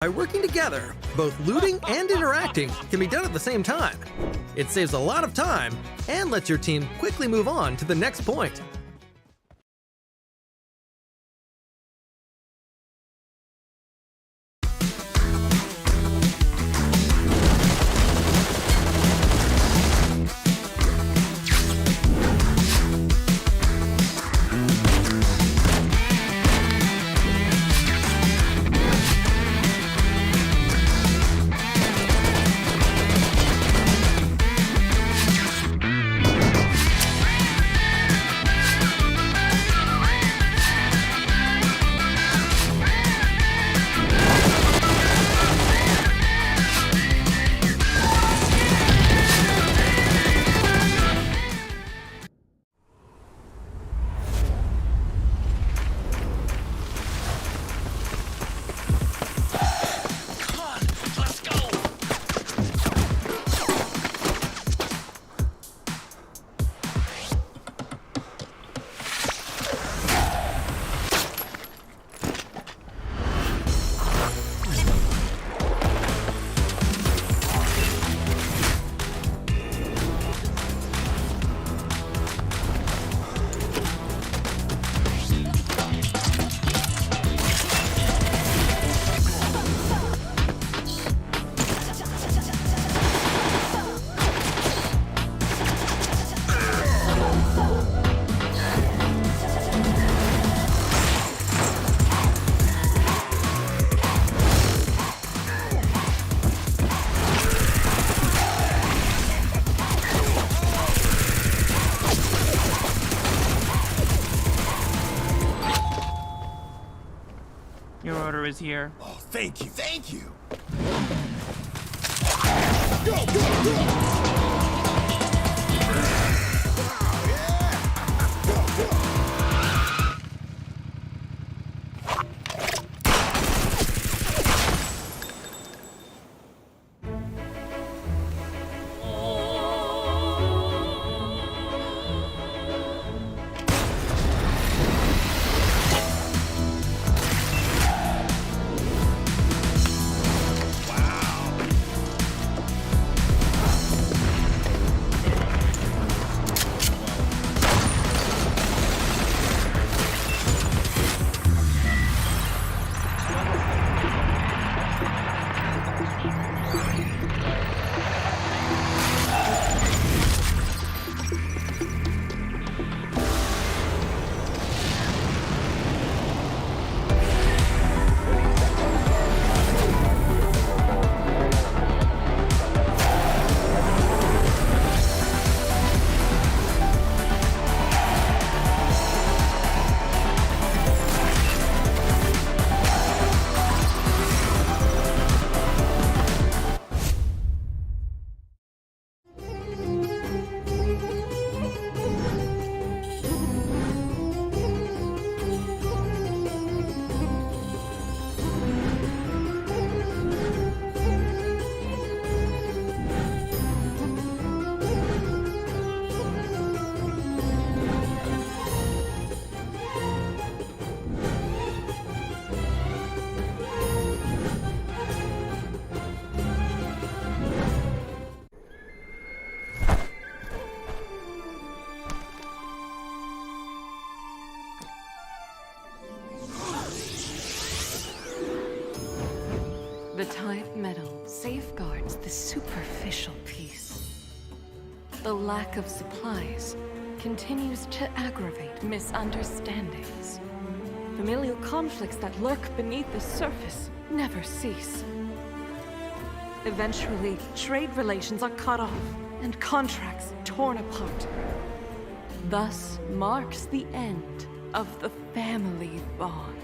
By working together, both looting and interacting can be done at the same time. It saves a lot of time and lets your team quickly move on to the next point. Your order is here. Oh, thank you, thank you. The type metal safeguards the superficial peace. The lack of supplies continues to aggravate misunderstandings. Familial conflicts that lurk beneath the surface never cease. Eventually, trade relations are cut off and contracts torn apart. Thus marks the end of the family bond.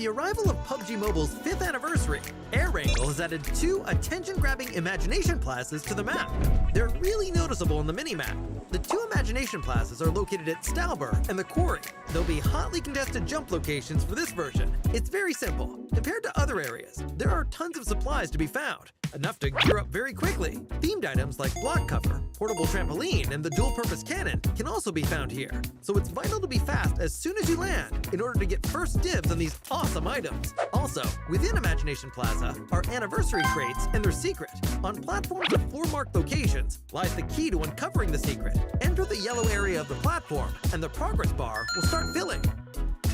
the arrival of PUBG Mobile's 5th anniversary, Air Wrangle has added 2 attention-grabbing imagination plazas to the map. They're really noticeable on the mini-map. The 2 imagination plazas are located at Stalbur and the Quarry. There'll be hotly contested jump locations for this version. It's very simple. Compared to other areas, there are tons of supplies to be found, enough to gear up very quickly. Themed items like block cover, portable trampoline, and the dual-purpose cannon can also be found here. So it's vital to be fast as soon as you land in order to get first dibs on these awesome items. Also, within Imagination Plaza are anniversary crates and their secret. On platforms with floor-marked locations lies the key to uncovering the secret. Enter the yellow area of the platform, and the progress bar will start filling.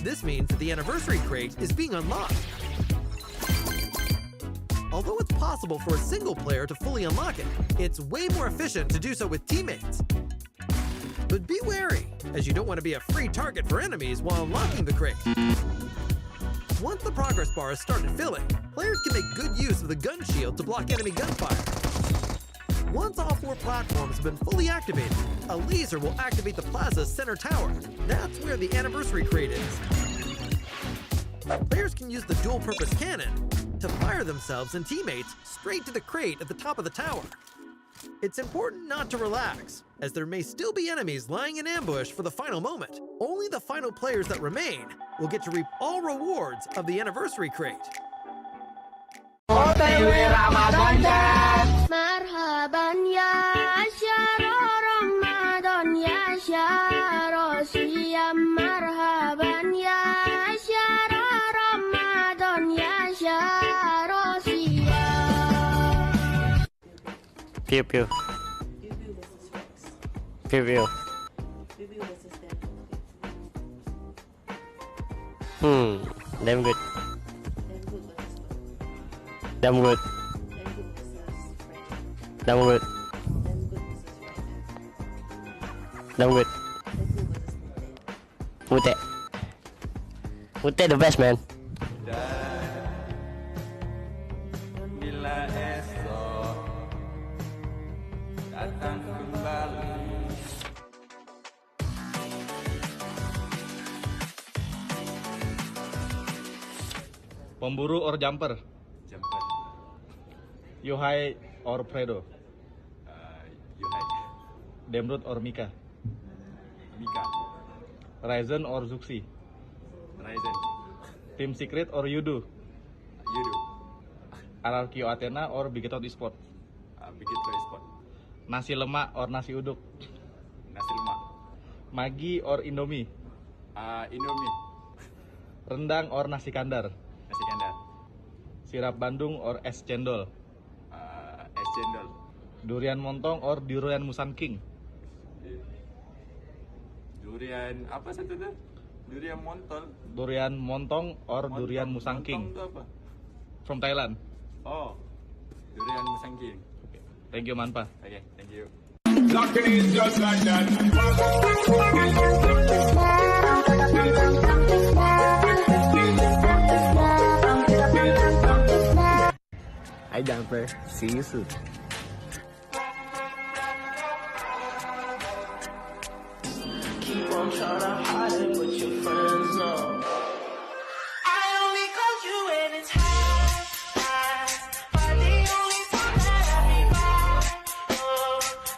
This means that the anniversary crate is being unlocked. Although it's possible for a single player to fully unlock it, it's way more efficient to do so with teammates. But be wary, as you don't want to be a free target for enemies while unlocking the crate. Once the progress bar has started filling, players can make good use of the gun shield to block enemy gunfire. Once all 4 platforms have been fully activated, a laser will activate the plaza's center tower. That's where the anniversary crate is. Players can use the dual-purpose cannon to fire themselves and teammates straight to the crate at the top of the tower. It's important not to relax, as there may still be enemies lying in ambush for the final moment. Only the final players that remain will get to reap all rewards of the anniversary crate. Marhaban ya syahru Ramadan ya syahru siyam. Marhaban ya syahru Ramadan ya syahru siyam. Pew pew. Pew pew. Damn good. Damn good. Damn good. Damn good. Ute. Ute the best, man. Bila esok datang kembali. Pemburu or jumper? Jumper. Yohai or Fredo? Yohai. Demrut or Mika? Mika. Ryzen or Zuxi? Ryzen. Team Secret or Yudu? Yudu. Ararkio Athena or Bigetot Esport? Bigetot Esport. Nasi lemak or nasi uduk? Nasi lemak. Maggi or Indomie? Indomie. Rendang or nasi kandar? Nasi kandar. Sirap Bandung or es cendol? Es cendol. Durian montong or durian Musang King? Durian apa satu tu? Durian montol. Durian montong or durian Musang King? Montong tu apa? From Thailand. Oh. Durian Musang King. Okay. Thank you, Manpa. Okay, thank you. Locking is just like that. Hi Jumper, see you soon. Keep on trying to hide it, but your friends know. I only call you when it's high, but the only time that I be by.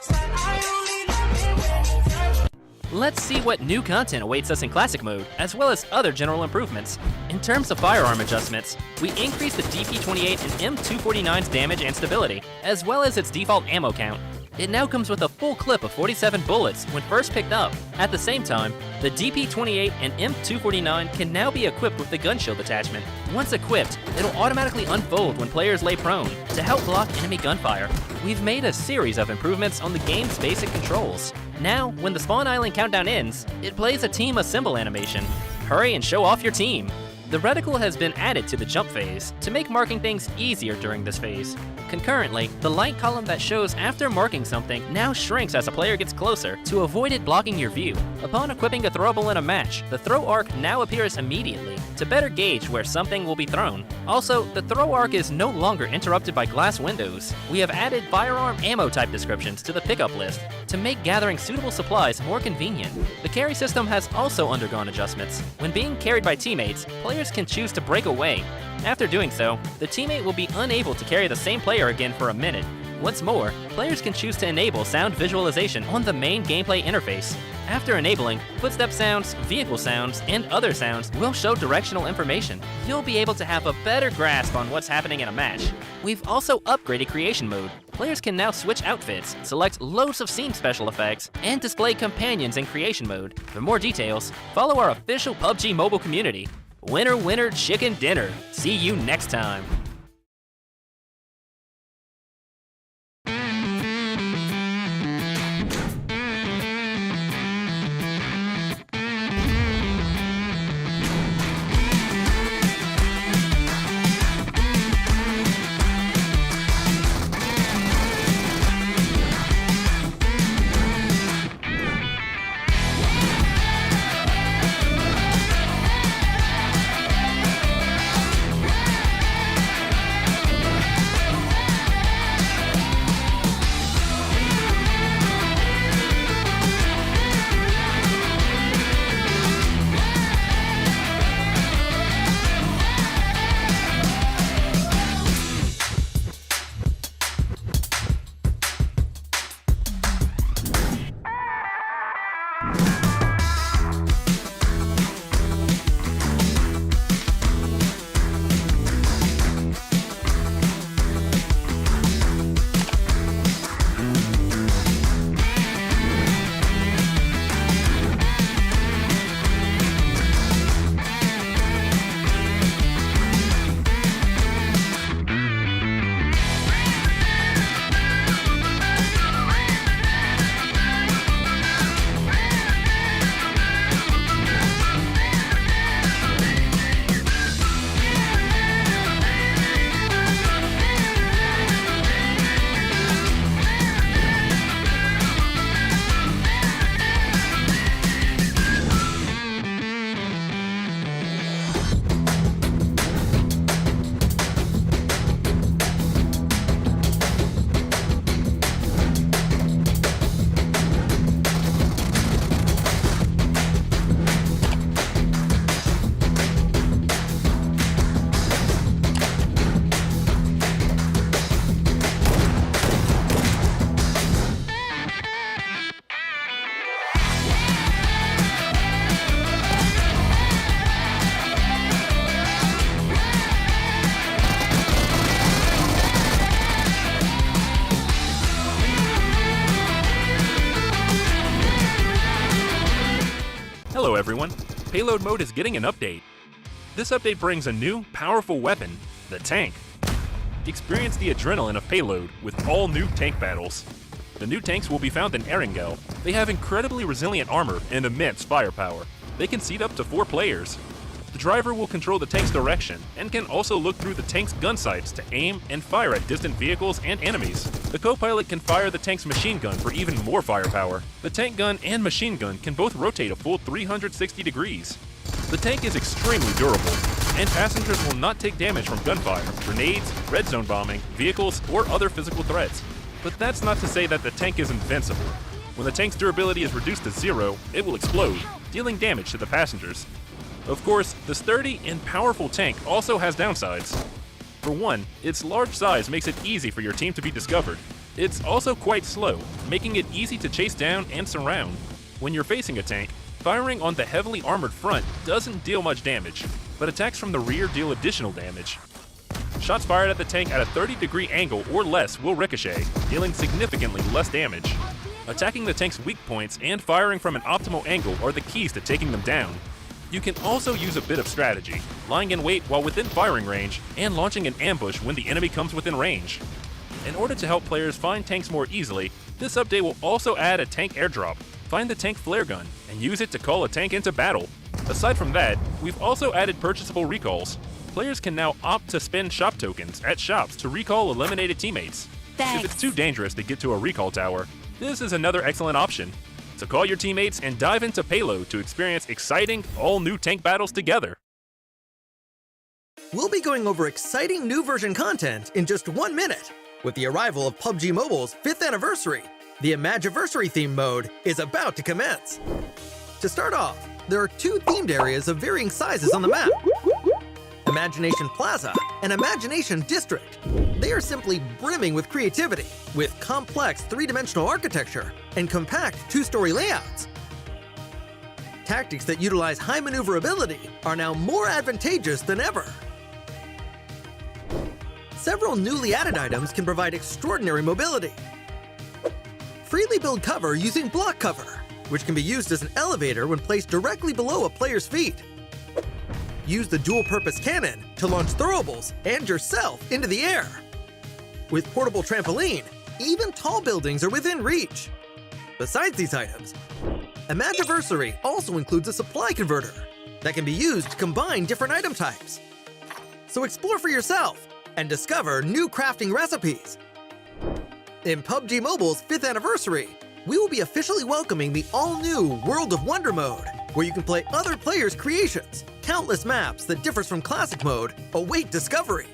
Said I only love it when you touch. Let's see what new content awaits us in Classic Mode, as well as other general improvements. In terms of firearm adjustments, we increased the DP28 and M249's damage and stability, as well as its default ammo count. It now comes with a full clip of 47 bullets when first picked up. At the same time, the DP28 and M249 can now be equipped with the gun shield attachment. Once equipped, it'll automatically unfold when players lay prone to help block enemy gunfire. We've made a series of improvements on the game's basic controls. Now, when the spawn island countdown ends, it plays a team assemble animation. Hurry and show off your team. The reticle has been added to the jump phase to make marking things easier during this phase. Concurrently, the light column that shows after marking something now shrinks as a player gets closer to avoid it blocking your view. Upon equipping a throwable in a match, the throw arc now appears immediately to better gauge where something will be thrown. Also, the throw arc is no longer interrupted by glass windows. We have added firearm ammo type descriptions to the pickup list to make gathering suitable supplies more convenient. The carry system has also undergone adjustments. When being carried by teammates, players players can choose to break away. After doing so, the teammate will be unable to carry the same player again for a minute. What's more, players can choose to enable sound visualization on the main gameplay interface. After enabling, footstep sounds, vehicle sounds, and other sounds will show directional information. You'll be able to have a better grasp on what's happening in a match. We've also upgraded creation mode. Players can now switch outfits, select loads of scene special effects, and display companions in creation mode. For more details, follow our official PUBG Mobile community. Winner, winner, chicken dinner. See you next time. Hello everyone, Payload Mode is getting an update. This update brings a new, powerful weapon, the tank. Experience the adrenaline of Payload with all new tank battles. The new tanks will be found in Erangel. They have incredibly resilient armor and immense firepower. They can seat up to 4 players. The driver will control the tank's direction and can also look through the tank's gun sights to aim and fire at distant vehicles and enemies. The co-pilot can fire the tank's machine gun for even more firepower. The tank gun and machine gun can both rotate a full 360 degrees. The tank is extremely durable, and passengers will not take damage from gunfire, grenades, red zone bombing, vehicles, or other physical threats. But that's not to say that the tank is invincible. When the tank's durability is reduced to 0, it will explode, dealing damage to the passengers. Of course, the sturdy and powerful tank also has downsides. For one, its large size makes it easy for your team to be discovered. It's also quite slow, making it easy to chase down and surround. When you're facing a tank, firing on the heavily armored front doesn't deal much damage, but attacks from the rear deal additional damage. Shots fired at the tank at a 30-degree angle or less will ricochet, dealing significantly less damage. Attacking the tank's weak points and firing from an optimal angle are the keys to taking them down. You can also use a bit of strategy, lying in wait while within firing range, and launching an ambush when the enemy comes within range. In order to help players find tanks more easily, this update will also add a tank airdrop. Find the tank flare gun and use it to call a tank into battle. Aside from that, we've also added purchasable recalls. Players can now opt to spend shop tokens at shops to recall eliminated teammates. If it's too dangerous to get to a recall tower, this is another excellent option. So call your teammates and dive into Payload to experience exciting, all-new tank battles together. We'll be going over exciting new version content in just 1 minute. With the arrival of PUBG Mobile's 5th anniversary, the Imagiversary theme mode is about to commence. To start off, there are 2 themed areas of varying sizes on the map. Imagination Plaza, and Imagination District. They are simply brimming with creativity, with complex three-dimensional architecture and compact two-story layouts. Tactics that utilize high maneuverability are now more advantageous than ever. Several newly added items can provide extraordinary mobility. Freely build cover using block cover, which can be used as an elevator when placed directly below a player's feet. Use the dual-purpose cannon to launch throwables and yourself into the air. With portable trampoline, even tall buildings are within reach. Besides these items, Imagiversary also includes a supply converter that can be used to combine different item types. So explore for yourself and discover new crafting recipes. In PUBG Mobile's 5th anniversary, we will be officially welcoming the all-new World of Wonder mode, where you can play other players' creations. Countless maps that differs from classic mode await discovery.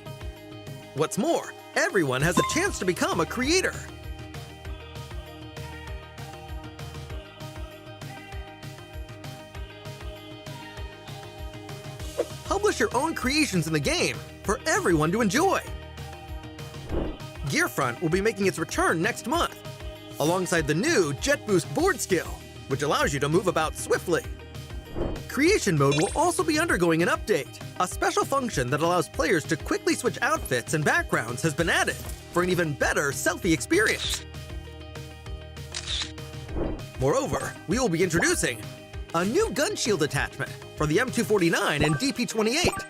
What's more, everyone has a chance to become a creator. Publish your own creations in the game for everyone to enjoy. Gearfront will be making its return next month, alongside the new Jet Boost board skill, which allows you to move about swiftly. Creation mode will also be undergoing an update. A special function that allows players to quickly switch outfits and backgrounds has been added for an even better selfie experience. Moreover, we will be introducing a new gun shield attachment for the M249 and DP28.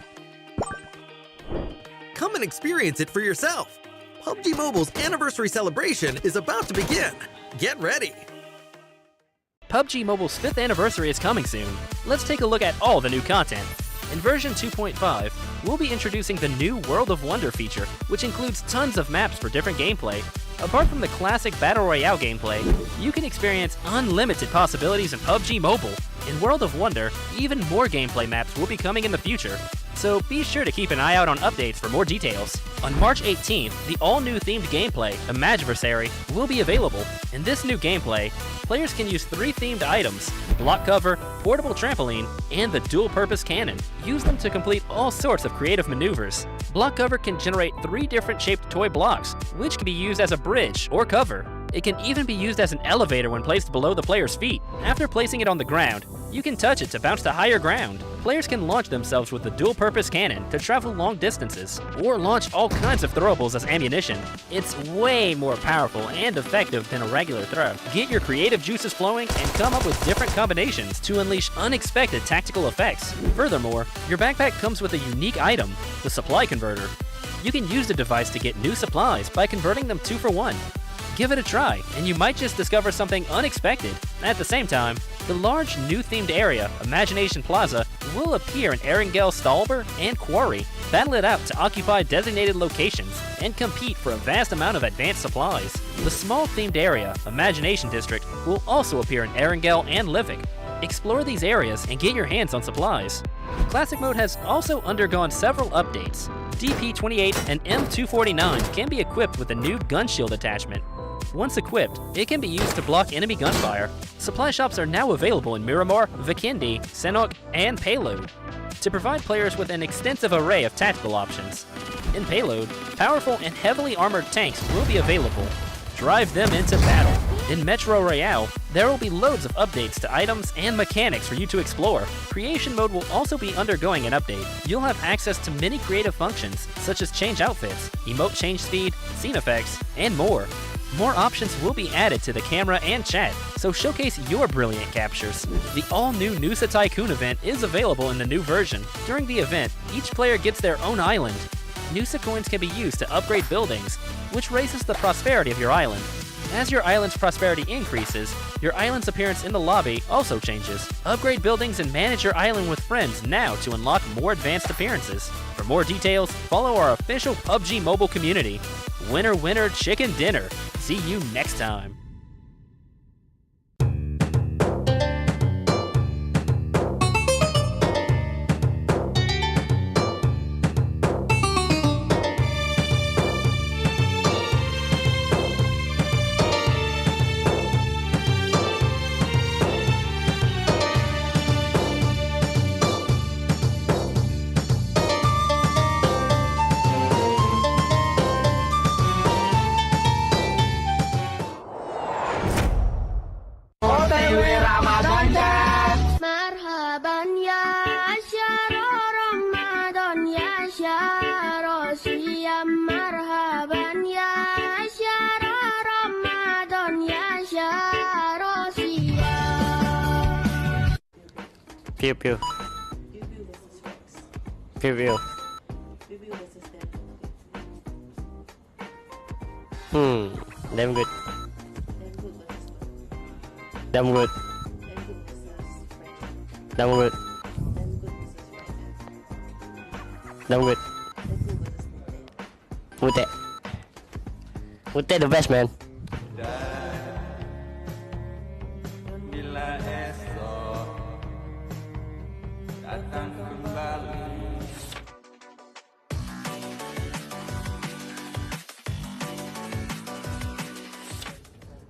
Come and experience it for yourself. PUBG Mobile's anniversary celebration is about to begin. Get ready! PUBG Mobile's 5th anniversary is coming soon. Let's take a look at all the new content. In version 2.5, we'll be introducing the new World of Wonder feature, which includes tons of maps for different gameplay. Apart from the classic Battle Royale gameplay, you can experience unlimited possibilities in PUBG Mobile. In World of Wonder, even more gameplay maps will be coming in the future, so be sure to keep an eye out on updates for more details. On March 18th, the all-new themed gameplay, Imagiversary, will be available. In this new gameplay, players can use 3 themed items: block cover, portable trampoline, and the dual-purpose cannon. Use them to complete all sorts of creative maneuvers. Block cover can generate 3 different shaped toy blocks, which can be used as a bridge or cover. It can even be used as an elevator when placed below the player's feet. After placing it on the ground, you can touch it to bounce to higher ground. Players can launch themselves with the dual-purpose cannon to travel long distances, or launch all kinds of throwables as ammunition. It's way more powerful and effective than a regular throw. Get your creative juices flowing and come up with different combinations to unleash unexpected tactical effects. Furthermore, your backpack comes with a unique item, the supply converter. You can use the device to get new supplies by converting them 2 for 1. Give it a try, and you might just discover something unexpected. At the same time, the large new themed area, Imagination Plaza, will appear in Erangel, Stalber, and Quarry. Battle it out to occupy designated locations and compete for a vast amount of advanced supplies. The small themed area, Imagination District, will also appear in Erangel and Livik. Explore these areas and get your hands on supplies. Classic mode has also undergone several updates. DP28 and M249 can be equipped with a new gun shield attachment. Once equipped, it can be used to block enemy gunfire. Supply shops are now available in Miramar, Vikindi, Senok, and Payload to provide players with an extensive array of tactical options. In Payload, powerful and heavily armored tanks will be available. Drive them into battle. In Metro Royale, there will be loads of updates to items and mechanics for you to explore. Creation mode will also be undergoing an update. You'll have access to many creative functions, such as change outfits, emote change speed, scene effects, and more. More options will be added to the camera and chat, so showcase your brilliant captures. The all-new Nusa Tycoon event is available in the new version. During the event, each player gets their own island. Nusa coins can be used to upgrade buildings, which raises the prosperity of your island. As your island's prosperity increases, your island's appearance in the lobby also changes. Upgrade buildings and manage your island with friends now to unlock more advanced appearances. For more details, follow our official PUBG Mobile community. Winner, winner, chicken dinner. See you next time. روسيا مرحبا يا شهر رمضان يا شهر روسيا. Pew pew. Pew pew. Damn good. Damn good. Damn good. Damn good. Ute. Ute the best, man. Bila esok datang kembali.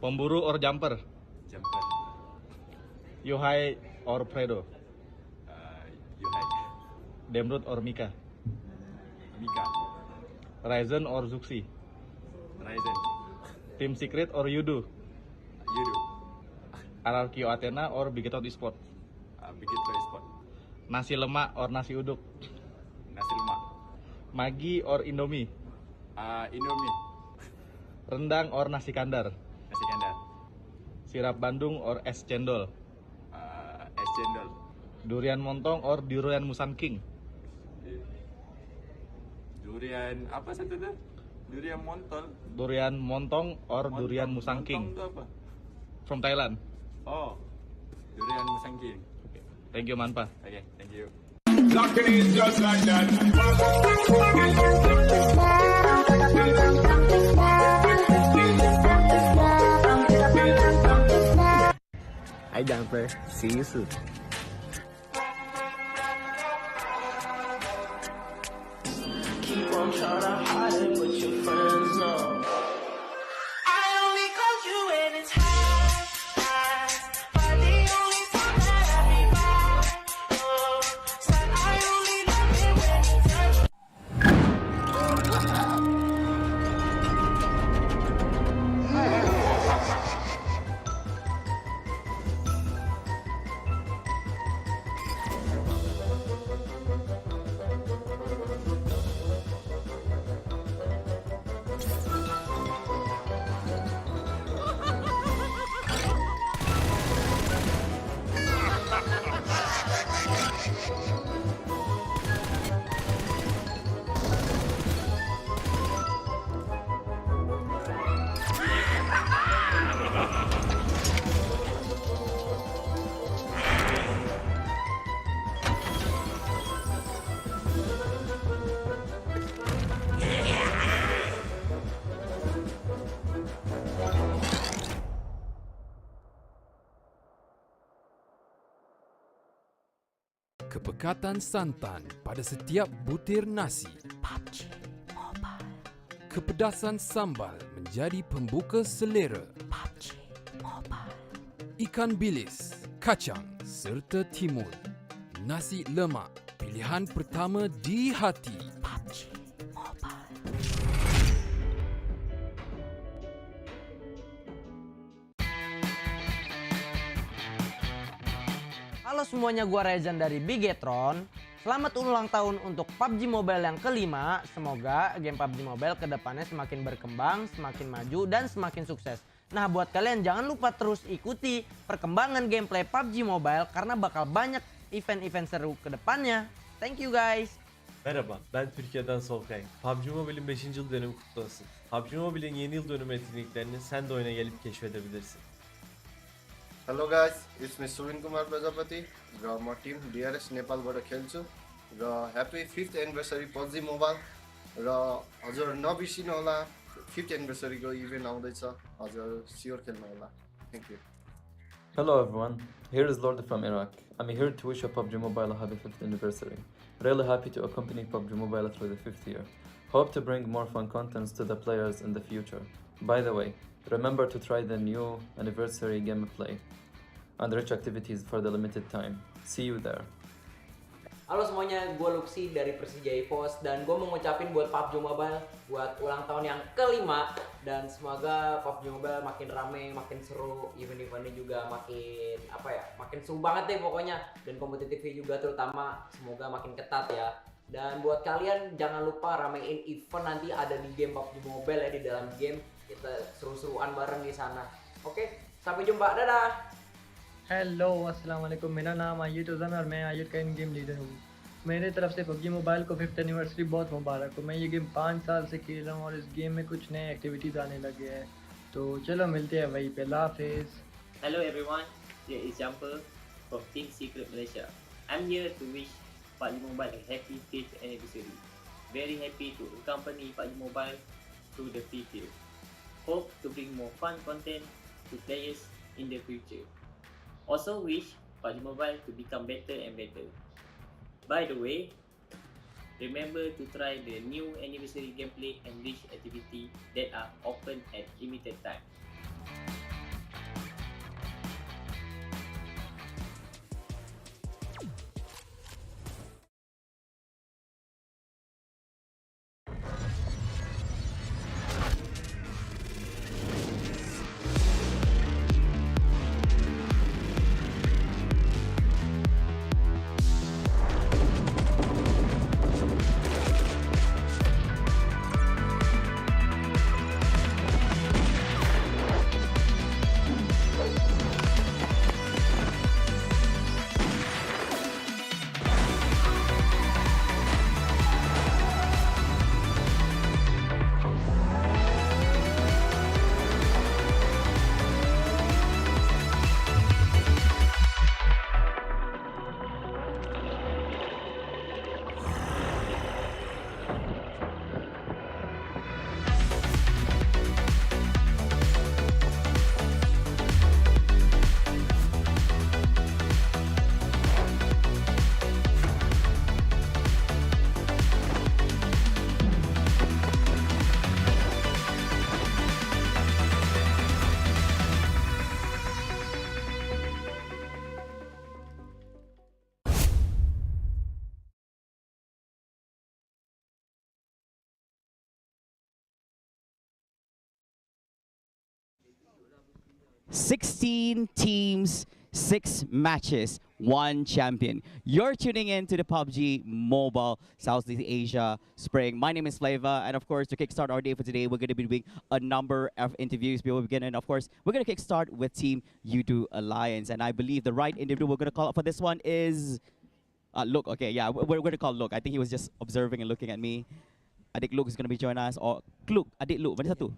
Pemburu or jumper? Jumper. Yohai or Fredo? Yohai. Demrut or Mika? Mika. Ryzen or Zuxi? Ryzen. Team Secret or Yudu? Yudu. RRQ Athena or Bigetot Esport? Bigetot Esport. Nasi lemak or nasi uduk? Nasi lemak. Magi or Indomie? Indomie. Rendang or nasi kandar? Nasi kandar. Sirap Bandung or es cendol? Es cendol. Durian montong or durian Musang King? Durian apa satu tu? Durian montol. Durian montong or durian Musang King? Montong tu apa? From Thailand. Oh, durian Musang King. Okay. Thank you, Manpa. Okay, thank you. Locking in just like that. Hi Jumper, see you soon. Keep on trying to hide it, but your friends know. I only call you when it's high. But the only time that I be by. Oh, said I only love it when you touch. Kepekatan santan pada setiap butir nasi. PUBG Mobile. Kepedasan sambal menjadi pembuka selera. PUBG Mobile. Ikan bilis, kacang serta timun. Nasi lemak, pilihan pertama di hati. PUBG Mobile. Halo semuanya, gua Rezan dari Bigetron. Selamat ulang tahun untuk PUBG Mobile yang kelima. Semoga game PUBG Mobile kedepannya semakin berkembang, semakin maju, dan semakin sukses. Nah, buat kalian jangan lupa terus ikuti perkembangan gameplay PUBG Mobile karena bakal banyak event-event seru kedepannya. Thank you guys. Merhaba, ben Türkiye'den Solkay. PUBG Mobile'in 5. yıl dönümü kutlu olsun. PUBG Mobile'in yeni yıl dönümü etkinliklerini sen de oyuna gelip keşfedebilirsin. Hello guys, it's me Suvin Kumar Prajapati र म Tim DRS नेपालबाट खेल्छु र happy 5th anniversary PUBG mobile र हजुर नबिर्सिनु होला 5th एनिभर्सरीको event आउँदैछ हजुर स्योर खेल्नु होला thank you Hello everyone, here is Lord from Iraq. I'm here to wish PUBG Mobile a happy 5th anniversary. Really happy to accompany PUBG Mobile through the 5th year. Hope to bring more fun contents to the players in the future. By the way, remember to try the new anniversary gameplay and rich activities for the limited time. See you there. Halo semuanya, gue Luxi dari Persija EVOS dan gue mau ngucapin buat PUBG Mobile buat ulang tahun yang kelima dan semoga PUBG Mobile makin rame, makin seru, event-eventnya juga makin makin seru banget deh pokoknya dan kompetitifnya juga terutama semoga makin ketat ya. Dan buat kalian jangan lupa ramein event nanti ada di game PUBG Mobile ya, di dalam game kita seru-seruan bareng di sana. Oke, sampai jumpa, dadah. Hello अस्सलाम वालेकुम, मेरा नाम आयुट उज़म है और मैं आयुट का इन game leader हूँ। मेरे तरफ से पबजी मोबाइल को 5th एनिवर्सरी बहुत मुबारक हो। मैं ये गेम 5 साल से खेल रहा हूँ और इस गेम में कुछ नए एक्टिविटीज़ आने लगे हैं, तो चलो मिलते हैं वहीं पे। अल्लाह हाफिज़। Hello everyone, here is Jumper from Team Secret Malaysia. I'm here to wish PUBG Mobile a happy 5th anniversary. Very happy to accompany PUBG Mobile through the 5th year. Hope to bring more fun content to players in the future. Also wish PUBG Mobile to become better and better. By the way, remember to try the new anniversary gameplay and wish activity that are open at limited time. Teams, 6 matches, 1 champion. You're tuning in to the PUBG Mobile Southeast Asia Spring. My name is Flava, and of course, to kickstart our day for today, we're going to be doing a number of interviews before we begin. And of course, we're going to kickstart with Team U2 Alliance. And I believe the right individual we're going to call up for this one is Look. Okay, yeah, we're going to call Look. I think he was just observing and looking at me. Adik Luke is going to be joining us. Or Luke, Adik Luke, mana satu?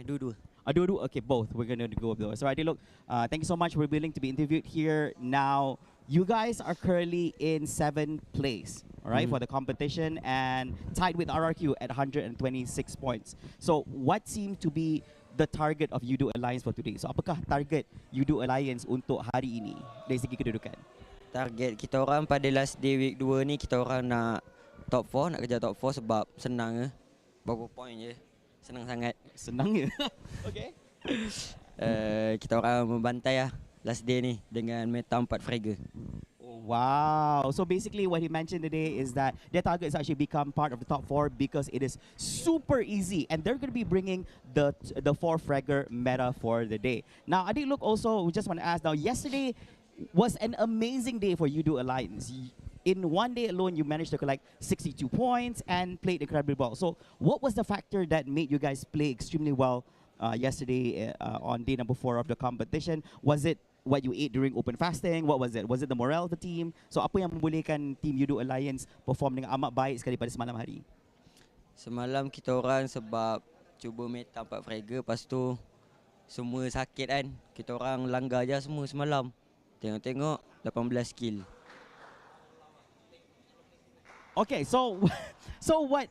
Dua-dua. Dua-dua? Okay, both. We're going to go with those. So, Adik Luke, thank you so much for willing to be interviewed here. Now, you guys are currently in 7th place, all right, for the competition and tied with RRQ at 126 points. So, what seems to be the target of U2 Alliance for today? So, apakah target U2 Alliance untuk hari ini dari segi kedudukan? Target kita orang pada last day week 2 ni, kita orang nak top 4, nak kejar top 4 sebab senang je. Berapa point je. Senang sangat. Senang je? Okay. Kita orang membantai lah last day ni dengan meta 4 fragger. Wow. So basically what he mentioned today is that their target is actually become part of the top 4 because it is super easy and they're going to be bringing the 4 fragger meta for the day. Now, Adik Look also, we just want to ask now, yesterday was an amazing day for U2 Alliance. In one day alone, you managed to collect 62 points and played incredibly well. So what was the factor that made you guys play extremely well yesterday on day number 4 of the competition? Was it what you ate during open fasting? What was it? Was it the morale of the team? So apa yang membolehkan team U2 Alliance perform dengan amat baik sekali pada semalam hari? Semalam kita orang sebab cuba meta 4 fragger, lepas tu semua sakit kan. Kita orang langgar je semua semalam. Tengok-tengok 18 kill. Okay, so what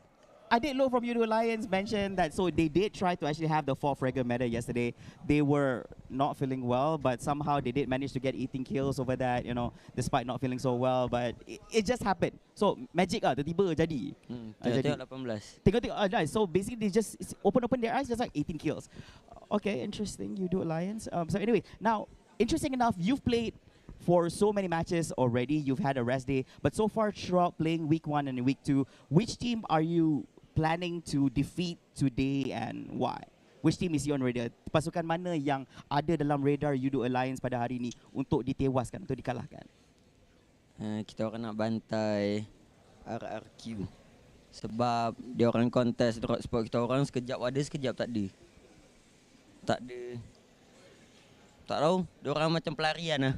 Adik Lo from U2 Alliance mentioned that so they did try to actually have the 4 fragger meta yesterday. They were not feeling well, but somehow they did manage to get 18 kills over that, you know, despite not feeling so well. But it just happened. So magic tiba-tiba jadi. Tengok 18. Tengok nice. So basically they just open their eyes, just like 18 kills. Okay, interesting. U2 Alliance. So anyway, now interesting enough, you've played for so many matches already. You've had a rest day, but so far throughout playing week 1 and week 2, which team are you planning to defeat today and why? Which team is you on radar? Pasukan mana yang ada dalam radar U2 Alliance pada hari ini untuk ditewaskan, untuk dikalahkan? Kita orang nak bantai RRQ. Sebab dia orang kontes drop spot kita orang sekejap ada sekejap tak ada. Tak ada. Tak tahu, dia orang macam pelarian lah.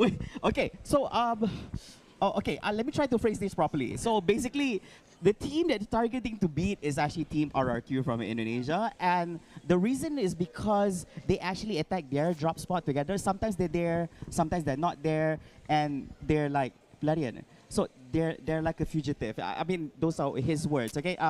Wait, okay, so let me try to phrase this properly. So basically, the team that you're targeting to beat is actually Team RRQ from Indonesia, and the reason is because they actually attack their drop spot together. Sometimes they're there, sometimes they're not there, and they're like pelarian. So they're like a fugitive. I mean, those are his words. Okay.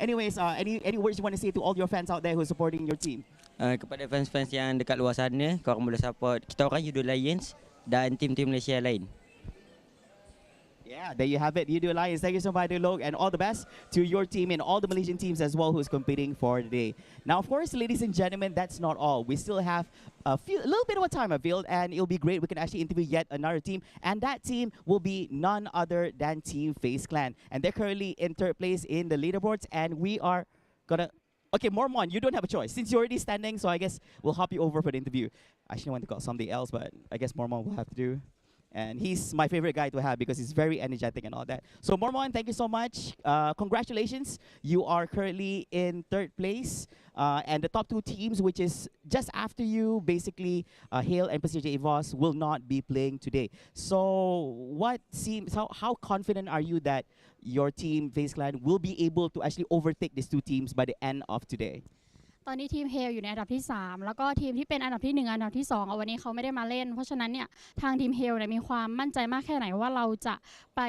Anyways, any words you want to say to all your fans out there who are supporting your team? Kepada fans-fans yang dekat luar sana, korang boleh support kita orang Yudo Lions dan tim-tim Malaysia lain. Yeah, there you have it, Yudo Lions. Thank you so much, Log, and all the best to your team and all the Malaysian teams as well who's competing for today. Now, of course, ladies and gentlemen, that's not all. We still have a little bit of a time available, and it'll be great. We can actually interview yet another team, and that team will be none other than Team FaZe Clan, and they're currently in third place in the leaderboards, and we are gonna. Okay, Mormon, you don't have a choice. Since you're already standing, so I guess we'll hop you over for the interview. I actually want to call somebody else, but I guess Mormon will have to do. And he's my favorite guy to have because he's very energetic and all that. So Mormon, thank you so much. Congratulations. You are currently in third place. And the top two teams, which is just after you, basically, Hale and Precision Evos will not be playing today. So how confident are you that your team, FaZe Clan, will be able to actually overtake these two teams by the end of today? ตอนนี้ทีมเฮลอยู่ในอันดับที่3แล้วก็ทีมที่เป็นอันดับที่1อันดับที่2เอาวันนี้เขาไม่ได้มาเล่นเพราะฉะนั้นเนี่ยทางทีมเฮลเนี่ยมีความมั่นใจมากแค่ไหนว่าเราจะไป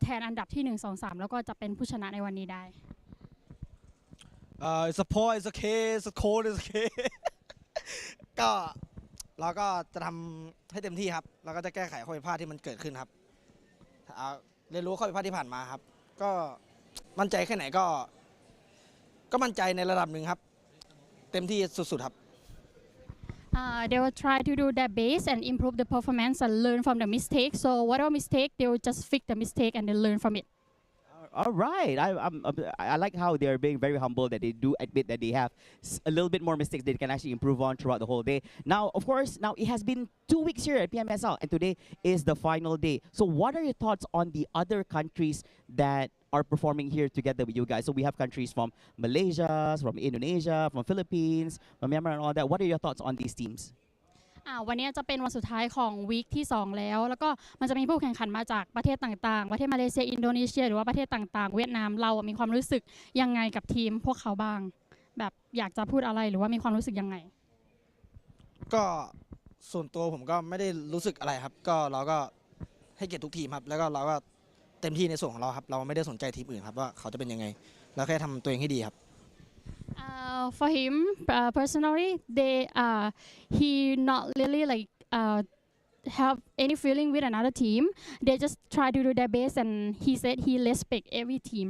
แทนอันดับที่1 2 3แล้วก็จะเป็นผู้ชนะในวันนี้ได้ It's a point, it's okay, it's a cold, it's okay ก็เราก็จะทำให้เต็มที่ครับเราก็จะแก้ไขข้อผิดพลาดที่มันเกิดขึ้นครับเรียนรู้ข้อผิดพลาดที่ผ่านมาครับก็มั่นใจแค่ไหนก็มั่นใจในระดับหนึ่งครับเต็มที่สุดๆครับ They will try to do their best and improve the performance and learn from the mistake. So whatever mistake, they will just fix the mistake and then learn from it. All right. I like how they're being very humble that they do admit that they have a little bit more mistakes they can actually improve on throughout the whole day. Now, of course, it has been 2 weeks here at PMSL, and today is the final day. So what are your thoughts on the other countries that are performing here together with you guys? So we have countries from Malaysia, from Indonesia, from Philippines, from Myanmar and all that. What are your thoughts on these teams? วันนี้จะเป็นวันสุดท้ายของวีคที่2แล้วก็มันจะมีผู้แข่งขันมาจากประเทศต่างๆประเทศมาเลเซียอินโดนีเซียหรือว่าประเทศต่างๆเวียดนามเรามีความรู้สึกยังไงกับทีมพวกเขาบ้างแบบอยากจะพูดอะไรหรือว่ามีความรู้สึกยังไงก็ส่วนตัวผมก็ไม่ได้รู้สึกอะไรครับก็เราก็ให้เกียรติทุกทีมครับแล้วก็เราก็เต็มที่ในส่วนของเราครับเราไม่ได้สนใจทีมอื่นครับว่าเขาจะเป็นยังไงเราแค่ทำตัวเองให้ดีครับFor him personally, he not really have any feeling with another team. They just try to do their best, and he said he respect every team.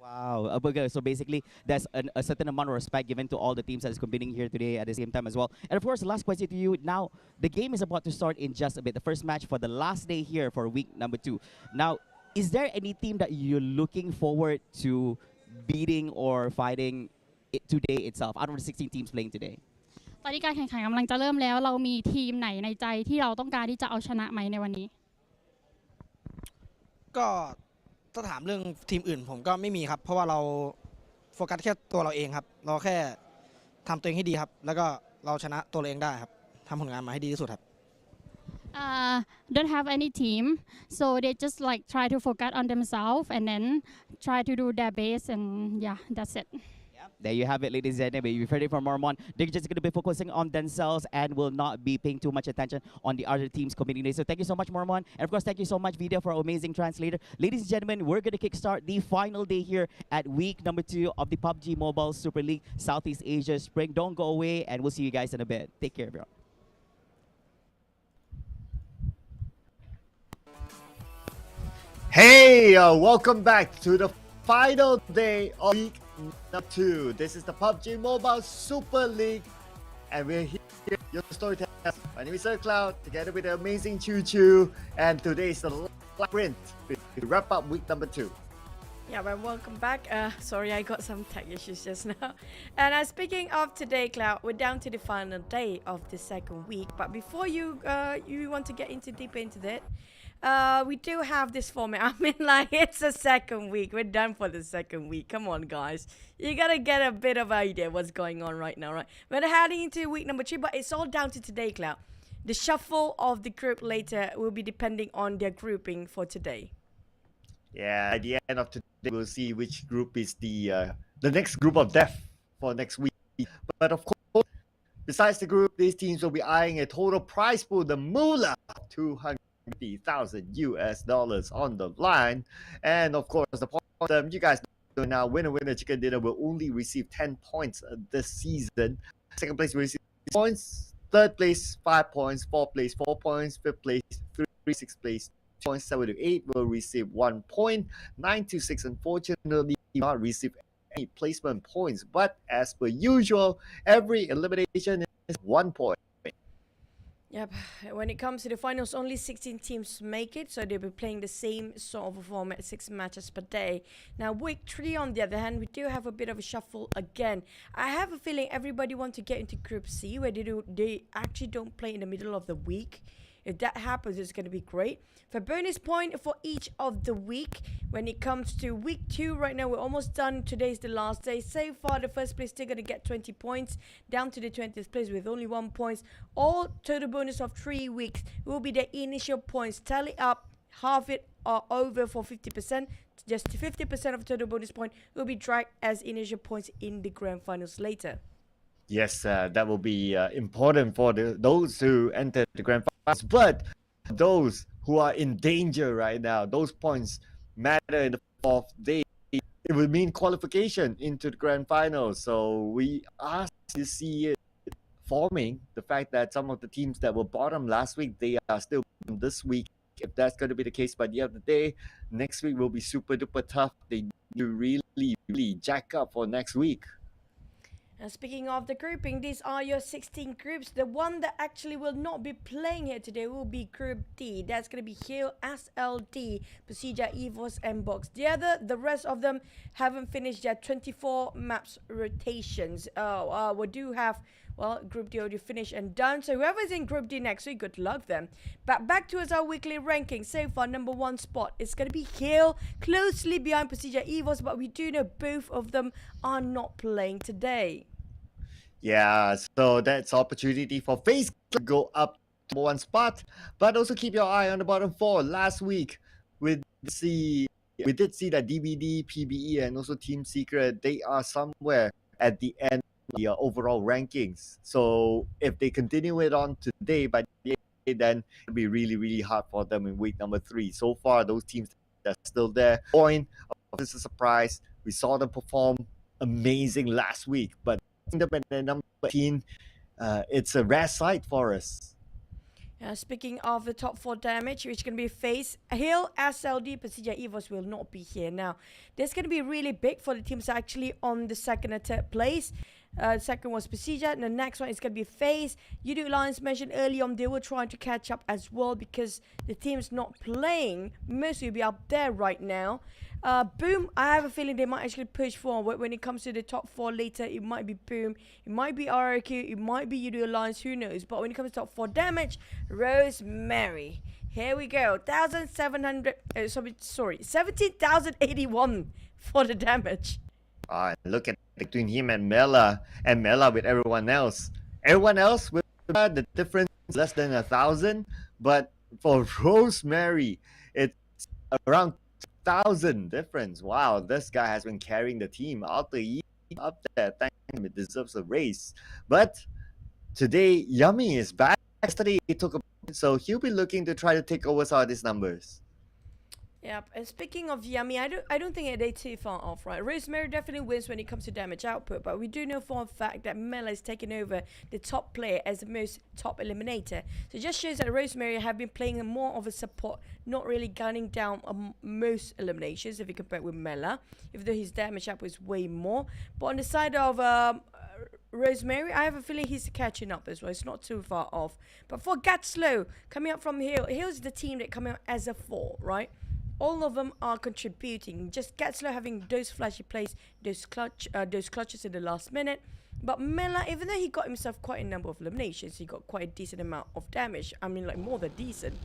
Wow. Okay, so basically, there's a certain amount of respect given to all the teams that is competing here today at the same time as well. And of course, the last question to you. Now, the game is about to start in just a bit. The first match for the last day here for week number 2. Now, is there any team that you're looking forward to beating or fighting today itself, out of the 16 teams playing today? ตอนนี้การแข่งขันกำลังจะเริ่มแล้วเรามีทีมไหนในใจที่เราต้องการที่จะเอาชนะไหมในวันนี้ก็ถ้าถามเรื่องทีมอื่นผมก็ไม่มีครับเพราะว่าเราโฟกัสแค่ตัวเราเองครับเราแค่ทำตัวเองให้ดีครับแล้วก็เราชนะตัวเราเองได้ครับทำผลงานมาให้ดีที่สุดครับdon't have any team so they just try to focus on themselves and then try to do their best and yeah that's it. There you have it, ladies and gentlemen. You've heard it from Mormon. They're just going to be focusing on themselves and will not be paying too much attention on the other teams competing today. So thank you so much, Mormon. And of course, thank you so much, Vida, for our amazing translator. Ladies and gentlemen, we're going to kickstart the final day here at week number 2 of the PUBG Mobile Super League Southeast Asia Spring. Don't go away, and we'll see you guys in a bit. Take care, everyone. Hey, welcome back to the final day of week number 2. This is the PUBG Mobile Super League, and we're here, your storytellers. My name is Sir Cloud, together with the amazing Choo Choo, and today is the last sprint to wrap up week number 2. Yeah, well, welcome back. Sorry, I got some tech issues just now. And speaking of today, Cloud, we're down to the final day of the second week. But before you want to get deeper into that, We do have this format. I mean, like, it's the second week. We're done for the second week. Come on, guys. You gotta get a bit of idea what's going on right now, right? We're heading into week number 3, but it's all down to today, Cloud. The shuffle of the group later will be depending on their grouping for today. Yeah, at the end of today, we'll see which group is the next group of death for next week. But of course, besides the group, these teams will be eyeing a total prize pool, the moolah, $250,000 on the line. And of course, the point you guys know now, winner chicken dinner will only receive 10 points this season. Second place will receive 6 points. Third place, 5 points. Fourth place, 4 points. Fifth place, 3. Sixth place, 2 points. 7 to 8 will receive 1 point. 9 to 6, unfortunately, do not receive any placement points. But as per usual, every elimination is 1 point. Yep. When it comes to the finals, only 16 teams make it, so they'll be playing the same sort of a format, 6 matches per day. Now, week 3, on the other hand, we do have a bit of a shuffle again. I have a feeling everybody wants to get into Group C, where they actually don't play in the middle of the week. If that happens, it's going to be great. For bonus point for each of the week, when it comes to week 2, right now we're almost done. Today's the last day. So far, the first place still going to get 20 points, down to the 20th place with only 1 point. All total bonus of 3 weeks will be the initial points. Tally up, half it or over for 50%. Just 50% of total bonus point will be dragged as initial points in the grand finals later. Yes, that will be important for those who enter the grand finals. But those who are in danger right now, those points matter in the fourth day. It will mean qualification into the grand finals. So we are to see it forming. The fact that some of the teams that were bottom last week, they are still bottom this week. If that's going to be the case by the end of the day, next week will be super duper tough. They need to really jack up for next week. And speaking of the grouping, these are your 16 groups. The one that actually will not be playing here today will be Group D. That's going to be Hill, SLD, Persija, EVOS, and Box. The rest of them haven't finished their 24 maps rotations. We do have, well, Group D already finished and done. So whoever's in Group D next week, good luck them. But back towards our weekly ranking. So far, number 1 spot, it's going to be Hill, closely behind Persija, EVOS, but we do know both of them are not playing today. Yeah, so that's opportunity for FaZe to go up to number 1 spot, but also keep your eye on the bottom 4. Last week, we did see that DVD, PBE, and also Team Secret, they are somewhere at the end of the overall rankings. So if they continue it on today, by the end, then it'll be really hard for them in week number 3. So far, those teams that are still there. Point of this is a surprise. We saw them perform amazing last week, but number 18, it's a rare sight for us. Speaking of the top 4 damage, which can be FaZe, Hill, SLD, Persija, EVOS will not be here. Now, this is going to be really big for the teams actually on the second and third place. Second was Persija, and the next one is going to be FaZe. U2 Lions mentioned early on, they were trying to catch up as well because the team's not playing. Most will be up there right now. Boom, I have a feeling they might actually push forward when it comes to the top 4 later. It might be Boom, it might be RRQ, it might be U2 Alliance, who knows. But when it comes to top 4 damage, Rosemary. Here we go, 17,081 for the damage. Look at between him and Mela with everyone else. Everyone else with the difference is less than 1,000, but for Rosemary, it's around 1,000 difference. Wow, this guy has been carrying the team out the up there. Thank him, it deserves a race. But today, Yummy is back. Yesterday, he took a so he'll be looking to try to take over some of these numbers. Yep, and speaking of Yummy, I don't think they're too far off, right? Rosemary definitely wins when it comes to damage output, but we do know for a fact that Mela is taking over the top player as the most top eliminator. So it just shows that Rosemary have been playing more of a support, not really gunning down most eliminations if you compare it with Mela, even though his damage output is way more. But on the side of Rosemary, I have a feeling he's catching up as well. It's not too far off. But for Gatslow, coming up from Hill, Hill's the team that coming out as a 4, right? All of them are contributing. Just Gatslow having those flashy plays, those clutches in the last minute. But Mela, even though he got himself quite a number of eliminations, he got quite a decent amount of damage. I mean, like more than decent.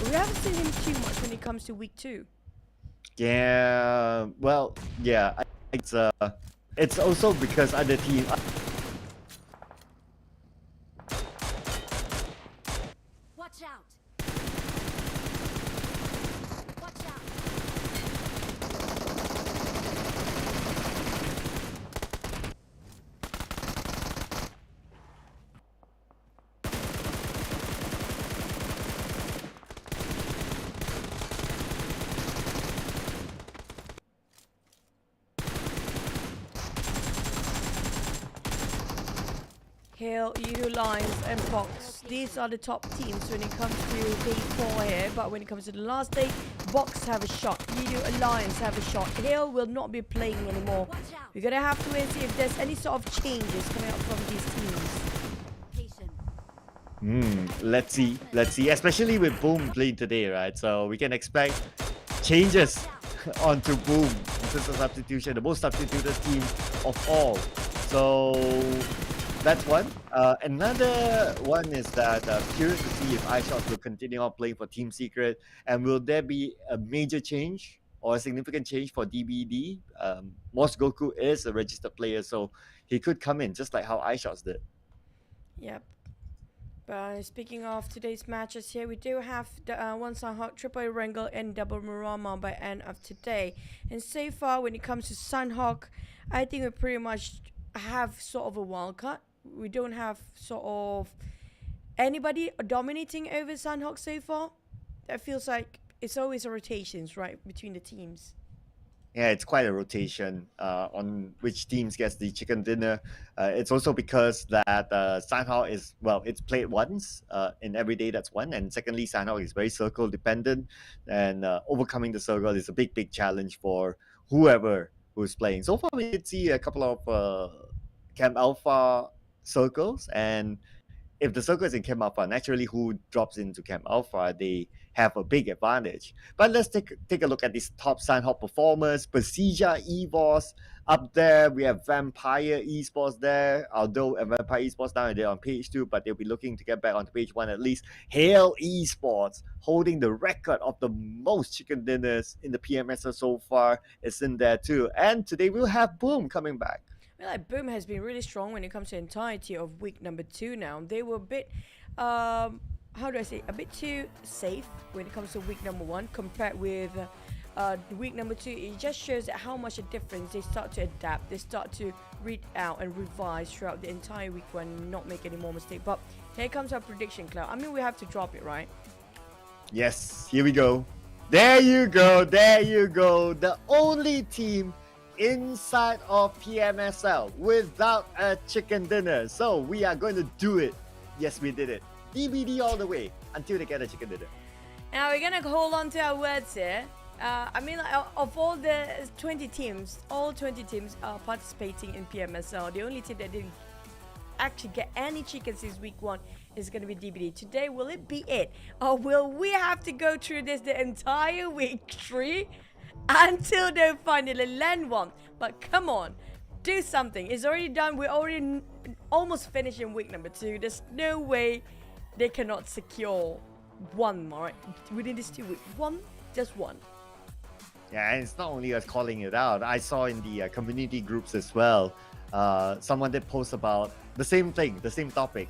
We haven't seen him too much when it comes to week 2. Yeah, well, yeah, it's also because other team. Watch out! Watch out! Hill, EU Lions, and Box. These are the top teams when it comes to day 4 here. But when it comes to the last day, Box have a shot. EU Alliance have a shot. Hill will not be playing anymore. We're gonna have to wait and see if there's any sort of changes coming out from these teams. Let's see. Especially with Boom playing today, right? So we can expect changes onto Boom in terms of substitution, the most substituted team of all. So that's one. Another one is that curious to see if iShots will continue on playing for Team Secret, and will there be a major change or a significant change for DBD? Moss Goku is a registered player, so he could come in just like how iShots did. Yep. But speaking of today's matches here, we do have the one Sunhawk, triple Wrangle, and double Murama by end of today. And so far, when it comes to Sunhawk, I think we pretty much have sort of a wild card. We don't have sort of anybody dominating over Sunhawk so far. That feels like it's always a rotations, right, between the teams. Yeah, it's quite a rotation on which teams gets the chicken dinner. It's also because that Sanhao is, well, it's played once in every day, that's one. And secondly, Sanhao is very circle dependent, and overcoming the circle is a big challenge for whoever who's playing. So far, we did see a couple of Camp Alpha circles, and if the circle is in Camp Alpha, naturally who drops into Camp Alpha, they have a big advantage. But let's take a look at these top Sanhawk performers. Persija Evos up there. We have Vampire Esports there, although Vampire Esports now they're on page 2, but they'll be looking to get back onto page 1 at least. Hail Esports holding the record of the most chicken dinners in the PMSL so far. It's in there too. And today we'll have Boom coming back. Well, like Boom has been really strong when it comes to entirety of week number 2 now. They were a bit, how do I say, a bit too safe when it comes to week number 1 compared with week number 2. It just shows that how much a difference. They start to adapt, they start to read out and revise throughout the entire week 1 and not make any more mistakes. But here comes our prediction, Cloud. I mean, we have to drop it, right? Yes, here we go. There you go, there you go. The only team inside of PMSL without a chicken dinner. So we are going to do it. Yes, we did it. DBD all the way until they get a chicken dinner. Now we're gonna hold on to our words here. I mean, like, of all the 20 teams, all 20 teams are participating in PMSL. The only team that didn't actually get any chickens this week 1 is going to be DBD. Today, will it be it? Or will we have to go through this the entire week 3 until they finally land one? But come on, do something. It's already done. We're already almost finished in week number 2. There's no way they cannot secure one more within this 2 weeks. One, just one. Yeah, and it's not only us calling it out. I saw in the community groups as well, someone did post about the same thing, the same topic.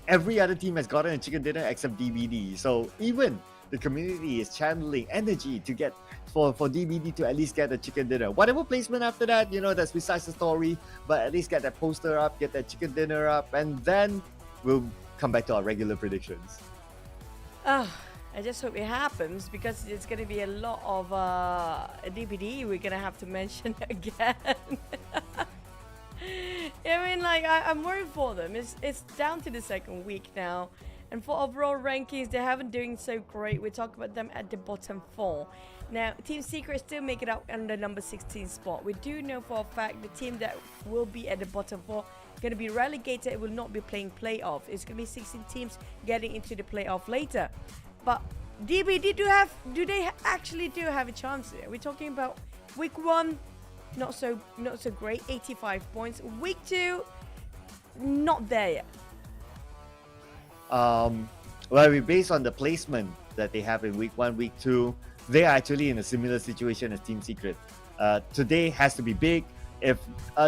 Every other team has gotten a chicken dinner except DBD. So even the community is channeling energy to get for DBD to at least get a chicken dinner. Whatever placement after that, you know, that's besides the story. But at least get that poster up, get that chicken dinner up, and then we'll come back to our regular predictions. I just hope it happens, because it's going to be a lot of DBD we're going to have to mention again. I mean, like, I'm worried for them. It's down to the second week now. And for overall rankings, they haven't doing so great. We talk about them at the bottom 4. Now, Team Secret still make it out on the number 16 spot. We do know for a fact the team that will be at the bottom 4 going to be relegated. It will not be playing playoff. It's going to be 16 teams getting into the playoff later. But DBD do they actually have a chance here? We're talking about week 1, not so great, 85 points. Week 2, not there yet. Well, we based on the placement that they have in week 1, week 2, they are actually in a similar situation as Team Secret. Today has to be big. If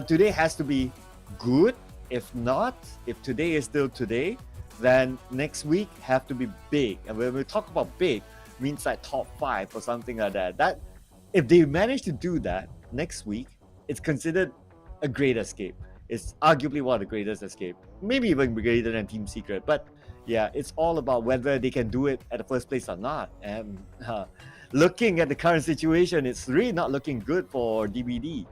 today has to be good. If not, if today is still today, then next week have to be big. And when we talk about big, means like top 5 or something like that. That if they manage to do that next week, it's considered a great escape. It's arguably one of the greatest escape, maybe even greater than Team Secret. But yeah, it's all about whether they can do it at the first place or not. And looking at the current situation, it's really not looking good for DBD.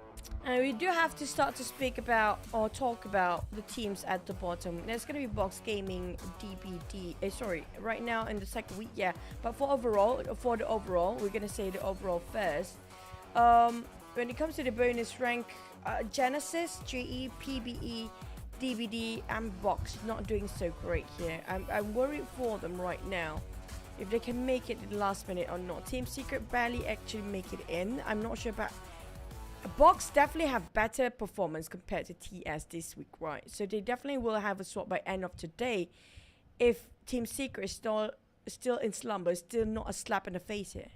And we do have to start to speak about or talk about the teams at the bottom. There's going to be Box Gaming, DBD. Right now in the second week, yeah. But for the overall, we're going to say the overall first. When it comes to the bonus rank, Genesis, GE, PBE, DBD, and Box not doing so great here. I'm worried for them right now. If they can make it in the last minute or not. Team Secret barely actually make it in. I'm not sure about... Box definitely have better performance compared to TS this week, right? So they definitely will have a swap by end of today. If Team Secret is still in slumber, still not a slap in the face here.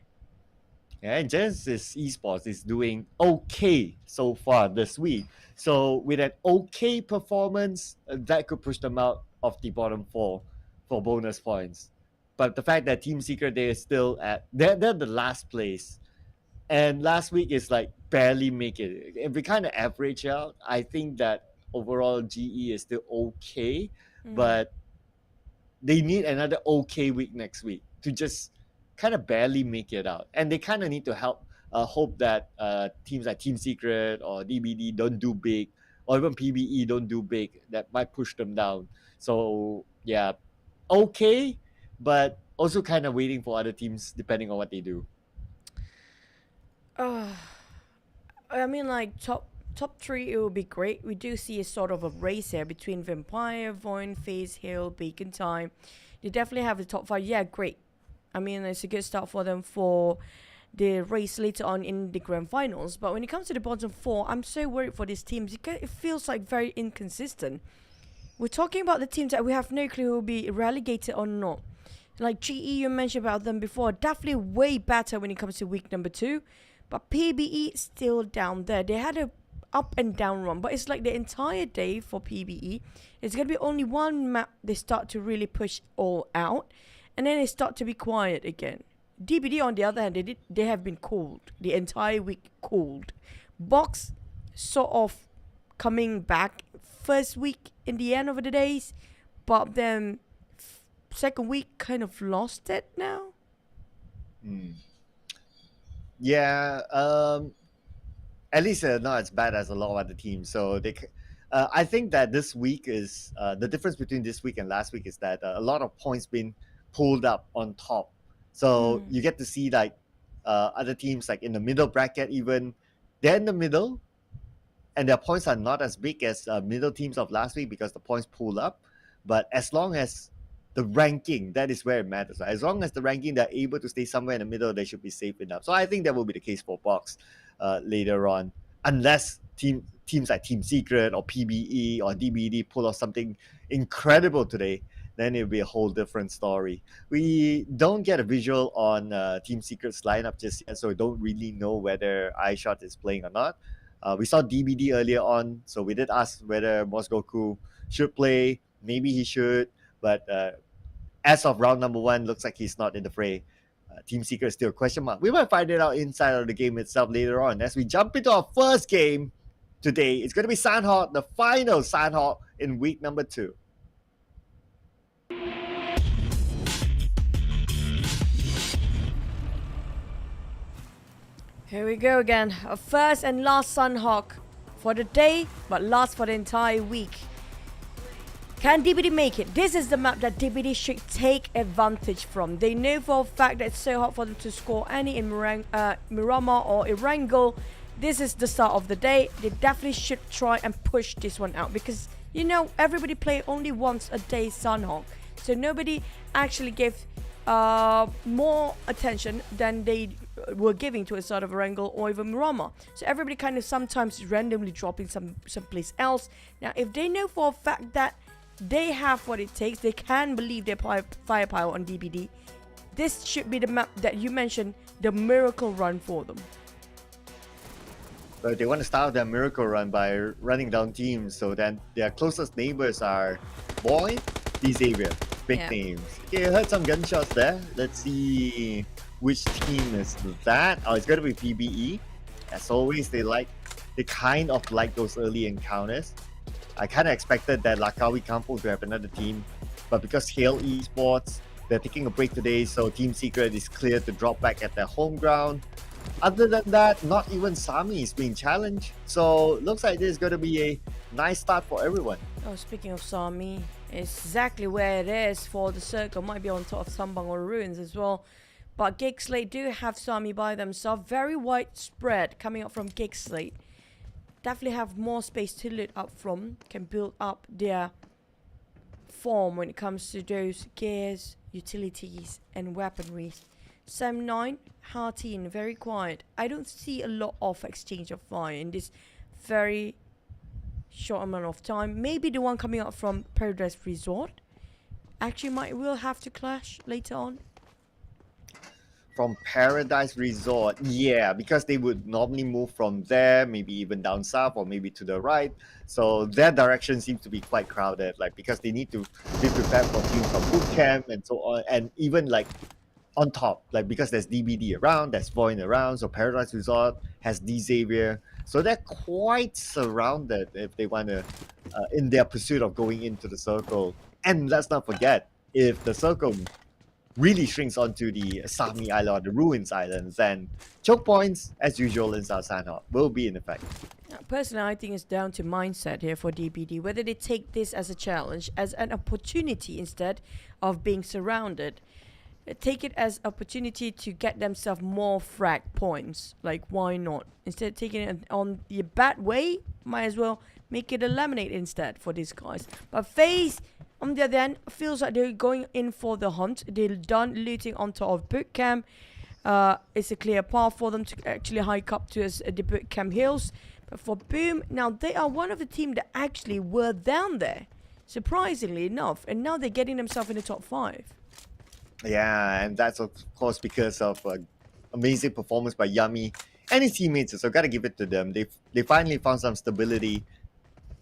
Yeah, and Genesis Esports is doing okay so far this week. So with an okay performance, that could push them out of the bottom 4 for bonus points. But the fact that Team Secret, they're still they're the last place. And last week is like barely make it. If we kind of average out, I think that overall GE is still okay, but they need another okay week next week to just kind of barely make it out. And they kind of need to hope that teams like Team Secret or DBD don't do big, or even PBE don't do big. That might push them down. So yeah, okay, but also kind of waiting for other teams depending on what they do. I mean, like top 3, it would be great. We do see a sort of a race here between Vampire, Void, FaZe, Hill, Beacon Time. They definitely have the top 5. Yeah, great. I mean, it's a good start for them for the race later on in the grand finals. But when it comes to the bottom 4, I'm so worried for these teams because it feels like very inconsistent. We're talking about the teams that we have no clue who will be relegated or not. Like GE, you mentioned about them before, definitely way better when it comes to week number 2. But PBE still down there. They had a up and down run, but it's like the entire day for PBE. It's going to be only one map they start to really push all out, and then they start to be quiet again. DBD, on the other hand, they have been cooled. The entire week cooled. Box sort of coming back first week in the end of the days, but then second week kind of lost it now. Yeah, at least not as bad as a lot of other teams. So I think that this week is the difference between this week and last week is that a lot of points been pulled up on top. So you get to see like other teams like in the middle bracket, even they're in the middle, and their points are not as big as middle teams of last week because the points pulled up. But as long as the ranking, that is where it matters. As long as the ranking, they're able to stay somewhere in the middle, they should be safe enough. So I think that will be the case for Box later on, unless teams like Team Secret or PBE or DBD pull off something incredible today, then it'll be a whole different story. We don't get a visual on Team Secret's lineup just yet, so we don't really know whether iShot is playing or not. We saw DBD earlier on, so we did ask whether Mosgoku should play. Maybe he should. But as of round number 1, looks like he's not in the fray. Team Secret still a question mark. We might find it out inside of the game itself later on. As we jump into our first game today, it's going to be Sandhawk, the final Sandhawk in week number 2. Here we go again. Our first and last Sandhawk for the day, but last for the entire week. Can DBD make it? This is the map that DBD should take advantage from. They know for a fact that it's so hard for them to score any in Miramar or Erangel. This is the start of the day. They definitely should try and push this one out because, you know, everybody play only once a day Sandhawk. So nobody actually gave more attention than they were giving to a sort of Erangel or even Miramar. So everybody kind of sometimes randomly dropping someplace else. Now, if they know for a fact that they have what it takes, they can believe their firepower on DBD, this should be the map that you mentioned, the miracle run for them. But they want to start their miracle run by running down teams, so then their closest neighbors are Boy, Xavier, big Yeah. names. Okay, I heard some gunshots there. Let's see which team is that. Oh, it's gonna be PBE. As always, they kind of like those early encounters. I kind of expected that Lakawi Campo to have another team, but because Hale Esports, they're taking a break today, so Team Secret is clear to drop back at their home ground. Other than that, not even Sami is being challenged, so looks like this is going to be a nice start for everyone. Oh, speaking of Sami, it's exactly where it is for the circle. Might be on top of Sambang or Ruins as well. But Gig Slate do have Sami by themselves. Very widespread coming up from Gig Slate. Definitely have more space to loot up from. Can build up their form when it comes to those gears, utilities, and weaponries. Sam 9, Harteen, very quiet. I don't see a lot of exchange of fire in this very short amount of time. Maybe the one coming up from Paradise Resort actually will have to clash later on. From Paradise Resort, yeah, because they would normally move from there, maybe even down south or maybe to the right. So their direction seems to be quite crowded, like because they need to be prepared for teams from boot camp and so on, and even like on top, like because there's DBD around, there's Void around, so Paradise Resort has Xavier, so they're quite surrounded if they want to, in their pursuit of going into the circle. And let's not forget, if the circle really shrinks onto the Sami Island or the Ruins Islands, then choke points, as usual in South Sanhok, will be in effect. Personally, I think it's down to mindset here for DBD, whether they take this as a challenge, as an opportunity instead of being surrounded. Take it as opportunity to get themselves more frag points. Like, why not? Instead of taking it on the bad way, might as well make it a lemonade instead for these guys. But FaZe, on the other hand, feels like they're going in for the hunt. They're done looting on top of boot camp. It's a clear path for them to actually hike up to the boot camp hills. But for Boom, now they are one of the team that actually were down there, surprisingly enough, and now they're getting themselves in the top 5. Yeah, and that's of course because of amazing performance by Yummy and his teammates. So gotta give it to them. They finally found some stability,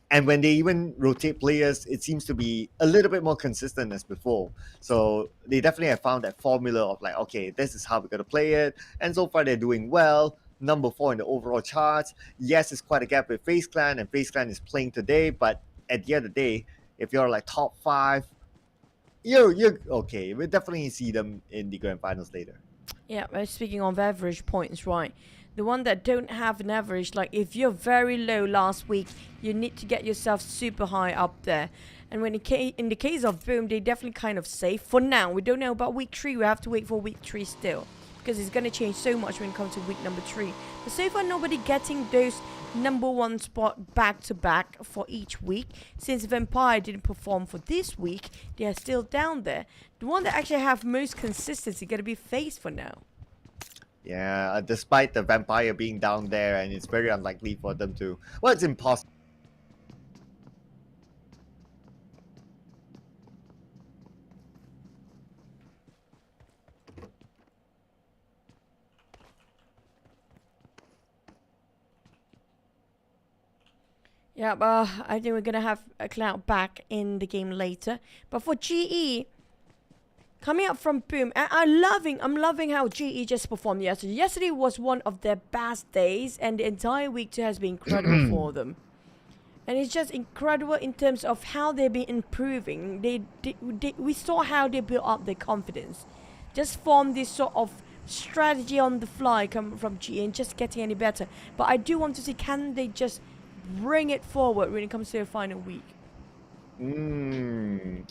and when they even rotate players, it seems to be a little bit more consistent as before. So they definitely have found that formula of like, okay, this is how we're gonna play it, and so far they're doing well. Number 4 in the overall charts. Yes, it's quite a gap with FaZe Clan, and FaZe Clan is playing today, but at the end of the day, if you're like top 5, you're okay. We'll definitely see them in the grand finals later. Yeah, speaking of average points, right? The one that don't have an average, like if you're very low last week, you need to get yourself super high up there. And when in the case of Boom, they definitely kind of safe for now. We don't know about week 3. We have to wait for week 3 still, because it's going to change so much when it comes to week number 3. But so far, nobody getting those number 1 spot back to back for each week. Since Vampire didn't perform for this week, they are still down there. The one that actually have most consistency going to be FaZe for now. Yeah, despite the Vampire being down there, and it's very unlikely for them to. Well, it's impossible. Yeah, I think we're gonna have a Cloud back in the game later. But for GE, coming up from Boom, I'm loving how GE just performed yesterday. Yesterday was one of their best days, and the entire week too has been incredible for them. And it's just incredible in terms of how they've been improving. We saw how they built up their confidence. Just form this sort of strategy on the fly coming from GE and just getting any better. But I do want to see, can they just bring it forward when it comes to the final week?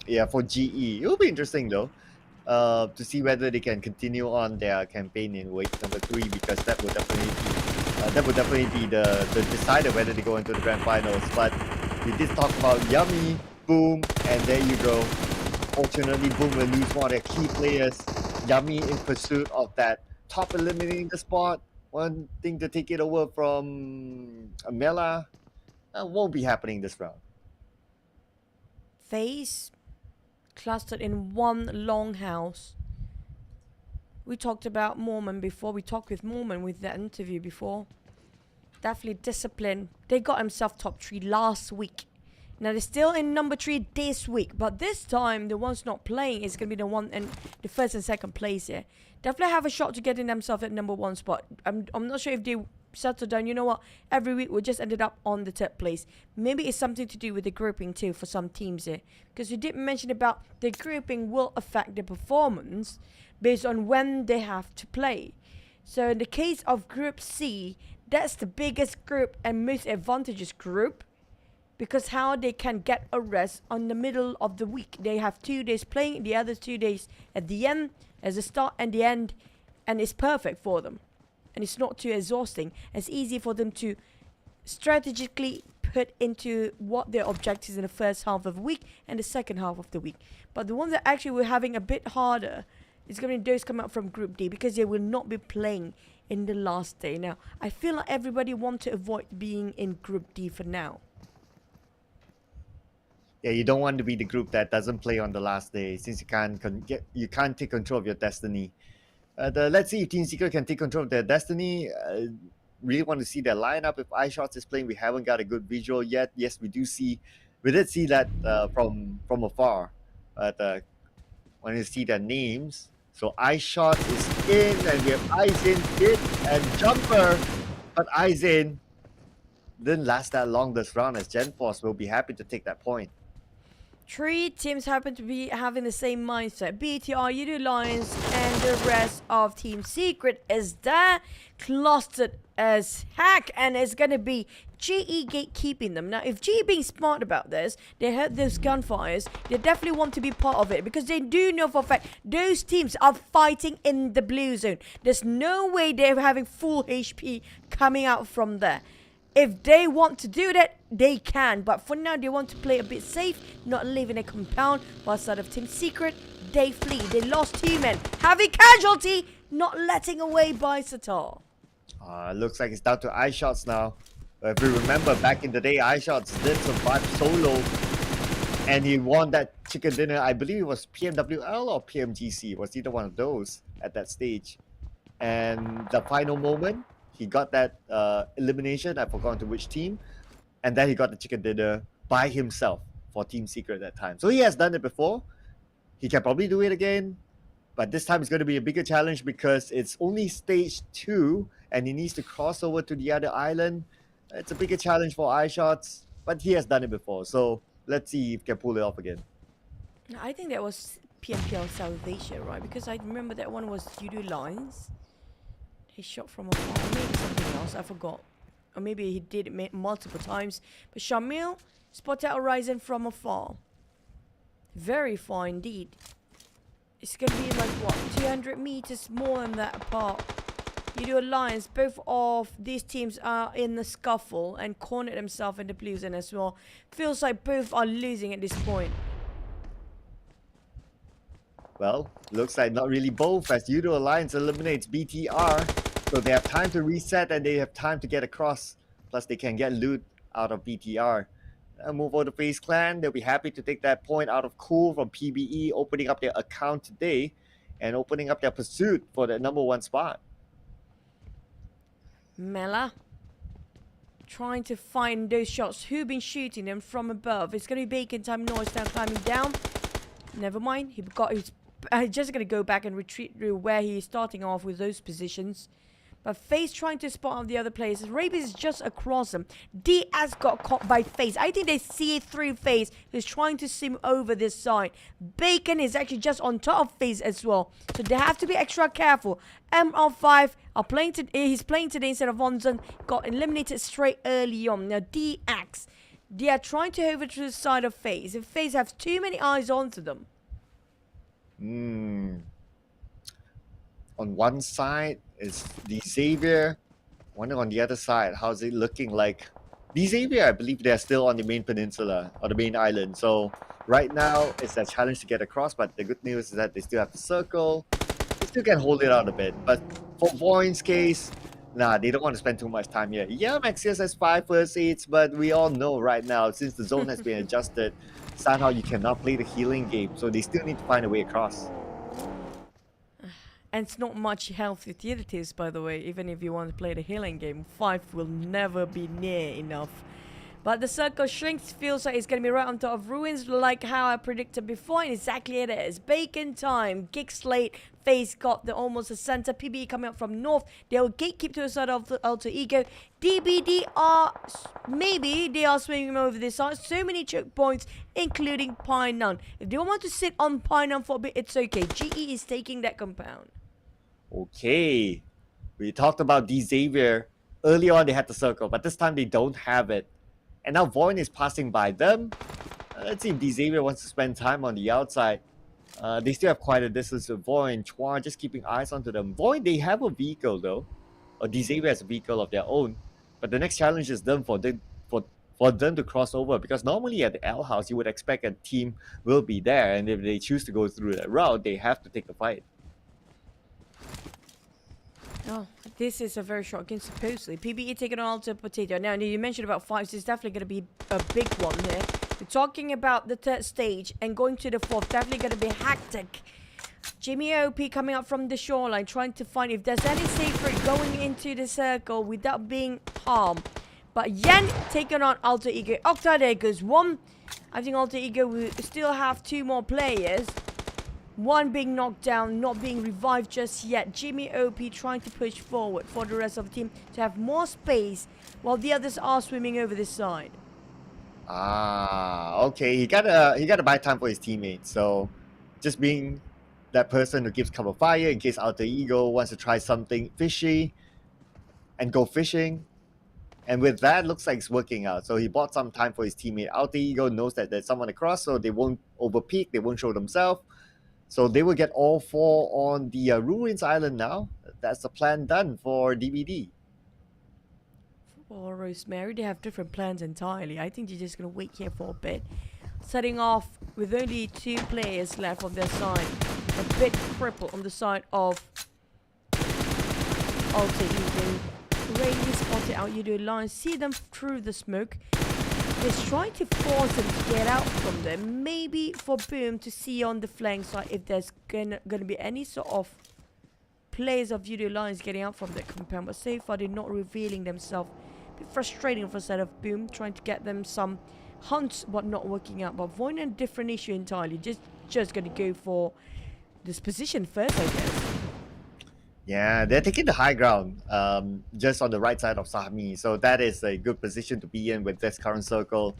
Yeah, for GE, it will be interesting though, to see whether they can continue on their campaign in week number 3, because that would definitely be the decider whether they go into the grand finals. But we did talk about Yummy, Boom, and there you go. Fortunately, Boom will lose one of their key players. Yummy in pursuit of that top eliminating the spot. One thing to take it over from Amela won't be happening this round. FaZe clustered in one long house. We talked about Mormon before. We talked with Mormon with that interview before. Definitely discipline. They got themselves top 3 last week. Now they're still in number 3 this week, but this time the ones not playing is gonna be the one in the first and second place here. Definitely have a shot to getting themselves at number 1 spot. I'm not sure if they settle down. You know what? Every week we just ended up on the 3rd place. Maybe it's something to do with the grouping too for some teams here, because you did mention about the grouping will affect the performance based on when they have to play. So in the case of Group C, that's the biggest group and most advantageous group, because how they can get a rest on the middle of the week. They have 2 days playing, the other 2 days at the end, as the start and the end, and it's perfect for them. And it's not too exhausting. It's easy for them to strategically put into what their objectives in the first half of the week and the second half of the week. But the ones that actually were having a bit harder is going to be those come out from Group D, because they will not be playing in the last day. Now, I feel like everybody wants to avoid being in Group D for now. Yeah, you don't want to be the group that doesn't play on the last day, since you can't take control of your destiny. Let's see if Team Secret can take control of their destiny. Really want to see their lineup. If iShots is playing, we haven't got a good visual yet. Yes, we did see that from afar. But when you see their names, so iShot is in, and we have Aizen, Kid, and Jumper. But Aizen didn't last that long this round, as GenForce will be happy to take that point. 3 teams happen to be having the same mindset. BTR, U2 Lions, and the rest of Team Secret is there, clustered as heck, and it's going to be GE gatekeeping them. Now, if GE being smart about this, they heard those gunfires, they definitely want to be part of it, because they do know for a fact those teams are fighting in the blue zone. There's no way they're having full HP coming out from there. If they want to do that, they can. But for now, they want to play a bit safe, not leaving a compound. While side of Team Secret, they flee. They lost 2 men. Heavy casualty, not letting away by Satar. Looks like it's down to iShots now. If you remember, back in the day, iShots did survive solo. And he won that chicken dinner. I believe it was PMWL or PMGC. It was either one of those at that stage. And the final moment, he got that elimination. I forgot to which team. And then he got the chicken dinner by himself for Team Secret at that time. So he has done it before. He can probably do it again. But this time it's going to be a bigger challenge, because it's only stage 2 and he needs to cross over to the other island. It's a bigger challenge for iShots, but he has done it before. So let's see if he can pull it off again. I think that was PMPL Salvation, right? Because I remember that one was U2 Lions. He shot from afar. Maybe something else. I forgot. Or maybe he did it multiple times. But Shamil spotted Horizon from afar. Very far indeed. It's going to be like, what, 200 meters more than that apart. You do Alliance. Both of these teams are in the scuffle and cornered themselves in the blue zone as well. Feels like both are losing at this point. Well, looks like not really both, as Judo Alliance eliminates BTR. So they have time to reset and they have time to get across. Plus they can get loot out of BTR. Move over to FaZe Clan. They'll be happy to take that point out of Cool from PBE, opening up their account today and opening up their pursuit for the number 1 spot. Mela trying to find those shots. Who been shooting them from above? It's going to be Bacon Time Noise now climbing down. Never mind. He got his... just going to go back and retreat through where he is starting off with those positions. But FaZe trying to spot out the other players. Rabies is just across them. DS got caught by FaZe. I think they see it through FaZe, who's trying to sim over this side. Bacon is actually just on top of FaZe as well. So they have to be extra careful. MR5 are playing he's playing today instead of Vonzon. Got eliminated straight early on. Now DX, they are trying to over to the side of FaZe. If FaZe have too many eyes onto them. On one side is the Xavier. Wonder on the other side, how's it looking like? The Xavier, I believe they're still on the main peninsula or the main island. So right now it's a challenge to get across, but the good news is that they still have the circle. They still can hold it out a bit. But for Void's case, nah, they don't want to spend too much time here. Yeah, Maxius has 5 first aids, but we all know right now, since the zone has been adjusted, somehow you cannot play the healing game. So they still need to find a way across. And it's not much health utilities, by the way. Even if you want to play the healing game, 5 will never be near enough. But the circle shrinks, feels like it's going to be right on top of ruins, like how I predicted before, and exactly it is. Bacon time. Gig Slate face got the almost the center. PBE coming up from north. They'll gatekeep to the side of the Alter Ego. DBD are, maybe they are swinging over this side. So many choke points, including Painan. If they want to sit on Painan for a bit, it's okay. GE is taking that compound. Okay. We talked about D Xavier. Early on, they had the circle, but this time they don't have it. And now Void is passing by them. Let's see if D Xavier wants to spend time on the outside. They still have quite a distance to Void and Chua, just keeping eyes onto them. Void, they have a vehicle though. Or D Xavier has a vehicle of their own. But the next challenge is them for them to cross over, because normally at the L house you would expect a team will be there, and if they choose to go through that route, they have to take the fight. Oh, this is a very short game, supposedly. PBE taking on Alter Potato. Now, you mentioned about 5, so it's definitely going to be a big one here. We're talking about the 3rd stage and going to the 4th. Definitely going to be hectic. Jimmy OP coming up from the shoreline, trying to find if there's any safe route going into the circle without being harmed. But Yen taking on Alter Ego. Octade goes 1. I think Alter Ego will still have 2 more players. 1 being knocked down, not being revived just yet. Jimmy OP trying to push forward for the rest of the team to have more space while the others are swimming over this side. Ah, okay. He gotta buy time for his teammates. So just being that person who gives cover fire in case Alter Ego wants to try something fishy and go fishing. And with that, looks like it's working out. So he bought some time for his teammate. Alter Ego knows that there's someone across, so they won't overpeak, they won't show themselves. So they will get all 4 on the Ruins Island now. That's the plan done for DBD. For Rosemary, they have different plans entirely. I think they're just going to wait here for a bit. Setting off with only 2 players left on their side. A bit crippled on the side of Alter Ego. Rainy spotted out Yudo Lions. See them through the smoke. Just trying to force them to get out from there. Maybe for Boom to see on the flank side if there's gonna be any sort of players of Judo Lions getting out from their compound. But so far they're not revealing themselves. A bit frustrating for the side of Boom, trying to get them some hunts but not working out. But Void, a different issue entirely. Just gonna go for this position first, I guess. Yeah, they're taking the high ground, just on the right side of Sahmi. So that is a good position to be in with this current circle.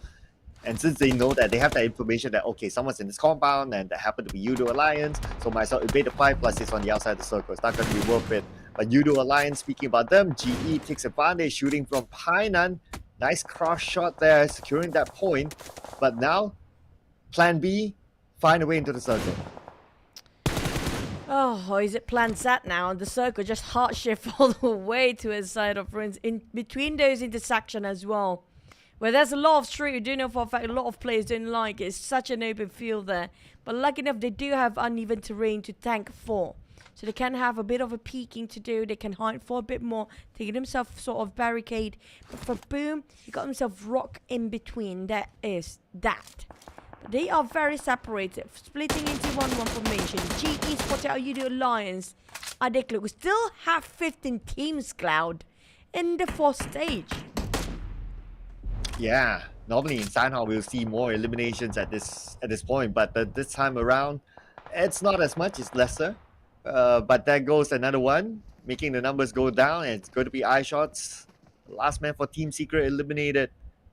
And since they know that they have that information that, okay, someone's in this compound and that happened to be Yudo Alliance, so might as well evade the fight, plus it's on the outside of the circle. It's not going to be worth it. But Yudo Alliance, speaking about them, GE takes advantage, shooting from Painan. Nice cross shot there, securing that point. But now, plan B, find a way into the circle. Oh, is it plan Z now? And the circle just heart shift all the way to his side of ruins. In between those intersections as well. Where there's a lot of street, you do know for a fact a lot of players don't like it. It's such an open field there. But lucky enough, they do have uneven terrain to tank for. So they can have a bit of a peeking to do. They can hide for a bit more. Taking himself sort of barricade. But for Boom, he got himself rock in between. That is that. They are very separated, splitting into 1-1 formation. GE spotted out Yudo Alliance. Adeklu, we still have 15 teams, Cloud, in the 4th stage. Yeah, normally in Sanhao we'll see more eliminations at this point, but this time around, it's not as much, it's lesser. But there goes another one, making the numbers go down, and it's going to be eye shots. Last man for Team Secret eliminated.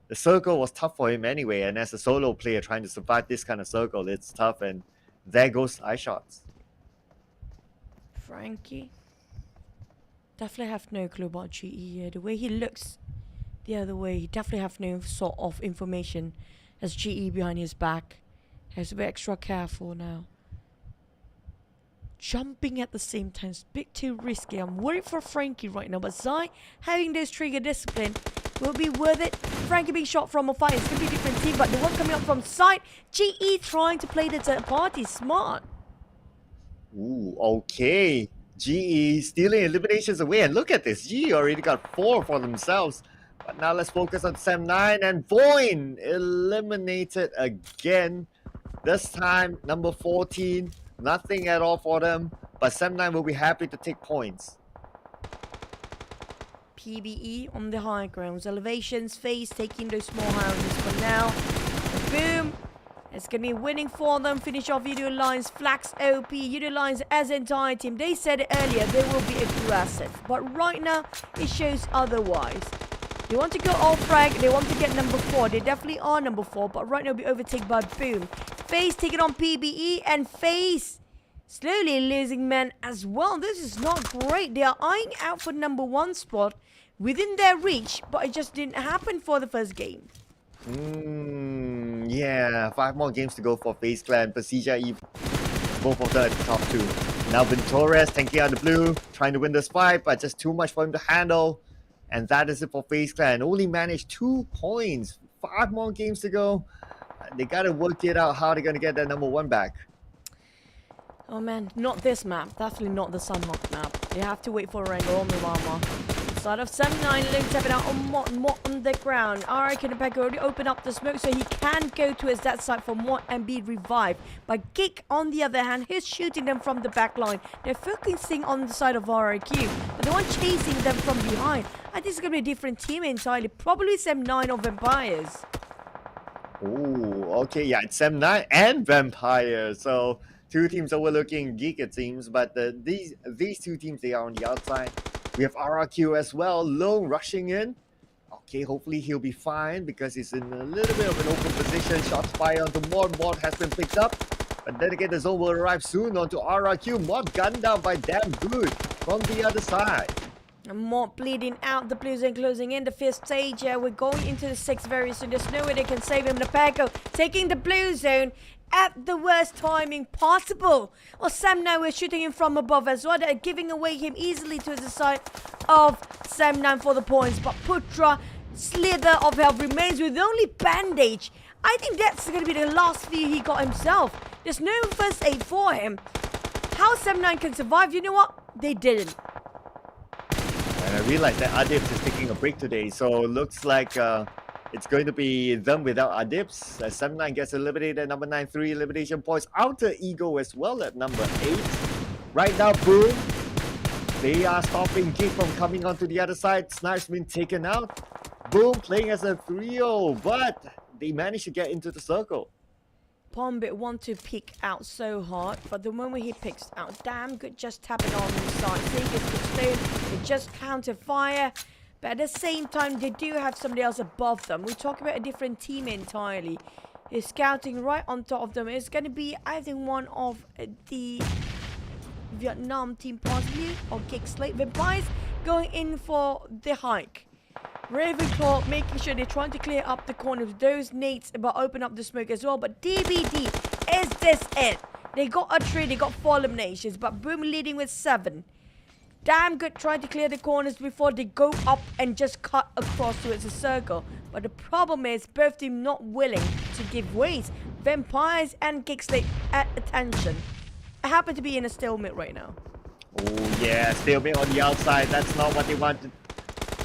The circle was tough for him anyway, and as a solo player trying to survive this kind of circle, it's tough, and there goes eye shots. Frankie definitely have no clue about GE here. The way he looks the other way, he definitely have no sort of information as GE behind his back. Has to be extra careful now. Jumping at the same time is a bit too risky. I'm worried for Frankie right now, but Zai having this trigger discipline will be worth it. Frankie being shot from afar. It's going to be a different team, but the one coming up from side, GE trying to play the third party. Smart. Ooh, okay. GE stealing eliminations away, and look at this. GE already got 4 for themselves. But now let's focus on Sam 9, and Voin eliminated again. This time, number 14. Nothing at all for them. but Sem9 will be happy to take points. PBE on the high grounds. Elevations, Face taking those small houses for now. Boom. It's going to be winning for them. Finish off Udo Lions, Flax OP, Udo Lions as an entire team. They said it earlier, they will be aggressive. But right now, it shows otherwise. They want to go all frag. They want to get number 4. They definitely are number 4. But right now, will be overtaken by Boom. Face taking on PBE. And Face slowly losing men as well. This is not great. They are eyeing out for number 1 spot within their reach. But it just didn't happen for the first game. Yeah, 5 more games to go for FaZe Clan. Pasija, Eve, both of them at the top 2. Now Torres tanking out the blue, trying to win this fight, but just too much for him to handle. And that is it for FaZe Clan. Only managed 2 points. 5 more games to go. They gotta work it out how they're gonna get that number 1 back. Oh man, not this map. Definitely not the Sunhawk map. You have to wait for Rango on the Rama. Side of Sem9, Link tapping out on Mott on the ground. Arik and Pekka already open up the smoke so he can go towards that side for Mott and be revived. But Geek, on the other hand, he's shooting them from the back line. They're focusing on the side of RIQ, but the one chasing them from behind. I think it's going to be a different team entirely. Probably Sem9 or Vampires. Oh, okay, yeah, it's Sem9 and Vampire. So 2 teams overlooking Geek, it seems, but these 2 teams, they are on the outside. We have RRQ as well, Lone rushing in. Okay, hopefully he'll be fine because he's in a little bit of an open position. Shots fired onto Mod. Mod has been picked up. But then again, the zone will arrive soon onto RRQ. Mod gunned down by Damn Good from the other side. And Mott bleeding out, the Blue Zone closing in the 5th stage. We're going into the 6th very soon. There's no way they can save him. The Pekko taking the Blue Zone at the worst timing possible. Well, Sem9 we're shooting him from above as well. They're giving away him easily to the side of Sem9 for the points. But Putra, slither of health remains with only bandage. I think that's going to be the last few he got himself. There's no first aid for him. How Sem9 can survive, you know what? They didn't. And I realized that Adips is taking a break today, so looks like it's going to be them without Adips. As Sem9 gets eliminated at number 9, 3 elimination points. Outer Ego as well at number 8. Right now, Boom. They are stopping Geek from coming onto the other side. Snipe's been taken out. Boom playing as a 3-0, but they managed to get into the circle. Pombit want to pick out so hard, but the moment he picks out, Damn Good just tapping on the side. Seeing his good stone, they just counter fire. But at the same time, they do have somebody else above them. We talk about a different team entirely. He's scouting right on top of them. It's going to be, I think, one of the Vietnam team possibly, or Kick Slate. Vampires going in for the hike. Ravenclaw making sure they're trying to clear up the corners. Those nades but open up the smoke as well. But DBD, is this it? They got a 3, they got 4 eliminations, but Boom leading with 7. Damn Good trying to clear the corners before they go up and just cut across towards the circle. But the problem is both teams not willing to give ways. Vampires and Kickslate at attention. I happen to be in a stalemate right now. Oh yeah, stalemate on the outside. That's not what they wanted.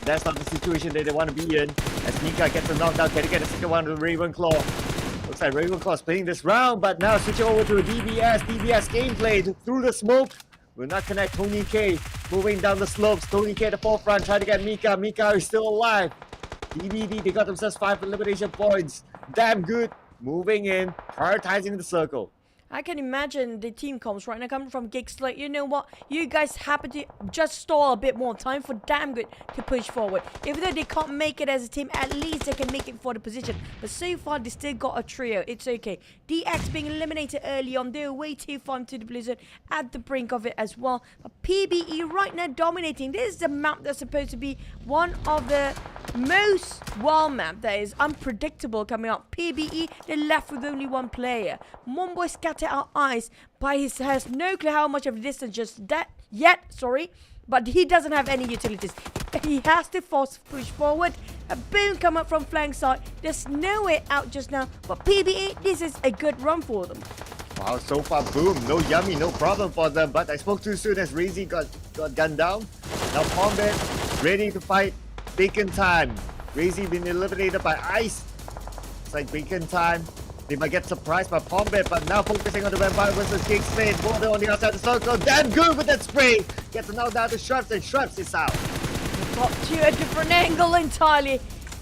That's not the situation that they want to be in. As Nika gets a knockdown, can he get a second one to Ravenclaw? Looks like Ravenclaw's playing this round, but now switching over to a DBS. DBS gameplay through the smoke. Will not connect. Tony K moving down the slopes. Tony K at the forefront trying to get Mika. Mika is still alive. DBD, they got themselves 5 elimination points. Damn Good moving in, prioritizing the circle. I can imagine the team comms right now coming from Gigs like, you know what, you guys happen to just stall a bit more time for Damn Good to push forward. Even though they can't make it as a team, at least they can make it for the position. But so far, they still got a trio. It's okay. DX being eliminated early on. They're way too far to the Blizzard at the brink of it as well. But PBE right now dominating. This is the map that's supposed to be one of the most wild map that is unpredictable coming up. PBE, they're left with only 1 player. Momboy scattered our eyes, but he has no clue how much of a distance just that yet, but he doesn't have any utilities. He has to force push forward. A boom come up from flank side. There's no way out just now, but PBE, this is a good run for them. Wow, so far, Boom, no yummy, no problem for them, but I spoke too soon as Razy got gunned down. Now Pombit ready to fight. Bacon time. Razy been eliminated by Ice. It's like bacon time. They might get surprised by Pombit, but now focusing on the Vampire versus King Slade. Water on the outside of the circle. Damn good with that spray. Gets a knock down to Shrubs, and Shrubs is out. Got to a different angle entirely.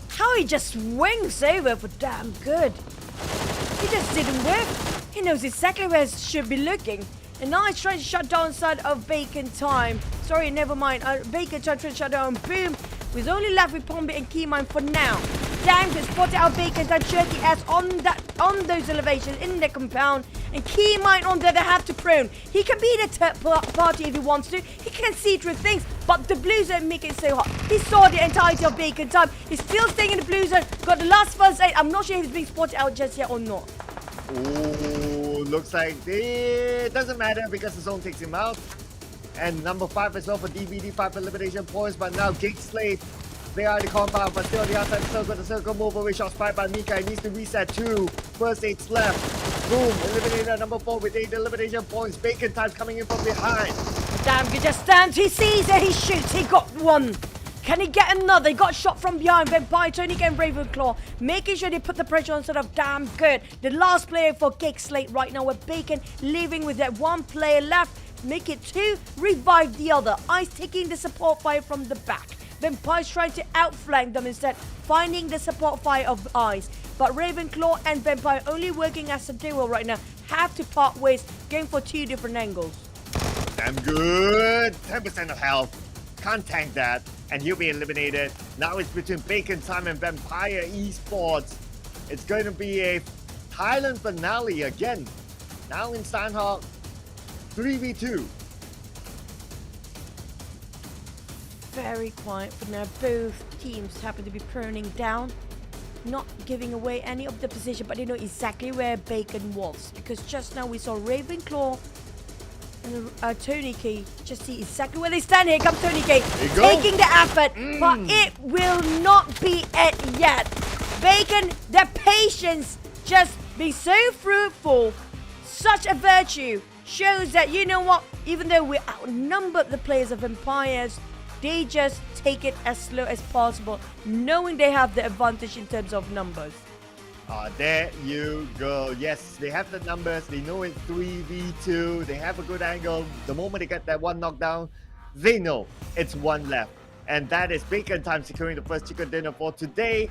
How he just swings over for damn good. He just didn't work. He knows exactly where he should be looking. And now he's trying to shut down side of Bacon Time. Sorry, never mind. Bacon Time trying to shut down. Boom. He's only left with Pombit and Keymine for now. Damn, can spot out Bacon Time, Jerky ass on those elevations in the compound. And Keymine on the other half to prone. He can be the third party if he wants to. He can see through things, but the blue zone make it so hot. He saw the entirety of Bacon Time. He's still staying in the blue zone. Got the last first aid. I'm not sure if he's being spotted out just yet or not. Ooh, looks like it doesn't matter because the zone takes him out. And number 5 as well for DVD5 elimination points, but now Gate Slate. They are the compound, but still on the outside of the circle move away. Shots fired by Mika. He needs to reset 2. First 8's left. Boom, eliminated number 4 with 8 elimination points. Bacon Time coming in from behind. Damn, he just stands. He sees it. He shoots. He got one. Can he get another? He got shot from behind. Vampire, Tony and Ravenclaw. Making sure they put the pressure on sort of damn good. The last player for Cake Slate right now with Bacon leaving with that one player left. Make it 2. Revive the other. Ice taking the support fire from the back. Vampire's trying to outflank them instead. Finding the support fire of Ice. But Ravenclaw and Vampire only working as a duo right now. Have to part ways. Going for 2 different angles. Damn good. 10% of health. Can't tank that. And he'll be eliminated. Now it's between Bacon Time and Vampire Esports. It's going to be a Thailand finale again. Now in Sandhawk, 3v2. Very quiet for now. Both teams happen to be proning down. Not giving away any of the position, but they know exactly where Bacon was. Because just now we saw Ravenclaw and Tony K just see exactly where they stand. Here comes Tony K taking the effort, but it will not be it yet. Bacon, their patience just be so fruitful. Such a virtue shows that, you know what, even though we outnumber the players of Empires, they just take it as slow as possible, knowing they have the advantage in terms of numbers. There you go. Yes, they have the numbers. They know it's 3v2. They have a good angle. The moment they get that one knockdown, they know it's one left. And that is Bacon Time securing the first chicken dinner for today.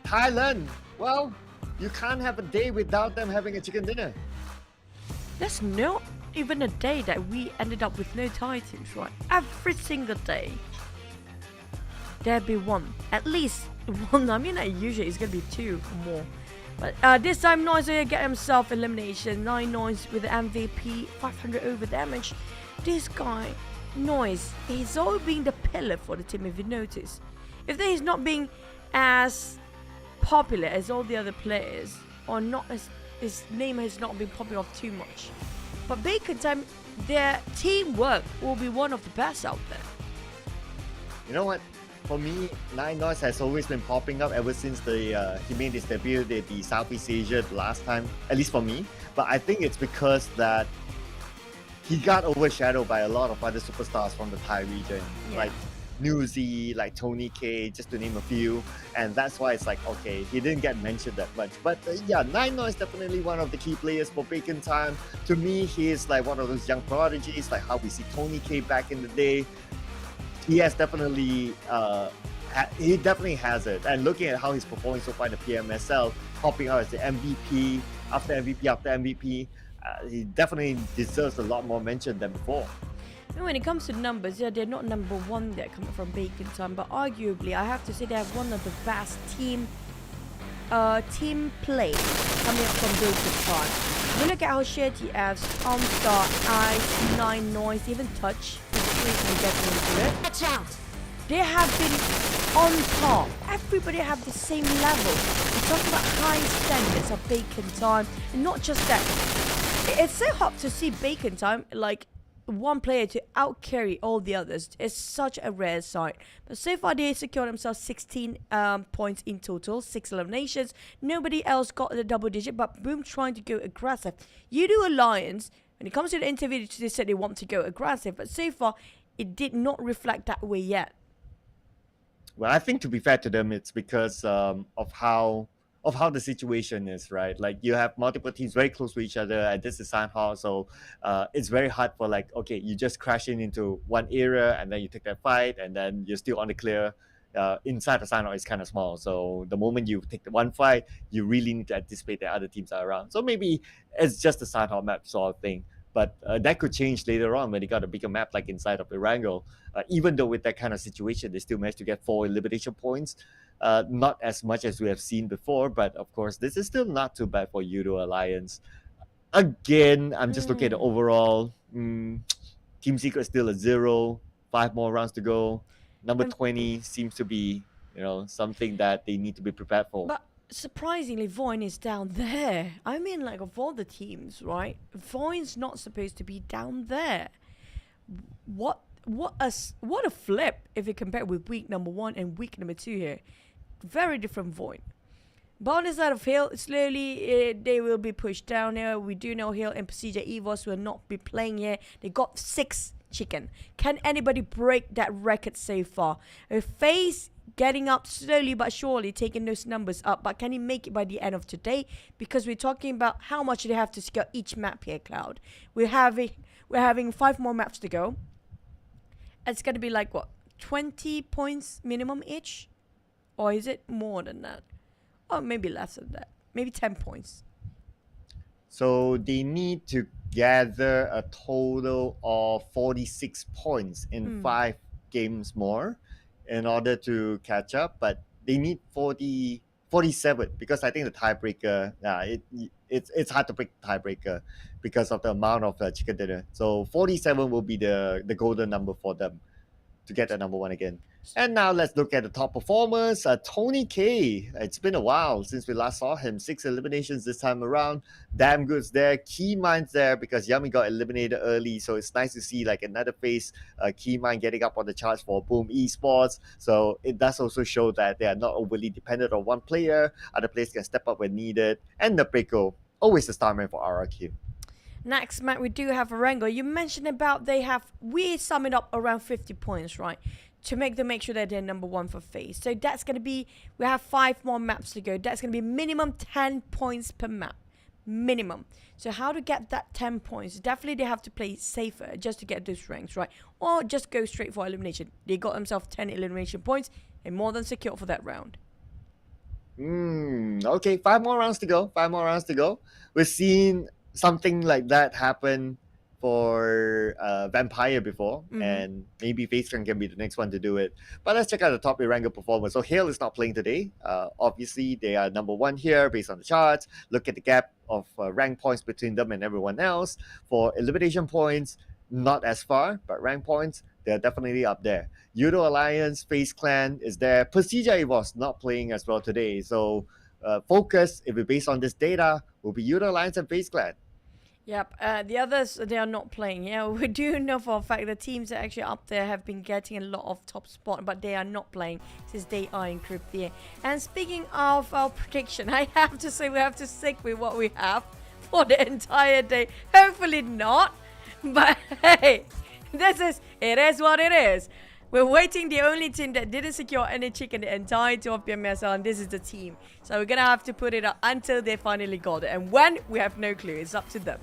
Thailand, well, you can't have a day without them having a chicken dinner. There's not even a day that we ended up with no titles, right? Every single day, there'd be one. At least one. I mean, usually it's gonna be 2 or more. But this time, Noise will get himself elimination. 9 Noise with the MVP, 500 over damage. This guy, Noise, he's always been the pillar for the team, if you notice. If he's not being as popular as all the other players, or not as his name has not been popping off too much. But Bacon Time, their teamwork will be one of the best out there. You know what? For me, Nine Noise has always been popping up ever since he made his debut at the Southeast Asia last time, at least for me. But I think it's because that he got overshadowed by a lot of other superstars from the Thai region, like Newsy, like Tony K, just to name a few. And that's why it's like, okay, he didn't get mentioned that much. But yeah, Nine Noise is definitely one of the key players for Bacon Time. To me, he is like one of those young prodigies, like how we see Tony K back in the day. He has definitely, he definitely has it. And looking at how he's performing so far in the PMSL, popping out as the MVP after MVP after MVP, he definitely deserves a lot more mention than before. And when it comes to numbers, yeah, they're not number 1 there coming from Bacon Time, but arguably, I have to say they have one of the best team play coming up from Bacon Time. You look at how Shetty has Star, Ice, 9 Noise, even Touch. Watch out! They have been on top. Everybody have the same level. We're talking about high standards of Bacon Time, and not just that. It's so hard to see Bacon Time like one player to out-carry all the others. It's such a rare sight. But so far they secured themselves 16 points in total, 6 eliminations. Nobody else got the double digit, but Boom trying to go aggressive. You do Alliance, when it comes to the interview, they said they want to go aggressive, but so far it did not reflect that way yet. Well, I think to be fair to them, it's because of how of how the situation is, right? Like you have multiple teams very close to each other, and this is Sanhao, so it's very hard for like, okay, you just crash into one area and then you take that fight and then you're still on the clear. Inside the Sanhao is kind of small, so the moment you take the one fight, you really need to anticipate that other teams are around. So maybe it's just the Sanhao map sort of thing. But that could change later on when they got a bigger map like inside of Erangel. Even though with that kind of situation, they still managed to get 4 elimination points. Not as much as we have seen before, but of course, this is still not too bad for Yudo Alliance. Again, I'm just looking at the overall. Team Secret still a 0, 5 more rounds to go. Number 20 seems to be, something that they need to be prepared for. But surprisingly, Voin is down there. I mean, like, of all the teams, right? Voin's not supposed to be down there. What a flip if you compare with week number 1 and week number 2 here. Very different Voin. But on the side of Hill, slowly they will be pushed down here. We do know Hill and PCJ EVOS will not be playing here. They got 6 chicken. Can anybody break that record so far? FaZe getting up slowly but surely, taking those numbers up. But can he make it by the end of today? Because we're talking about how much they have to secure each map here, Cloud. We're having 5 more maps to go. It's going to be like, what, 20 points minimum each? Or is it more than that? Or maybe less than that. Maybe 10 points. So they need to gather a total of 46 points in 5 games more in order to catch up. But they need 47 because I think the tiebreaker, it's hard to break the tiebreaker because of the amount of chicken dinner. So 47 will be the golden number for them to get the number 1 again. And now let's look at the top performers. Tony K. It's been a while since we last saw him. 6 eliminations this time around. Damn good's there. Keymine's there because Yummy got eliminated early. So it's nice to see like another face, Keymine getting up on the charts for Boom Esports. So it does also show that they are not overly dependent on one player. Other players can step up when needed. And Napeko, always the starman for RRQ. Next, Matt, we do have Erangel. You mentioned about we sum it up around 50 points, right? To make sure that they're number 1 for FaZe. So that's going to be, we have 5 more maps to go. That's going to be minimum 10 points per map. Minimum. So how to get that 10 points? Definitely they have to play safer just to get those ranks, right? Or just go straight for elimination. They got themselves 10 elimination points and more than secure for that round. Okay, 5 more rounds to go. 5 more rounds to go. We've seen something like that happen for Vampire before, and maybe FaZe can be the next one to do it. But let's check out the top Erangel performers. So Hale is not playing today. Obviously, they are number 1 here based on the charts. Look at the gap of rank points between them and everyone else. For elimination points, not as far, but rank points, they're definitely up there. Yudo Alliance, FaZe Clan is there. PCJ was not playing as well today. So focus, if we based on this data, will be Yudo Alliance and FaZe Clan. Yep, the others, they are not playing. Yeah, we do know for a fact the teams that are actually up there have been getting a lot of top spot, but they are not playing since they are in Group D. And speaking of our prediction, I have to say we have to stick with what we have for the entire day. Hopefully not, but hey, it is what it is. We're waiting the only team that didn't secure any chicken the entire tour of PMSL, and this is the team. So we're going to have to put it up until they finally got it. And when, we have no clue. It's up to them.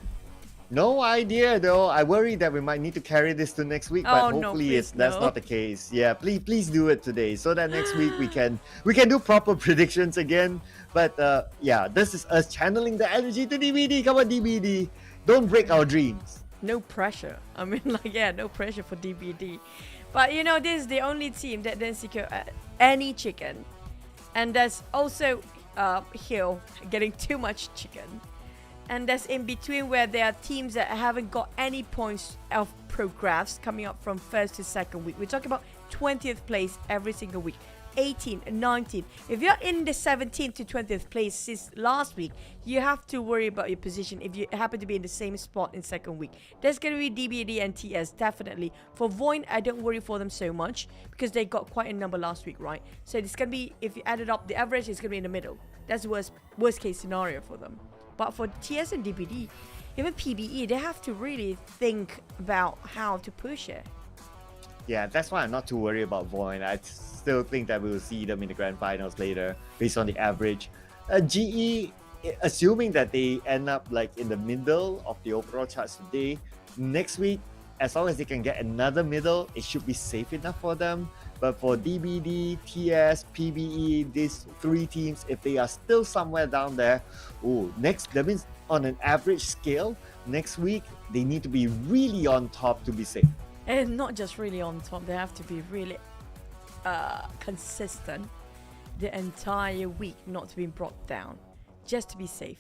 No idea though. I worry that we might need to carry this to next week, but hopefully that's not the case. Yeah, please do it today so that next week we can do proper predictions again. But yeah, this is us channeling the energy to DBD. Come on, DBD. Don't break our dreams. No pressure. I mean, like, yeah, no pressure for DBD. But you know, this is the only team that didn't secure any chicken. And there's also Hill getting too much chicken. And that's in between where there are teams that haven't got any points of progress coming up from 1st to 2nd week. We're talking about 20th place every single week. 18, 19. If you're in the 17th to 20th place since last week, you have to worry about your position if you happen to be in the same spot in 2nd week. There's going to be DBD and TS, definitely. For Void, I don't worry for them so much because they got quite a number last week, right? So it's going to be, if you add it up, the average is going to be in the middle. That's the worst case scenario for them. But for TS and DBD, even PBE, they have to really think about how to push it. Yeah, that's why I'm not too worried about Void. I still think that we will see them in the grand finals later based on the average. GE, assuming that they end up like in the middle of the overall charts today, next week, as long as they can get another middle, it should be safe enough for them. But for DBD, TS, PBE, these three teams, if they are still somewhere down there, that means on an average scale, next week they need to be really on top to be safe. And not just really on top, they have to be really consistent the entire week, not to be brought down, just to be safe.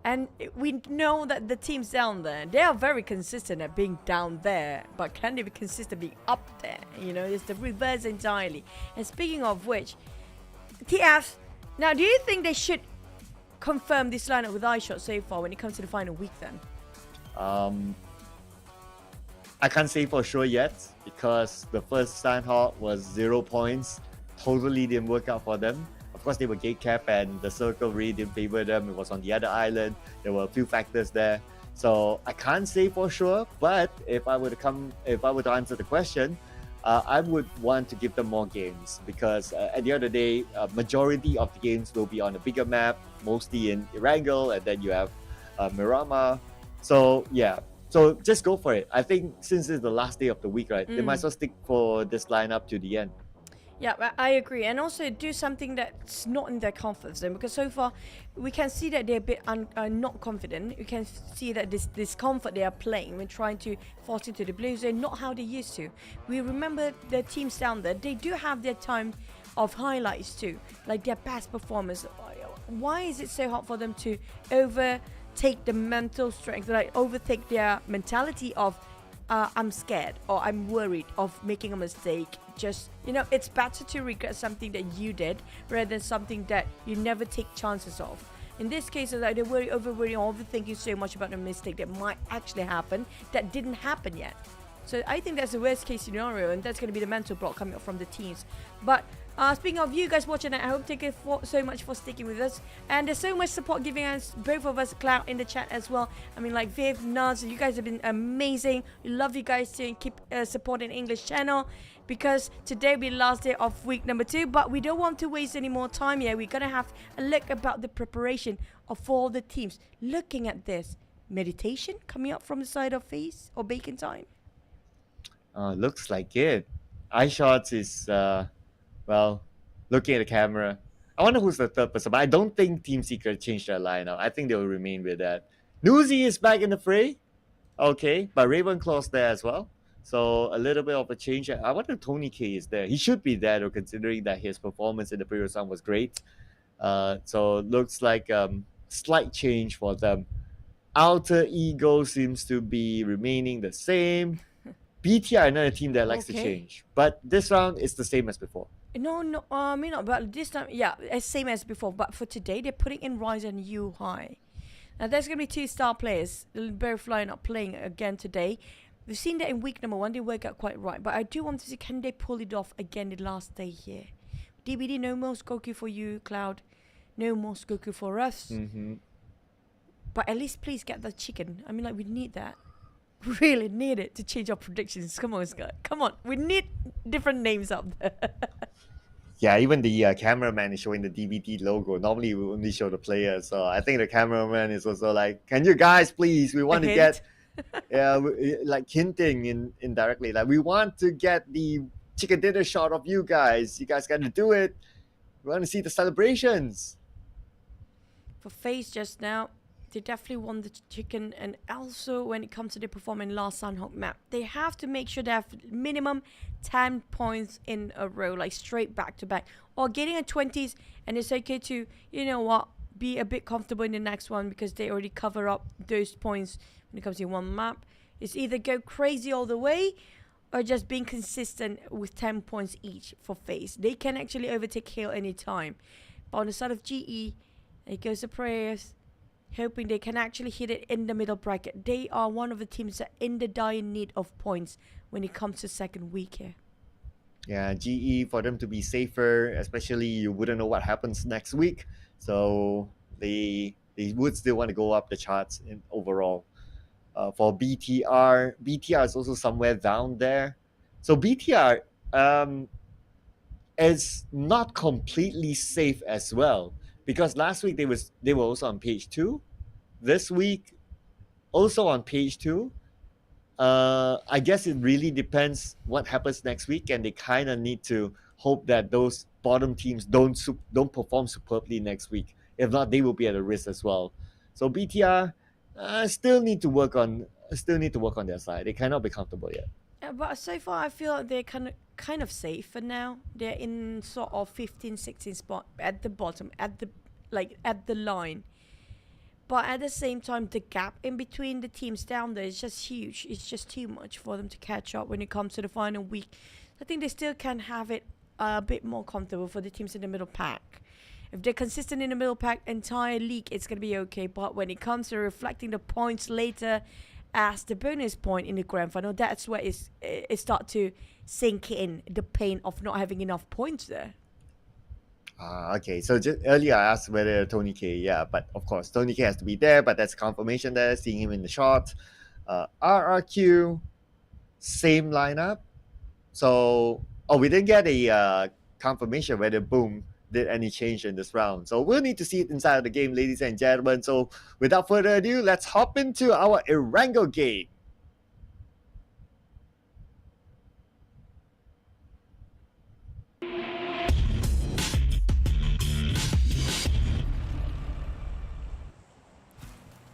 And we know that the teams down there, they are very consistent at being down there, but can they be consistent being up there? You know, it's the reverse entirely. And speaking of which, TF, now do you think they should confirm this lineup with iShot so far when it comes to the final week then? I can't say for sure yet because the first Steinhawk was 0 points. Totally didn't work out for them. Of course, they were gate cap and the circle really didn't favor them. It was on the other island. There were a few factors there. So I can't say for sure, but if I were to answer the question, I would want to give them more games because at the end of the day, majority of the games will be on a bigger map, mostly in Erangel, and then you have Miramar. So yeah, so just go for it. I think since it's the last day of the week, right, they might as well stick for this lineup to the end. Yeah, I agree. And also do something that's not in their comfort zone, because so far we can see that they're a bit not confident. You can see that this discomfort they are playing when trying to force into the blue zone, not how they used to. We remember the teams down there, they do have their time of highlights too, like their past performance. Why is it so hard for them to overtake the mental strength, like overtake their mentality of I'm scared or I'm worried of making a mistake? Just, you know, it's better to regret something that you did rather than something that you never take chances of. In this case, it's like they worry, overthinking so much about a mistake that might actually happen that didn't happen yet. So I think that's the worst case scenario, and that's going to be the mental block coming up from the teams. But speaking of you guys watching at home, thank you so much for sticking with us. And there's so much support giving us, both of us, Cloud in the chat as well. I mean, like Viv, Naz, you guys have been amazing. We love you guys to keep supporting English channel, because today will be the last day of week number 2. But we don't want to waste any more time here. We're going to have a look about the preparation of all the teams. Looking at this, meditation coming up from the side of FaZe or Bacon Time? Looks like it. iShots is, well, looking at the camera. I wonder who's the third person, but I don't think Team Secret changed their lineup. I think they'll remain with that. Newsy is back in the fray. Okay, but Ravenclaw's there as well. So a little bit of a change. I wonder if Tony K is there. He should be there, though, considering that his performance in the previous round was great. So looks like slight change for them. Alter Ego seems to be remaining the same. BTR, another team that likes to change. But this round is the same as before. No, I mean, not, but this time, yeah, same as before. But for today, they're putting in Rise and Yu High. Now, there's going to be 2 star players. Both line up playing again today. We've seen that in week number 1, they work out quite right. But I do want to see, can they pull it off again the last day here? DBD, no more Goku for you, Cloud. No more Goku for us. But at least please get the chicken. I mean, like, we need that. Really need it to change our predictions. Come on, Scott. Come on. We need different names up there. Yeah, even the cameraman is showing the DVD logo. Normally, we only show the players. So I think the cameraman is also like, can you guys please, we want to get, like hinting indirectly. Like, we want to get the chicken dinner shot of you guys. You guys got to do it. We want to see the celebrations. For FaZe just now, they definitely won the chicken, and also when it comes to the performance last Sunhawk map, they have to make sure they have minimum 10 points in a row, like straight back to back, or getting a 20s, and it's okay to, you know what, be a bit comfortable in the next one because they already cover up those points when it comes to one map. It's either go crazy all the way or just being consistent with 10 points each for FaZe. They can actually overtake Hale anytime. But on the side of GE, it goes to prayers, hoping they can actually hit it in the middle bracket. They are one of the teams that are in the dire need of points when it comes to second week here. Yeah, GE, for them to be safer, especially you wouldn't know what happens next week. So they would still want to go up the charts in overall. For BTR is also somewhere down there. So BTR is not completely safe as well, because last week they were also on page 2. This week, also on page 2. I guess it really depends what happens next week, and they kind of need to hope that those bottom teams don't perform superbly next week. If not, they will be at a risk as well. So BTR still need to work on their side. They cannot be comfortable yet. But so far, I feel like they're kind of safe for now. They're in sort of 15, 16 spot at the bottom, at the line. But at the same time, the gap in between the teams down there is just huge. It's just too much for them to catch up when it comes to the final week. I think they still can have it a bit more comfortable for the teams in the middle pack. If they're consistent in the middle pack, entire league, it's going to be okay. But when it comes to reflecting the points later as the bonus point in the grand final, that's where it starts to sink in, the pain of not having enough points there. Okay, so just earlier I asked whether Tony K, yeah, but of course Tony K has to be there, but that's confirmation there, seeing him in the shot. RRQ, same lineup. So, we didn't get a confirmation whether Boom did any change in this round. So we'll need to see it inside of the game, ladies and gentlemen. So without further ado, let's hop into our Erangel game.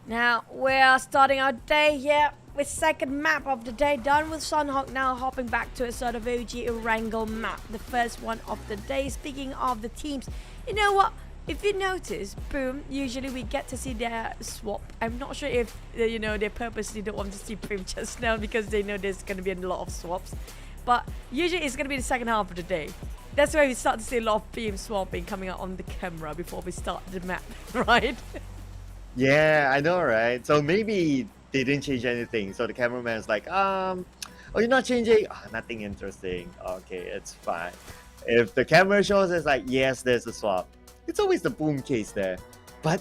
Now, we're starting our day here with second map of the day, done with Sunhawk. Now hopping back to a sort of OG Erangel map, the first one of the day. Speaking of the teams, you know what? If you notice, Boom, usually we get to see their swap. I'm not sure if, they purposely don't want to see Boom just now because they know there's going to be a lot of swaps. But usually it's going to be the second half of the day. That's where we start to see a lot of PM swapping coming out on the camera before we start the map, right? Yeah, I know, right? So maybe they didn't change anything. So the cameraman's like, oh, you're not changing? Oh, nothing interesting. Okay, it's fine. If the camera shows it's like, yes, there's a swap. It's always the Boom case there. But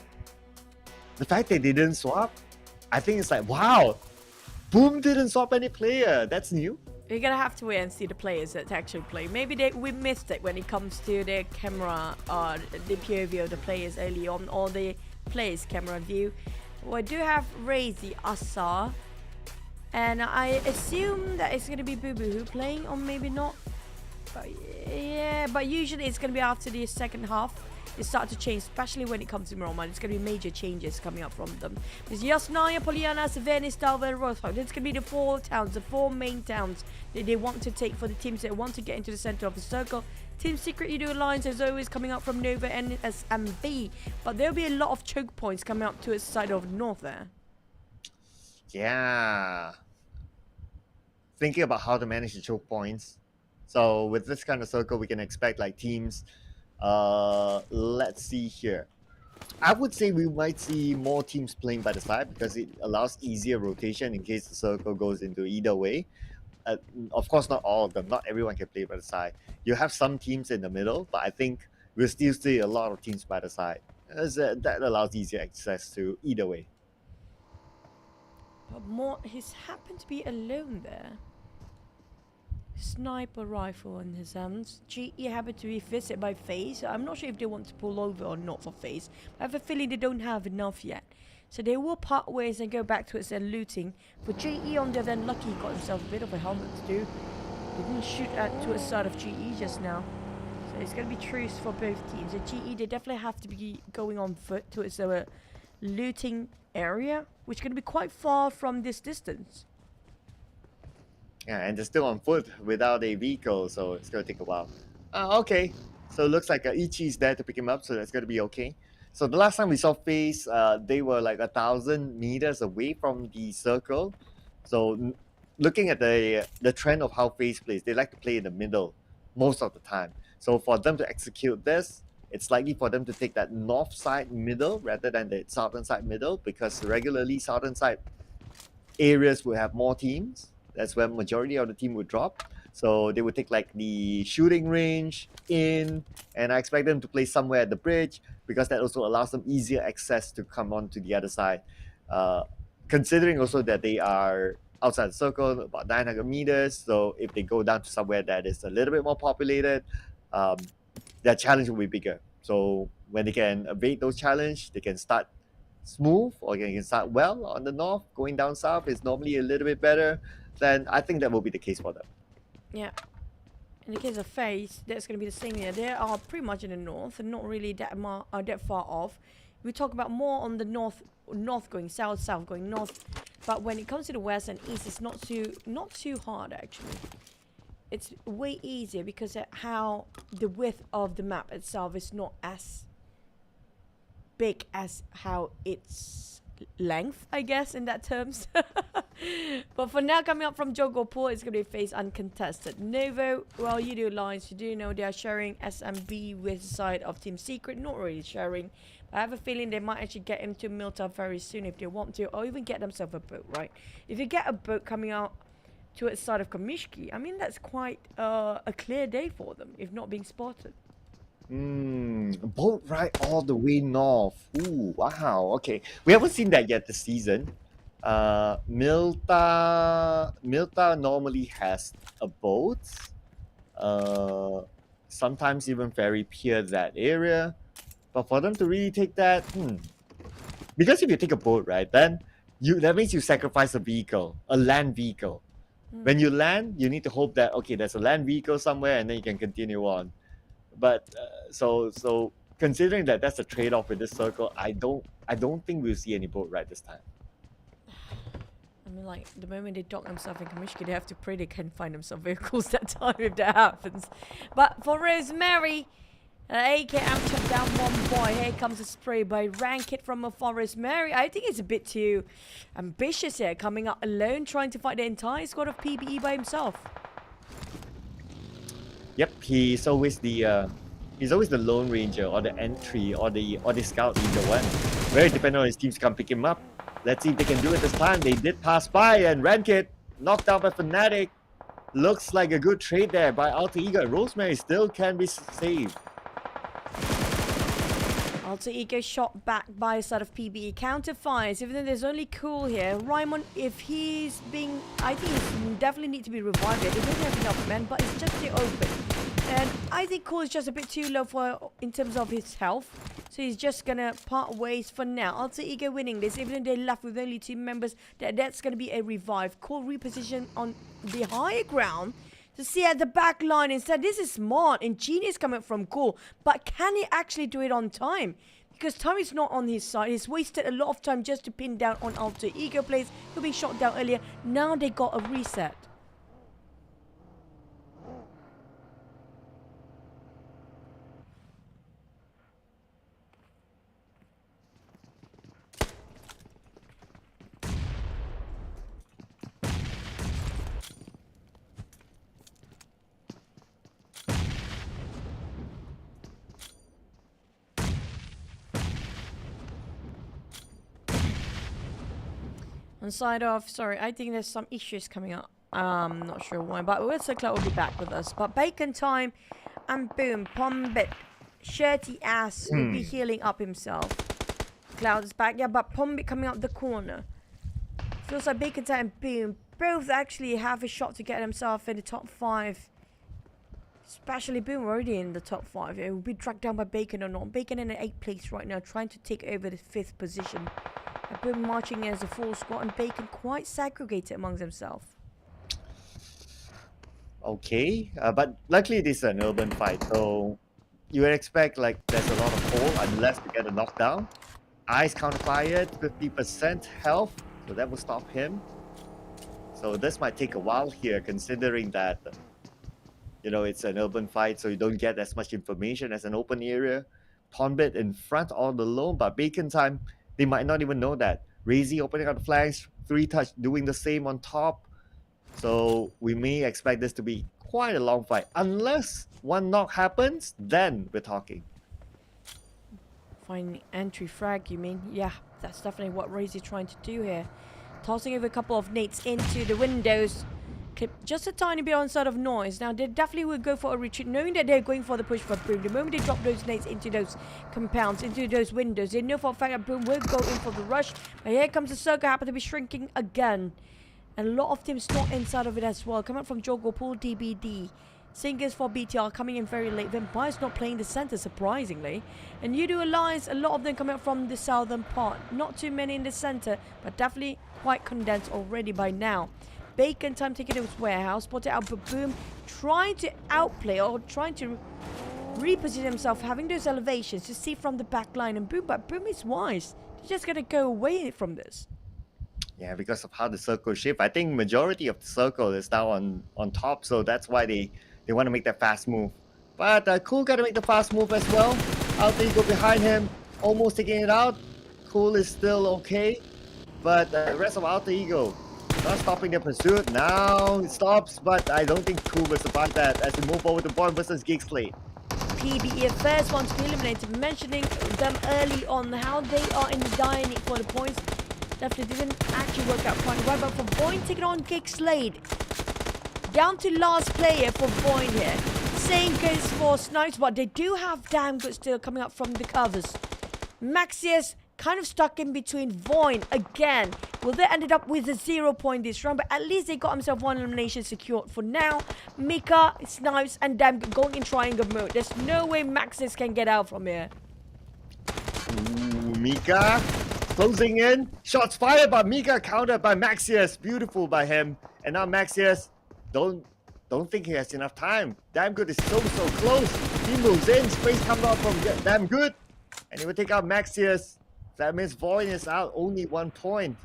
the fact they didn't swap, I think it's like, wow, Boom didn't swap any player. That's new. We're gonna have to wait and see the players that actually play. Maybe we missed it when it comes to the camera or the POV of the players early on, or the players camera view. We do have Razy Asar, and I assume that it's gonna be Boo Boo Who playing, or maybe not. But yeah, but usually it's gonna be after the second half. It starts to change, especially when it comes to Roman. It's going to be major changes coming up from them. There's Yasnaya, Poliana, Venice, Dalva, Rothhog. It's going to be the four towns, the four main towns that they want to take for the teams that want to get into the center of the circle. Team Secret Udo Alliance is always coming up from Nova and SMB, but there'll be a lot of choke points coming up to its side of north there. Yeah. Thinking about how to manage the choke points. So with this kind of circle, we can expect like teams. Let's see here. I would say we might see more teams playing by the side because it allows easier rotation in case the circle goes into either way. Of course, not all of them. Not everyone can play by the side. You have some teams in the middle, but I think we'll still see a lot of teams by the side. That allows easier access to either way. But he's happened to be alone there. Sniper rifle in his hands. GE happened to be visited by FaZe. I'm not sure if they want to pull over or not for FaZe. I have a feeling they don't have enough yet. So they will part ways and go back towards their looting. For GE on the other end, lucky he got himself a bit of a helmet to do. They didn't shoot to a side of GE just now. So it's going to be truce for both teams. At GE, they definitely have to be going on foot towards their looting area, which is going to be quite far from this distance. Yeah, and they're still on foot without a vehicle, so it's going to take a while. Okay, so it looks like Ichi's there to pick him up, so that's going to be okay. So the last time we saw FaZe, they were like 1,000 meters away from the circle. So looking at the trend of how FaZe plays, they like to play in the middle most of the time. So for them to execute this, it's likely for them to take that north side middle rather than the southern side middle, because regularly southern side areas will have more teams. That's where majority of the team would drop. So they would take like the shooting range in, and I expect them to play somewhere at the bridge because that also allows them easier access to come on to the other side. Considering also that they are outside the circle, about 900 meters. So if they go down to somewhere that is a little bit more populated, their challenge will be bigger. So when they can evade those challenges, they can start smooth or they can start well on the north. Going down south is normally a little bit better. Then I think that will be the case for them. Yeah. In the case of FaZe, that's going to be the same here. They are pretty much in the north and not really that far off. We talk about more on the north going south, south going north. But when it comes to the west and east, it's not too hard actually. It's way easier because how the width of the map itself is not as big as how its length, I guess, in that terms. But for now, coming up from Jogopur, it's going to be FaZe uncontested. Novo, well, you do Alliance, you do know they are sharing SMB with the side of Team Secret, not really sharing. But I have a feeling they might actually get into Milta very soon if they want to, or even get themselves a boat, right? If you get a boat coming out to its side of Kamishki, I mean, that's quite a clear day for them, if not being spotted. Boat ride all the way north. Ooh, wow. Okay, we haven't seen that yet this season. Milta normally has a boat. Sometimes even ferry pier that area. But for them to really take that, because if you take a boat, right, then that means you sacrifice a vehicle, a land vehicle. When you land, you need to hope that okay, there's a land vehicle somewhere, and then you can continue on. But so considering that that's a trade-off with this circle, I don't think we'll see any boat ride this time. I mean, like, the moment they dock themselves in Kamishki, they have to pray they can find themselves vehicles that time if that happens. But for Rosemary, AKM took down one boy. Here comes a spray by Rank It from a Rosemary. I think it's a bit too ambitious here, coming up alone, trying to fight the entire squad of PBE by himself. Yep, he's always the Lone Ranger or the entry or the scout leader one. Very dependent on his teams to come pick him up. Let's see if they can do it this time. They did pass by and Rankit knocked out by Fnatic. Looks like a good trade there by Alter Ego. Rosemary still can be saved. Alter Ego shot back by a side of PBE. Counter fires, even though there's only Cool here. Raimon, if he's being... I think he definitely need to be revived here. They don't have enough men, but it's just too open. And I think Cool is just a bit too low in terms of his health. So he's just going to part ways for now. Alter Ego winning this, even though they're left with only 2 members. That's going to be a revive. Cool reposition on the higher ground to see at the back line instead. This is smart and genius coming from Cool. But can he actually do it on time? Because time is not on his side. He's wasted a lot of time just to pin down on Alter Ego players who been shot down earlier. Now they got a reset. On side of, sorry, I think there's some issues coming up. Not sure why, but Cloud will be back with us. But Bacon time, and boom, Pombit, shirty ass will be healing up himself. Cloud is back, yeah, but Pombit coming up the corner. Feels like Bacon time, boom. Both actually have a shot to get himself in the top 5. Especially Boom already in the top 5. It will be dragged down by Bacon or not. Bacon in the 8th place right now, trying to take over the 5th position. Boom marching as a full squad and Bacon quite segregated amongst himself. Okay, but luckily this is an urban fight, so you would expect like there's a lot of hole unless you get a knockdown. Ice counter-fired, 50% health, so that will stop him. So this might take a while here, considering that it's an urban fight, so you don't get as much information as an open area. Tonbit in front all alone, but Bacon time, they might not even know that. Razy opening up the flanks, 3Touch doing the same on top. So we may expect this to be quite a long fight. Unless one knock happens, then we're talking. Finding entry frag, you mean? Yeah, that's definitely what Razy's trying to do here. Tossing over a couple of nades into the windows. Just a tiny bit on side of noise. Now they definitely will go for a retreat, knowing that they're going for the push for Boom. The moment they drop those nades into those compounds, into those windows, they know for a fact that Boom will go in for the rush. But here comes the circle, happen to be shrinking again. And a lot of teams not inside of it as well. Coming from Jogopur DBD. Singers for BTR coming in very late. Vampires not playing the center, surprisingly. And you do realize a lot of them coming up from the southern part. Not too many in the center, but definitely quite condensed already by now. Bacon time taking his warehouse, spotted out Boom, trying to outplay or trying to reposition himself, having those elevations to see from the back line. And Boom, but Boom is wise. He's just going to go away from this. Yeah, because of how the circle shift. I think majority of the circle is now on top, so that's why they want to make that fast move. But Cool got to make the fast move as well. Out there, go behind him, almost taking it out. Cool is still okay, but the rest of Alter Ego not stopping the pursuit. Now it stops, but I don't think Cool will survive that as we move over to Bourne versus Geek Slate. PBE first one to be eliminated, mentioning them early on how they are in the dire need for the points. Definitely didn't actually work out quite well, but for Boyne taking on Kick Slade. Down to last player for Boyne here. Same goes for Snipes, but they do have damn good still coming up from the covers. Maxius kind of stuck in between Boyne again. Well, they ended up with a 0 point this round, but at least they got himself one elimination secured for now. Mika, Snipes, and Damn going in triangle mode. There's no way Maxius can get out from here. Ooh, Mika closing in. Shots fired by Mika, countered by Maxius. Beautiful by him. And now Maxius, don't think he has enough time. Damn Good is so close. He moves in. Space comes out from Damn Good. And he will take out Maxius. That means Void is out. Only 1 point.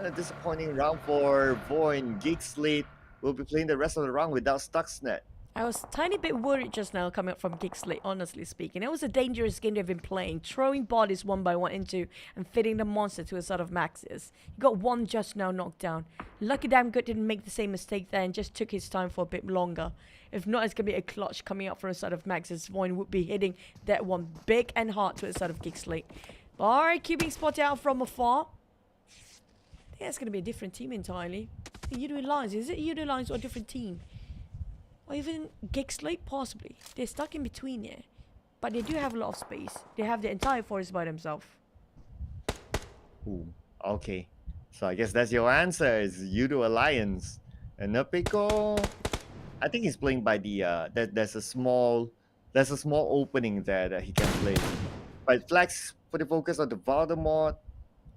A disappointing round for Void. Geek Slate will be playing the rest of the round without Stuxnet. I was a tiny bit worried just now coming up from Geek Slate, honestly speaking. It was a dangerous game they've been playing, throwing bodies one by one into and fitting the monster to a sort of Maxis. He got one just now knocked down. Lucky Damn Good didn't make the same mistake there and just took his time for a bit longer. If not, it's going to be a clutch coming up from a side of Maxis. Void would be hitting that one big and hard to a side of Geek Slate. Alright, keeping spotted out from afar. I think that's going to be a different team entirely. Udo Lions, is it Udo Lions or a different team? Or even Geek Slate, possibly. They're stuck in between here. But they do have a lot of space. They have the entire forest by themselves. Ooh, okay. So I guess that's your answer, is Udo Alliance. And Nepiko, I think he's playing by the there's a small opening there that he can play. But Flex put the focus on the Voldemort.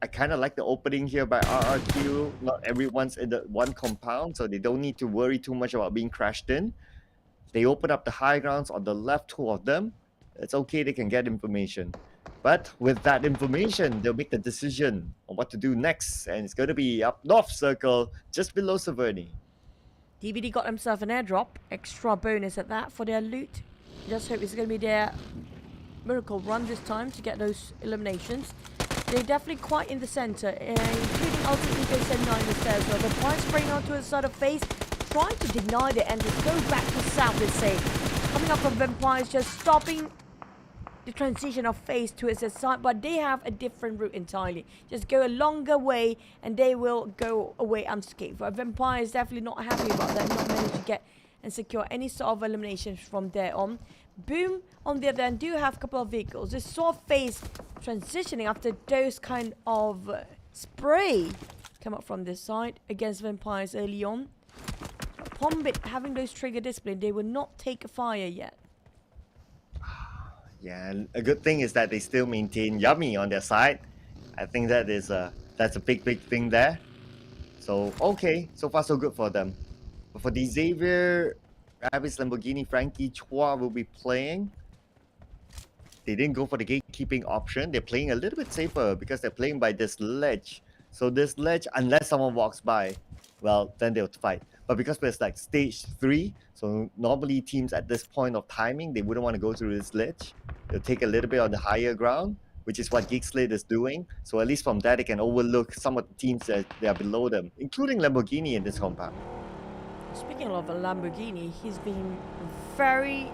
I kind of like the opening here by RRQ. Not everyone's in the one compound, so they don't need to worry too much about being crashed in. They open up the high grounds on the left, 2 of them. It's okay, they can get information. But with that information, they'll make the decision on what to do next. And it's going to be up North Circle, just below Saverni. DBD got himself an airdrop. Extra bonus at that for their loot. Just hope it's going to be their miracle run this time to get those eliminations. They're definitely quite in the center, including Ultimate Ego 79 is there as well. The Prime spraying onto a side of face, trying to deny the entrance, go back to south, let's say. Coming up from Vampires, just stopping the transition of face to its side, but they have a different route entirely. Just go a longer way, and they will go away unscathed. But Vampires definitely not happy about that, not managing to get and secure any sort of eliminations from there on. Boom, on the other hand, do have a couple of vehicles. They saw face transitioning after those kind of spray come up from this side against Vampires early on. Pombit having those trigger discipline, they will not take a fire yet. Yeah, and a good thing is that they still maintain Yummy on their side. I think that is that's a big thing there. So okay, so far so good for them. But for the Xavier, Rabbits, Lamborghini, Frankie, Chua will be playing. They didn't go for the gatekeeping option. They're playing a little bit safer because they're playing by this ledge. So this ledge, unless someone walks by, well, then they'll fight. But because it's like stage 3, so normally teams at this point of timing, they wouldn't want to go through this ledge. They'll take a little bit on the higher ground, which is what Geek Slate is doing. So at least from that, they can overlook some of the teams that they are below them, including Lamborghini in this compound. Speaking of a Lamborghini, he's been very,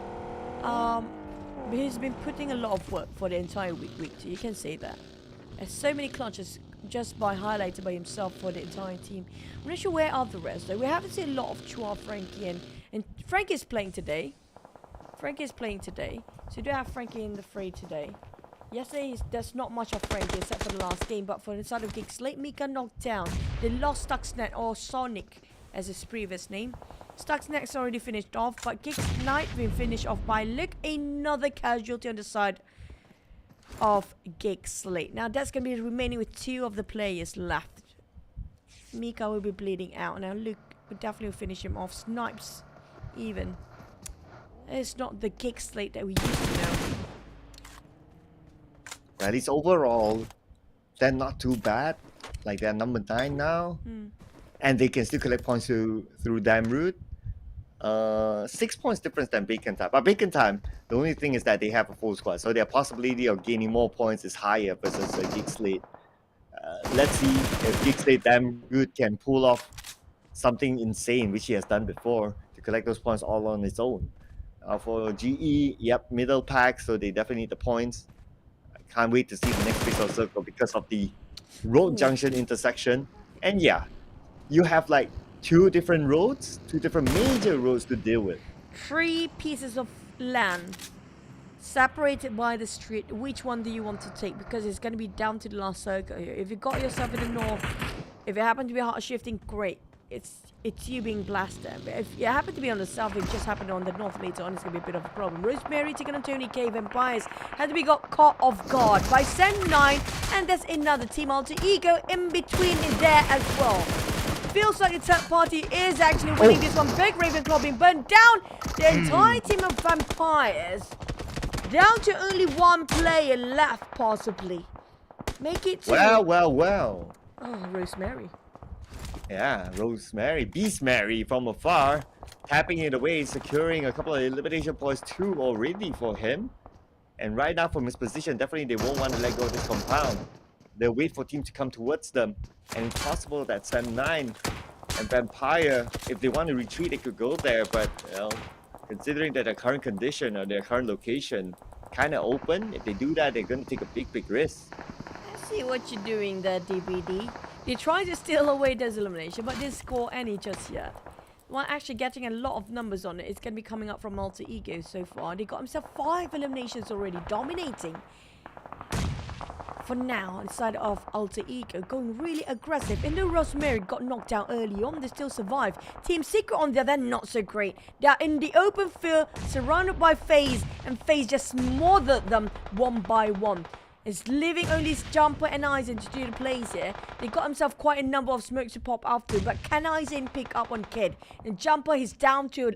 he's been putting a lot of work for the entire week, so you can say that. There's so many clutches just by highlighted by himself for the entire team. I'm not sure where are the rest though. We haven't seen a lot of Chua, Frankie, and Frankie is playing today. So you do have Frankie in the fray today. Yesterday, there's not much of Frankie except for the last game, but for the side of Geek Slate, Mika knocked down. They lost Stuxnet or Sonic as his previous name. Stuxnet's already finished off, but Geeks Knight been finished off by look another casualty on the side of Geeks Slate. Now that's gonna be remaining with 2 of the players left. Mika will be bleeding out. Now Luke will definitely finish him off. Snipes even. It's not the Geeks Slate that we used to know. At least overall, they're not too bad. Like they're number 9 now. And they can still collect points through Dam Route. 6 points difference than Bacon Time. But Bacon Time, the only thing is that they have a full squad. So their possibility of gaining more points is higher versus Geek Slate. Let's see if Geek Slate Dam Route can pull off something insane, which he has done before, to collect those points all on its own. For GE, yep, middle pack, so they definitely need the points. I can't wait to see the next Pixel Circle because of the road junction intersection. And yeah, you have like 2 different roads, 2 different major roads to deal with. 3 pieces of land separated by the street. Which one do you want to take? Because it's going to be down to the last circle here. If you got yourself in the north, if it happened to be hard shifting, great. It's you being blasted. But if you happen to be on the south, it just happened on the north later on, it's going to be a bit of a problem. Rosemary taking on Tony K. Vampires had to be got caught off guard by Sen 9, and there's another team Alter Ego in between in there as well. Feels like the third party is actually winning this one. Big Ravenclaw being burned down. The entire team of Vampires down to only 1 player left, possibly. Make it to... Well. Oh, Rosemary. Yeah, Rosemary, Beast Mary from afar, tapping it away, securing a couple of elimination points too already for him. And right now from his position, definitely they won't want to let go of this compound. They'll wait for team to come towards them. And it's possible that Sam 9 and Vampire, if they want to retreat, they could go there. But, well, considering that their current condition or their current location kind of open, if they do that, they're going to take a big risk. I see what you're doing there, DBD. They tried to steal away this elimination, but didn't score any just yet. One actually getting a lot of numbers on it. It's going to be coming up from Alter Ego so far. They got himself 5 eliminations already, dominating. For now, on the side of Alter Ego, going really aggressive. And though Rosemary got knocked out early on, they still survived. Team Secret on the other, not so great. They're in the open field, surrounded by FaZe, and FaZe just smothered them 1 by 1. It's leaving only Jumper and Aizen to do the plays here. They got himself quite a number of smokes to pop after, but can Aizen pick up on Kid? And Jumper is down to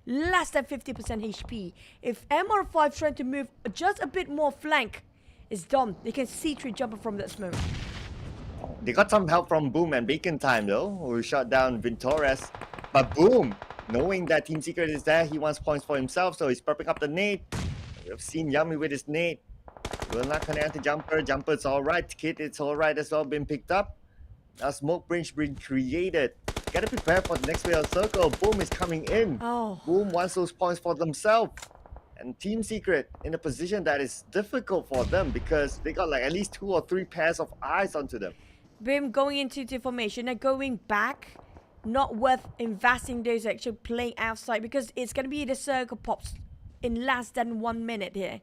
less than 50% HP. If MR5 trying to move just a bit more flank, it's done. They can see through Jumper from that smoke. They got some help from Boom and Bacon Time though, who shot down Vintores. But Boom, knowing that Team Secret is there, he wants points for himself, so he's prepping up the nade. We've seen Yummy with his nade. Will not connect to Jumper. Jumper's alright. Kid, it's alright as well, been picked up. Now smoke bridge being created. Gotta prepare for the next wave of circle. Boom is coming in. Boom wants those points for themselves. And Team Secret in a position that is difficult for them because they got like at least 2 or 3 pairs of eyes onto them. Boom going into the formation. They're going back. Not worth investing those actually playing outside because it's gonna be the circle pops in less than 1 minute here.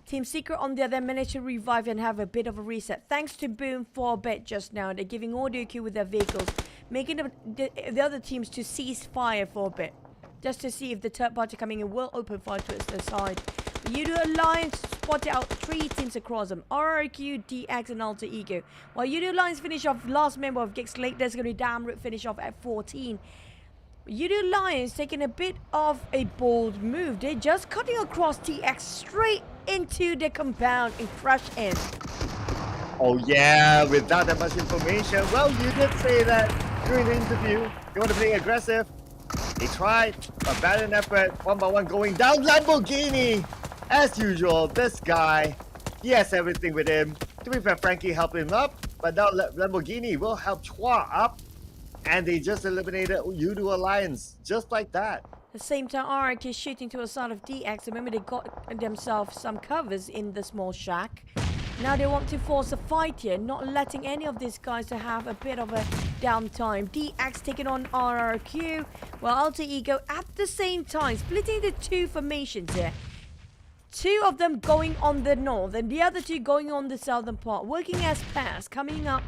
Team Secret on the other managed to revive and have a bit of a reset. Thanks to Boom for a bit just now. They're giving audio cue with their vehicles, making the other teams to cease fire for a bit. Just to see if the third party coming in will open fire towards their side. The Udo Alliance spotted out 3 teams across them. RRQ, DX and Alter Ego. While Udo Alliance finish off last member of Geeks Lake, there's going to be Damn Root finish off at 14. Udo Lions taking a bit of a bold move. They're just cutting across TX straight into the compound and crash in. Oh yeah, without that much information. Well, you did say that during the interview. You want to play aggressive. They tried, but valiant effort. 1 by 1 going down. Lamborghini! As usual, this guy, he has everything with him. To be fair, Frankie helped him up, but now Lamborghini will help Chua up. And they just eliminated Udo Alliance, just like that. At the same time, RRQ is shooting to a side of DX. Remember, they got themselves some covers in the small shack. Now they want to force a fight here, not letting any of these guys to have a bit of a downtime. DX taking on RRQ, while Alter Ego at the same time splitting the 2 formations here. 2 of them going on the north and the other 2 going on the southern part, working as pairs, coming up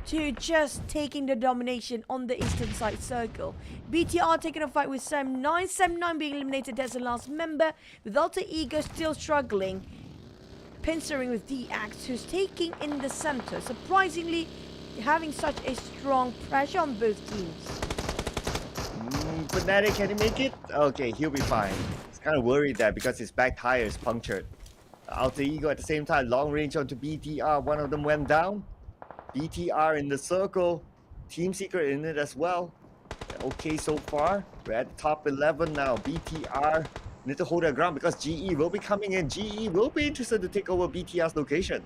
to just taking the domination on the eastern side circle. BTR taking a fight with Sam9. Sam9 being eliminated as the last member, with Alter Ego still struggling. Pincering with DX, who's taking in the center. Surprisingly, having such a strong pressure on both teams. Fnatic, can he make it? Okay, he'll be fine. He's kind of worried there because his back tire is punctured. Alter Ego at the same time, long range onto BTR. One of them went down. BTR in the circle. Team Secret in it as well. Okay so far. We're at the top 11 now. BTR need to hold their ground because GE will be coming in. GE will be interested to take over BTR's location.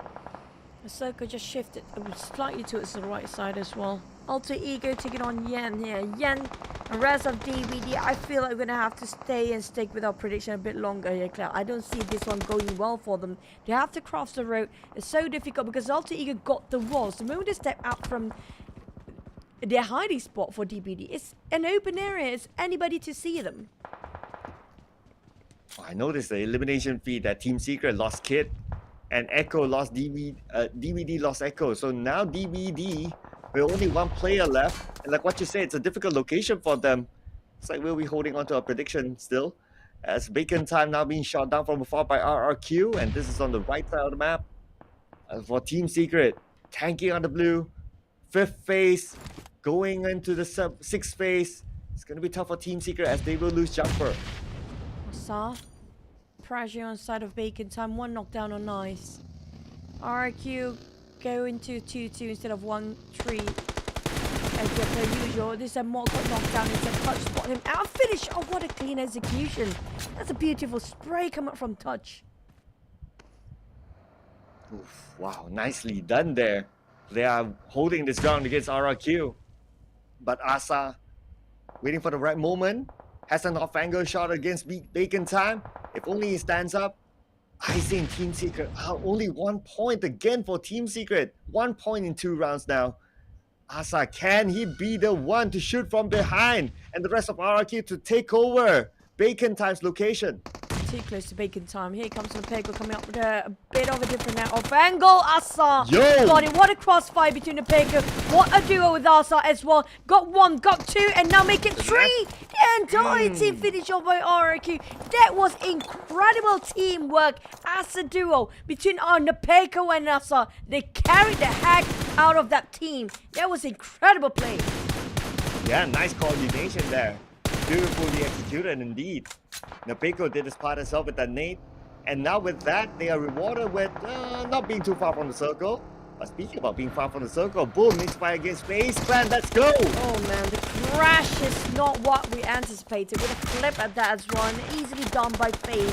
The circle just shifted slightly towards the right side as well. Alter Ego taking on Yen here. Yen and rest of DVD. I feel like we're going to have to stay and stick with our prediction a bit longer here, Claire. I don't see this one going well for them. They have to cross the road. It's so difficult because Alter Ego got the walls. The moment they step out from their hiding spot for DBD, it's an open area. It's anybody to see them. I noticed the elimination feed that Team Secret lost Kid and Echo lost DVD lost Echo. So now DVD with only one player left. And like what you say, it's a difficult location for them. It's like we'll be holding on to our prediction still. As Bacon Time now being shot down from afar by RRQ. And this is on the right side of the map. For Team Secret, tanking on the blue. 5th phase, going into the 6th phase. It's going to be tough for Team Secret as they will lose Jumper. Saw pressure on side of Bacon Time. One knockdown on Nice. RQ go into 2-2 instead of 1-3. As per usual, this is more got knocked down instead. Touch spot him out. Finish! Oh, what a clean execution. That's a beautiful spray coming from Touch. Oof, wow, nicely done there. They are holding this ground against RRQ. But Asa, waiting for the right moment, has an off-angle shot against Bacon Time. If only he stands up. I think Team Secret out only 1 point again for Team Secret. 1 point in 2 rounds now. Asa, can he be the one to shoot from behind and the rest of RRQ to take over Bacon Time's location? Too close to Bacon Time. Here comes Nepeko coming up with a bit of a different off angle. Asa got it. What a crossfire between Nepeko. What a duo with Asa as well. Got 1, got 2, and now make it 3. The entire team finished off by RRQ. That was incredible teamwork as a duo between Nepeko and Asa. They carried the heck out of that team. That was incredible play. Yeah, nice coordination there. Beautifully executed indeed. Nepeko did his part as well with that nade. And now with that, they are rewarded with not being too far from the circle. But speaking about being far from the circle, boom, needs to fight against FaZe Clan, let's go! Oh man, the crash is not what we anticipated. With a flip at that as well, and easily done by FaZe.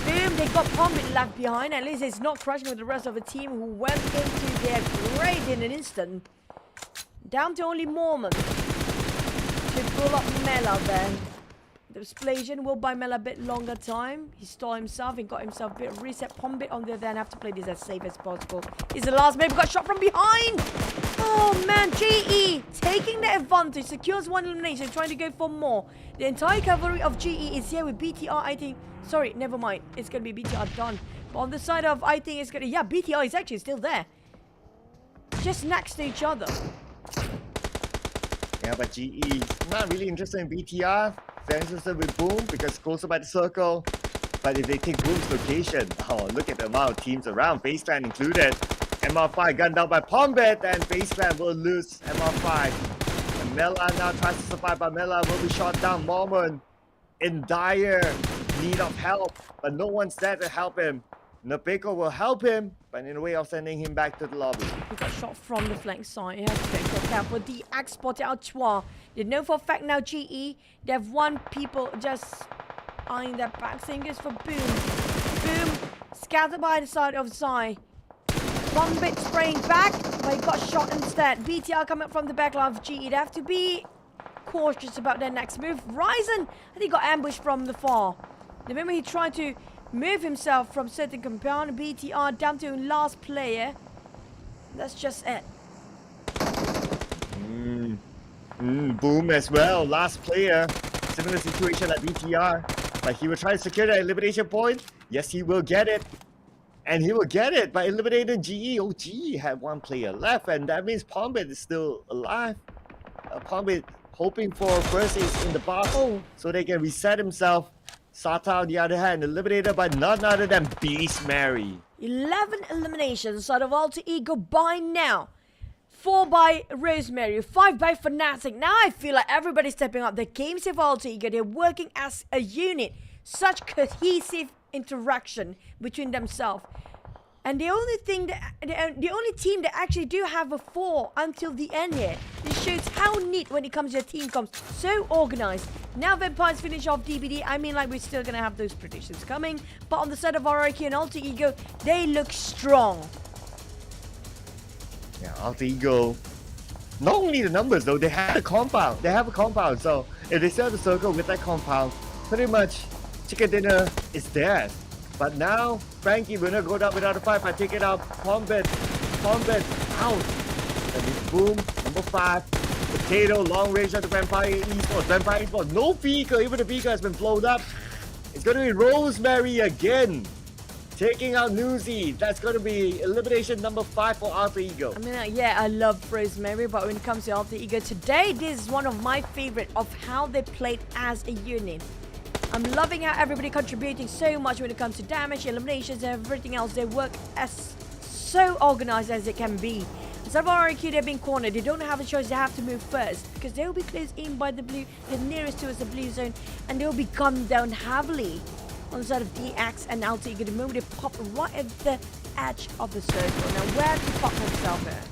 Boom, they got Pombit left behind. At least it's not crashing with the rest of the team who went into their grave in an instant. Down to only Mormon to pull up Mela there. The explosion will buy Mela a bit longer time. He stole himself and got himself a bit of reset. Pombit on the other hand have to play this as safe as possible. He's the last, maybe got shot from behind. Oh man, GE taking the advantage, secures 1 elimination, trying to go for more. The entire cavalry of GE is here with BTR, I think. Sorry, never mind. It's going to be BTR done. But on the side of, I think it's going to, yeah, BTR is actually still there. Just next to each other. Yeah, but GE is not really interested in BTR. They're interested with Boom because closer by the circle. But if they take Boom's location, oh, look at the amount of teams around, FaZe Clan included. MR5 gunned down by Pombit, and FaZe Clan will lose MR5. And Mela now tries to survive, but Mela will be shot down. Mormon in dire need of help, but no one's there to help him. Nepeko will help him, but in a way of sending him back to the lobby. He got shot from the flank side. He has to take a cap with the axe spotted out Chua. They know for a fact now GE. They have 1 people just eyeing their back. Fingers for Boom. Boom scattered by the side of Zai. Pombit spraying back, but he got shot instead. BTR coming up from the back line of GE. They have to be cautious about their next move. Ryzen, I think, got ambushed from the far. The moment he tried to move himself from certain compound, BTR down to last player. That's just it. Boom as well, last player. Similar situation like BTR. But he will try to secure the elimination point. Yes, he will get it. And he will get it by eliminating GE. Oh, GE had one player left, and that means Pombit is still alive. Pombit hoping for first ace in the box so they can reset himself. Sata, on the other hand, eliminated by none other than Beast Mary. 11 eliminations out of Alter Ego by now. 4 by Rosemary, 5 by Fnatic. Now I feel like everybody's stepping up. The games of Alter Ego, they're working as a unit. Such cohesive interaction between themselves. And the only thing that the only team that actually do have a 4 until the end here. This shows how neat when it comes to a team comps. So organized. Now Vampires finish off DBD. I mean, like, we're still gonna have those predictions coming. But on the side of RRQ and Alter Ego, they look strong. Yeah, Alter Ego. Not only the numbers though, they have a compound. They have a compound. So if they sell the circle with that compound, pretty much chicken dinner is theirs. But now, Frankie will not go down without a fight. I take it out. Pombit out. And it's boom, number 5. Potato, long range at the Vampire Esports. Vampire Esports, no vehicle. Even the vehicle has been blown up. It's going to be Rosemary again. Taking out Newsy. That's going to be elimination number 5 for Alter Ego. I mean, yeah, I love Rosemary, but when it comes to Alter Ego today, this is one of my favorite of how they played as a unit. I'm loving how everybody contributing so much when it comes to damage, eliminations, and everything else. They work as so organized as it can be. Instead of RRQ, they're being cornered. They don't have a choice. They have to move first because they'll be close in by the blue, the nearest to us, the blue zone, and they'll be gunned down heavily on the side of DX and Alter Ego. The moment they pop right at the edge of the circle. Now, where to pop himself here?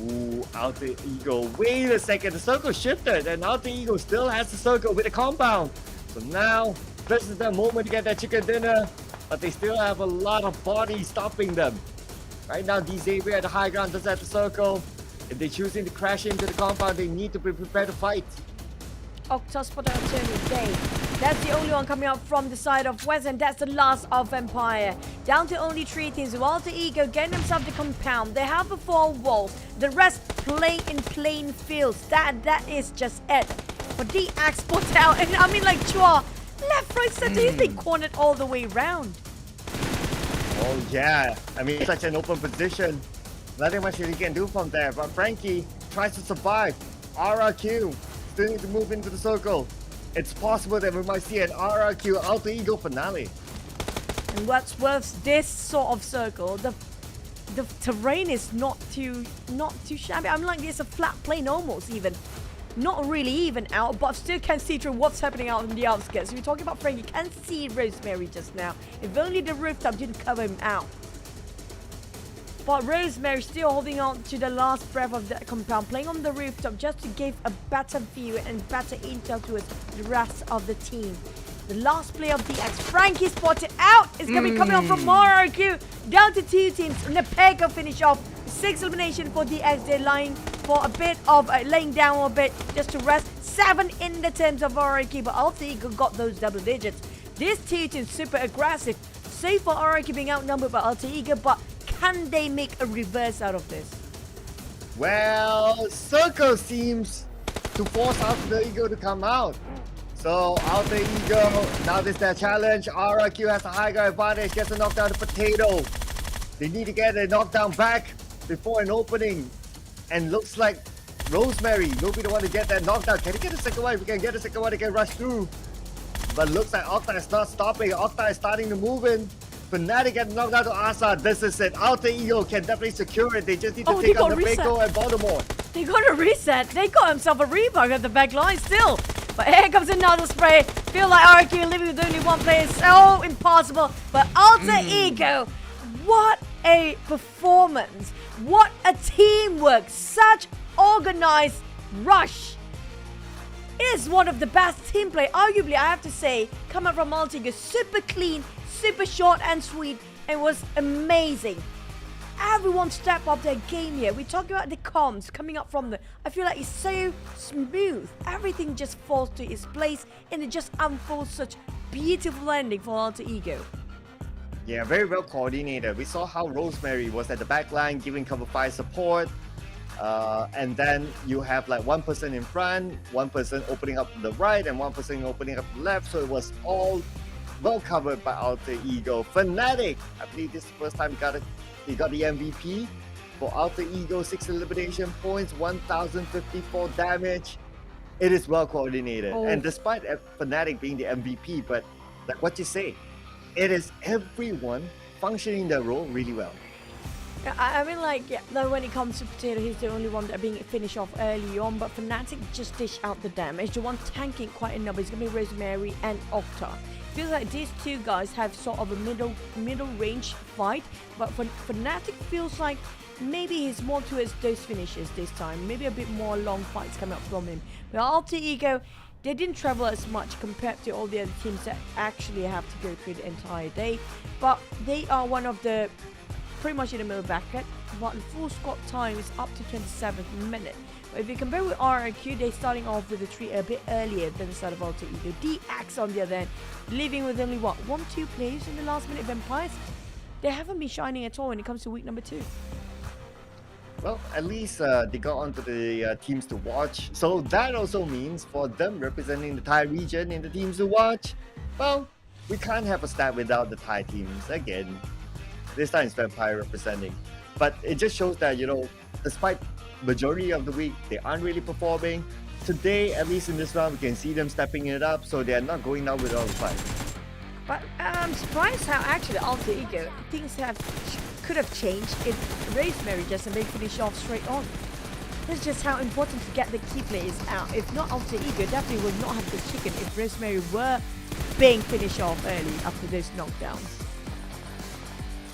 Ooh, Alter Ego. Wait a second. The circle shifted and Alter Ego still has the circle with a compound. So now, this is the moment to get that chicken dinner. But they still have a lot of bodies stopping them. Right now, Xavier at the high ground does have the circle. If they're choosing to crash into the compound, they need to be prepared to fight. Octos for the Attorney Day. That's the only one coming out from the side of West, and that's the last of Empire. Down to only 3 teams. Alter Ego getting themselves the compound. They have the 4 walls. The rest play in plain fields. That is just it. But DX put out, and I mean, like, Chua, left, right, center, he's been cornered all the way round. Oh yeah, I mean, such an open position. Nothing much he can do from there. But Frankie tries to survive. RRQ still need to move into the circle. It's possible that we might see an RRQ Alter Ego finale. And what's worse, this sort of circle, the terrain is not too shabby. I'm like, it's a flat plane almost even. Not really even out, but still can see through what's happening out in the outskirts. We're talking about Frankie, can see Rosemary just now. If only the rooftop didn't cover him out. But Rosemary still holding on to the last breath of that compound, playing on the rooftop just to give a better view and better intel towards the rest of the team. The last play of DX, Frankie spotted out. It's going to be coming on from RRQ. Down to 2 teams. Nepeko finish off. 6 elimination for DX. They're lying for a bit of laying down a bit just to rest. 7 in the terms of RRQ, but Alter Ego got those double digits. This 2 teams super aggressive. So far, RRQ being outnumbered by Alter Ego, but can they make a reverse out of this? Well, Circle seems to force Alter Ego to come out. So Alter Ego, now this is their challenge. RRQ has a high ground advantage, gets a knockdown to Potato. They need to get a knockdown back before an opening. And looks like Rosemary will be the one to get that knockdown. Can he get a second one? If we can get a second one, they can rush through. But looks like Octa is not stopping. Octa is starting to move in. Fnatic get knocked out to Asa. This is it. Alter Ego can definitely secure it. They just need to take out Nepeko and Baltimore. They got a reset. They got himself a rebug at the back line still. But here comes another spray. Feel like RQ living with only one player is so impossible. But Alter Ego, what a performance. What a teamwork. Such organized rush. It is one of the best team play, arguably, I have to say, coming from Alter Ego. Super clean, super short and sweet, and was amazing. Everyone step up their game here. We're talking about the comms coming up from the... I feel like it's so smooth. Everything just falls to its place, and it just unfolds such beautiful ending for Alter Ego. Yeah, very well coordinated. We saw how Rosemary was at the back line giving cover fire support. And then you have like one person in front, one person opening up to the right, and one person opening up to the left. So it was all well covered by Alter Ego. Fnatic, I believe this is the first time he got the MVP. For Alter Ego, 6 elimination points, 1054 damage. It is well coordinated. Oh. And despite Fnatic being the MVP, but like what you say, it is everyone functioning their role really well. I mean, like, yeah, though when it comes to Potato, he's the only one that being finished off early on, but Fnatic just dish out the damage. The one tanking quite a number is going to be Rosemary and Octa. Feels like these two guys have sort of a middle range fight, but for Fnatic feels like maybe he's more towards those finishes this time. Maybe a bit more long fights coming up from him. But Alter Ego, they didn't travel as much compared to all the other teams that actually have to go through the entire day, but they are one of the pretty much in the middle bracket, but the full squad time is up to 27th minute. But if you compare with RRQ, they're starting off with the tree a bit earlier than the start of Alter Ego. DX on the other end, leaving with only what, 1-2 players in the last minute. Vampires, they haven't been shining at all when it comes to week number 2. Well, at least they got onto the teams to watch. So that also means for them representing the Thai region in the teams to watch, well, we can't have a stat without the Thai teams again. This time it's Vampire representing. But it just shows that, you know, despite majority of the week, they aren't really performing. Today, at least in this round, we can see them stepping it up, so they're not going down with all the fight. But I'm surprised how actually Alter Ego, things could have changed if Rosemary just a big finish off straight on. That's just how important to get the key players out. If not, Alter Ego definitely would not have the chicken if Rosemary were being finished off early after those knockdowns.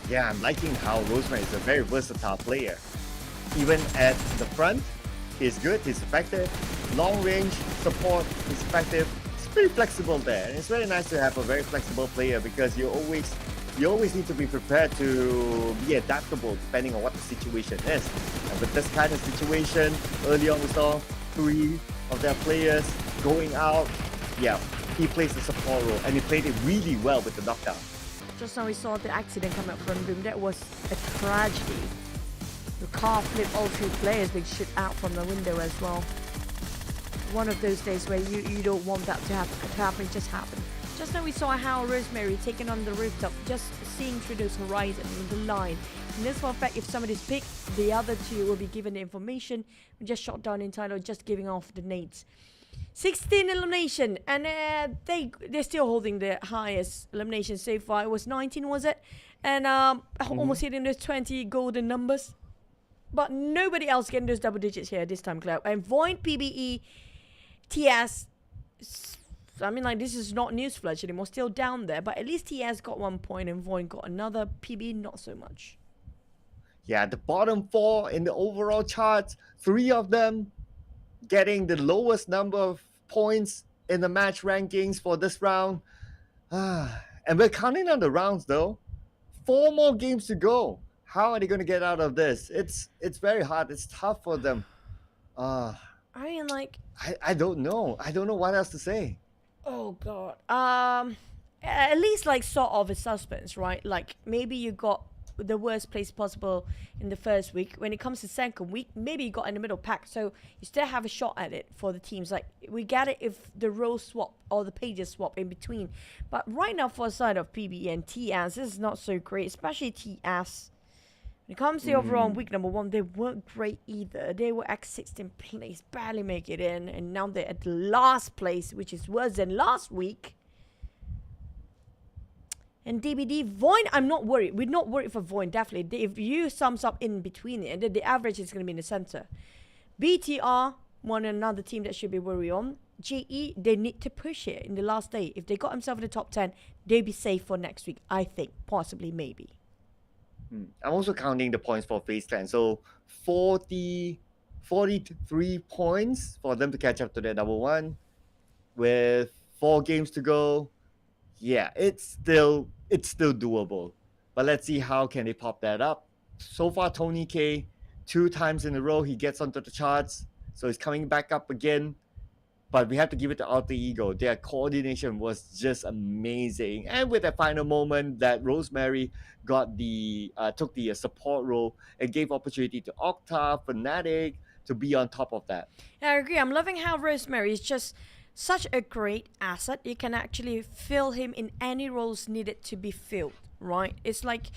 Yeah, I'm liking how Rosemary is a very versatile player. Even at the front, he's good, he's effective. Long range, support, he's effective. It's pretty flexible there. And it's very nice to have a very flexible player because you always need to be prepared to be adaptable depending on what the situation is. And with this kind of situation, early on we saw 3 of their players going out. Yeah, he plays the support role and he played it really well with the knockdown. Just now we saw the accident come up from Boom. That was a tragedy. The car flipped all 3 players being shot out from the window as well. One of those days where you don't want that to happen, just happened. Just now we saw how Rosemary taking on the rooftop, just seeing through those horizons and the line. And this one fact, if somebody's picked, the other 2 will be given the information. We just shot down in title, just giving off the nades. 16 elimination, and they're still holding the highest elimination so far. It was 19, was it? And almost hitting those 20 golden numbers. But nobody else getting those double digits here this time, Cloud. And Void, PBE, TS, I mean, like, this is not newsflash anymore, still down there. But at least TS got 1 point and Void got another. PBE, not so much. Yeah, the bottom 4 in the overall charts, 3 of them getting the lowest number of points in the match rankings for this round. And we're counting on the rounds though. 4 more games to go. How are they going to get out of this? It's very hard. It's tough for them. I mean, like, I don't know. I don't know what else to say. oh god. At least like sort of a suspense, right? Like maybe you got the worst place possible in the first week. When it comes to second week, maybe you got in the middle pack, so you still have a shot at it for the teams. Like, we get it if the roles swap or the pages swap in between, but right now for the side of PB and TS, this is not so great, especially TS. When it comes to overall week number 1, they weren't great either. They were at 16th place, barely make it in, and now they're at the last place, which is worse than last week. And DBD, Void, I'm not worried. We're not worried for Void, definitely. If you sums up in between it, the average is going to be in the center. BTR, one another team that should be worried on. GE, they need to push it in the last day. If they got themselves in the top 10, they'll be safe for next week, I think. Possibly, maybe. I'm also counting the points for FaZe Clan. So 43 points for them to catch up to their number 1 with 4 games to go. Yeah, it's still doable. But let's see how can they pop that up. So far, Tony K, 2 times in a row, he gets onto the charts. So he's coming back up again. But we have to give it to Alter Ego. Their coordination was just amazing. And with that final moment that Rosemary got took the support role and gave opportunity to Octa, Fnatic to be on top of that. I agree. I'm loving how Rosemary is just such a great asset. You can actually fill him in any roles needed to be filled, right? It's like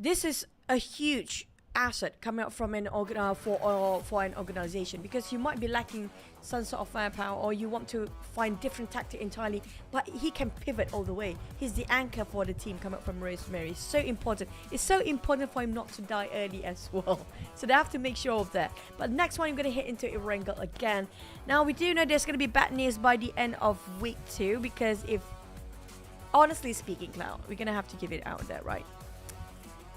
this is a huge asset coming out from an for an organization, because you might be lacking some sort of firepower, or you want to find different tactic entirely, but he can pivot all the way. He's the anchor for the team coming up from Rosemary. It's so important. It's so important for him not to die early as well. So they have to make sure of that. But next one, I'm going to hit into Erangel again. Now, we do know there's going to be bad news by the end of week 2, because if, honestly speaking, Cloud, we're going to have to give it out there, right?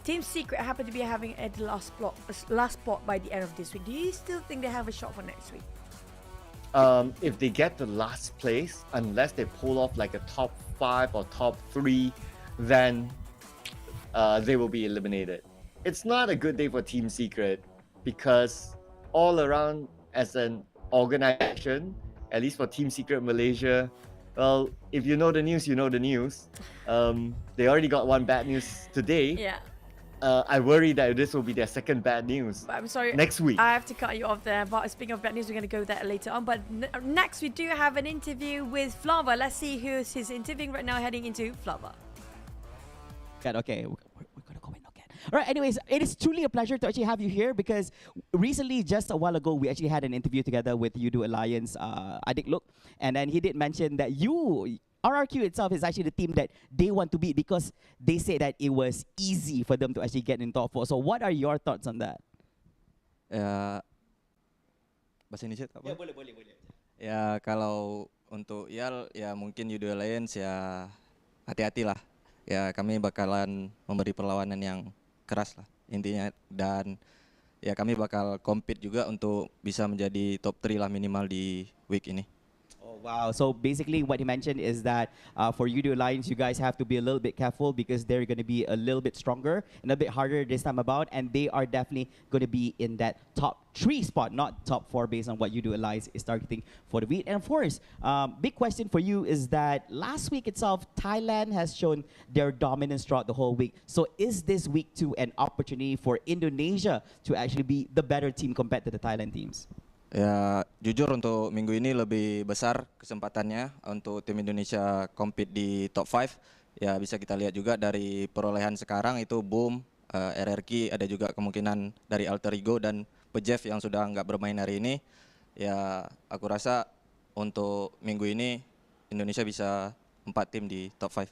Team Secret happen to be having a last spot by the end of this week. Do you still think they have a shot for next week? If they get the last place, unless they pull off like a top 5 or top 3, then they will be eliminated. It's not a good day for Team Secret, because all around as an organization, at least for Team Secret Malaysia, well, if you know the news, you know the news. They already got one bad news today. Yeah. I worry that this will be their second bad news. But I'm sorry. Next week. I have to cut you off there. But speaking of bad news, we're going to go there later on. But next, we do have an interview with Flava. Let's see who's he's interviewing right now, heading into Flava. Okay, we're gonna go in again. All right, anyways, it is truly a pleasure to actually have you here, because recently, just a while ago, we actually had an interview together with Yudu Alliance, Adik Look, and then he did mention that RRQ itself is actually the team that they want to beat, because they say that it was easy for them to actually get in top 4. So what are your thoughts on that? Bahasa Indonesia apa? Ya, boleh. Ya, kalau untuk IAL ya mungkin Yudo Alliance ya hati-hatilah. Ya, kami bakalan memberi perlawanan yang keras lah intinya, dan ya kami bakal compete juga untuk bisa menjadi top 3 lah minimal di week ini. Wow. So basically what he mentioned is that for Yudu Alliance, you guys have to be a little bit careful, because they're going to be a little bit stronger and a bit harder this time about. And they are definitely going to be in that top 3 spot, not top 4, based on what Yudu Alliance is targeting for the week. And of course, big question for you is that last week itself, Thailand has shown their dominance throughout the whole week. So is this week 2 an opportunity for Indonesia to actually be the better team compared to the Thailand teams? Ya, jujur untuk minggu ini lebih besar kesempatannya untuk tim Indonesia compete di top 5. Ya, bisa kita lihat juga dari perolehan sekarang itu Boom, RRQ, ada juga kemungkinan dari Alter Ego dan Pejev yang sudah nggak bermain hari ini. Ya, aku rasa untuk minggu ini Indonesia bisa 4 tim di top 5.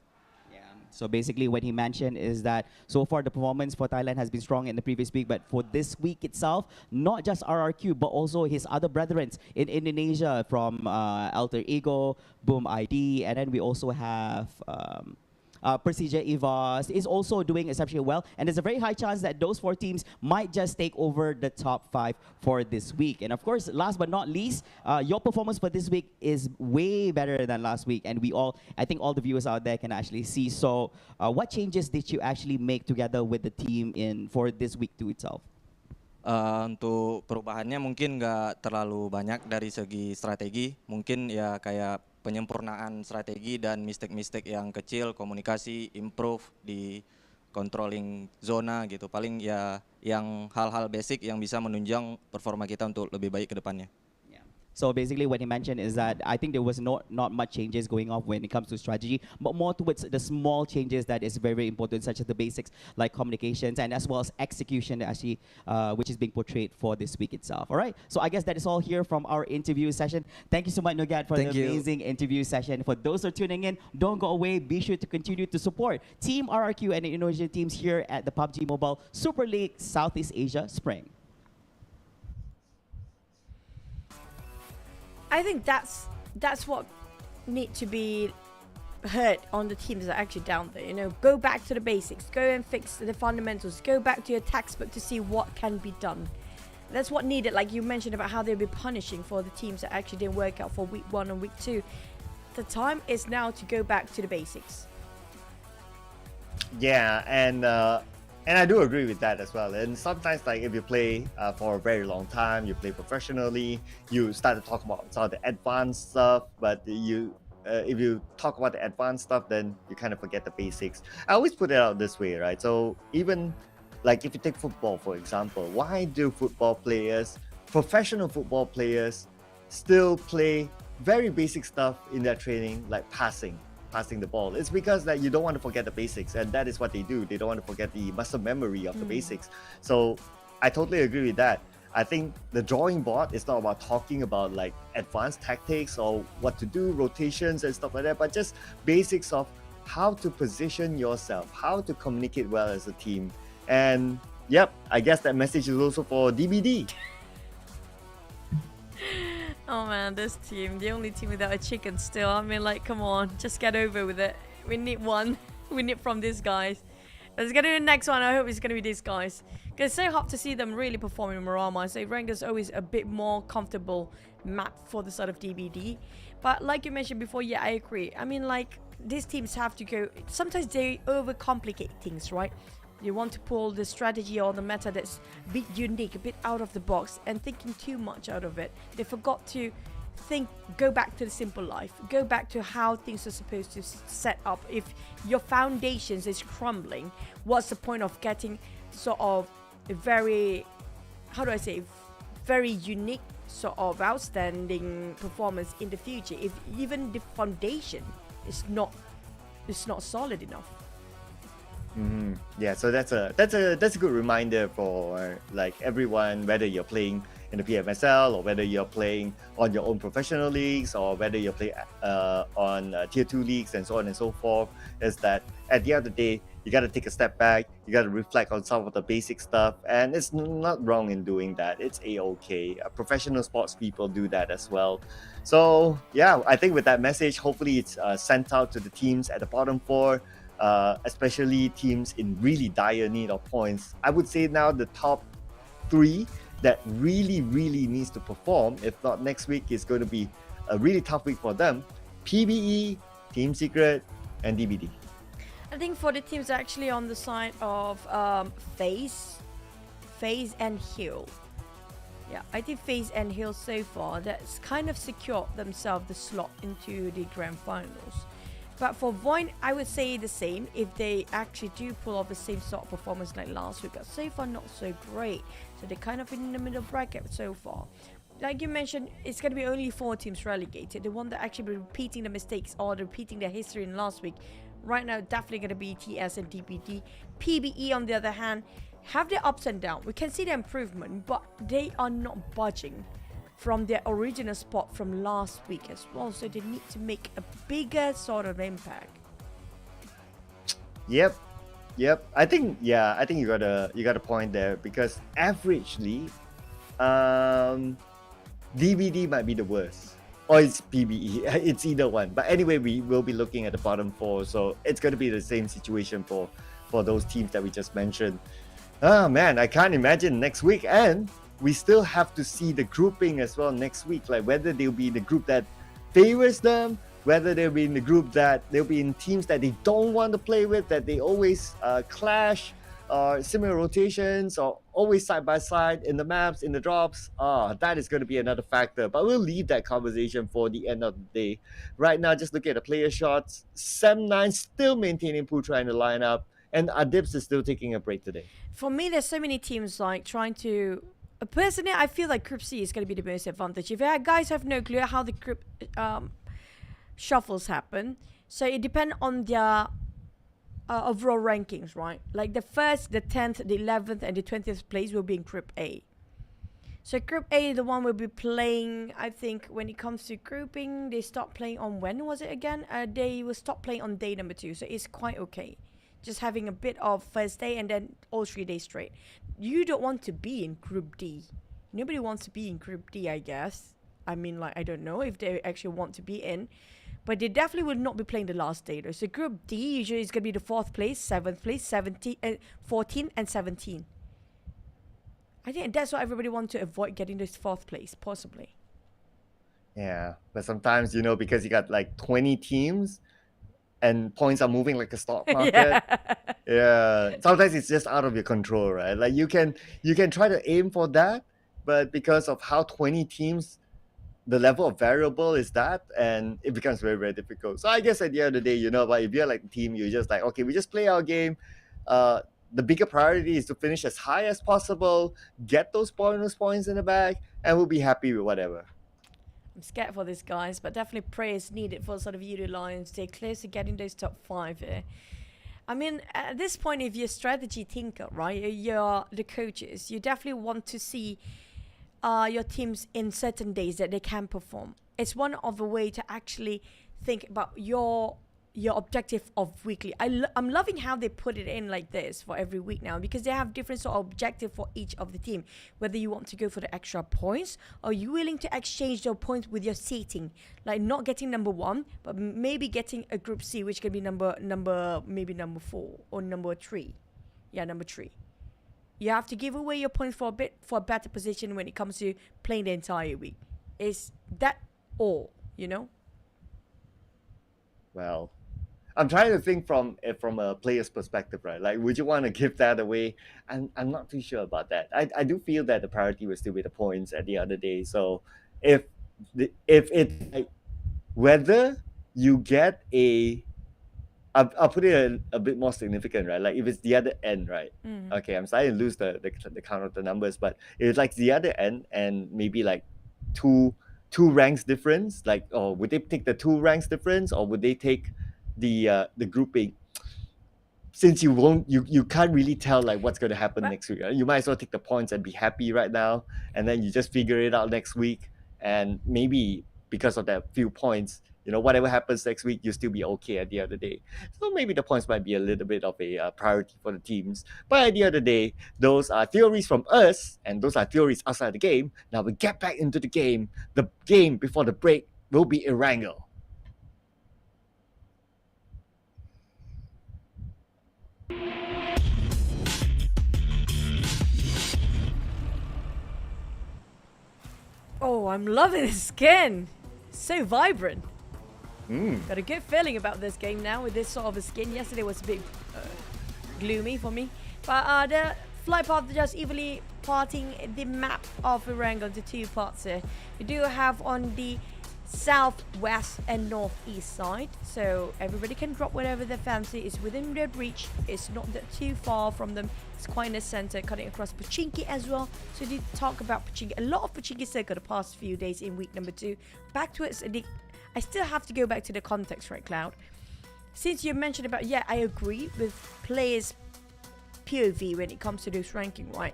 So basically what he mentioned is that so far the performance for Thailand has been strong in the previous week, but for this week itself, not just RRQ, but also his other brethren in Indonesia from Alter Ego, Boom ID, and then we also have Persija Evas is also doing exceptionally well, and there's a very high chance that those 4 teams might just take over the top 5 for this week. And of course, last but not least, your performance for this week is way better than last week, and I think all the viewers out there can actually see. So what changes did you actually make together with the team for this week 2 itself? Untuk perubahannya mungkin nggak terlalu banyak dari segi strategi, mungkin ya kayak penyempurnaan strategi dan mistake-mistake yang kecil, komunikasi, improve di controlling zona gitu. Paling ya yang hal-hal basic yang bisa menunjang performa kita untuk lebih baik ke depannya. So basically what he mentioned is that I think there was not much changes going on when it comes to strategy, but more towards the small changes that is very, very important, such as the basics like communications and as well as execution actually, which is being portrayed for this week itself. All right, so I guess that is all here from our interview session. Thank you so much, Nogat, for the amazing interview session. For those who are tuning in, don't go away. Be sure to continue to support Team RRQ and the Indonesian teams here at the PUBG Mobile Super League Southeast Asia Spring. I think that's what need to be heard on the teams that are actually down there. You know, go back to the basics, go and fix the fundamentals, go back to your textbook to see what can be done. That's what needed, like you mentioned about how they'll be punishing for the teams that actually didn't work out for week 1 and week 2. The time is now to go back to the basics. Yeah, and I do agree with that as well. And sometimes, like if you play for a very long time, you play professionally, you start to talk about some of the advanced stuff. But if you talk about the advanced stuff, then you kind of forget the basics. I always put it out this way, right? So even like if you take football, for example, why do professional football players, still play very basic stuff in their training, like passing the ball. It's because that you don't want to forget the basics, and that is what they do. They don't want to forget the muscle memory of the basics. So I totally agree with that. I think the drawing board is not about talking about like advanced tactics or what to do, rotations and stuff like that, but just basics of how to position yourself, how to communicate well as a team. And yep, I guess that message is also for DBD. Oh man, this team, the only team without a chicken still. I mean, like, come on, just get over with it. We need one. We need from these guys. Let's get to the next one. I hope it's going to be these guys. Because it's so hard to see them really perform in Marama. So Rengar's always a bit more comfortable map for the sort of DBD. But like you mentioned before, yeah, I agree. I mean, like, these teams have to go... Sometimes they overcomplicate things, right? You want to pull the strategy or the meta that's a bit unique, a bit out of the box, and thinking too much out of it. They forgot to go back to the simple life, go back to how things are supposed to set up. If your foundations is crumbling, what's the point of getting sort of a very, how do I say, very unique sort of outstanding performance in the future if even the foundation is not solid enough? Yeah, so that's a good reminder for like everyone, whether you're playing in the PMSL or whether you're playing on your own professional leagues or whether you're playing on tier 2 leagues and so on and so forth, is that at the end of the day, you got to take a step back, you got to reflect on some of the basic stuff, and it's not wrong in doing that. It's a-okay. Professional sports people do that as well. So yeah, I think with that message, hopefully it's sent out to the teams at the bottom 4, especially teams in really dire need of points. I would say now the top 3 that really needs to perform, if not next week, is going to be a really tough week for them. PBE, Team Secret, and DBD. I think for the teams actually on the side of FaZe and Hill. Yeah, I think FaZe and Hill so far, that's kind of secured themselves the slot into the grand finals. But for Void, I would say the same if they actually do pull off the same sort of performance like last week. But so far, not so great. So they're kind of in the middle bracket so far. Like you mentioned, it's going to be only 4 teams relegated. The one that actually be repeating the mistakes or repeating their history in last week. Right now, definitely going to be TS and DPD. PBE, on the other hand, have their ups and downs. We can see the improvement, but they are not budging from their original spot from last week as well. So they need to make a bigger sort of impact. Yep. I think you got a point there, because averagely, DBD might be the worst, or it's PBE. It's either one. But anyway, we will be looking at the bottom 4, so it's going to be the same situation for those teams that we just mentioned. Oh man, I can't imagine next week, and we still have to see the grouping as well next week, like whether they'll be in the group that favors them, whether they'll be in the group that they'll be in teams that they don't want to play with, that they always clash, or similar rotations, or always side by side in the maps, in the drops. That is going to be another factor, but we'll leave that conversation for the end of the day. Right now, just look at the player shots. Sem9 still maintaining Putra in the lineup, and Adips is still taking a break today. For me, there's so many teams like trying to... Personally, I feel like Group C is going to be the most advantage. If you guys have no clue how the group shuffles happen, so it depends on their overall rankings, right? Like the 1st, the 10th, the 11th, and the 20th place will be in Group A. So Group A, the one we'll be playing, I think when it comes to grouping, they start playing on, when was it again? They will stop playing on day number 2, so it's quite okay. Just having a bit of first day and then all 3 days straight. You don't want to be in Group D. Nobody wants to be in Group D, I guess. I mean, like, I don't know if they actually want to be in. But they definitely will not be playing the last day, though. So Group D usually is going to be the 4th place, 7th place, 14, and 17. I think that's what everybody wants to avoid, getting this 4th place, possibly. Yeah, but sometimes, because you got like 20 teams, and points are moving like a stock market. Yeah. Sometimes it's just out of your control, right? Like you can try to aim for that, but because of how 20 teams, the level of variable is that, and it becomes very difficult. So I guess at the end of the day, but if you're like a team, you're just like, okay, we just play our game. The bigger priority is to finish as high as possible, get those bonus points in the bag, and we'll be happy with whatever. I'm scared for these guys, but definitely prayers needed for sort of you to Lions stay close to getting those top 5 here. I mean, at this point, if you're a strategy thinker, right, you're the coaches, you definitely want to see your teams in certain days that they can perform. It's one of the way to actually think about your objective of weekly. I'm loving how they put it in like this for every week now, because they have different sort of objective for each of the team. Whether you want to go for the extra points, or you willing to exchange your points with your seating, like not getting number 1, but maybe getting a group C, which can be number 4 or number 3. Yeah, number 3. You have to give away your points for a better position when it comes to playing the entire week. Is that all? You know? Well, I'm trying to think from a player's perspective, right? Like, would you want to give that away? I'm not too sure about that. I do feel that the priority will still be the points at the other day. So if it's like whether you get I'll put it a bit more significant, right? Like if it's the other end, right? Okay, I'm starting to lose the count of the numbers, but if it's like the other end and maybe like two ranks difference, like, or would they take the 2 ranks difference, or would they take the grouping? Since you can't really tell like what's going to happen next week, right? You might as well take the points and be happy right now, and then you just figure it out next week, and maybe because of that few points, you know, whatever happens next week, you'll still be okay at the end of the day. So maybe the points might be a little bit of a priority for the teams. But at the end of the day, those are theories from us, and those are theories outside the game. Now we get back into the game. The game before the break will be a wrangle. Oh, I'm loving the skin. So vibrant. Mm. Got a good feeling about this game now with this sort of a skin. Yesterday was a bit gloomy for me. But the flight path just evenly parting the map of Erangel into 2 parts here. We do have on the southwest and northeast side, so everybody can drop whatever they fancy. It's within their reach. It's not that too far from them. It's quite in the center, cutting across Pochinki as well. So we did talk about Pochinki. A lot of Pochinki circle the past few days in week number 2. Back to it. I still have to go back to the context, right, Cloud? Since you mentioned about, yeah, I agree with players' POV when it comes to this ranking, right?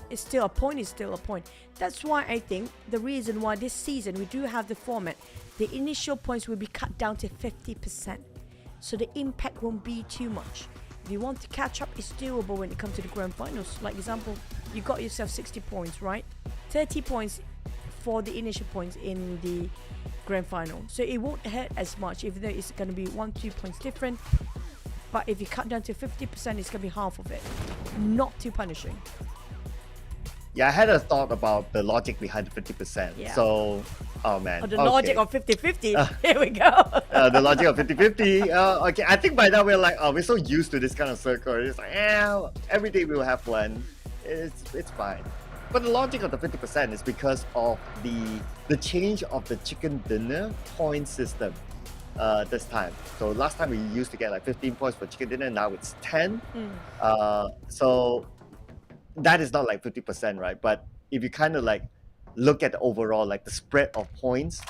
It's still a point, it's still a point. That's why I think the reason why this season we do have the format, the initial points will be cut down to 50%. So the impact won't be too much. If you want to catch up, it's doable when it comes to the grand finals. Like example, you got yourself 60 points, right? 30 points for the initial points in the grand final. So it won't hurt as much, even though it's going to be 1-2 points different. But if you cut down to 50%, it's going to be half of it. Not too punishing. Yeah, I had a thought about the logic behind the 50%. Yeah. So, oh man. Oh, the logic of 50-50. Here we go. The logic of 50-50. Okay, I think by now we're like, we're so used to this kind of circle. It's like, every day we will have one. It's fine. But the logic of the 50% is because of the change of the chicken dinner point system this time. So last time we used to get like 15 points for chicken dinner, now it's 10. So that is not like 50%, right? But if you kind of like look at the overall, like the spread of points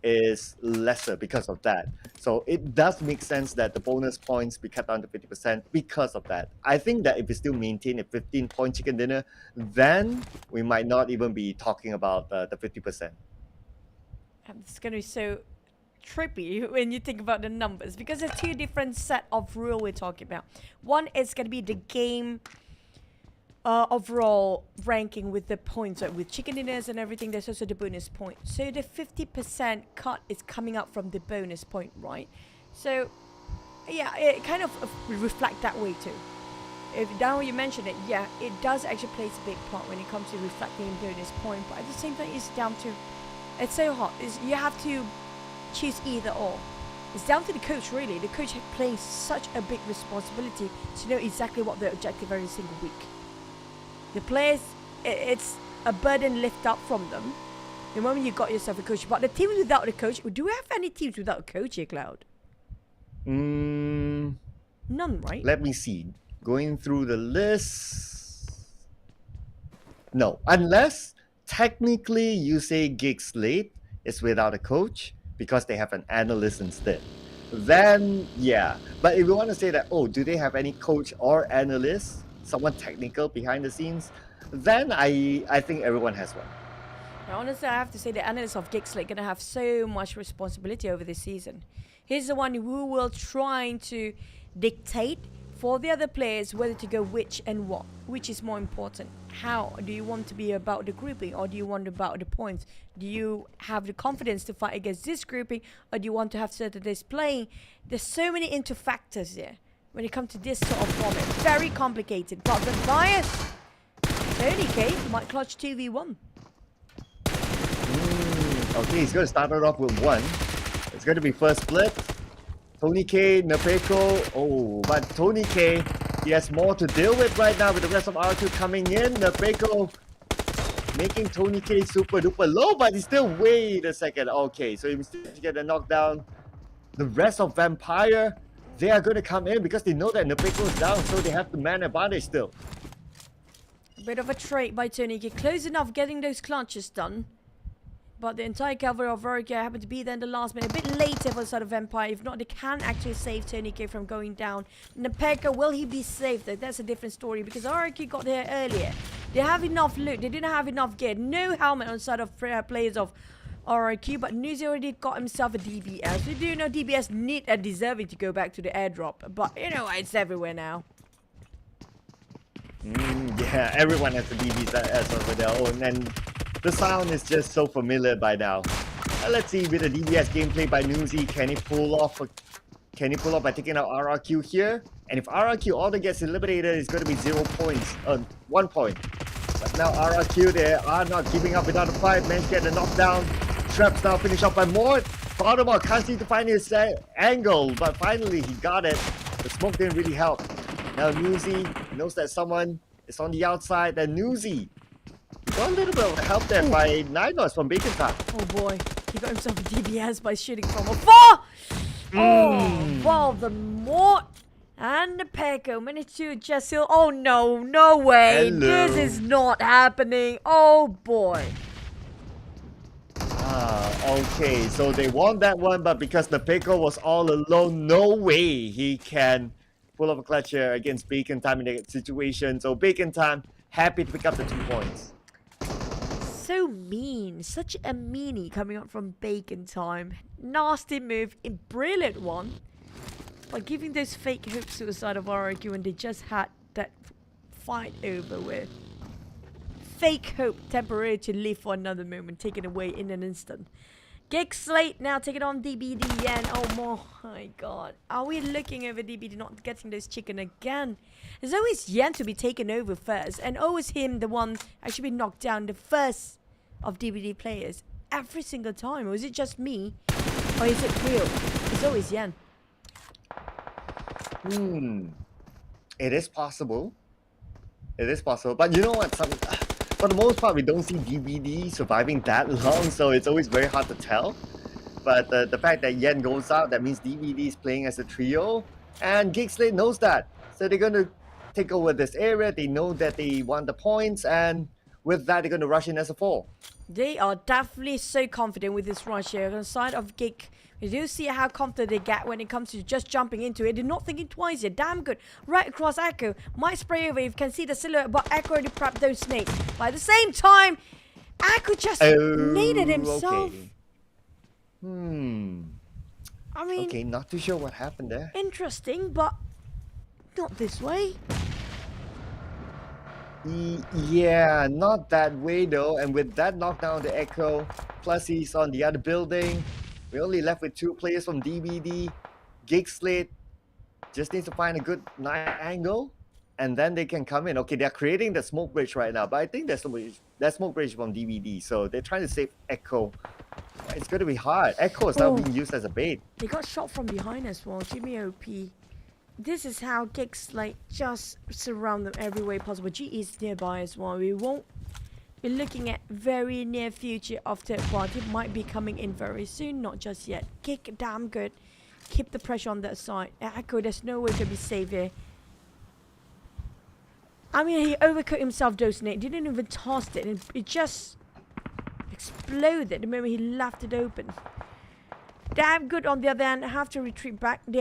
is lesser because of that. So it does make sense that the bonus points be cut down to 50% because of that. I think that if we still maintain a 15-point chicken dinner, then we might not even be talking about the 50%. It's going to be so trippy when you think about the numbers, because there's 2 different set of rule we're talking about. One is going to be the game overall ranking with the points, like with chicken dinners and everything. There's also the bonus point. So the 50% cut is coming up from the bonus point, right? So yeah, it kind of reflect that way too. If now you mention it, yeah, it does actually play a big part when it comes to reflecting bonus point. But at the same time, it's down to, it's so hard. You have to choose either or. It's down to the coach, really. The coach playing such a big responsibility to know exactly what their objective every single week. The players, it's a burden lift up from them the moment you got yourself a coach. But the teams without a coach, do we have any teams without a coach here, Cloud? None, right? Let me see. Going through the list. No, unless technically you say Gig Slate. is without a coach because they have an analyst instead. Then, yeah. But if you want to say that, oh, do they have any coach or analyst, someone technical behind the scenes, then I think everyone has one. Now, honestly, I have to say the analyst of Gigslate going to have so much responsibility over this season. He's the one who will trying to dictate for the other players whether to go which and what, which is more important. How do you want to be about the grouping, or do you want about the points? Do you have the confidence to fight against this grouping, or do you want to have certain days playing? There's so many factors here when it comes to this sort of format. Very complicated, but the bias, Tony K might clutch 2v1. Okay, he's going to start it off with 1. It's going to be first split. Tony K, Nepeko. Oh, but Tony K, he has more to deal with right now with the rest of R2 coming in. Nepeko making Tony K super duper low, but he's still, wait a second. Okay, so he still get a knockdown. The rest of Vampire, they are going to come in because they know that Nepeko is down, so they have the man advantage still. A bit of a trait by Tony K, close enough getting those clutches done. But the entire cavalry of Rokia happened to be there in the last minute. A bit later for the side of Vampire. If not, they can actually save Tony K from going down. Nepeko, will he be saved though? That's a different story because RQ got there earlier. They have enough loot. They didn't have enough gear. No helmet on the side of players of RQ. But Nuzi already got himself a DBS. We do know DBS need and deserving to go back to the airdrop. But you know, it's everywhere now. Yeah, everyone has a DBS over their own. And the sound is just so familiar by now. Let's see with the DBS gameplay by Nuzi, can he pull off by taking out RRQ here? And if RRQ order gets eliminated, it's going to be 0 points, 1 point. But now RRQ, they are not giving up without a fight. Managed to get the knockdown. Traps now finished off by Mort. Baltimore can't seem to find his angle, but finally he got it. The smoke didn't really help. Now Nuzi knows that someone is on the outside. Then Nuzi got a little bit of help there by Ninos from Bacon Time. Oh boy, he got himself a DBS by shooting from afar. Oh, wow, the Mort and the Peko managed to just heal. Oh no, no way. Hello. This is not happening. Oh boy. Okay, so they won that one, but because the Peko was all alone, no way he can pull up a clutch here against Bacon Time in that situation. So Bacon Time happy to pick up the 2 points. So mean, such a meanie coming out from Bacon Time. Nasty move, a brilliant one. By giving those fake hopes to the side of RRQ when they just had that fight over with. Fake hope temporary to live for another moment, taken away in an instant. Gigslate now taking on DBD Yen. Oh my god. Are we looking over DBD not getting those chicken again? There's always Yen to be taken over first. And always him the one actually be knocked down the first of DBD players. Every single time. Or is it just me? Or is it real? It's always Yen. It is possible. It is possible. But you know what? For the most part, we don't see DBD surviving that long, so it's always very hard to tell. But the fact that Yen goes out, that means DBD is playing as a trio, and Gigslate knows that. So they're going to take over this area, they know that they want the points, and with that, they're going to rush in as a 4. They are definitely so confident with this rush here. On the side of Gig, you do see how confident they get when it comes to just jumping into it. They're not thinking twice here. Damn good. Right across Echo. Might spray over. You can see the silhouette, but Echo already prepped those snakes. But at the same time, Echo just needed himself. Okay. I mean... Okay, not too sure what happened there. Interesting, but not this way. Yeah, not that way though. And with that knockdown to Echo, plus he's on the other building. We're only left with 2 players from DBD. Gigslate just needs to find a good night angle, and then they can come in. Okay, they're creating the smoke bridge right now, but I think that's smoke bridge from DBD, so they're trying to save Echo. It's going to be hard. Echo is now being used as a bait. They got shot from behind as well. Jimmy OP. This is how Gigslate just surround them every way possible. G is nearby as well. We won't be looking at very near future of third party. Might be coming in very soon, not just yet. Gig damn good. Keep the pressure on that side. Echo, there's no way to be safe here. I mean, he overcooked himself, Dosenate. Didn't even toss it. And it just... The exploded the moment he left it open. Damn good on the other hand, have to retreat back. They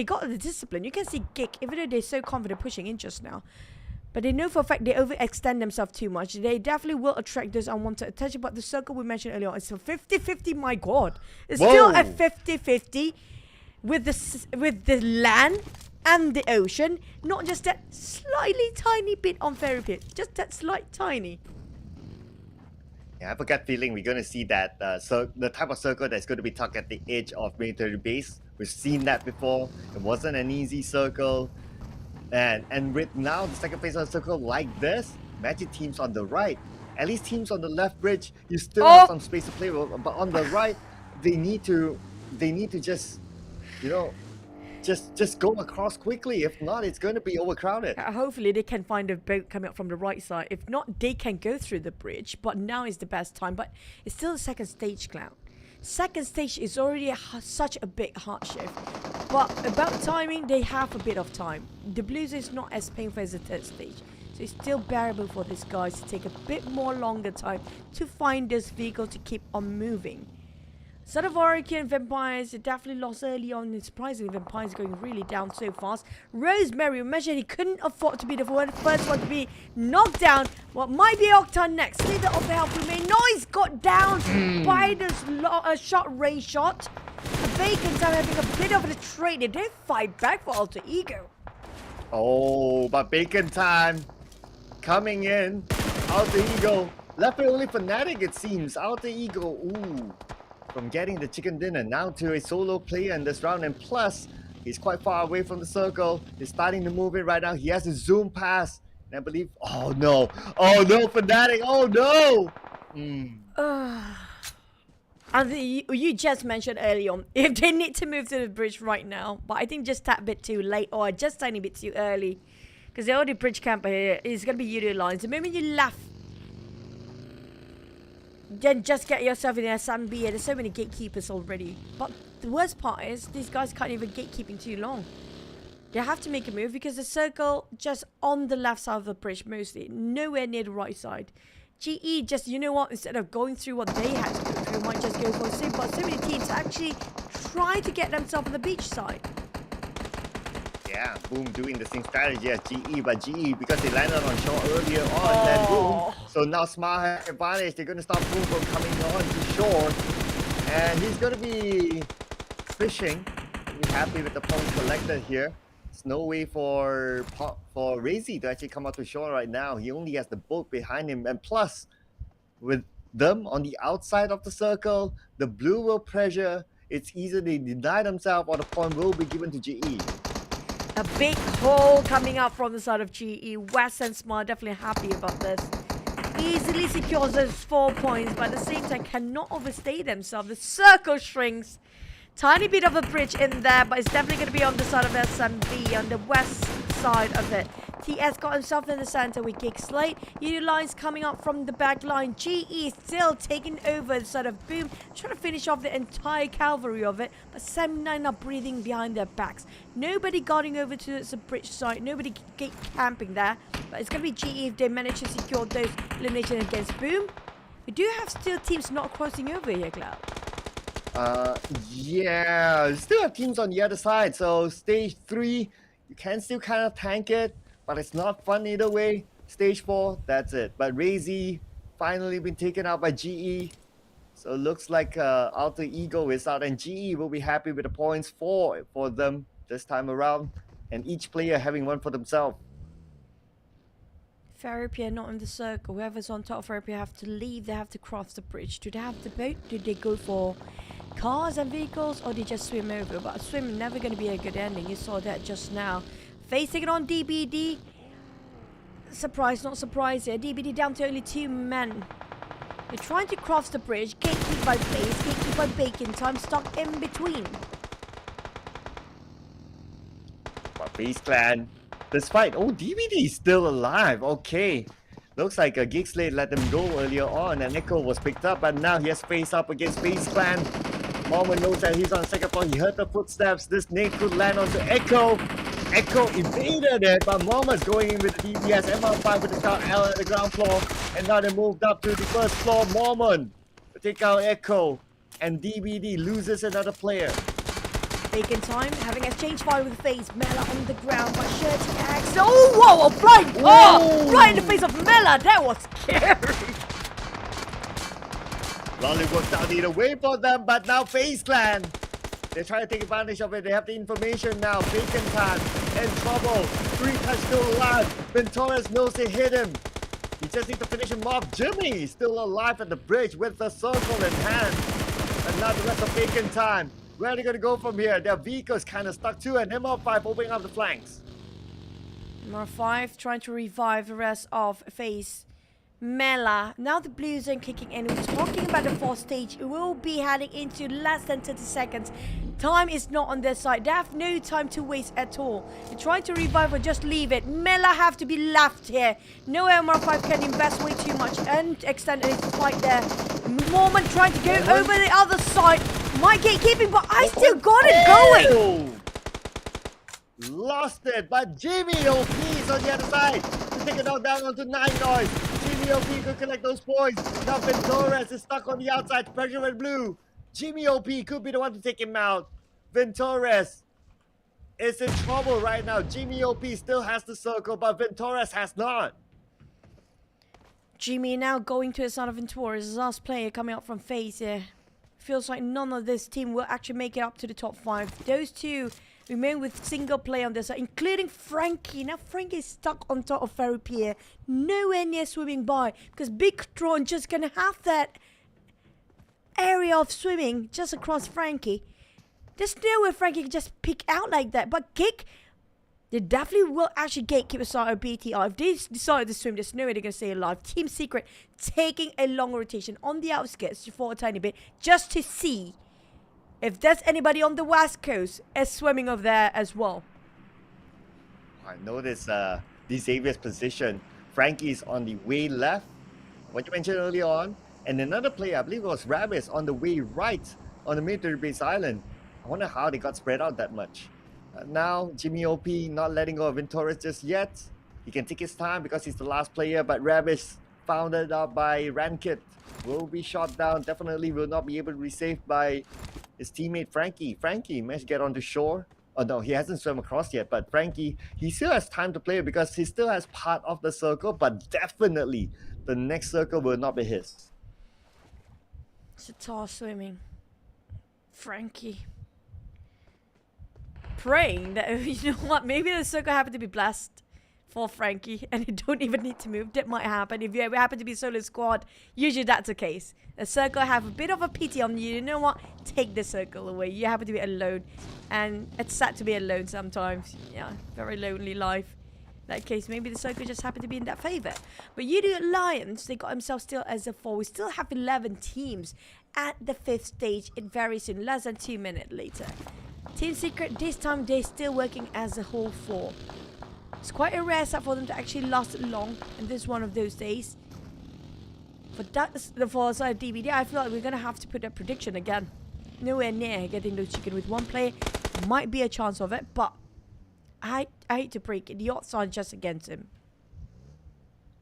got the discipline. You can see Geek, even though they're so confident pushing in just now. But they know for a fact they overextend themselves too much. They definitely will attract those unwanted attention. But the circle we mentioned earlier on, it's a 50-50, my god. It's still a 50-50 with the land and the ocean. Not just that slightly tiny bit on Fairy Pit. Just that slight tiny. Yeah, I have a gut feeling we're going to see that the type of circle that's going to be tucked at the edge of military base. We've seen that before. It wasn't an easy circle. And with now the second phase of the circle like this, imagine teams on the right. At least teams on the left bridge, you still have some space to play with. But on the right, they need to just, just go across quickly. If not, it's going to be overcrowded. Hopefully they can find a boat coming up from the right side. If not, they can go through the bridge. But now is the best time. But it's still the second stage, Cloud. Second stage is already such a big hardship. But about timing, they have a bit of time. The Blues is not as painful as the third stage. So it's still bearable for these guys to take a bit more longer time to find this vehicle to keep on moving. Son of Oracle and Vampires definitely lost early on. And surprisingly, Vampires going really down so fast. Rosemary, imagine he couldn't afford to be the first one to be knocked down. What might be Octan next? Slither of the health remain. Noise got down by this short range shot. Bacon time having a bit of a trade. They did fight back for Alter Ego. Oh, but Bacon time coming in. Alter Ego. Left it only Fnatic, it seems. Alter Ego, ooh. From getting the chicken dinner now to a solo player in this round. And plus, he's quite far away from the circle. He's starting to move in right now. He has a zoom pass. And I believe, oh no, Fnatic, oh no. And you just mentioned earlier on, if they need to move to the bridge right now, but I think just that bit too late or just tiny bit too early. Because the only bridge camper here is going to be utilized. The moment you left, then just get yourself in SMB. There's so many gatekeepers already. But the worst part is, these guys can't even gatekeeping too long. They have to make a move because the circle just on the left side of the bridge mostly. Nowhere near the right side. GE just, you know what, instead of going through what they had to go through, might just go for a sim. But so many teams actually try to get themselves on the beach side. Yeah, Boom doing the same strategy as GE, but GE, because they landed on shore earlier on than Boom, so now Smart has advantage. They're going to stop Boom from coming on to shore, and he's going to be fishing. Be happy with the points collected here. There's no way for Razy to actually come out to shore right now. He only has the boat behind him, and plus, with them on the outside of the circle, the blue will pressure. It's either they deny themselves or the point will be given to GE. A big hole coming up from the side of GE. West and Smart definitely happy about this. Easily secures those 4 points, but at the same time cannot overstay themselves. The circle shrinks. Tiny bit of a bridge in there, but it's definitely going to be on the side of SMB, on the west side of it. TS got himself in the center with Gig Slate. Utilize coming up from the back line. GE still taking over the side of Boom, trying to finish off the entire cavalry of it, but 7-9 are breathing behind their backs. Nobody guarding over to the bridge side, nobody gate camping there, but it's going to be GE if they manage to secure those eliminations against Boom. We do have still teams not crossing over here, Cloud. Yeah, still have teams on the other side, so stage 3, you can still kind of tank it, but it's not fun either way. Stage 4, that's it. But Razy finally been taken out by GE. So it looks like Alter Ego is out, and GE will be happy with the points for them this time around, and each player having one for themselves. Therapy not in the circle. Whoever's on top of Therapy have to leave. They have to cross the bridge. Do they have the boat? Do they go for cars and vehicles, or they just swim over? But swim never going to be a good ending. You saw that just now. Facing it on DBD. Surprise, not surprise here. DBD down to only 2 men. They're trying to cross the bridge. Gatekeep by Blaze, gatekeep by Bacon Time, stuck in between. But Face Clan, despite, oh, DBD is still alive. Okay. Looks like a Gig Slate let them go earlier on, and Echo was picked up, but now he has faced up against Face Clan. Moment knows that he's on second floor. He heard the footsteps. This nade could land onto Echo. Echo evaded it, but Momo's going in with the DPS. MR5 with the Scout L at the ground floor, and now they moved up to the first floor. Mormon take out Echo, and DBD loses another player. Taking time, having a change fire with FaZe. Mela on the ground, but Shirty X. Oh, whoa, a flying car! Right in the face of Mela. That was scary. Lolly works out either way for them, but now FaZe Clan. They try to take advantage of it. They have the information now. Bacon Tan in trouble. 3 touch still alive. Ventoras knows they hit him. He just needs to finish him off. Jimmy still alive at the bridge with the circle in hand. And now the rest of Bacon Tan. Where are they going to go from here? Their vehicle's kind of stuck too, and MR5 opening up the flanks. MR5 trying to revive the rest of FaZe. Mela. Now the blue zone kicking in. We're talking about the 4th stage. It will be heading into less than 30 seconds. Time is not on their side. They have no time to waste at all. They're trying to revive or just leave it. Mela have to be left here. No MR5 can invest way too much and extend his fight there. Moment trying to go over the other side. My gatekeeping, but I still got it going. Lost it, but Jimmy OP is on the other side to take it all down onto 9 Noise. Jimmy OP could collect those points. Now Ventoras is stuck on the outside, pressure with blue. Jimmy OP could be the one to take him out. Ventoras is in trouble right now. Jimmy OP still has the circle, but Ventoras has not. Jimmy now going to the side of Ventoras. His last player coming out from FaZe here. Feels like none of this team will actually make it up to the top 5. Those two remain with single player on this side, including Frankie. Now Frankie is stuck on top of Ferry Pier, nowhere near swimming by, because Big Tron just gonna have that area of swimming just across Frankie. There's nowhere Frankie can just pick out like that. But Kick, they definitely will actually gatekeep a side of BTR. If they decide to swim, there's no way they're going to stay alive. Team Secret taking a long rotation on the outskirts for a tiny bit just to see if there's anybody on the west coast is swimming over there as well. I noticed Xavier's position. Frankie's on the way left, what you mentioned earlier on. And another player, I believe it was Rabbis, on the way right on the military base island. I wonder how they got spread out that much. Now, Jimmy OP not letting go of Ventoras just yet. He can take his time because he's the last player, but Rabbis founded out by Rankit will be shot down. Definitely will not be able to be saved by his teammate Frankie. Frankie managed to get onto shore. Oh no, he hasn't swum across yet, but Frankie, he still has time to play because he still has part of the circle, but definitely the next circle will not be his. Sitar swimming. Frankie. Praying that, you know what, maybe the circle happened to be blessed for Frankie and you don't even need to move. That might happen. If you happen to be solo squad, usually that's the case. The circle have a bit of a pity on you. You know what? Take the circle away. You happen to be alone. And it's sad to be alone sometimes. Yeah, very lonely life. In that case, maybe the circle just happened to be in that favor. But UD Alliance, they got themselves still as a 4. We still have 11 teams at the 5th stage very soon, less than 2 minutes later. Team Secret, this time they're still working as a whole 4. It's quite a rare set for them to actually last long, and this is one of those days. For the 4 side DBD, I feel like we're going to have to put a prediction again. Nowhere near getting those chicken with 1 player. Might be a chance of it, but I hate to break it. The odds are just against him.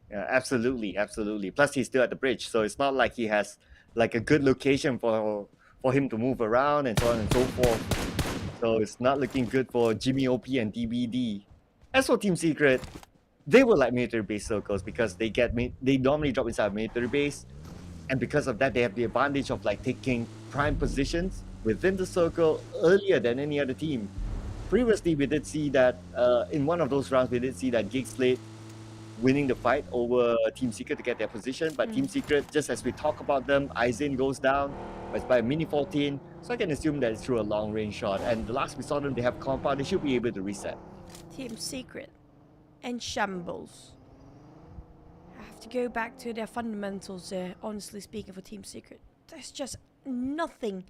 Yeah, absolutely, absolutely. Plus, he's still at the bridge, so it's not like he has like a good location for him to move around and so on and so forth. So it's not looking good for Jimmy OP and DBD. As for Team Secret, they were like military base circles because they normally drop inside a military base, and because of that, they have the advantage of like taking prime positions within the circle earlier than any other team. Previously, we did see that in one of those rounds, we did see that Giggs played winning the fight over Team Secret to get their position. But Team Secret, just as we talk about them, Aizen goes down, but it's by a mini 14. So I can assume that it's through a long range shot. And the last we saw them, they have compound. They should be able to reset. Team Secret and Shambles. I have to go back to their fundamentals there, honestly speaking, for Team Secret. There's just nothing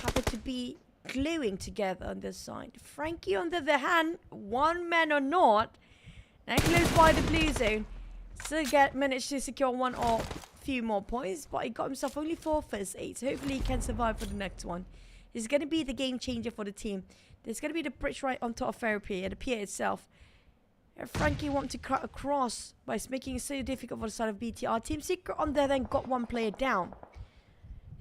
happened to be gluing together on this side. Frankie, on the other hand, one man or not, now close by the blue zone, still managed to secure 1 or few more points, but he got himself only 4 first 8, so hopefully he can survive for the next one. This is going to be the game changer for the team. There's going to be the bridge right on top of Ferry Pier, the pier itself. And Frankie want to cut across by making it so difficult for the side of BTR. Team Secret on there then got 1 player down.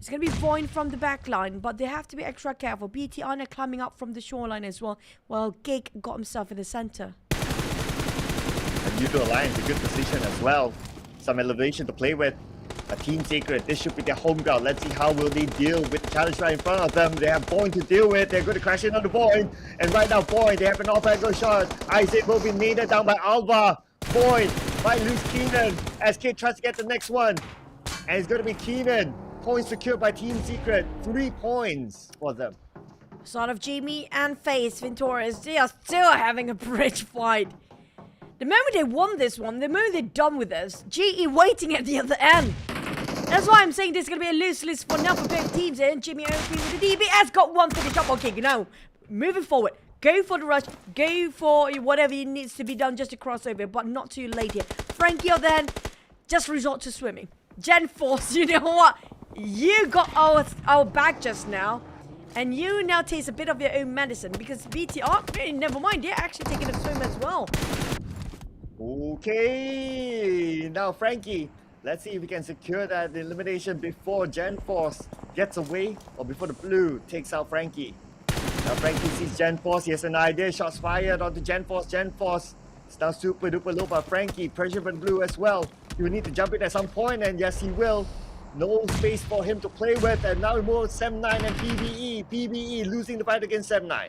It's going to be Void from the back line, but they have to be extra careful. BTR now climbing up from the shoreline as well, while Gig got himself in the center. And Neutral Alliance, a good position as well. Some elevation to play with. A Team Secret, this should be their home ground. Let's see how will they deal with the challenge right in front of them. They have Boyne to deal with. They're going to crash in on the Boyne. And right now, Boyne, they have an off-angle shot. Isaac will be nailed down by Alva. Boyne might lose Keenan as Kid tries to get the next one. And it's going to be Keenan. Points secured by Team Secret. 3 points for them. Sort of Jamie and FaZe Venturas, they are still having a bridge fight. The moment they won this one, the moment they're done with this, GE waiting at the other end. That's why I'm saying this is going to be a loose list for now for both teams. And Jimmy OP with the DBS got one finish up. Okay, now, moving forward. Go for the rush. Go for whatever needs to be done just to cross over, but not too late here. Frankie, on the hand, just resort to swimming. Gen Force, you know what? You got our back just now. And you now taste a bit of your own medicine. Because BTR, never mind, they're actually taking a swim as well. Okay, now Frankie. Let's see if we can secure that elimination before Gen Force gets away or before the blue takes out Frankie. Now Frankie sees Gen Force, he has an idea, shots fired onto Gen Force. Gen Force is now super duper low by Frankie, pressure from blue as well. He will need to jump in at some point, and yes he will. No space for him to play with, and now we move Sem9 and PBE. PBE losing the fight against Sem9.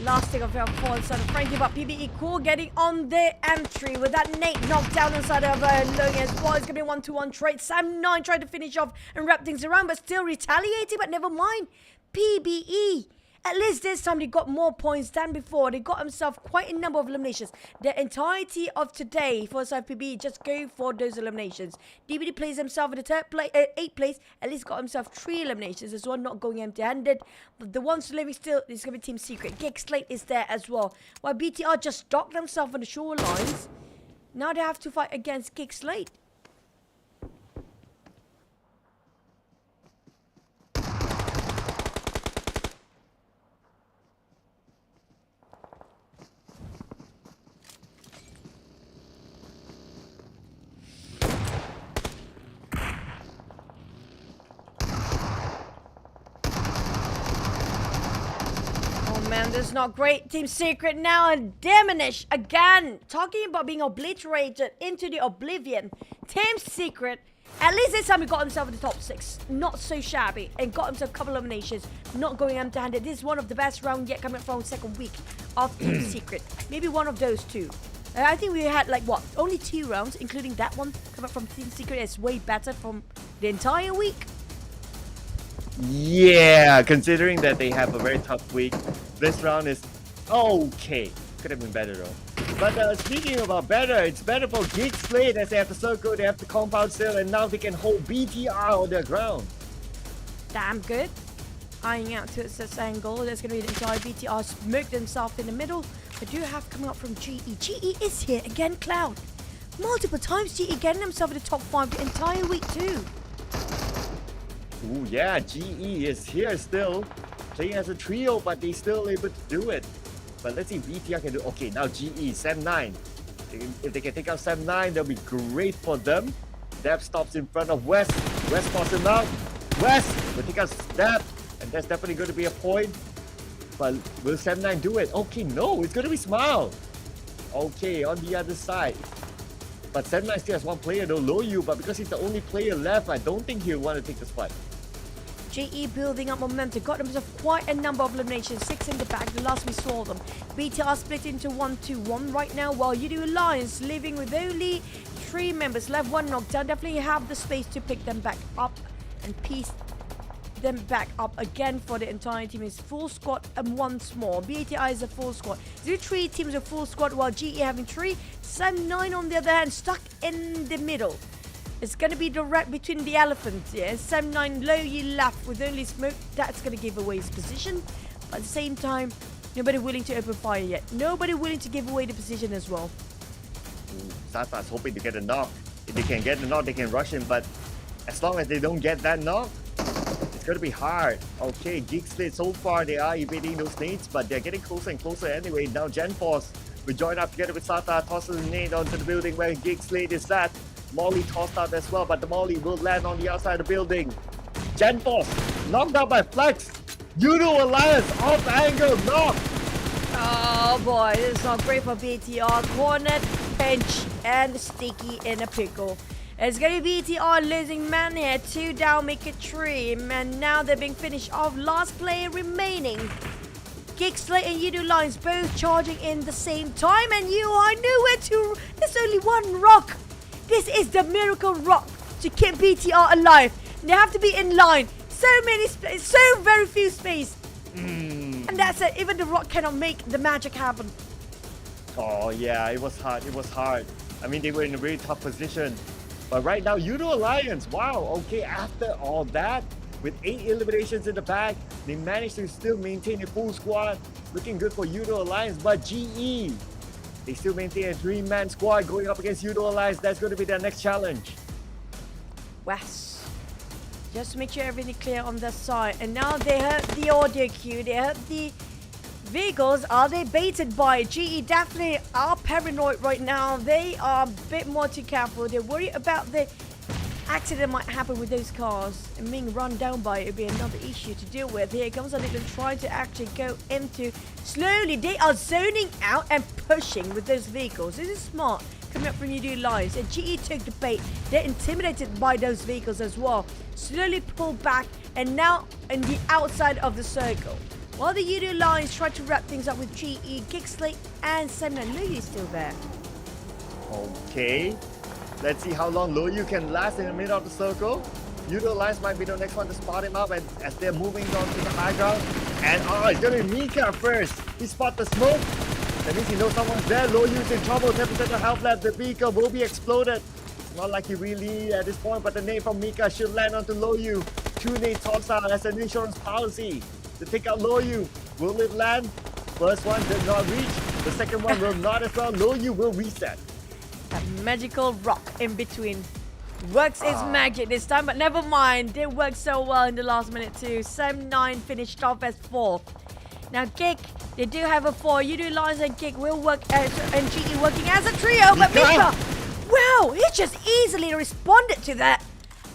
Last thing of your fall inside of Frankie, but PBE cool getting on the entry with that Nate knocked down inside of Logan as well. It's going to be 1-2-1 trade. Sem9 trying to finish off and wrap things around, but still retaliating, but never mind. PBE. At least this time they got more points than before. They got himself quite a number of eliminations. The entirety of today for side PBE just go for those eliminations. DBD plays himself in the 8th place. At least got himself 3 eliminations as well, not going empty-handed. But the ones living still is going to be Team Secret. Gig Slate is there as well. While BTR just docked themselves on the shorelines. Now they have to fight against Gig Slate. Man, this is not great. Team Secret now and diminish again. Talking about being obliterated into the oblivion. Team Secret, at least this time he got himself in the top 6. Not so shabby. And got himself a couple of eliminations. Not going empty-handed. This is one of the best rounds yet coming from second week of Team Secret. Maybe one of those two. I think we had like what? Only 2 rounds, including that one coming from Team Secret. It's way better from the entire week. Yeah, considering that they have a very tough week, this round is okay. Could have been better though. But speaking about better, it's better for Gig Slate as they have the circle, they have the compound still, and now they can hold BTR on their ground. Damn good. Eyeing out to this angle. There's going to be the entire BTR smoked themselves in the middle. They do have coming up from GE. GE is here again, Cloud. Multiple times GE getting themselves in the top 5 the entire week too. Ooh, yeah, GE is here still, playing as a trio, but they still able to do it. But let's see if BTR can do. Okay, now GE, Sem9. If they can take out Sem9, that'll be great for them. Dab stops in front of West. West spots him out. West will take out Dab, and that's definitely going to be a point. But will Sem9 do it? Okay, no, it's going to be Smile. Okay, on the other side. But Sem9 still has one player though, Loyu, but because he's the only player left, I don't think he'll want to take the spot. GE building up momentum, got themselves quite a number of eliminations, 6 in the back, the last we saw them. BTR split into 1-2-1 right now, while UDU Alliance living with only 3 members left, 1 knockdown. Definitely have the space to pick them back up and piece them back up again for the entire team. Is full squad and once more. BTI is a full squad. 3 teams a full squad, while GE having 3. Sem9 on the other hand, stuck in the middle. It's going to be direct between the elephants, yeah. Sem9 low, you left with only smoke. That's going to give away his position. But at the same time, nobody willing to open fire yet. Nobody willing to give away the position as well. Sata's hoping to get a knock. If they can get the knock, they can rush him. But as long as they don't get that knock, it's going to be hard. Okay, Gig Slate, so far they are evading those nades, but they're getting closer and closer anyway. Now Gen Force will join up together with Sata, tosses a nade onto the building where Gig Slate is at. Molly tossed out as well, but the Molly will land on the outside of the building. Gentos, knocked out by Flex. Judo Alliance, off angle, knock. Oh boy, this is not great for BTR. Cornered, pinch, and sticky in a pickle. It's going to be BTR losing man here. 2 down, make it 3. And now they're being finished off. Last player remaining. Gigslate and Yudu Lines both charging in the same time. And you are nowhere to... There's only one rock. This is the miracle rock to keep BTR alive. They have to be in line. So very few space. And that's it. Even the rock cannot make the magic happen. Oh yeah, it was hard. It was hard. I mean, they were in a very tough position. But right now, Judo Alliance, wow, okay, after all that, with 8 eliminations in the bag, they managed to still maintain a full squad. Looking good for Judo Alliance, but GE, they still maintain a 3-man squad going up against Judo Alliance. That's going to be their next challenge. Wes, just to make sure everything clear on their side. And now they heard the audio cue, they heard the vehicles. Are they baited by GE? Definitely are paranoid right now. They are a bit more too careful. They're worried about the accident might happen with those cars and being run down by it would be another issue to deal with. Here comes a little trying to actually go into slowly. They are zoning out and pushing with those vehicles. This is smart coming up from Yudu Lines. And GE took the bait. They're intimidated by those vehicles as well. Slowly pull back and now in the outside of the circle. While the Yudu Lines try to wrap things up with GE, Gigslate and Semna. Loyu is still there. Okay. Let's see how long Loyu can last in the middle of the circle. Judo Alliance might be the next one to spot him up and as they're moving on to the high ground. And it's going to be Mika first. He spot the smoke. That means he knows someone's there. Loyu's in trouble. 10% of health left. The vehicle will be exploded. Not like he really at this point, but the nade from Mika should land onto Loyu. 2 nades toss out as an insurance policy to take out Loyu. Will it land? First one did not reach. The second one will not as well. Loyu will reset. That magical rock in between. Works its magic this time, but never mind. They worked so well in the last minute too. Sem 9 finished off as 4th. Now Gig, they do have a 4. Yudu Lines and Gig will work as and GE working as a trio, but Mika, wow, he just easily responded to that.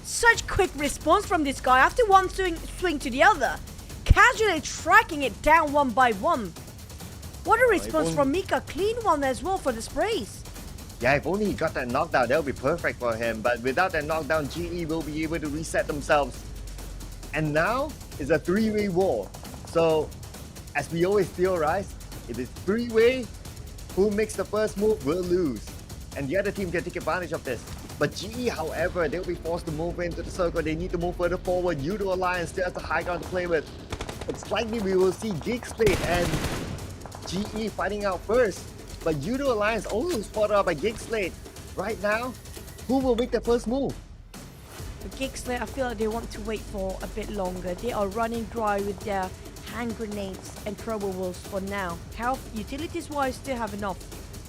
Such quick response from this guy after one swing to the other. Casually tracking it down one by one. What a response from Mika. Clean one as well for the sprays. Yeah, if only he got that knockdown, that would be perfect for him. But without that knockdown, GE will be able to reset themselves. And now it's a 3-way war. So, as we always theorize, if it's 3-way, who makes the first move will lose. And the other team can take advantage of this. But GE, however, they'll be forced to move into the circle. They need to move further forward. Judo Alliance still has the high ground to play with. It's likely we will see Gigslate and GE fighting out first. But Judo Alliance also spotted out by Gigslate. Right now, who will make the first move? For Gigslate, I feel like they want to wait for a bit longer. They are running dry with their hand grenades and probables for now. Health, utilities-wise, still have enough.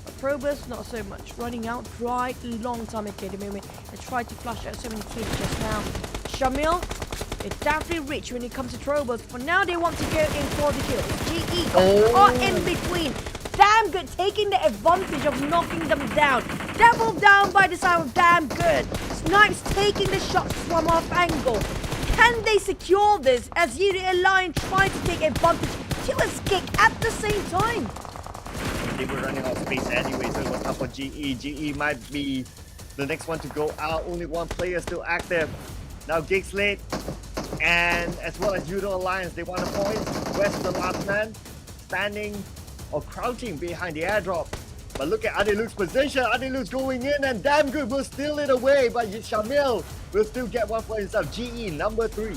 But probers, not so much. Running out dry, long time ago at the moment. They tried to flush out so many kills just now. Shamil, they definitely rich when it comes to probers. For now, they want to go in for the kills. GE are in between. Damn Good taking the advantage of knocking them down. Double down by the side of Damn Good. Snipes taking the shots from off angle. Can they secure this as Yudu Alliance trying to take advantage to his kick at the same time? They were running out of space anyway, so it was tough for GE. GE might be the next one to go out. Only one player still active. Now Gigslate and as well as Judo Alliance, they want a point. West the last man standing or crouching behind the airdrop. But look at Adeluk's position. Adeluk's going in and Damn Good will steal it away. But Shamil will still get one for himself. GE number 3.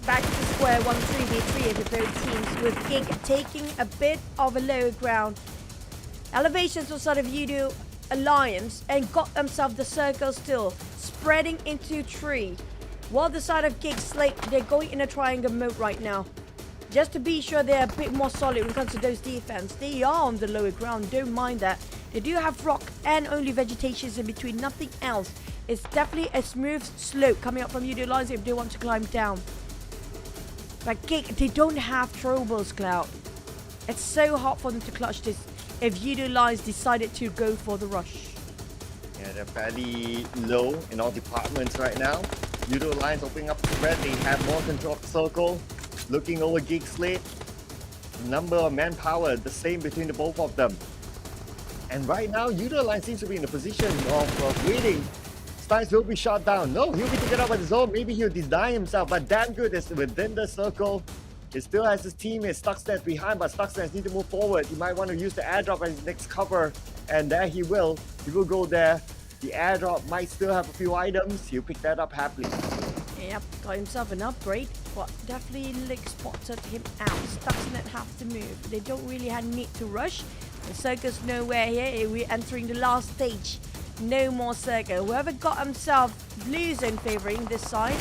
Back to square one, 3v3 of both teams with Gig taking a bit of a lower ground. Elevations for sort of Yudu Alliance and got themselves the circle still, spreading into 3. While the side of Gigslate, they're going in a triangle mode right now. Just to be sure they're a bit more solid when it comes to those defense. They are on the lower ground, don't mind that. They do have rock and only vegetations in between, nothing else. It's definitely a smooth slope coming up from Yudu Alliance if they want to climb down. But Gig, they don't have throwables, Cloud. It's so hard for them to clutch this if Yudu Alliance decided to go for the rush. Yeah, they're fairly low in all departments right now. Judo Alliance opening up the spread. They have more control of the circle. Looking over Geek Slate. Number of manpower, the same between the both of them. And right now, Judo Alliance seems to be in a position of waiting. Styles will be shot down. No, he'll be taken out by the zone. Maybe he'll deny himself, but damn good is within the circle. He still has his teammate Stuxnet behind, but Stuxnet needs to move forward. He might want to use the airdrop as his next cover, and there he will. He will go there. The airdrop might still have a few items. He'll pick that up happily. Yep, got himself an upgrade, but definitely Lick spotted him out. Stuxnet have to move. They don't really have need to rush. The circle's nowhere here. We're entering the last stage. No more circle. Whoever got himself blue zone favoring this side,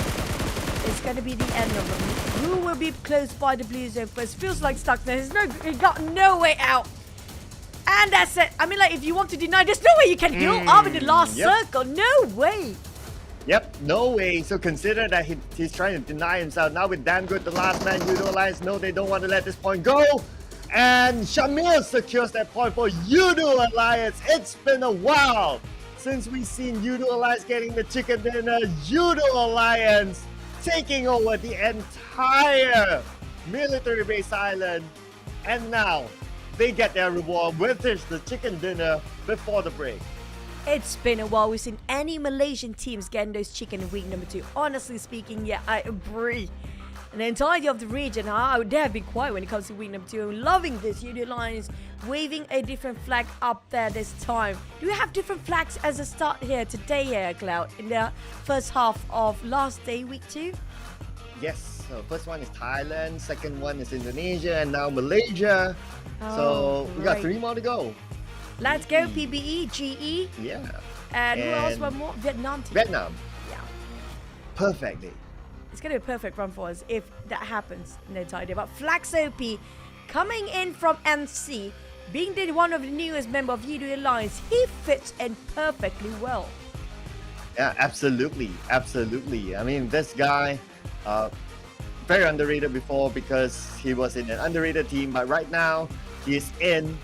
it's going to be the end of them. Who will be close by the blue zone first? Feels like Stuxnet. He got no way out. And that's it. I mean, like, if you want to deny, there's no way you can go up in the last circle. No way. Yep, no way. So consider that he's trying to deny himself. Now with damn good, the last man, Judo Alliance, no, they don't want to let this point go. And Shamil secures that point for Judo Alliance. It's been a while since we've seen Judo Alliance getting the chicken dinner. Judo Alliance taking over the entire military base island. And now they get their reward, which is the chicken dinner before the break. It's been a while we've seen any Malaysian teams getting those chicken in week number 2. Honestly speaking, yeah, I agree. And the entirety of the region, they have been quiet when it comes to week number 2. Loving this, Judo Alliance waving a different flag up there this time. Do we have different flags as a start here today here, Cloud, in the first half of last day, week 2? Yes, so first one is Thailand, second one is Indonesia, and now Malaysia. So we got 3 more to go. Let's go, PBE, GE. Yeah. And who else? One more? Vietnam team. Vietnam. Yeah. Perfectly. It's going to be a perfect run for us if that happens. No idea. But Flax OP coming in from NC, being the one of the newest member of Judo Alliance, he fits in perfectly well. Yeah, absolutely. Absolutely. I mean, this guy, very underrated before because he was in an underrated team, but right now he's in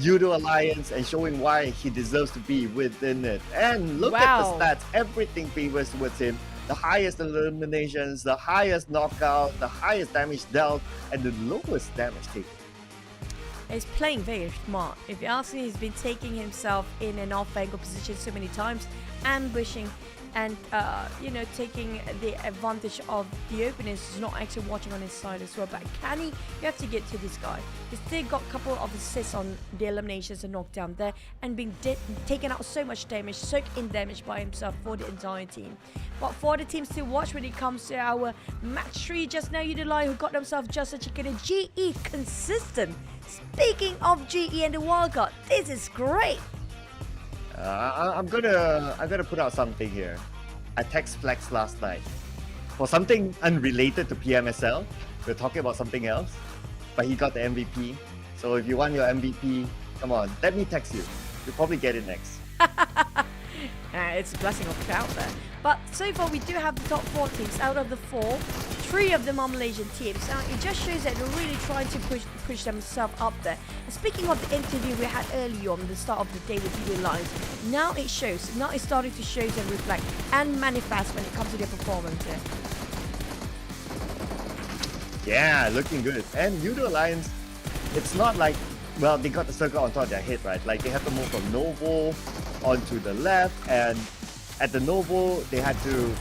Judo Alliance and showing why he deserves to be within it. And look at the stats, everything favors towards him. The highest eliminations, the highest knockout, the highest damage dealt, and the lowest damage taken. He's playing very smart. If you ask me, he's been taking himself in an off-angle position so many times, ambushing and, taking the advantage of the openers. He's not actually watching on his side as well. But can he? You have to get to this guy. He's still got a couple of assists on the eliminations and knockdown there, and being taken out so much damage, soaked in damage by himself for the entire team. But for the teams to watch when it comes to our match 3 just now, Judo Alliance who got themselves just a chicken and GE consistent. Speaking of GE and the wildcard, this is great. I'm gonna put out something here. I text Flex last night for something unrelated to PMSL. We're talking about something else, but he got the MVP. So if you want your MVP, come on, let me text you. You'll probably get it next. It's a blessing of cloud there. But so far we do have the top 4 teams. Out of the 4, 3 of them are Malaysian teams. Now it just shows that they're really trying to push themselves up there. And speaking of the interview we had earlier on the start of the day with Judo Alliance, now it shows. Now it's starting to show and reflect and manifest when it comes to their performance here. Yeah, looking good. And Judo Alliance, it's not like, well, they got the circle on top of their head, right? Like they have to move from Novo onto the left, and at the Novo, they had to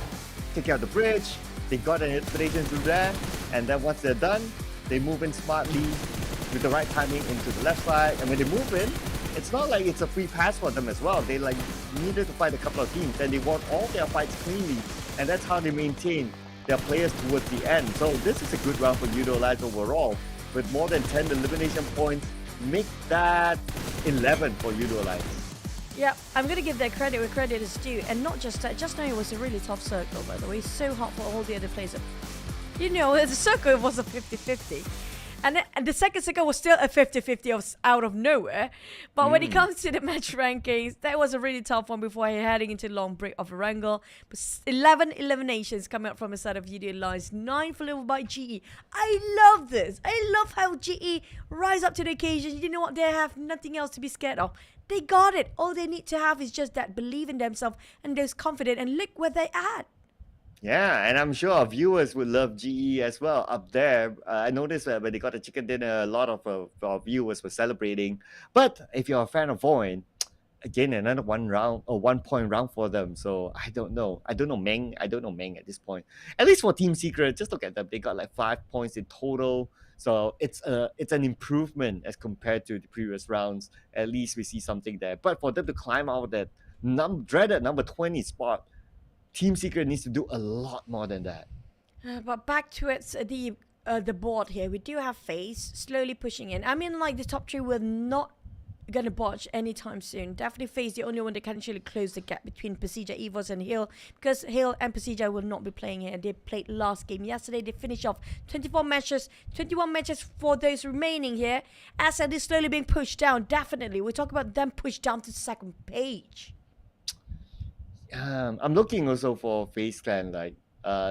take out the bridge. They got an inspiration through there, and then once they're done, they move in smartly with the right timing into the left side. And when they move in, it's not like it's a free pass for them as well. They like needed to fight a couple of teams, and they won all their fights cleanly, and that's how they maintain their players towards the end. So this is a good round for Judo Alliance overall, with more than 10 elimination points. Make that 11 for Judo Alliance. Yeah, I'm going to give their credit where credit is due. And not just that, just now it was a really tough circle, by the way. So hard for all the other players. You know, the circle was a 50-50. And the second circle was still a 50-50 out of nowhere. But when it comes to the match rankings, that was a really tough one before heading into long break of Wrangle. But 11 eliminations coming up from the side of Judo Alliance. 9 followed by GE. I love this. I love how GE rise up to the occasion. You know what? They have nothing else to be scared of. They got it. All they need to have is just that belief in themselves and those confident. And look where they at. Yeah, and I'm sure our viewers would love GE as well up there. I noticed that when they got a chicken dinner, a lot of our viewers were celebrating. But if you're a fan of Voin, again, another 1 point round for them. So I don't know. I don't know Meng. I don't know Meng at this point. At least for Team Secret, just look at them. They got like 5 points in total. So it's an improvement as compared to the previous rounds. At least we see something there. But for them to climb out of that dreaded number 20 spot, Team Secret needs to do a lot more than that. But back to the board here, we do have FaZe slowly pushing in. I mean, like the top three will not gonna botch anytime soon. Definitely FaZe the only one that can actually close the gap between Pasija, Evos, and Hill, because Hill and Pasija will not be playing here. They played last game yesterday. They finished off 21 matches for those remaining here. Ascent is slowly being pushed down. Definitely, we talk about them pushed down to second page. I'm looking also for FaZe Clan. Like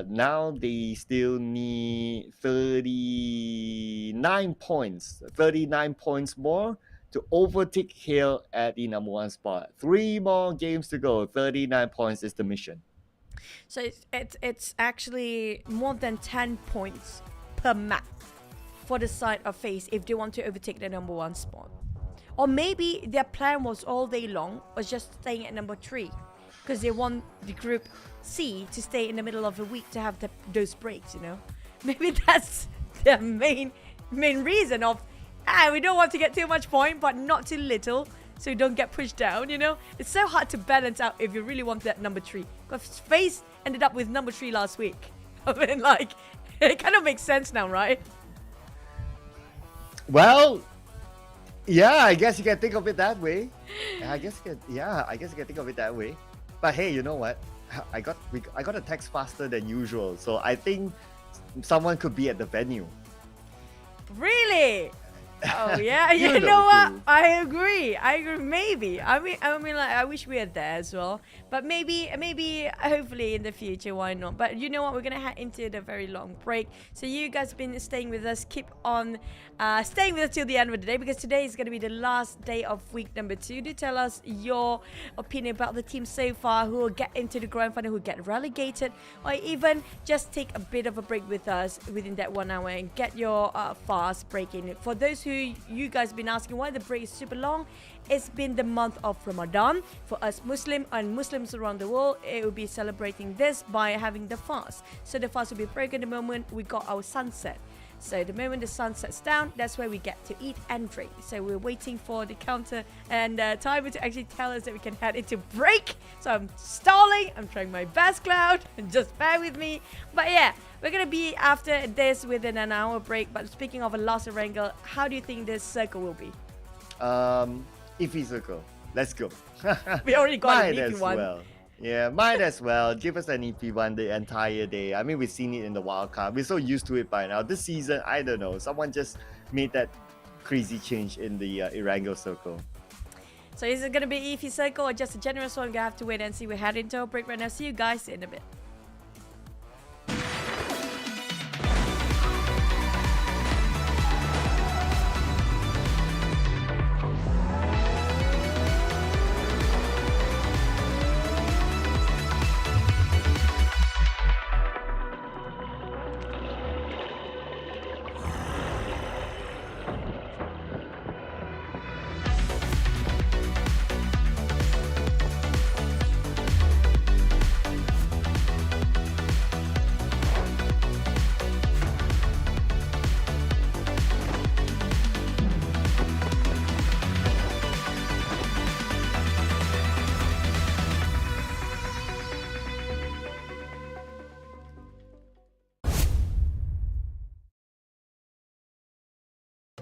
now they still need 39 points. 39 points more to overtake Hill at the number 1 spot. 3 more games to go. 39 points is the mission. So it's actually more than 10 points per map for the side of FaZe if they want to overtake the number 1 spot. Or maybe their plan was all day long was just staying at number 3. Because they want the group C to stay in the middle of the week to have those breaks, you know. Maybe that's the main reason of, we don't want to get too much point, but not too little, so you don't get pushed down, you know. It's so hard to balance out if you really want that number 3. Because FaZe ended up with number 3 last week. I mean, like, it kind of makes sense now, right? Well, yeah, I guess you can think of it that way. I guess you can think of it that way. But hey, you know what? I got a text faster than usual, so I think someone could be at the venue. Really? Oh yeah, you know what? I agree. Maybe. I mean, like, I wish we were there as well. But maybe, hopefully in the future, why not? But you know what? We're gonna head into the very long break. So you guys have been staying with us. Keep on staying with us till the end of the day, because today is gonna be the last day of week number 2. Do tell us your opinion about the team so far, who will get into the grand final, who get relegated, or even just take a bit of a break with us within that 1 hour and get your fast break in. For those who you guys have been asking why the break is super long, it's been the month of Ramadan. For us Muslim and Muslims around the world, it will be celebrating this by having the fast. So the fast will be broken the moment we got our sunset. So the moment the sun sets down, that's where we get to eat and drink. So we're waiting for the counter and timer to actually tell us that we can head into break. So I'm stalling, I'm trying my best, Cloud, and just bear with me. But yeah, we're gonna be after this within an hour break. But speaking of a lost wrangle, how do you think this circle will be? Iffy circle. Let's go. We already got an an iffy one. Well. Yeah, might as well. Give us an iffy one the entire day. I mean, we've seen it in the wild card. We're so used to it by now. This season, I don't know. Someone just made that crazy change in the Erangel circle. So is it gonna be iffy circle or just a generous one? We're gonna have to wait and see. We're heading into a break right now. See you guys in a bit.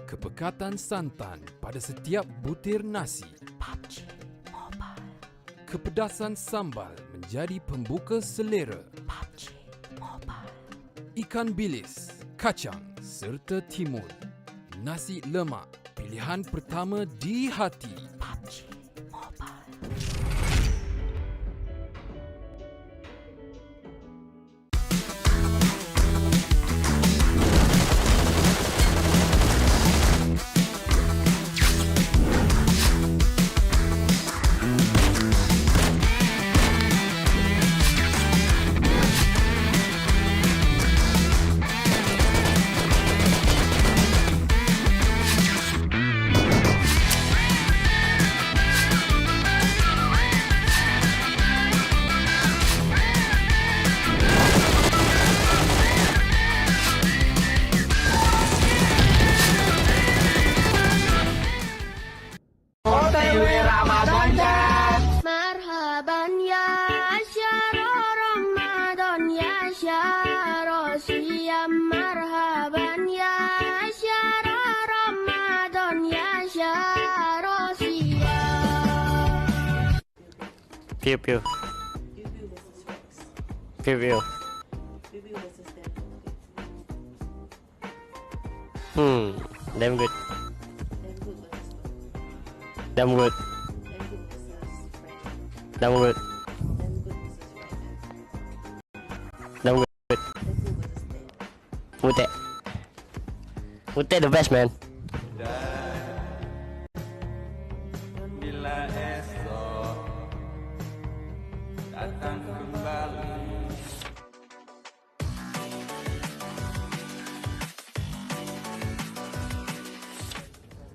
Kepekatan santan pada setiap butir nasi. PUBG Mobile. Kepedasan sambal menjadi pembuka selera. PUBG Mobile. Ikan bilis, kacang serta timun. Nasi lemak, pilihan pertama di hati. PUBG Mobile. يا مرحبا يا شهر رمضان يا شهر صيام. Pew pew. Pew pew. Damn good. Damn good. Damn good. Damn good. Mute. Mute the best, man. Bila esok datang kembali.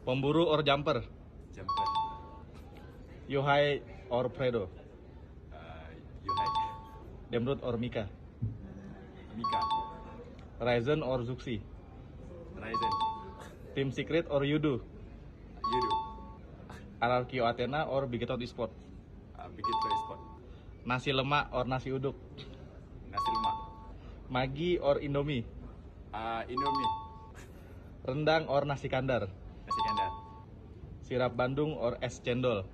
Pemburu or jumper? Jumper. Yohai or Fredo? Yohai. Demrut or Mika? Mika. Ryzen or Zuxi? Ryzen. Team Secret or Yudu? Yudu. Ararkio Athena or Bigetot Esport? Bigetot Esport. Nasi lemak or nasi uduk? Nasi lemak. Magi or Indomie? Indomie. Rendang or nasi kandar? Nasi kandar. Sirap Bandung or es cendol?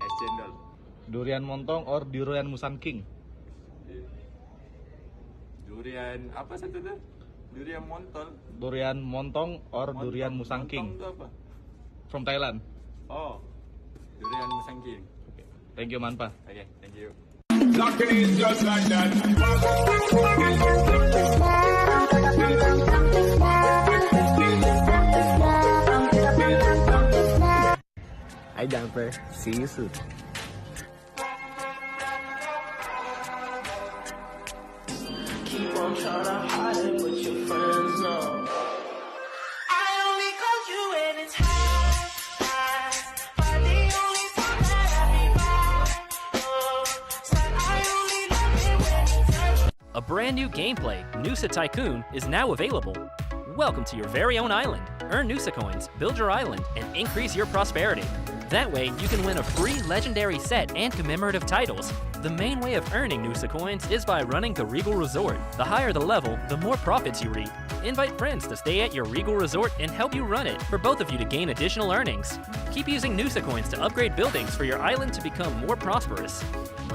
Es cendol. Durian montong or durian Musang King? Durian apa satu tu? Durian montong. Durian montong or durian Musang King? Montong tu apa? From Thailand. Oh, durian Musang King. Thank you, Manpa. Okay, thank you. Locking in just like that. Hi, Jumper. See you soon. Keep on trying to hide it, but your friends know. I only call you when it's high, but the only time that I be right. Oh, said I only love it when it's high. A brand new gameplay, Noosa Tycoon, is now available. Welcome to your very own island. Earn Noosa coins, build your island, and increase your prosperity. That way, you can win a free legendary set and commemorative titles. The main way of earning Noosa coins is by running the Regal Resort. The higher the level, the more profits you reap. Invite friends to stay at your Regal Resort and help you run it, for both of you to gain additional earnings. Keep using Noosa coins to upgrade buildings for your island to become more prosperous.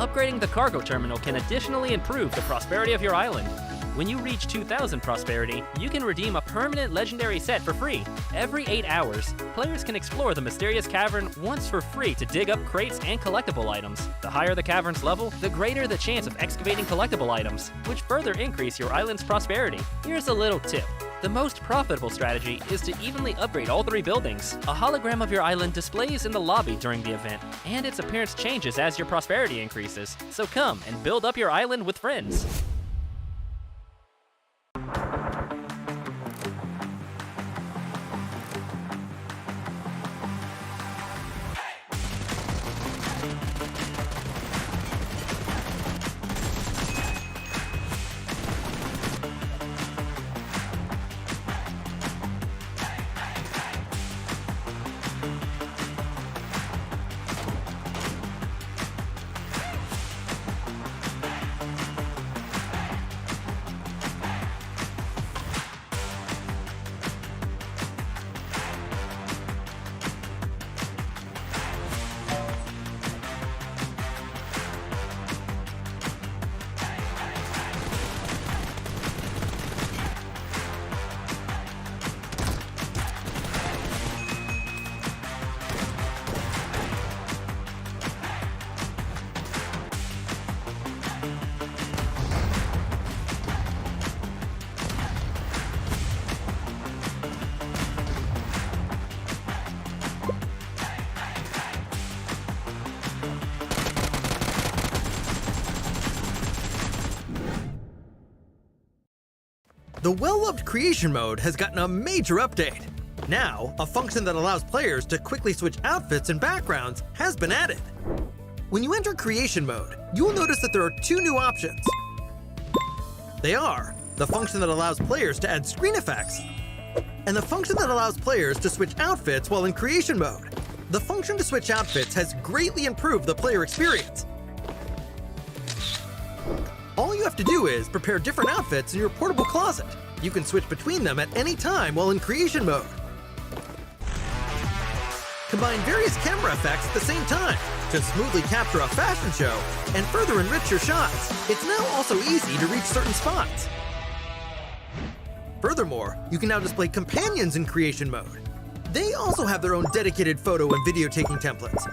Upgrading the cargo terminal can additionally improve the prosperity of your island. When you reach 2,000 prosperity, you can redeem a permanent legendary set for free. Every 8 hours, players can explore the mysterious cavern once for free to dig up crates and collectible items. The higher the cavern's level, the greater the chance of excavating collectible items, which further increase your island's prosperity. Here's a little tip. The most profitable strategy is to evenly upgrade all 3 buildings. A hologram of your island displays in the lobby during the event, and its appearance changes as your prosperity increases. So come and build up your island with friends. The well-loved creation mode has gotten a major update. Now, a function that allows players to quickly switch outfits and backgrounds has been added. When you enter creation mode, you will notice that there are 2 new options. They are the function that allows players to add screen effects, and the function that allows players to switch outfits while in creation mode. The function to switch outfits has greatly improved the player experience. All you have to do is prepare different outfits in your portable closet. You can switch between them at any time while in creation mode. Combine various camera effects at the same time to smoothly capture a fashion show and further enrich your shots. It's now also easy to reach certain spots. Furthermore, you can now display companions in creation mode. They also have their own dedicated photo and video taking templates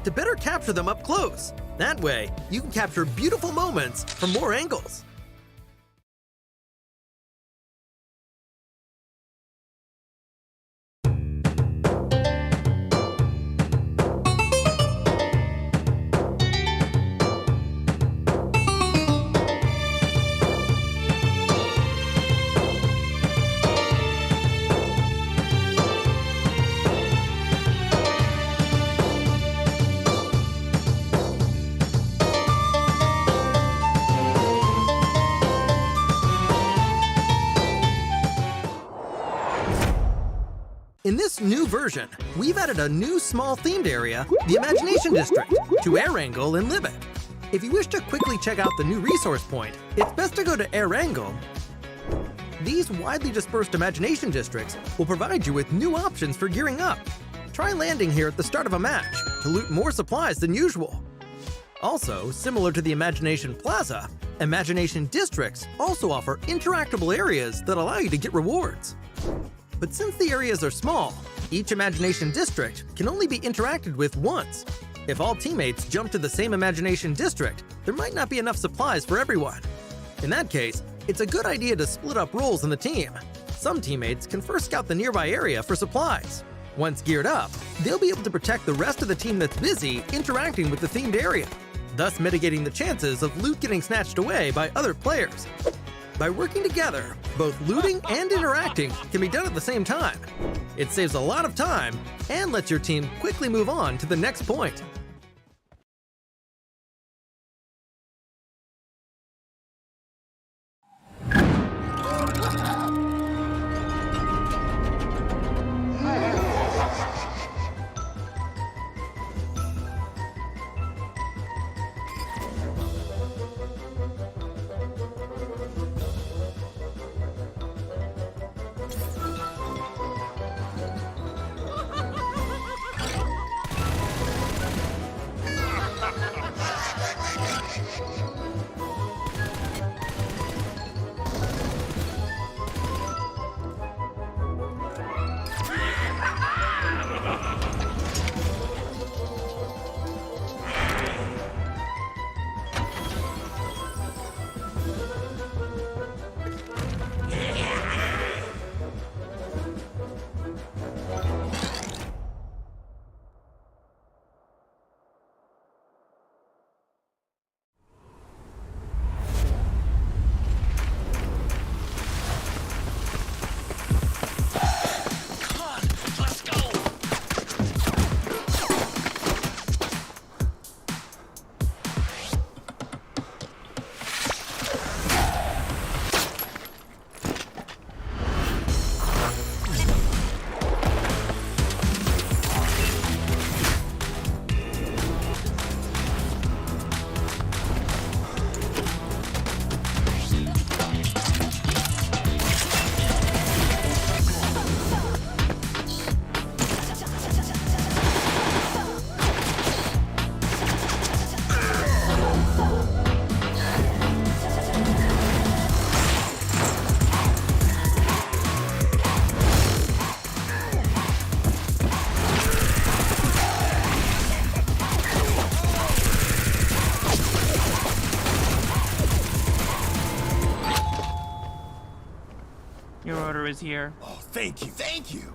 to better capture them up close. That way, you can capture beautiful moments from more angles. In this new version, we've added a new small themed area, the Imagination District, to Air Angle and Live It. If you wish to quickly check out the new resource point, it's best to go to Air Angle. These widely dispersed Imagination Districts will provide you with new options for gearing up. Try landing here at the start of a match to loot more supplies than usual. Also, similar to the Imagination Plaza, Imagination Districts also offer interactable areas that allow you to get rewards. But since the areas are small, each Imagination District can only be interacted with once. If all teammates jump to the same Imagination District, there might not be enough supplies for everyone. In that case, it's a good idea to split up roles in the team. Some teammates can first scout the nearby area for supplies. Once geared up, they'll be able to protect the rest of the team that's busy interacting with the themed area, thus mitigating the chances of loot getting snatched away by other players. By working together, both looting and interacting can be done at the same time. It saves a lot of time and lets your team quickly move on to the next point. Your order is here. Oh, thank you, thank you.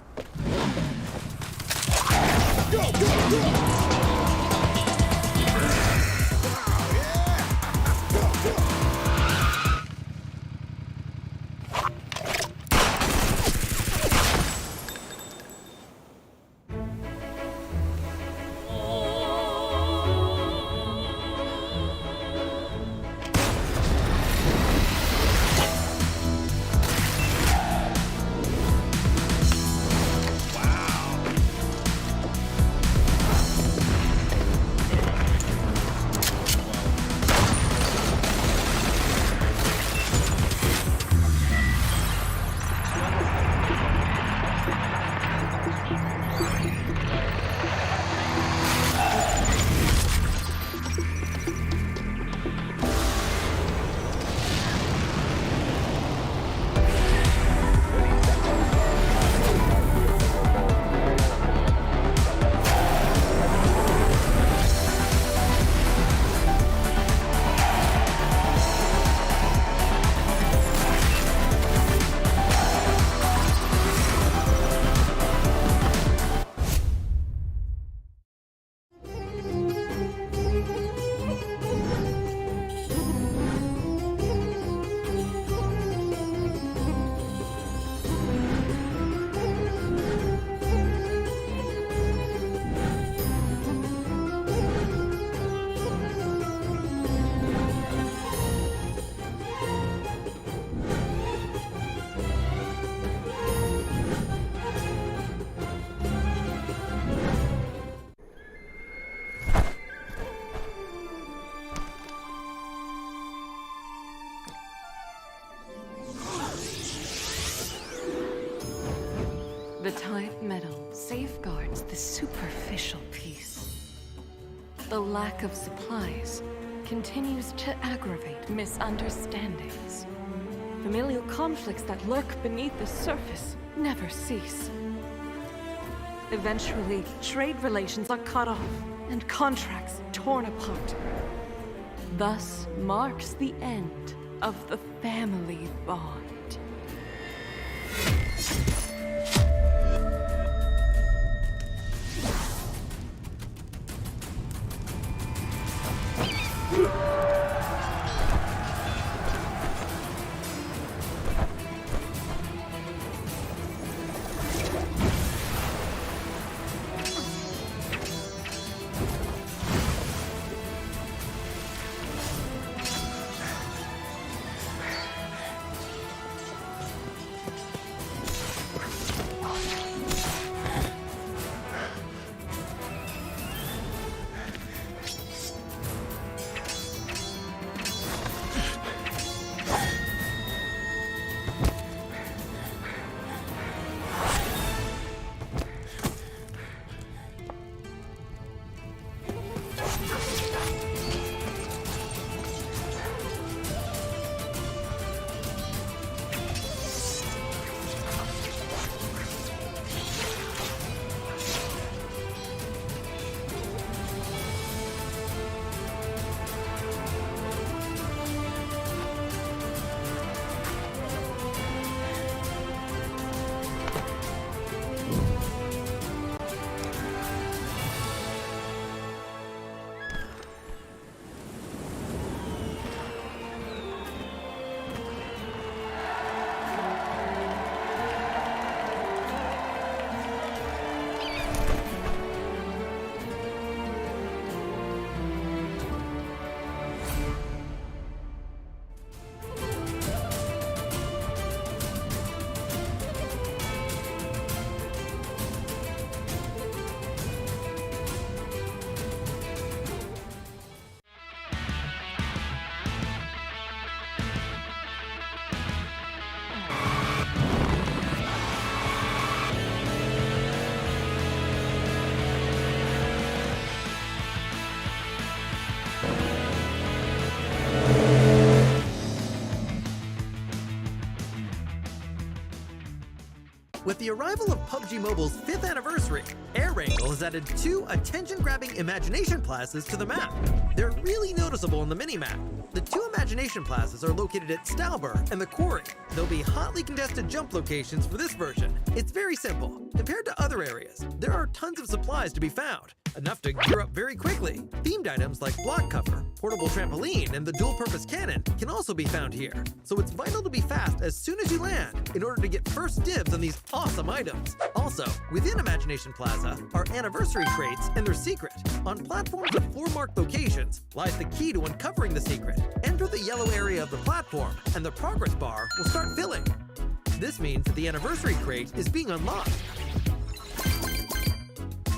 The Tide Medal safeguards the superficial peace. The lack of supplies continues to aggravate misunderstandings. Familial conflicts that lurk beneath the surface never cease. Eventually, trade relations are cut off and contracts torn apart. Thus marks the end of the family bond. With the arrival of PUBG Mobile's 5th anniversary, Air Wrangle has added 2 attention-grabbing imagination plazas to the map. They're really noticeable on the mini-map. The 2 imagination plazas are located at Stalber and the Quarry. There'll be hotly contested jump locations for this version. It's very simple. Compared to other areas, there are tons of supplies to be found, enough to gear up very quickly. Themed items like block cover, portable trampoline, and the dual-purpose cannon can also be found here. So it's vital to be fast as soon as you land in order to get first dibs on these awesome items. Also, within Imagination Plaza are anniversary crates and their secret. On platforms of floor-marked locations lies the key to uncovering the secret. Enter the yellow area of the platform and the progress bar will start filling. This means that the anniversary crate is being unlocked.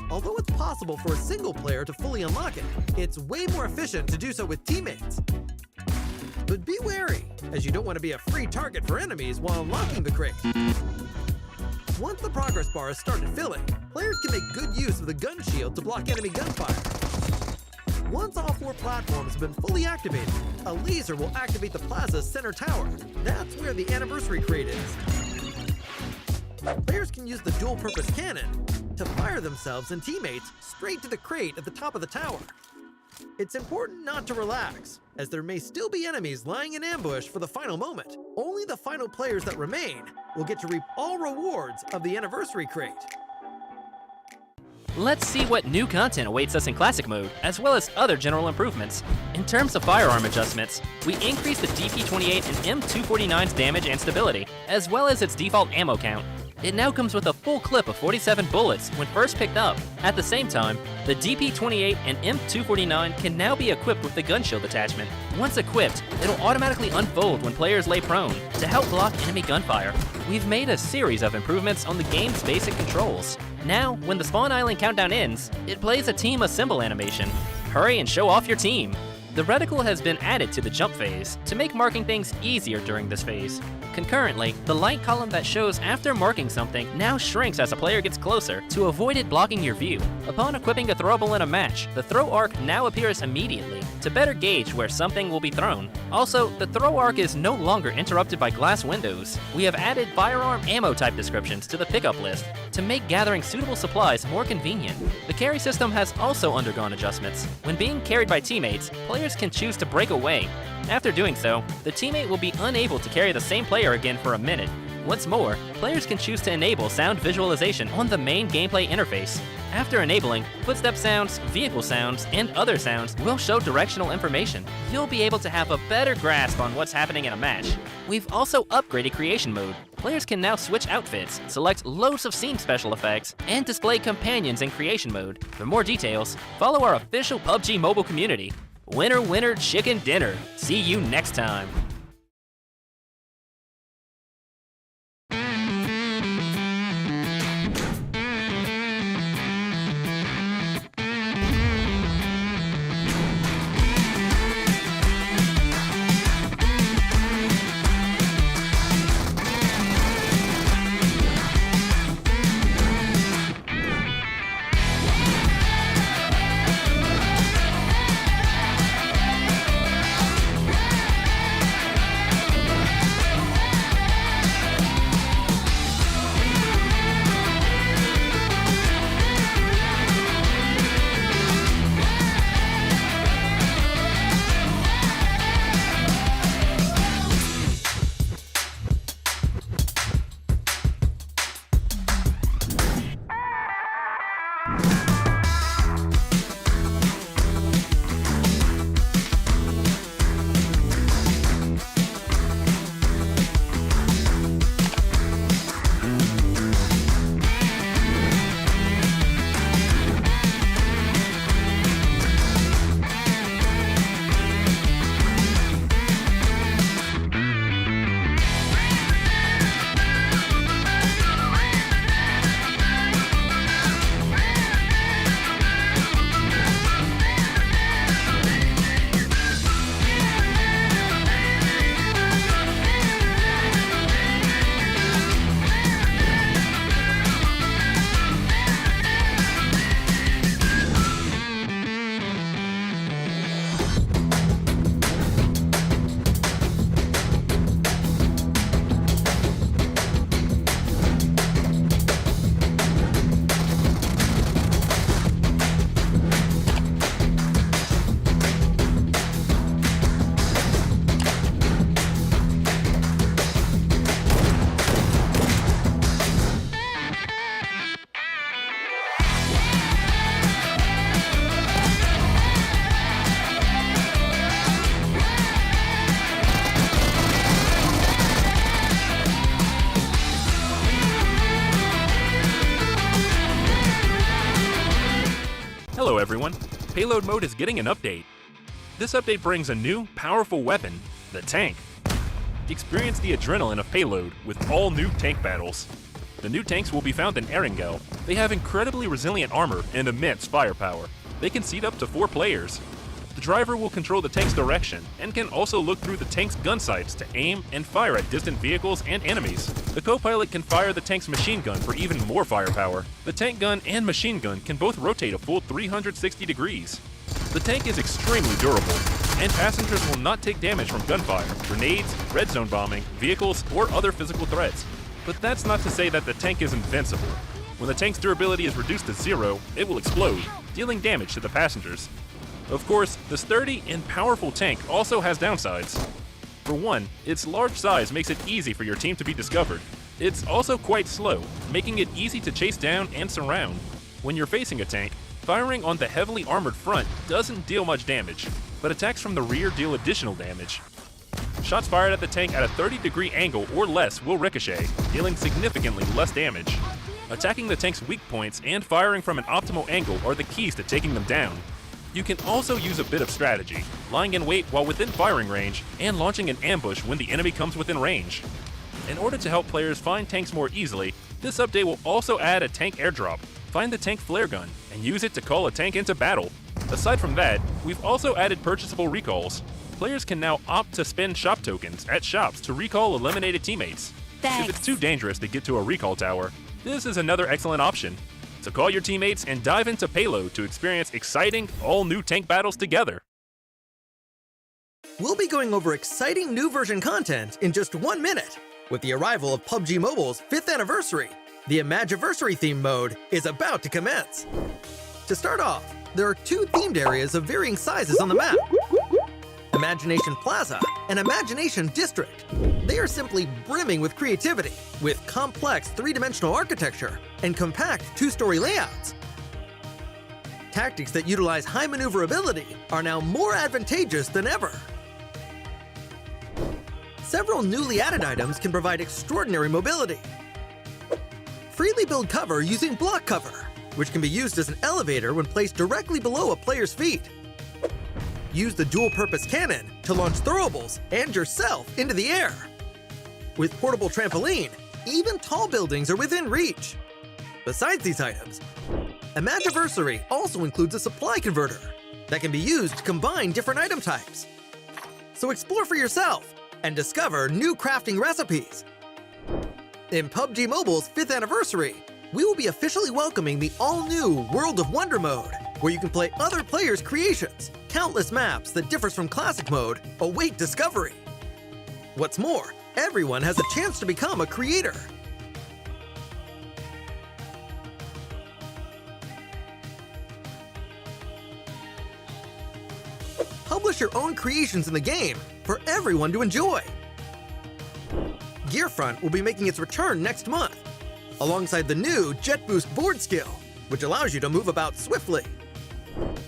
Although it's possible for a single player to fully unlock it, it's way more efficient to do so with teammates. But be wary, as you don't want to be a free target for enemies while unlocking the crate. Once the progress bar has started filling, players can make good use of the gun shield to block enemy gunfire. Once all 4 platforms have been fully activated, a laser will activate the plaza's center tower. That's where the anniversary crate is. Players can use the dual-purpose cannon to fire themselves and teammates straight to the crate at the top of the tower. It's important not to relax, as there may still be enemies lying in ambush for the final moment. Only the final players that remain will get to reap all rewards of the anniversary crate. Let's see what new content awaits us in Classic Mode, as well as other general improvements. In terms of firearm adjustments, we increased the DP28 and M249's damage and stability, as well as its default ammo count. It now comes with a full clip of 47 bullets when first picked up. At the same time, the DP28 and M249 can now be equipped with the gun shield attachment. Once equipped, it'll automatically unfold when players lay prone to help block enemy gunfire. We've made a series of improvements on the game's basic controls. Now, when the spawn island countdown ends, it plays a team assemble animation. Hurry and show off your team. The reticle has been added to the jump phase to make marking things easier during this phase. Concurrently, the light column that shows after marking something now shrinks as a player gets closer to avoid it blocking your view. Upon equipping a throwable in a match, the throw arc now appears immediately to better gauge where something will be thrown. Also, the throw arc is no longer interrupted by glass windows. We have added firearm ammo type descriptions to the pickup list to make gathering suitable supplies more convenient. The carry system has also undergone adjustments. When being carried by teammates, players can choose to break away. After doing so, the teammate will be unable to carry the same player again for a minute. What's more, players can choose to enable sound visualization on the main gameplay interface. After enabling, footstep sounds, vehicle sounds, and other sounds will show directional information. You'll be able to have a better grasp on what's happening in a match. We've also upgraded creation mode. Players can now switch outfits, select loads of scene special effects, and display companions in creation mode. For more details, follow our official PUBG Mobile community. Winner, winner, chicken dinner. See you next time. Hello everyone, Payload Mode is getting an update. This update brings a new, powerful weapon, the tank. Experience the adrenaline of Payload with all new tank battles. The new tanks will be found in Erangel. They have incredibly resilient armor and immense firepower. They can seat up to 4 players. The driver will control the tank's direction and can also look through the tank's gun sights to aim and fire at distant vehicles and enemies. The co-pilot can fire the tank's machine gun for even more firepower. The tank gun and machine gun can both rotate a full 360 degrees. The tank is extremely durable, and passengers will not take damage from gunfire, grenades, red zone bombing, vehicles, or other physical threats. But that's not to say that the tank is invincible. When the tank's durability is reduced to 0, it will explode, dealing damage to the passengers. Of course, the sturdy and powerful tank also has downsides. For one, its large size makes it easy for your team to be discovered. It's also quite slow, making it easy to chase down and surround. When you're facing a tank, firing on the heavily armored front doesn't deal much damage, but attacks from the rear deal additional damage. Shots fired at the tank at a 30-degree angle or less will ricochet, dealing significantly less damage. Attacking the tank's weak points and firing from an optimal angle are the keys to taking them down. You can also use a bit of strategy, lying in wait while within firing range, and launching an ambush when the enemy comes within range. In order to help players find tanks more easily, this update will also add a tank airdrop. Find the tank flare gun, and use it to call a tank into battle. Aside from that, we've also added purchasable recalls. Players can now opt to spend shop tokens at shops to recall eliminated teammates. If it's too dangerous to get to a recall tower, this is another excellent option. So call your teammates and dive into Payload to experience exciting, all-new tank battles together. We'll be going over exciting new version content in just 1 minute. With the arrival of PUBG Mobile's 5th anniversary, the Imagiversary theme mode is about to commence. To start off, there are 2 themed areas of varying sizes on the map: Imagination Plaza and Imagination District. They are simply brimming with creativity, with complex 3-dimensional architecture and compact 2-story layouts. Tactics that utilize high maneuverability are now more advantageous than ever. Several newly added items can provide extraordinary mobility. Freely build cover using block cover, which can be used as an elevator when placed directly below a player's feet. Use the dual-purpose cannon to launch throwables and yourself into the air. With portable trampoline, even tall buildings are within reach. Besides these items, Imagiversary also includes a supply converter that can be used to combine different item types. So explore for yourself and discover new crafting recipes. In PUBG Mobile's 5th anniversary, we will be officially welcoming the all-new World of Wonder mode, where you can play other players' creations. Countless maps that differs from classic mode await discovery. What's more, everyone has a chance to become a creator. Publish your own creations in the game for everyone to enjoy. Gearfront will be making its return next month, alongside the new Jet Boost board skill, which allows you to move about swiftly.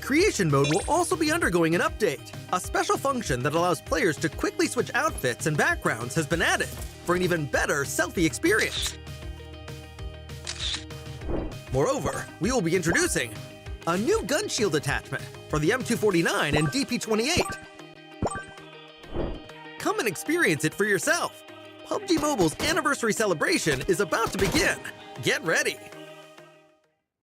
Creation Mode will also be undergoing an update. A special function that allows players to quickly switch outfits and backgrounds has been added for an even better selfie experience. Moreover, we will be introducing a new gun shield attachment for the M249 and DP28. Come and experience it for yourself. PUBG Mobile's anniversary celebration is about to begin. Get ready.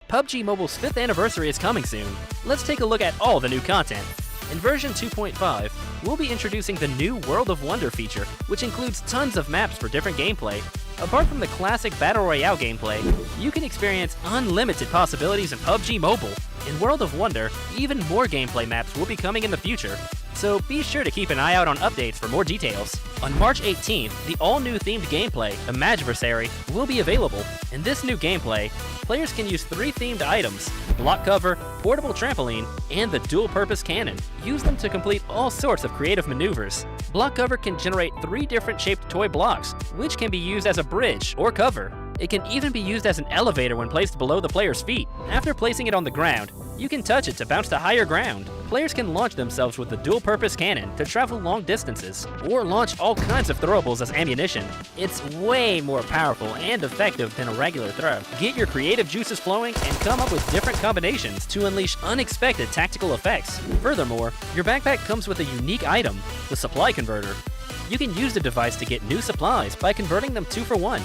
PUBG Mobile's 5th anniversary is coming soon. Let's take a look at all the new content. In version 2.5, we'll be introducing the new World of Wonder feature, which includes tons of maps for different gameplay. Apart from the classic Battle Royale gameplay, you can experience unlimited possibilities in PUBG Mobile. In World of Wonder, even more gameplay maps will be coming in the future, so be sure to keep an eye out on updates for more details. On March 18th, the all-new themed gameplay, Imagiversary, will be available. In this new gameplay, players can use 3 themed items: block cover, portable trampoline, and the dual-purpose cannon. Use them to complete all sorts of creative maneuvers. Block cover can generate 3 different shaped toy blocks, which can be used as a bridge or cover. It can even be used as an elevator when placed below the player's feet. After placing it on the ground, you can touch it to bounce to higher ground. Players can launch themselves with the dual-purpose cannon to travel long distances, or launch all kinds of throwables as ammunition. It's way more powerful and effective than a regular throw. Get your creative juices flowing and come up with different combinations to unleash unexpected tactical effects. Furthermore, your backpack comes with a unique item, the supply converter. You can use the device to get new supplies by converting them 2 for 1.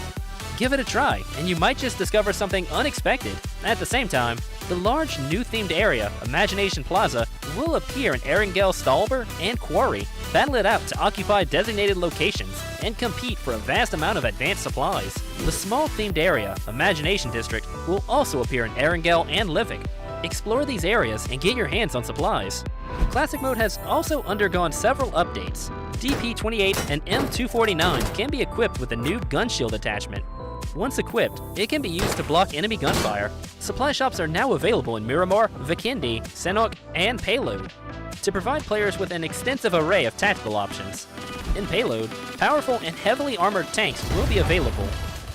Give it a try, and you might just discover something unexpected. At the same time, the large new themed area, Imagination Plaza, will appear in Erangel, Stalber, and Quarry. Battle it out to occupy designated locations and compete for a vast amount of advanced supplies. The small themed area, Imagination District, will also appear in Erangel and Livik. Explore these areas and get your hands on supplies. Classic Mode has also undergone several updates. DP28 and M249 can be equipped with a new gun shield attachment. Once equipped, it can be used to block enemy gunfire. Supply shops are now available in Miramar, Vikindi, Senok, and Payload to provide players with an extensive array of tactical options. In Payload, powerful and heavily armored tanks will be available.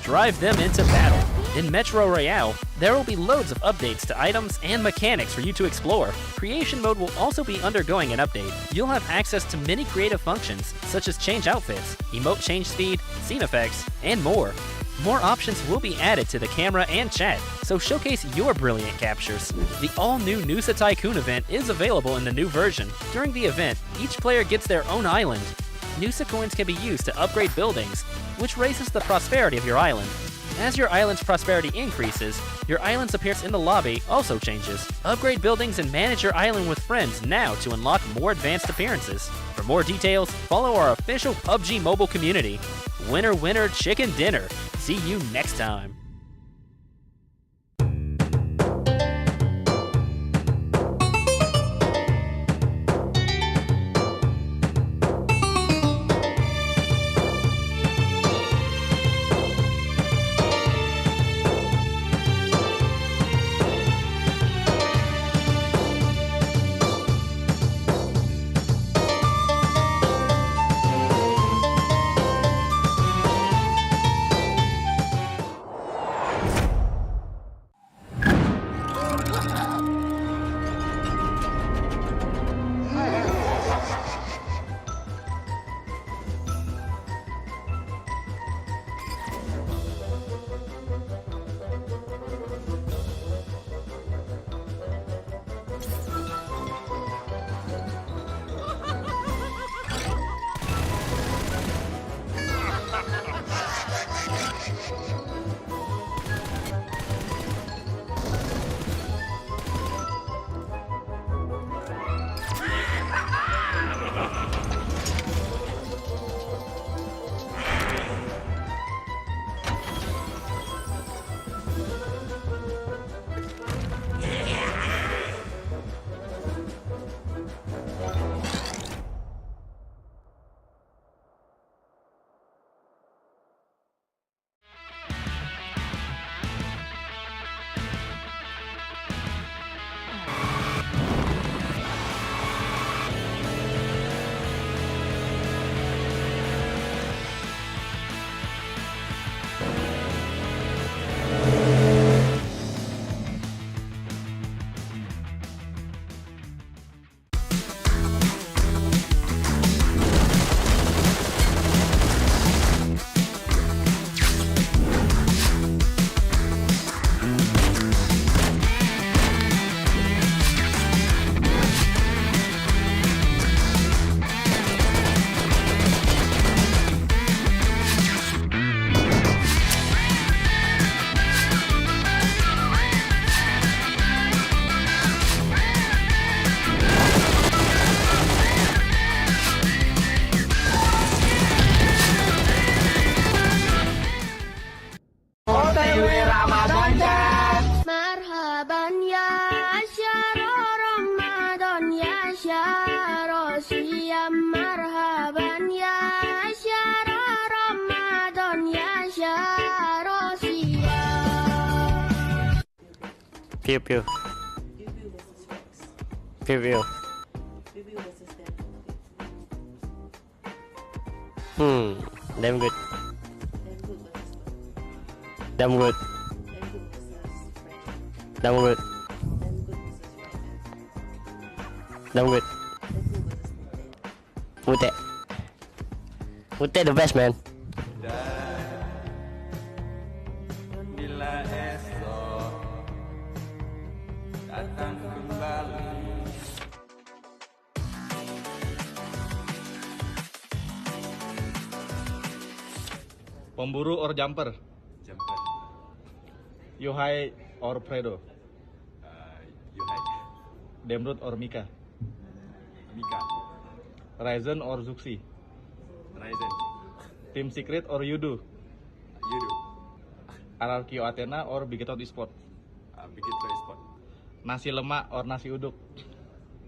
Drive them into battle. In Metro Royale, there will be loads of updates to items and mechanics for you to explore. Creation Mode will also be undergoing an update. You'll have access to many creative functions, such as change outfits, emote change speed, scene effects, and more. More options will be added to the camera and chat, so showcase your brilliant captures. The all-new Nusa Tycoon event is available in the new version. During the event, each player gets their own island. Nusa coins can be used to upgrade buildings, which raises the prosperity of your island. As your island's prosperity increases, your island's appearance in the lobby also changes. Upgrade buildings and manage your island with friends now to unlock more advanced appearances. For more details, follow our official PUBG Mobile community. Winner, winner, chicken dinner. See you next time. Pew pew. Pew pew. Damn good. Damn good. Damn good. Damn good. Mute. Mute the best, man. Bila esok datang kembali. Pemburu or jumper? Jumper. Yohai or Fredo? Yohai. Demrut or Mika? Mika. Ryzen or Zuxi? Ryzen. Team Secret or Yudu? Yudu. Ararkio Athena or Bigetot Esport? Bigetot Esport. Nasi lemak or nasi uduk?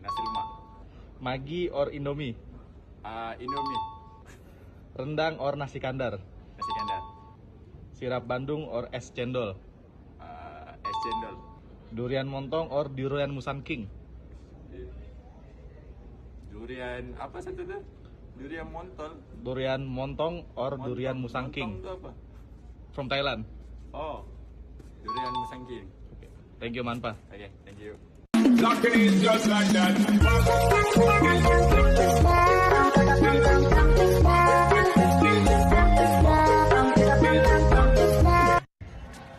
Nasi lemak. Magi or Indomie? Indomie. Rendang or nasi kandar? Nasi kandar. Sirap Bandung or es cendol? Es cendol. Durian montong or durian Musang King? Durian apa satu tu? Durian montong. Durian montong or durian Musang King? Montong tu apa? From Thailand. Oh, durian Musang King. Okay. Thank you, Manpa. Okay, thank you. Locking in just like that.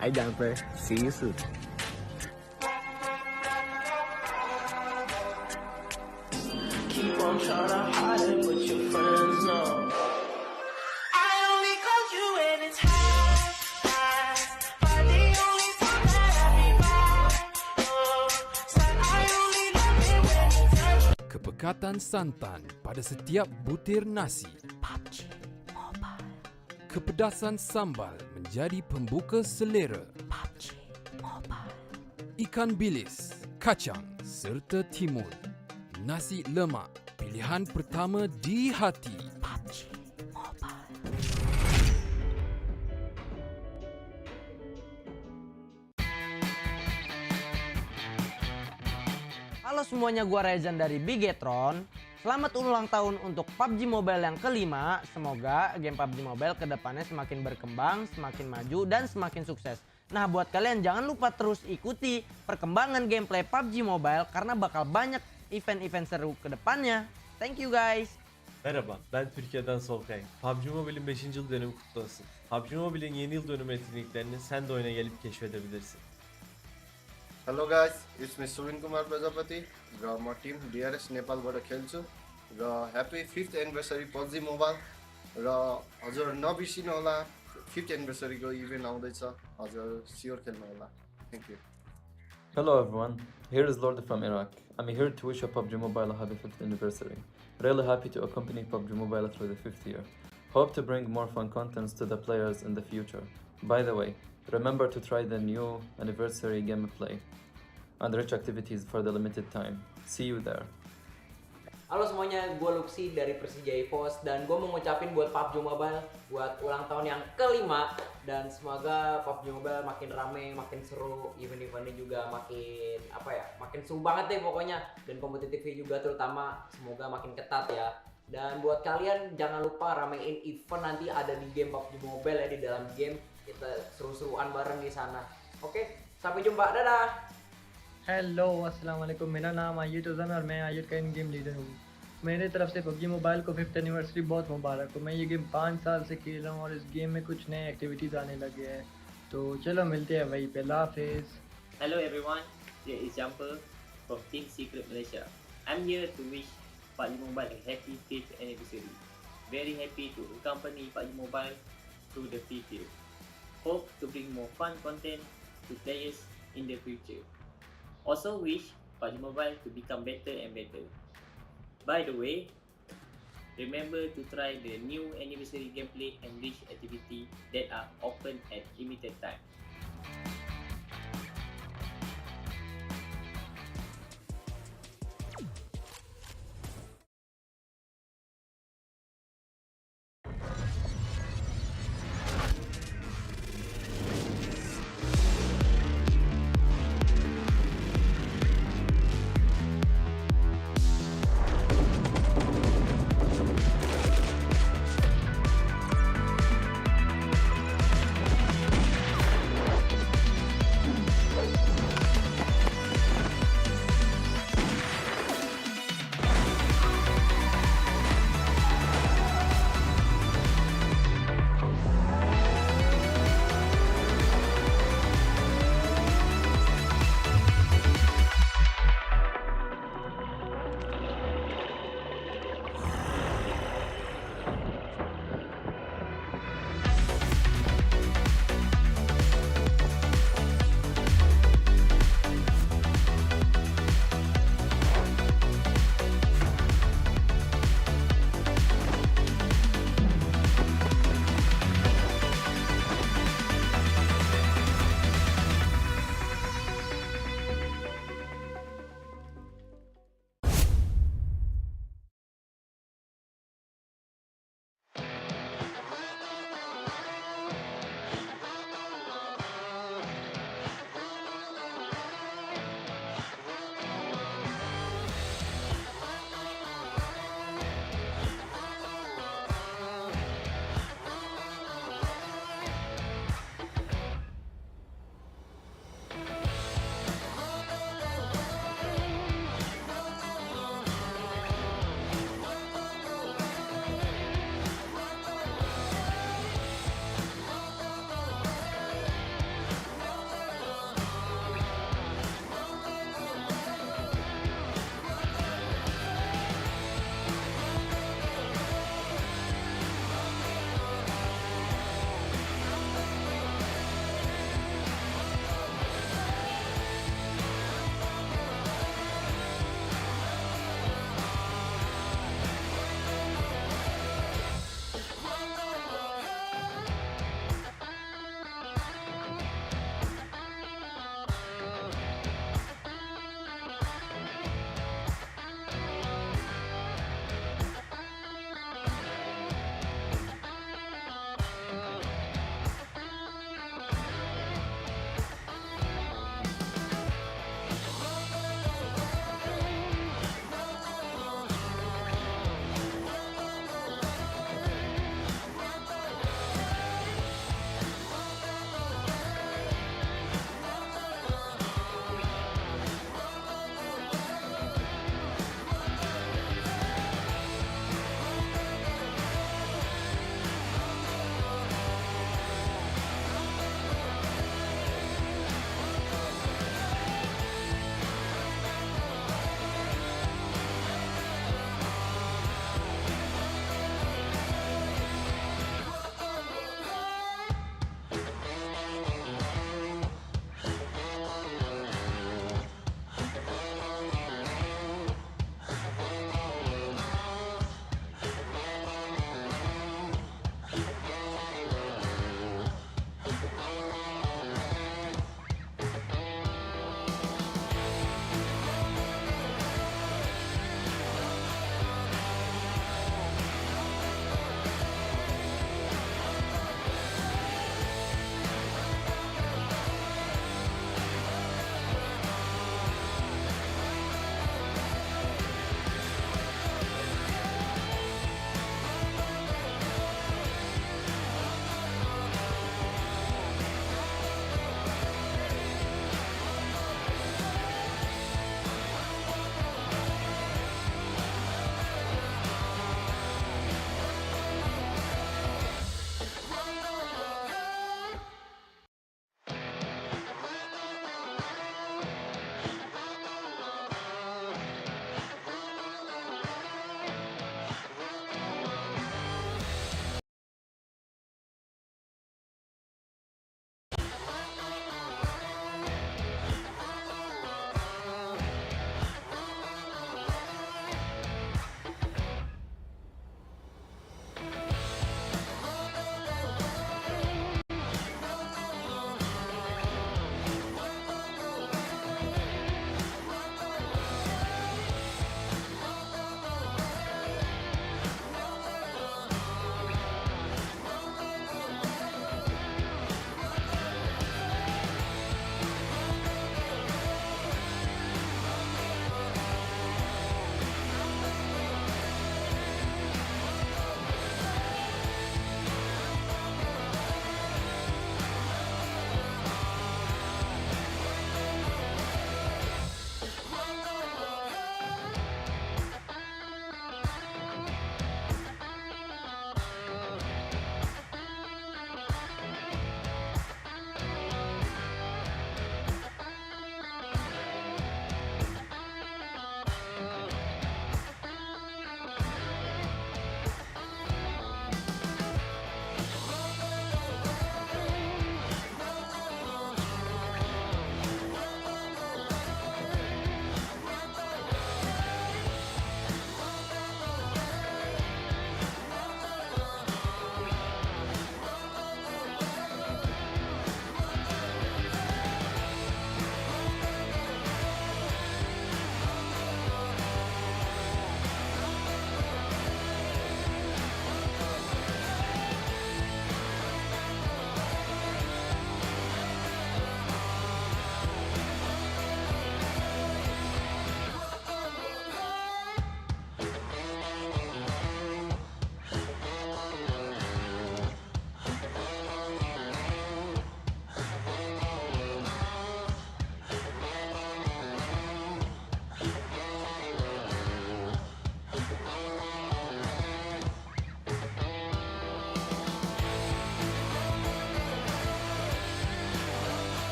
I Jumper. See you soon. Keep on trying to hide it, but your friends know. I only call you when it's high, high. ikatan santan pada setiap butir nasi. PUBG Mobile. Kepedasan sambal menjadi pembuka selera. PUBG Mobile. Ikan bilis, kacang serta timun. Nasi lemak, pilihan pertama di hati. PUBG Mobile. Halo semuanya, gua Rezan dari Bigetron. Selamat ulang tahun untuk PUBG Mobile yang kelima. Semoga game PUBG Mobile kedepannya semakin berkembang, semakin maju, dan semakin sukses. Nah, buat kalian jangan lupa terus ikuti perkembangan gameplay PUBG Mobile karena bakal banyak event-event seru kedepannya. Thank you guys. Merhaba, ben Türkiye'den Solkay. PUBG Mobile'in 5. yıl dönümü kutlu olsun. PUBG Mobile'in yeni yıl dönümü etkinliklerini sen de oyuna gelip keşfedebilirsin. Hello guys, it's me Suvin Kumar Prajapati र म Tim DRS नेपालबाट खेल्छु र happy 5th anniversary PUBG mobile र हजुर नबिर्सिनु होला 5th anniversary को event आउँदैछ हजुर स्योर खेल्नु होला thank you Hello everyone, here is Lord from Iraq. I'm here to wish PUBG Mobile a happy 5th anniversary. Really happy to accompany PUBG Mobile through the 5th year. Hope to bring more fun contents to the players in the future. By the way, remember to try the new anniversary gameplay and rich activities for the limited time. See you there. Halo semuanya, gue Luxi dari Persija EVOS dan gue mau ngucapin buat PUBG Mobile buat ulang tahun yang kelima dan semoga PUBG Mobile makin rame, makin seru, event-eventnya juga makin makin seru banget deh pokoknya, dan kompetitifnya juga terutama semoga makin ketat ya. Dan buat kalian jangan lupa ramein event nanti ada di game PUBG Mobile ya, di dalam game kita seru-seruan bareng di sana. Oke, sampai jumpa, dadah. Hello अस्सलाम वालेकुम, मेरा नाम आयुष उज़न और मैं आयुष का इन game leader हूँ। मेरे तरफ से PUBG मोबाइल को 5th एनिवर्सरी बहुत मुबारक हो। मैं ये गेम 5 साल से खेल रहा हूँ और इस गेम में कुछ नए एक्टिविटीज़ आने लगे हैं, तो चलो मिलते हैं वहीं पे। अल्लाह हाफिज़। Hello everyone, here is Jumper from Team Secret Malaysia. I'm here to wish PUBG Mobile a happy 5th anniversary. Very happy to accompany PUBG Mobile through the 5th year. Hope to bring more fun content to players in the future. Also wish PUBG Mobile to become better and better. By the way, remember to try the new anniversary gameplay and rich activity that are open at limited time.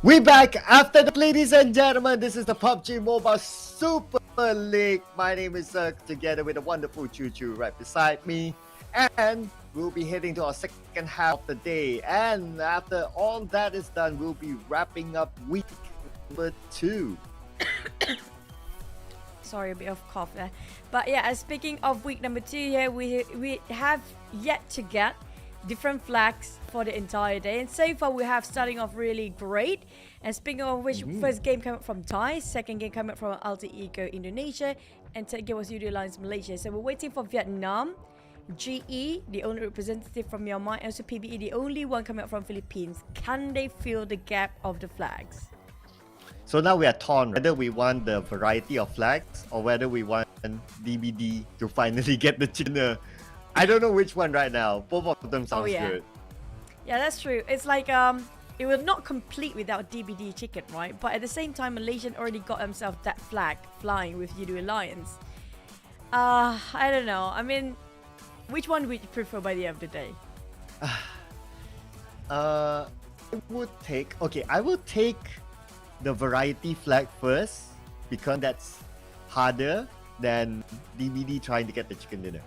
We back after the ladies and gentlemen. This is the PUBG Mobile Super League. My name is Zerk, together with the wonderful Choo Choo right beside me, and we'll be heading to our second half of the day. And after all that is done, we'll be wrapping up week number 2. Sorry, a bit of cough there. But yeah, speaking of week number 2 here, we have yet to get different flags for the entire day, and so far we have starting off really great. And speaking of which, first game came up from Thai, second game came up from Alter Ego Indonesia, and third game was UD Alliance Malaysia. So we're waiting for Vietnam, GE, the only representative from Myanmar, and also PBE, the only one coming up from Philippines. Can they fill the gap of the flags? So now we are torn whether we want the variety of flags or whether we want DBD to finally get the chicken. I don't know which one right now. Both of them sounds good. Yeah, that's true. It's like it will not complete without DBD chicken, right? But at the same time, Malaysian already got himself that flag flying with UD Alliance. I don't know. I mean, which one would you prefer by the end of the day? I will take the variety flag first because that's harder than DBD trying to get the chicken dinner.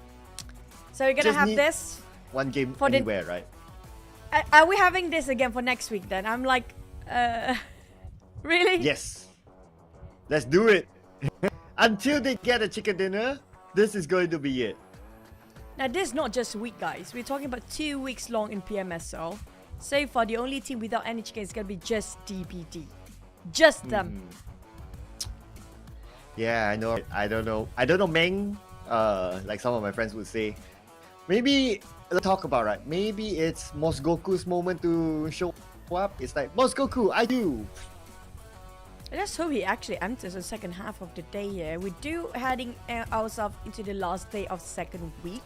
So we're gonna have this one game for anywhere, right? Are we having this again for next week then? I'm like, really? Yes. Let's do it. Until they get a chicken dinner, this is going to be it. Now this is not just a week, guys. We're talking about 2 weeks long in PMSL. So far, the only team without any chicken is gonna be just DBD. Just them. Yeah, I know. I don't know, Meng. Like some of my friends would say, maybe let's talk about maybe it's Mosgoku's moment to show up. It's like, Mosgoku, I do. Let's hope he actually enters the second half of the day here. We do heading ourselves into the last day of second week.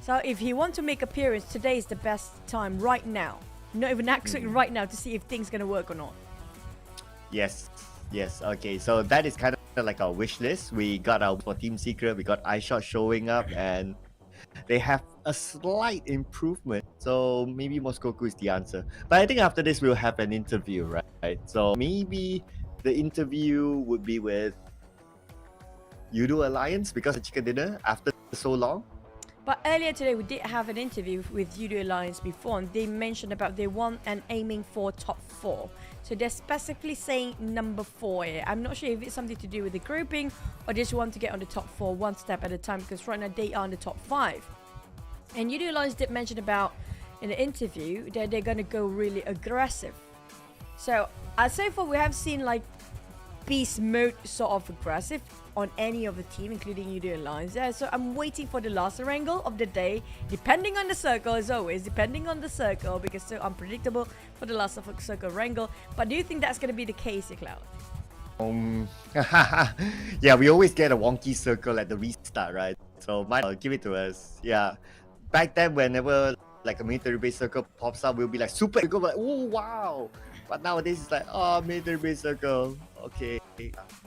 So if he wants to make appearance, today is the best time right now. Not even next week, right now, to see if things gonna work or not. Yes. Okay, so that is kind of like our wish list. We got our for Team Secret, we got iShot showing up, and they have a slight improvement. So maybe Mosgoku is the answer. But I think after this we'll have an interview, right? So maybe the interview would be with UD Alliance because of chicken dinner after so long. But earlier today we did have an interview with UD Alliance before, and they mentioned about they want and aiming for top 4. So they're specifically saying number 4 here. I'm not sure if it's something to do with the grouping or just want to get on the top 4 one step at a time, because right now they are in the top 5. And UD Alliance did mention about in the interview that they're going to go really aggressive. So so far we have seen like beast mode sort of aggressive on any of the team, including UD Alliance. Yeah, so I'm waiting for the last wrangle of the day, depending on the circle, as always, depending on the circle, because it's so unpredictable for the last of the circle wrangle. But do you think that's going to be the case, Cloud? Yeah, we always get a wonky circle at the restart, right? So give it to us. Yeah, back then whenever like a military base circle pops up, we'll be like super, go like, oh wow. But nowadays it's like, oh, military base circle, okay,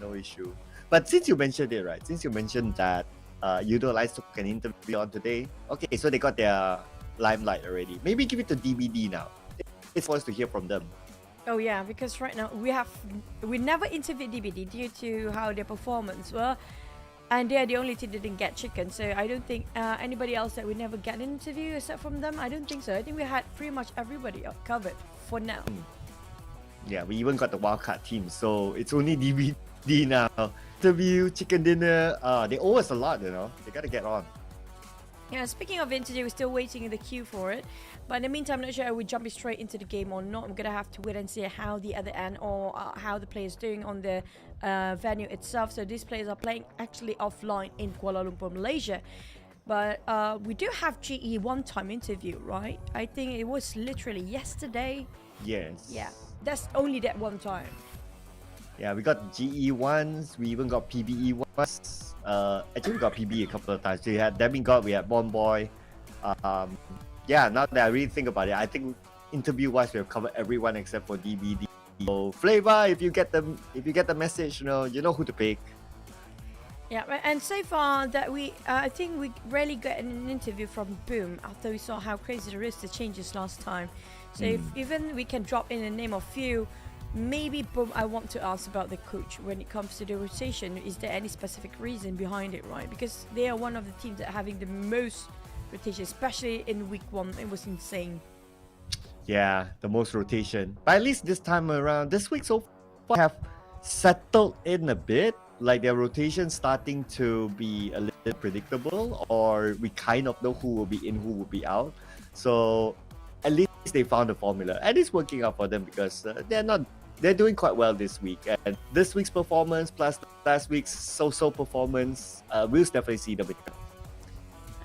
no issue. But since you mentioned it, right? Since you mentioned that UD Alliance took an interview on today, okay, so they got their limelight already. Maybe give it to DBD now. It's for us to hear from them. Oh yeah, because right now we never interviewed DBD due to how their performance were, and they're the only team that didn't get chicken. So I don't think anybody else that we never get an interview except from them. I don't think so. I think we had pretty much everybody covered for now. Yeah, we even got the wildcard team, so it's only DBD now. Interview, chicken dinner, they owe us a lot, you know. They gotta get on. Yeah, speaking of interview, we're still waiting in the queue for it. But in the meantime, I'm not sure are we jumping straight into the game or not. I'm gonna have to wait and see how the other end or how the players doing on the venue itself. So these players are playing actually offline in Kuala Lumpur, Malaysia. But we do have GE one-time interview, right? I think it was literally yesterday. Yes. Yeah, that's only that one time. Yeah, we got GE once, we even got PBE once. Actually we got PBE a couple of times. We had Demigod, we had Bon Boy. Yeah, now that I really think about it, I think interview-wise we have covered everyone except for DBD. So Flavor, if you get the message, you know who to pick. Yeah, and so far that I think we rarely get an interview from Boom after we saw how crazy the roster changes last time. So if even we can drop in a name of few, maybe Boom, I want to ask about the coach when it comes to the rotation. Is there any specific reason behind it, right? Because they are one of the teams that are having the most rotation, especially in week 1. It was insane. Yeah, the most rotation. But at least this time around, this week so far have settled in a bit. Like their rotation starting to be a little predictable, or we kind of know who will be in, who will be out. So at least they found a formula, and it's working out for them because they're doing quite well this week. And this week's performance plus last week's so-so performance, we'll definitely see them.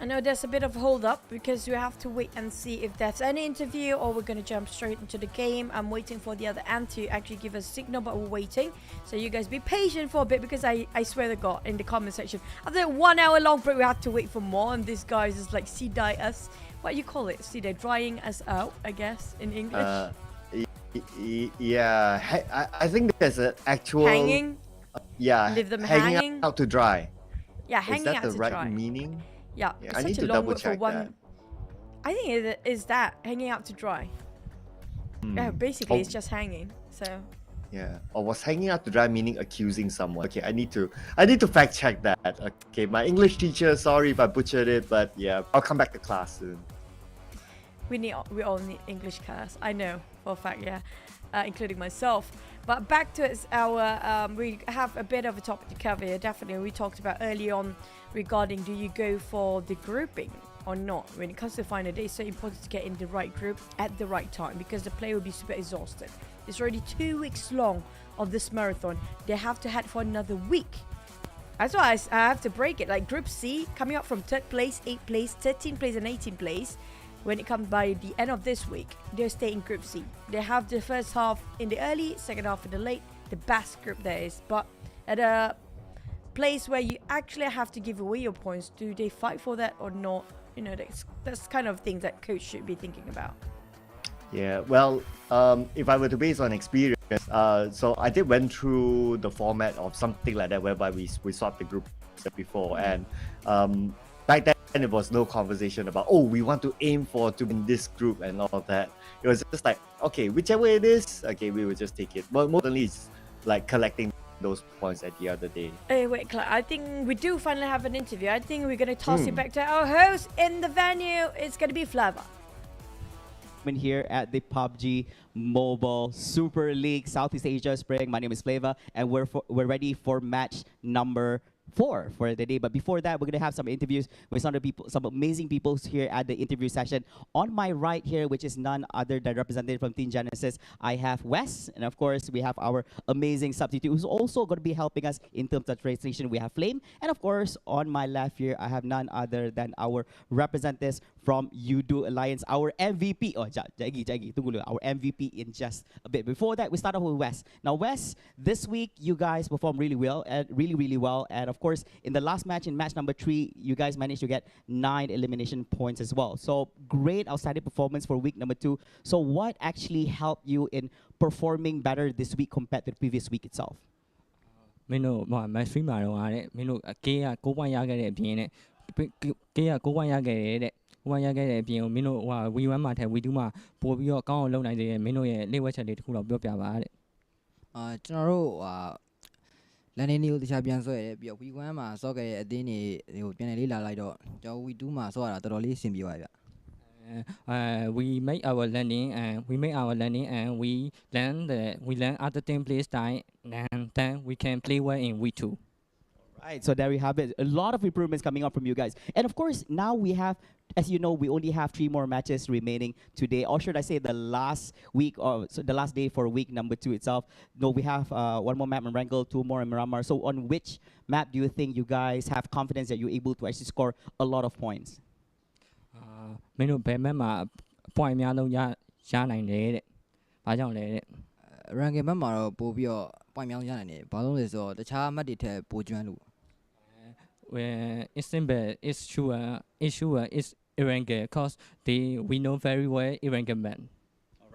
I know there's a bit of hold up because we have to wait and see if there's any interview or we're going to jump straight into the game. I'm waiting for the other end to actually give us a signal, but we're waiting. So you guys be patient for a bit because I swear to God, in the comment section, after a 1 hour long break, we have to wait for more. And this guy is like sea-dye us. What do you call it? Sea-dye, drying us out, I guess, in English. Yeah, I think there's an actual... Hanging? Yeah, Leave them hanging hanging? out to dry. Yeah, hanging out to dry. Is out that the right dry. meaning? Yeah, Yeah, it's I such need a to long double word for check one. that. I think it is that, hanging out to dry. Yeah, basically it's just hanging. So Yeah, or was hanging out to dry meaning accusing someone? Okay, I need to fact check that. Okay, my English teacher, sorry if I butchered it, but yeah, I'll come back to class soon. we all need English class. I know for a fact, yeah, including myself. But back to our, we have a bit of a topic to cover here. Definitely, we talked about early on regarding do you go for the grouping or not. When it comes to final day, it's so important to get in the right group at the right time because the player will be super exhausted. It's already 2 weeks long of this marathon. They have to head for another week. That's why I have to break it. Like Group C, coming up from 3rd place, 8th place, 13th place, and 18th place. When it comes by the end of this week, they'll stay in Group C. They have the first half in the early, second half in the late. The best group there is. But at a place where you actually have to give away your points, do they fight for that or not? You know, that's kind of things that coach should be thinking about. Yeah, well, if I were to base on experience, so I did went through the format of something like that whereby we swapped the group before, and back then it was no conversation about, oh, we want to aim for to be in this group and all of that. It was just like, okay, whichever it is, okay, we will just take it. But mostly it's like collecting those points at the other day. Hey, wait, Clark, I think we do finally have an interview. I think we're going to toss it back to our host in the venue. It's going to be Flava. Here at the PUBG Mobile Super League Southeast Asia Spring. My name is Flava, and we're ready for match number 4 for the day. But before that, we're gonna have some interviews with some amazing people here at the interview session. On my right here, which is none other than representative from Team Genesis, I have Wes, and of course we have our amazing substitute who's also going to be helping us in terms of translation. We have Flame, and of course on my left here I have none other than our representatives from UDO Alliance, our MVP. Oh, jagi, tunggu dulu. Our MVP in just a bit. Before that, we start off with Wes. Now, Wes, this week you guys performed really well, really well, and of course, in the last match, in match number 3, you guys managed to get 9 elimination points as well. So great, outstanding performance for week number 2. So what actually helped you in performing better this week compared to the previous week itself? မင်းတို့မက်စထရီမာတော့အားတဲ့မင်းတို့ကေးက6 point ရခဲ့တဲ့အပြင်နဲ့ကေးက6 point ရခဲ့တဲ့6 point ရခဲ့တဲ့အပြင်ကိုမင်းတို့V1 မှာထက် V2 မှာပို့ပြီးတော့ကောင်းအောင်လုပ်နိုင်သေးတယ်မင်းတို့ရဲ့လက်ဝက်ချက်လေးတစ်ခုတော့ပြောပြပါတဲ့ကျွန်တော်တို့လန်နေကိုတခြားပြန်ဆွဲရတယ်ပြီးတော့ V1 မှာဆော့ခဲ့တဲ့အသင်းတွေဟိုပြန်လေးလာလိုက်တော့ကျွန်တော် V2 မှာဆော့ရတာတော်တော်လေးအဆင်ပြေပါဗျwe make our landing and we land at the same place time and then we can play well in V2. Right, so there we have it. A lot of improvements coming up from you guys. And of course, now we have, as you know, we only have 3 more matches remaining today. Or should I say the last week, or so the last day for week number 2 itself. No, we have 1 more map in Wrangell, 2 more in Miramar. So on which map do you think you guys have confidence that you're able to actually score a lot of points? မင်းတို့ဘယ်မဲ့မှာ point များလုံးရနိုင်တယ်တဲ့။ဘာကြောင့်လဲတဲ့ ranking ဘက်မှာတော့ပို့ပြီးတော့ point များရနိုင်တယ်။ဘာလို့လဲဆိုတော့တခြားအမှတ်တွေထက်ပိုကျွမ်းလို့ it's simple, it's sure, it's Iranga because we know very well Iranga man.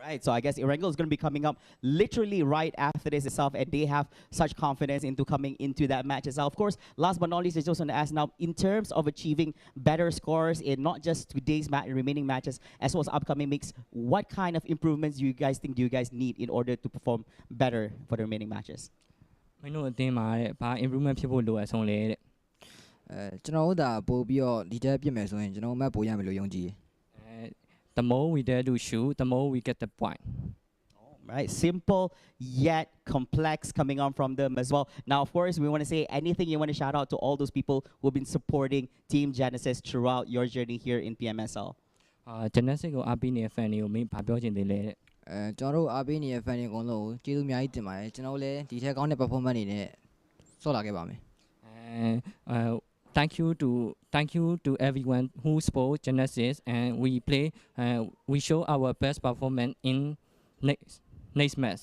Right, so I guess Erangel is going to be coming up literally right after this itself, and they have such confidence into coming into that match itself. Of course, last but not least, I just want to ask now, in terms of achieving better scores in not just today's remaining matches, as well as upcoming weeks, what kind of improvements do you guys think you guys need in order to perform better for the remaining matches? မင်းတို့အသင်းမှာတဲ့ဘာ improvement ဖြစ်ဖို့လိုအပ်ဆုံးလဲတဲ့ ကျွန်တော်တို့ဒါပို့ပြီးတော့ဒီတက်ပြစ်မယ်ဆိုရင်ကျွန်တော်မှပို့ရမယ်လို့ယုံကြည်တယ် The more we dare to shoot, the more we get the point. Right, simple yet complex coming on from them as well. Now, of course, we want to say anything you want to shout out to all those people who have been supporting Team Genesis throughout your journey here in PMSL. Genesis ကိုအားပေးနေတဲ့ fan တွေကိုမင်းဘာပြောချင်သေးလဲတဲ့ ကျွန်တော်တို့အားပေးနေတဲ့ fan တွေအကုန်လုံးကိုကျေးဇူးအများကြီးတင်ပါတယ်ကျွန်တော်လည်းဒီထက်ကောင်းတဲ့ performance တွေနဲ့ဆော့လာခဲ့ပါမယ် Thank you to everyone who support Genesis, and we show our best performance in next match.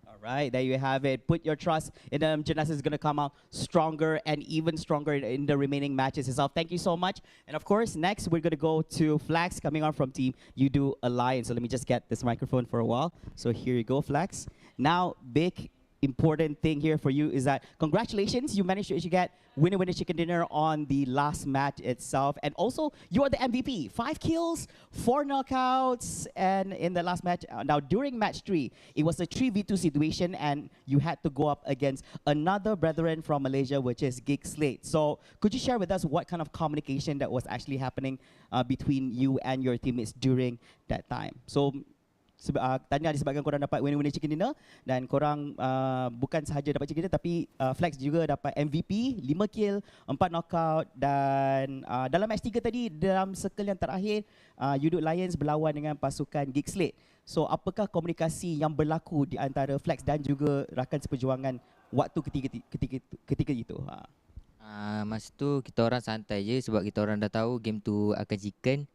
All right, there you have it. Put your trust in them. Genesis is going to come out stronger and even stronger in the remaining matches itself. Thank you so much. And of course, next we're going to go to Flax coming on from Team You Do Alliance. So let me just get this microphone for a while. So here you go, Flax. Now, big important thing here for you is that congratulations, you managed to actually get winner chicken dinner on the last match itself, and also you are the MVP. 5 kills, 4 knockouts, and in the last match, now during match 3, it was a 3v2 situation, and you had to go up against another brethren from Malaysia, which is Geek Slate. So could you share with us what kind of communication that was actually happening between you and your teammates during that time? So tanya disebabkan korang dapat winner chicken dinner, dan korang bukan sahaja dapat chicken dinner tapi Flex juga dapat MVP, 5 kill, 4 knockout, dan dalam match 3 tadi dalam circle yang terakhir You Do Lions berlawan dengan pasukan Geek Slate. So apakah komunikasi yang berlaku di antara Flex dan juga rakan seperjuangan waktu ketika itu? Masa tu kita orang santai je sebab kita orang dah tahu game tu akan chicken.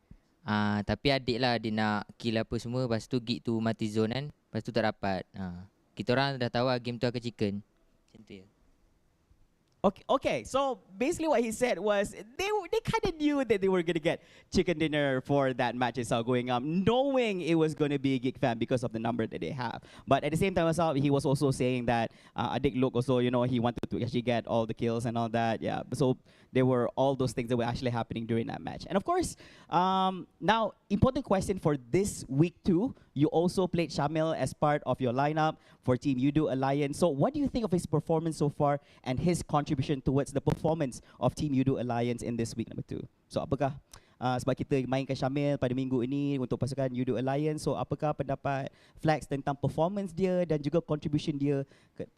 Tapi adik lah dia nak kill apa semua. Lepas tu gig tu mati zone kan. Lepas tu tak dapat. Kita orang dah tahu game tu akan chicken. Macam tu je. Okay, so basically what he said was they kind of knew that they were going to get chicken dinner for that match itself going up, knowing it was going to be a Geek fan because of the number that they have. But at the same time, he was also saying that Adik Look also, he wanted to actually get all the kills and all that. Yeah, so there were all those things that were actually happening during that match. And of course, now, important question for this week too. You also played Shamil as part of your lineup for Team You Do Alliance. So what do you think of his performance so far and his contribution towards the performance of Team You Do Alliance in this week number 2? So apakah sebab kita mainkan Shamil pada minggu ini untuk pasukan You Do Alliance, so apakah pendapat Flex tentang performance dia dan juga contribution dia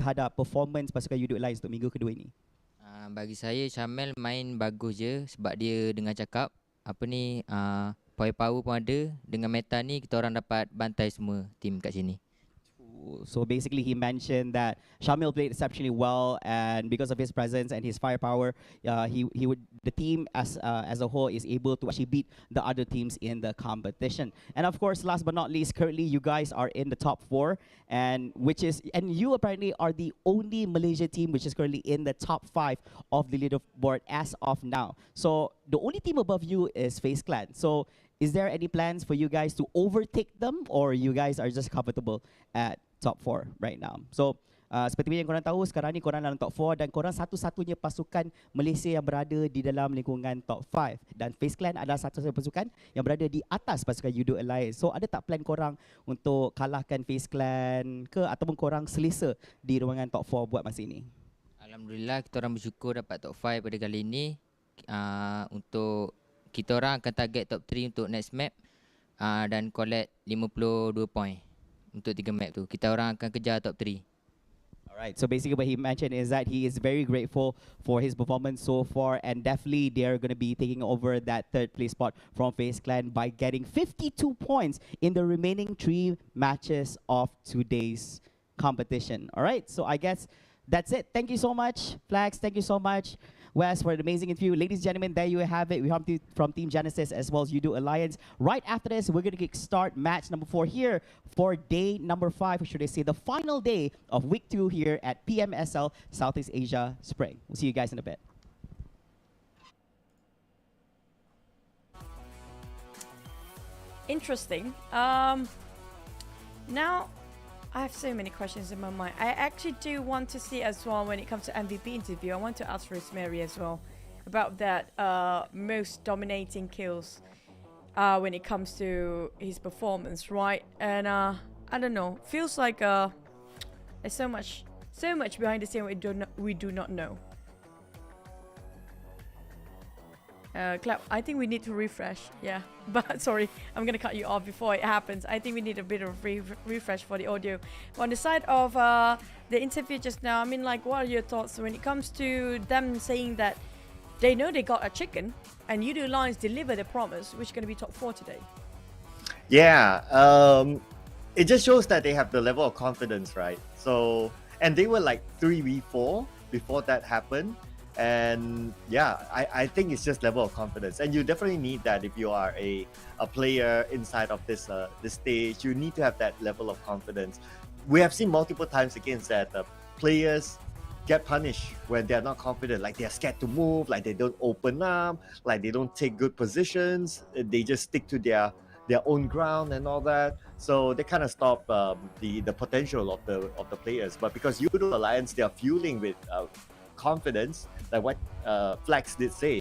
terhadap performance pasukan You Do Alliance untuk minggu kedua ini? Bagi saya Shamil main bagus je sebab dia dengar cakap power pun ada. Dengan meta ni kita orang dapat bantai semua tim kat sini. So basically he mentioned that Shamil played exceptionally well, and because of his presence and his firepower, the team as a whole is able to actually beat the other teams in the competition. And of course, last but not least, currently you guys are in the top 4, and you apparently are the only Malaysia team which is currently in the top 5 of the leaderboard as of now. So the only team above you is FaZe Clan. So is there any plans for you guys to overtake them, or you guys are just comfortable at top 4 right now? So seperti yang korang tahu, sekarang ni korang dalam top 4 dan korang satu-satunya pasukan Malaysia yang berada di dalam lingkungan top 5, dan FaZe Clan adalah satu-satunya pasukan yang berada di atas pasukan You Do Alliance. So ada tak plan korang untuk kalahkan FaZe Clan ke, ataupun korang selesa di ruangan top 4 buat masa ini? Alhamdulillah kita orang bersyukur dapat top 5 pada kali ini. Untuk kita orang akan target top 3 untuk next map, dan collect 52 point untuk 3 map tu. Kita orang akan kejar top 3. Alright, so basically what he mentioned is that he is very grateful for his performance so far, and definitely they're going to be taking over that 3rd place spot from FaZe Clan by getting 52 points in the remaining 3 matches of today's competition. Alright, so I guess that's it. Thank you so much, Flax. Thank you so much, Wes, for an amazing interview. Ladies and gentlemen, there you have it. We have from Team Genesis as well as You Do Alliance. Right after this, we're going to kickstart match number 4 here for day number 5, or should I say the final day of week 2 here at PMSL Southeast Asia Spring. We'll see you guys in a bit. Interesting. Now, I have so many questions in my mind. I actually do want to see as well when it comes to MVP interview. I want to ask Rosemary as well about that most dominating kills when it comes to his performance, right? And I don't know, feels like there's so much behind the scene we do not know. Clap, I think we need to refresh. Yeah, but sorry, I'm gonna cut you off before it happens. I think we need a bit of refresh for the audio. On the side of the interview just now, I mean, like, what are your thoughts when it comes to them saying that they know they got a chicken and U2 Lions deliver the promise, which is gonna be top 4 today? Yeah, it just shows that they have the level of confidence, right? So, and they were like 3v4 before that happened. And yeah, I think it's just level of confidence, and you definitely need that if you are a player inside of this stage. You need to have that level of confidence. We have seen multiple times against that players get punished when they're not confident, like they're scared to move, like they don't open up, like they don't take good positions, they just stick to their own ground and all that. So they kind of stop the potential of the players. But because U2 Alliance, they are fueling with confidence, like what Flex did say,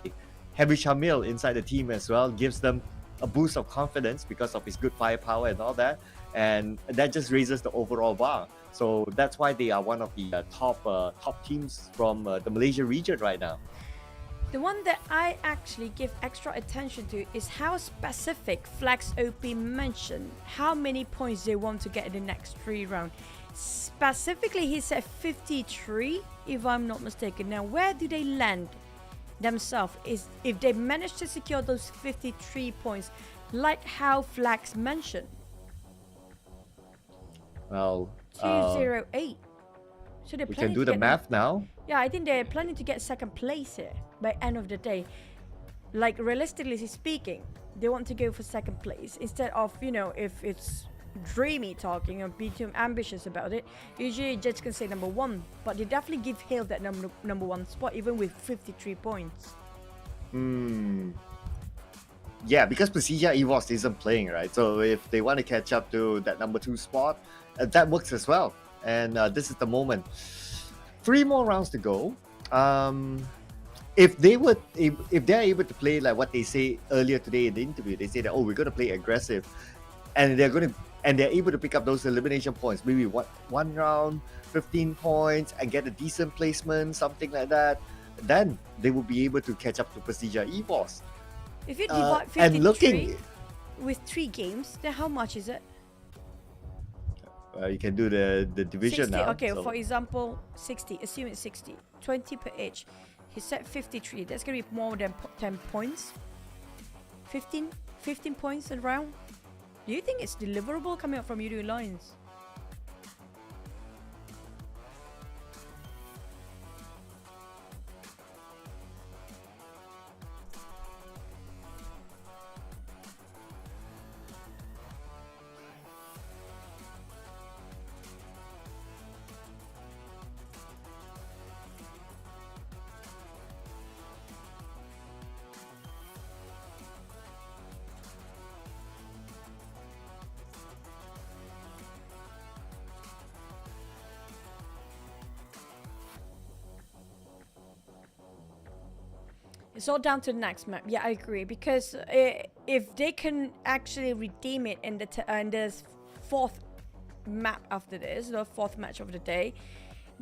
Heavy Shamil inside the team as well gives them a boost of confidence because of his good firepower and all that, and that just raises the overall bar. So that's why they are one of the top teams from the Malaysia region right now. The one that I actually give extra attention to is how specific Flex OP mentioned how many points they want to get in the next 3 rounds. Specifically, he said 53, if I'm not mistaken. Now, where do they land themselves? Is if they manage to secure those 53 points, like how Flex mentioned? Well, 208. So they're we planning can do to the get math now. Yeah, I think they're planning to get second place here by end of the day. Like, realistically speaking, they want to go for second place instead of, you know, if it's dreamy talking or be too ambitious about it. Usually judge can say number 1, but they definitely give Hale that number 1 spot even with 53 points. Yeah, because Presija Evos isn't playing, right? So if they want to catch up to that number 2 spot, that works as well. And this is the moment. 3 more rounds to go. If they're able to play like what they say earlier today in the interview, they say that, oh, we're going to play aggressive, and they're able to pick up those elimination points, maybe one round, 15 points, and get a decent placement, something like that, then they will be able to catch up to Prestige EVOS. If you divide 53 with 3 games, then how much is it? You can do the division 60, now. okay, so. for example, 60, assume it's 60, 20 per each. He said 53, that's going to be more than 10 points. 15 points a round. Do you think it's deliverable coming up from U2 Lions? It's all down to the next map. Yeah, I agree. Because if they can actually redeem it in the 4th map after this, the 4th match of the day,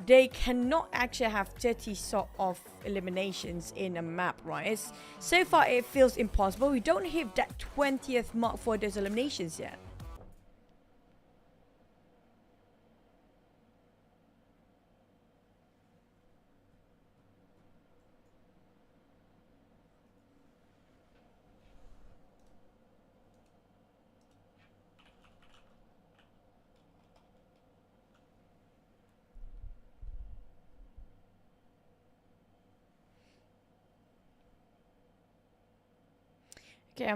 they cannot actually have 30 sort of eliminations in a map, right? So far, it feels impossible. We don't hit that 20th mark for those eliminations yet. Okay,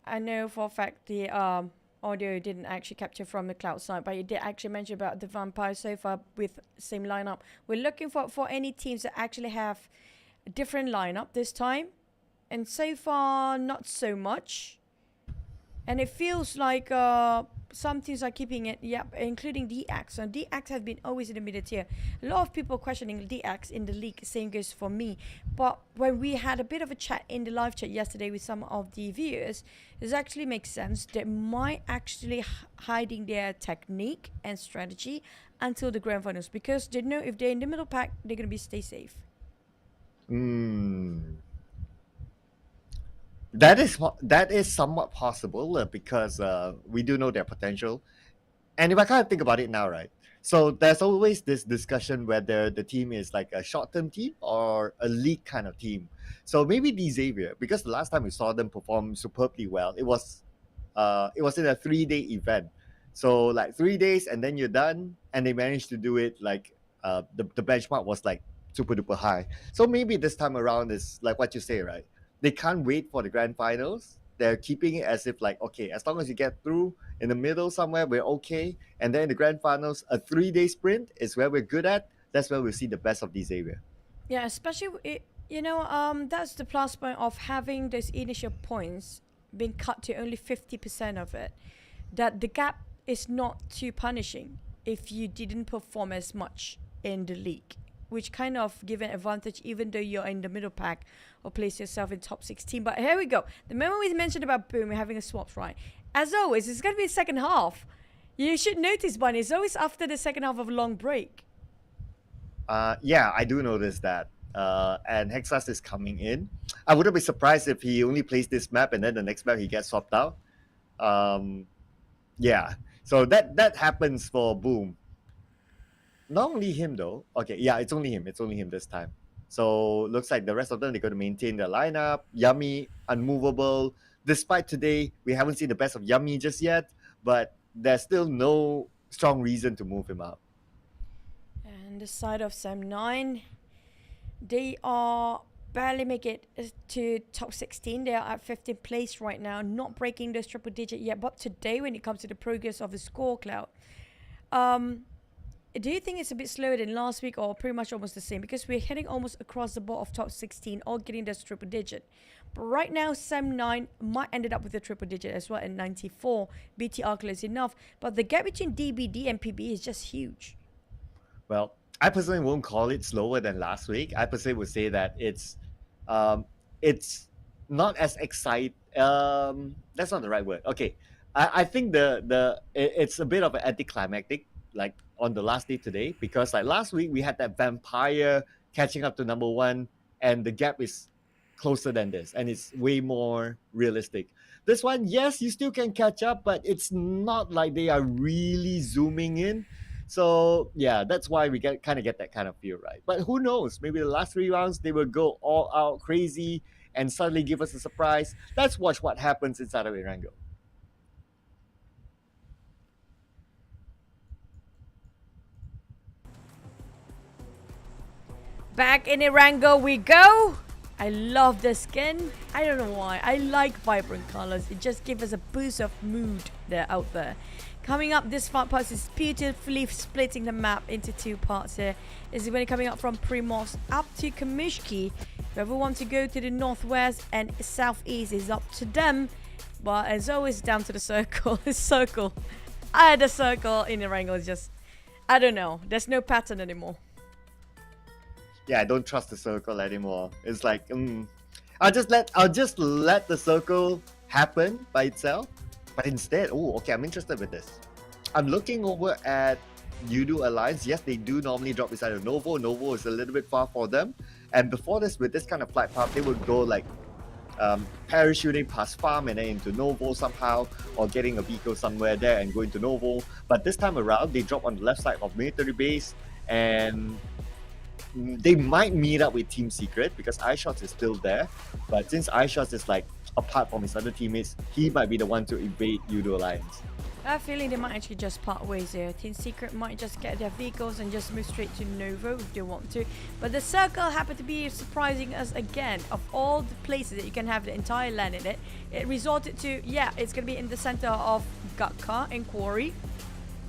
I know for a fact the audio didn't actually capture from the cloud side, but it did actually mention about the vampire so far with same lineup. We're looking for any teams that actually have a different lineup this time, and so far not so much. And it feels like some teams are keeping it, yep, including DX. So DX has been always in the middle tier. A lot of people questioning DX in the league, same goes for me. But when we had a bit of a chat in the live chat yesterday with some of the viewers, it actually makes sense. They might actually hiding their technique and strategy until the grand finals, because they know if they're in the middle pack, they're going to be stay safe. That is somewhat possible because we do know their potential. And if I kind of think about it now, right? So there's always this discussion whether the team is like a short-term team or a league kind of team. So maybe the Xavier, because the last time we saw them perform superbly well, it was in a 3-day event. So like 3 days and then you're done, and they managed to do it like the benchmark was like super duper high. So maybe this time around is like what you say, right? They can't wait for the grand finals. They're keeping it as if like, okay, as long as you get through in the middle somewhere, we're okay. And then in the grand finals, a 3-day sprint is where we're good at. That's where we'll see the best of these areas. Yeah, especially, that's the plus point of having those initial points being cut to only 50% of it. That the gap is not too punishing if you didn't perform as much in the league, which kind of give an advantage even though you're in the middle pack or place yourself in top 16. But here we go. The moment we mentioned about Boom, we're having a swaps, right? As always, it's going to be the second half. You should notice, Bunny, it's always after the second half of a long break. Yeah, I do notice that. And Hexas is coming in. I wouldn't be surprised if he only plays this map and then the next map he gets swapped out. Yeah, so that happens for Boom. Not only him though. Okay, yeah, it's only him. It's only him this time. So looks like the rest of them, they're going to maintain their lineup. Yummy, unmovable. Despite today, we haven't seen the best of Yummy just yet, but there's still no strong reason to move him out. And the side of Sam9, they are barely make it to top 16. They are at 15th place right now, not breaking those triple digit yet. But today, when it comes to the progress of the score cloud, do you think it's a bit slower than last week or pretty much almost the same? Because we're heading almost across the board of top 16, all getting this triple digit. But right now, Sam9 might ended up with a triple digit as well at 94. BTR close enough. But the gap between DBD and PB is just huge. Well, I personally won't call it slower than last week. I personally would say that it's not as exciting. That's not the right word. Okay, I think it's a bit of an anticlimactic, like on the last day today, because like last week we had that vampire catching up to number one, and the gap is closer than this, and it's way more realistic. This one, yes, you still can catch up, but it's not like they are really zooming in. So yeah, that's why we get that kind of feel, right? But who knows? Maybe the last 3 rounds they will go all out crazy and suddenly give us a surprise. Let's watch what happens inside of Erangel. Back in Erangel we go. I love the skin. I don't know why. I like vibrant colors. It just gives us a boost of mood there out there. Coming up, this front part is beautifully splitting the map into 2 parts here. Is when coming up from Primos up to Kamishki. Whoever wants to go to the northwest and southeast is up to them. But as always, down to the circle. The circle. The circle in Erangel is just, I don't know. There's no pattern anymore. Yeah, I don't trust the circle anymore. It's like, I'll just let the circle happen by itself. But instead, I'm interested with this. I'm looking over at Yudu Alliance. Yes, they do normally drop beside of Novo. Novo is a little bit far for them. And before this, with this kind of flight path, they would go like parachuting past farm and then into Novo somehow, or getting a vehicle somewhere there and going to Novo. But this time around, they drop on the left side of military base, and they might meet up with Team Secret because iShots is still there. But since iShots is like apart from his other teammates, he might be the one to evade Yudo Alliance. I have a feeling they might actually just part ways here. Team Secret might just get their vehicles and just move straight to Novo if they want to. But the circle happened to be surprising us again. Of all the places that you can have the entire land in it, it resorted to, it's going to be in the center of Gatka and Quarry.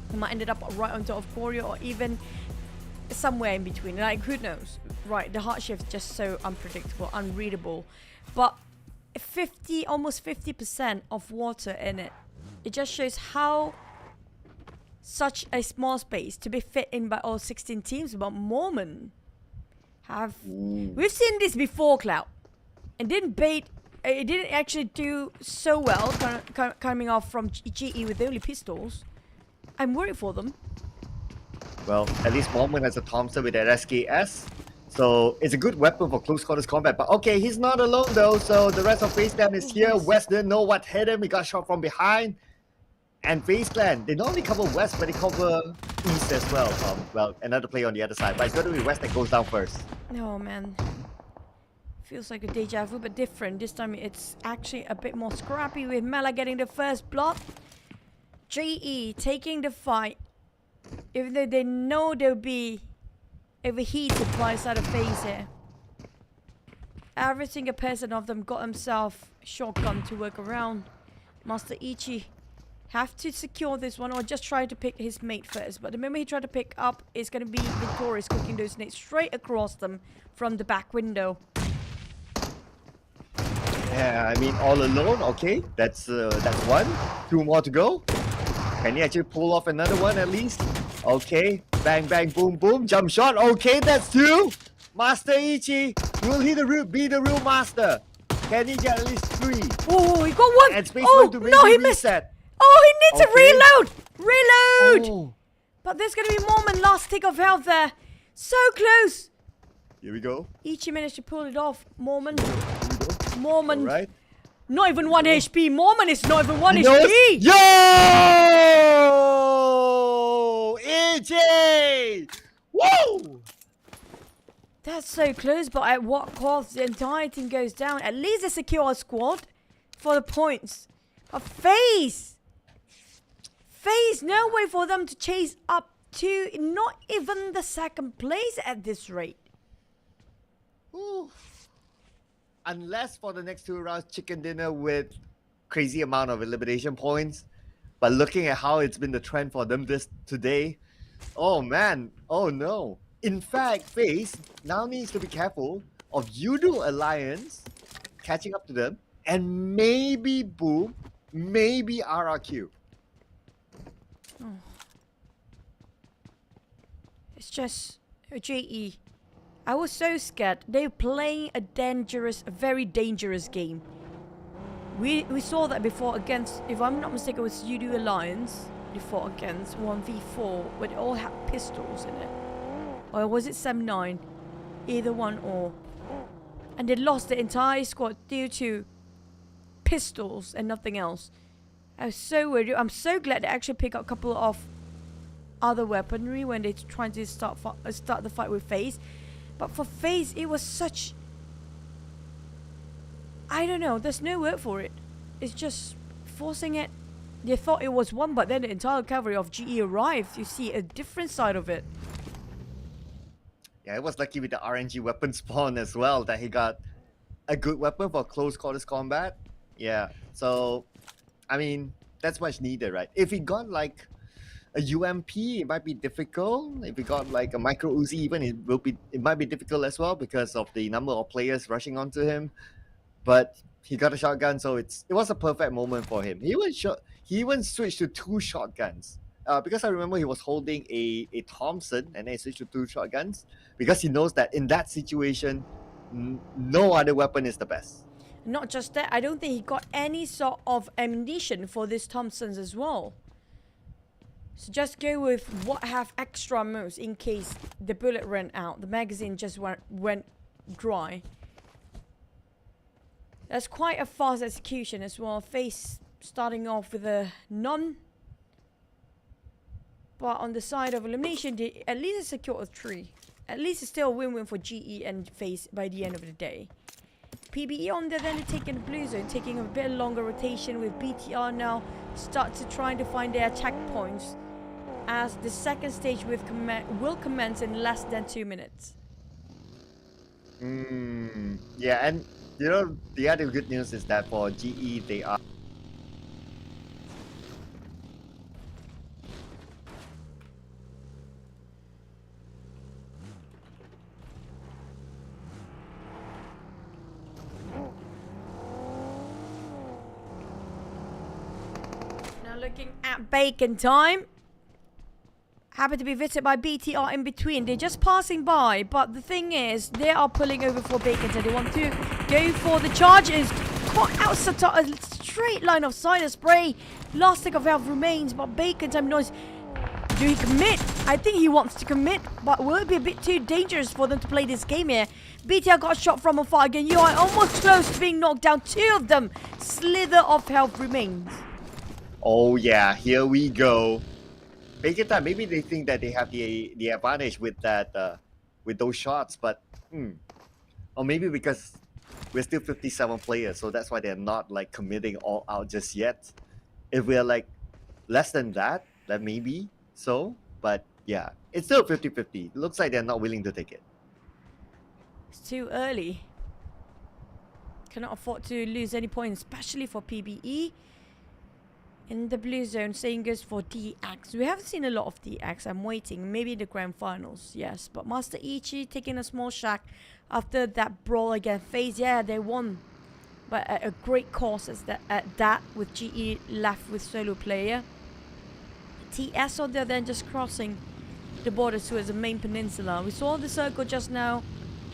It might ended up right on top of Quarry or even somewhere in between. Like, who knows? Right, the heart shift is just so unpredictable, unreadable. But almost 50% of water in it. It just shows how such a small space to be fit in by all 16 teams, but Mormon have... We've seen this before, Cloud. And it didn't actually do so well coming off from GE with only pistols. I'm worried for them. Well, at least Mormon has a Thompson with that SKS. So it's a good weapon for close quarters combat. But okay, he's not alone though. So the rest of FaZe Clan is here. West didn't know what hit him. He got shot from behind. And FaZe Clan, they not only cover West, but they cover East as well. Well, another player on the other side. But it's going to be West that goes down first. Oh man. Feels like a deja vu, but different. This time it's actually a bit more scrappy with Mela getting the first blood. GE taking the fight. Even though they know they'll be overheated by side of FaZe here. Every single person of them got himself shotgun to work around. Master Ichi have to secure this one or just try to pick his mate first. But the moment he tried to pick up, it's going to be Victorious cooking those nades straight across them from the back window. Yeah, I mean, all alone. Okay, that's one. 2 more to go. Can he actually pull off another one at least? Okay, bang, bang, boom, boom, jump shot. Okay, that's 2. Master Ichi, will he be the real master? Can he get at least 3? Oh, he got 1. And Space oh, to no, he missed. Oh, he needs to reload. Reload. Oh. But there's going to be Mormon last tick of health there. So close. Here we go. Ichi managed to pull it off. Mormon. Mormon. Right. Not even 1 HP. Mormon is not even 1 HP. Yo! Ichi! Woo! That's so close, but at what cost? The entire team goes down. At least they secure a squad for the points. But FaZe, no way for them to chase up to not even the 2nd place at this rate. Ooh. Unless for the next 2 rounds, chicken dinner with crazy amount of elimination points. But looking at how it's been the trend for them today, oh man, oh no. In fact, FaZe now needs to be careful of Yudu Alliance catching up to them, and maybe Boom, maybe RRQ. Oh. It's just GE. I was so scared. They're playing a very dangerous game. We saw that before against, if I'm not mistaken, it was Yudu Alliance. They fought against 1v4, where they all had pistols in it. Or was it 7-9? Either one or. And they lost the entire squad due to pistols and nothing else. I was so worried. I'm so glad they actually pick up a couple of other weaponry when they're trying to start the fight with FaZe. But for FaZe, it was such... I don't know. There's no word for it. It's just forcing it. They thought it was 1, but then the entire cavalry of GE arrived. You see a different side of it. Yeah, it was lucky with the RNG weapon spawn as well that he got a good weapon for close quarters combat. Yeah, so, I mean, that's much needed, right? If he got like a UMP, it might be difficult. If he got like a micro Uzi even, it might be difficult as well because of the number of players rushing onto him. But he got a shotgun, so it was a perfect moment for him. He even switched to 2 shotguns. Because I remember he was holding a Thompson and then he switched to 2 shotguns because he knows that in that situation, no other weapon is the best. Not just that, I don't think he got any sort of ammunition for these Thompsons as well. So just go with what have extra ammo in case the bullet ran out. The magazine just went dry. That's quite a fast execution as well. FaZe starting off with a none. But on the side of elimination, they at least secure a 3. At least it's still a win-win for GE and FaZe by the end of the day. PBE on the other end, taking the blue zone, taking a bit longer rotation with BTR now. Start to trying to find their checkpoints as the 2nd stage will commence in less than 2 minutes. Yeah, and you know, the other good news is that for GE, they are... Now looking at bacon time. Happen to be visited by BTR in between. They're just passing by, but the thing is, they are pulling over for Bacon, so they want to go for the charge. It's caught outside a straight line of sight. Spray. Last stick of health remains, but Bacon time knows. Do he commit? I think he wants to commit, but will it be a bit too dangerous for them to play this game here? BTR got shot from afar again. You are almost close to being knocked down. 2 of them. Slither of health remains. Oh yeah, here we go. Bacon time. Maybe they think that they have the advantage with that with those shots, but or maybe because we're still 57 players, so that's why they're not like committing all out just yet. If we're like less than that, then maybe so. But yeah, it's still 50-50. Looks like they're not willing to take it. It's too early. Cannot afford to lose any points, especially for PBE. In the blue zone, same goes for DX. We haven't seen a lot of DX. I'm waiting. Maybe in the grand finals, yes. But Master Ichi taking a small shack after that brawl against FaZe. Yeah, they won. But at a great cost at that with GE left with solo player. TS on the other end just crossing the border towards the main peninsula. We saw the circle just now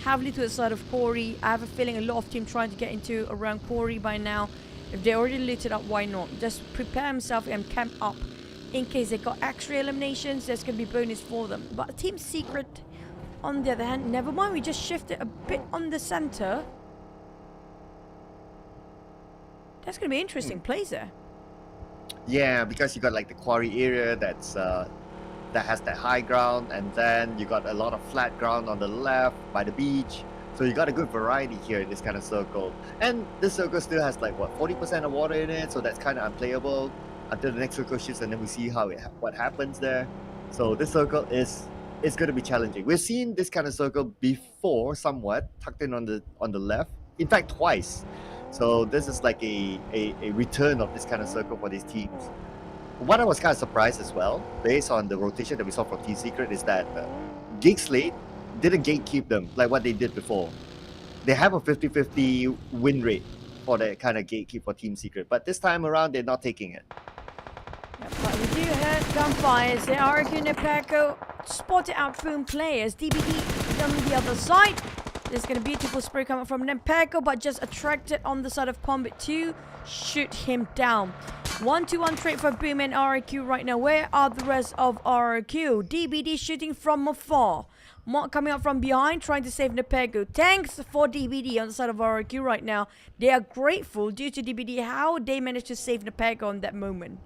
heavily to the side of Corey. I have a feeling a lot of team trying to get into around Corey by now. If they already looted up, why not? Just prepare himself and camp up. In case they got extra eliminations, there's going to be bonus for them. But Team Secret, on the other hand, never mind. We just shifted a bit on the center. That's going to be interesting plays there. Yeah, because you got like the quarry area that's that has that high ground, and then you got a lot of flat ground on the left by the beach. So you got a good variety here in this kind of circle. And this circle still has like what, 40% of water in it, so that's kind of unplayable until the next circle shifts, and then we see how what happens there. So this circle is going to be challenging. We've seen this kind of circle before, somewhat tucked in on the left. In fact, twice. So this is like a return of this kind of circle for these teams. What I was kind of surprised as well, based on the rotation that we saw from Team Secret, is that Geek Slate didn't gatekeep them like what they did before. They have a 50-50 win rate for that kind of gatekeep for Team Secret, but this time around they're not taking it. Yep, but we do hear gunfires. They are going to Pecco spotted out boom players. DBD on the other side. There's going to be a beautiful spray coming from Nempeco, but just attracted on the side of Combat to shoot him down. 1-2-1 trade for Boom and RQ right now. Where are the rest of RQ? DBD shooting from afar. Mark coming up from behind, trying to save Nepego. Thanks for DBD on the side of RQ right now. They are grateful due to DBD how they managed to save Nepego in that moment.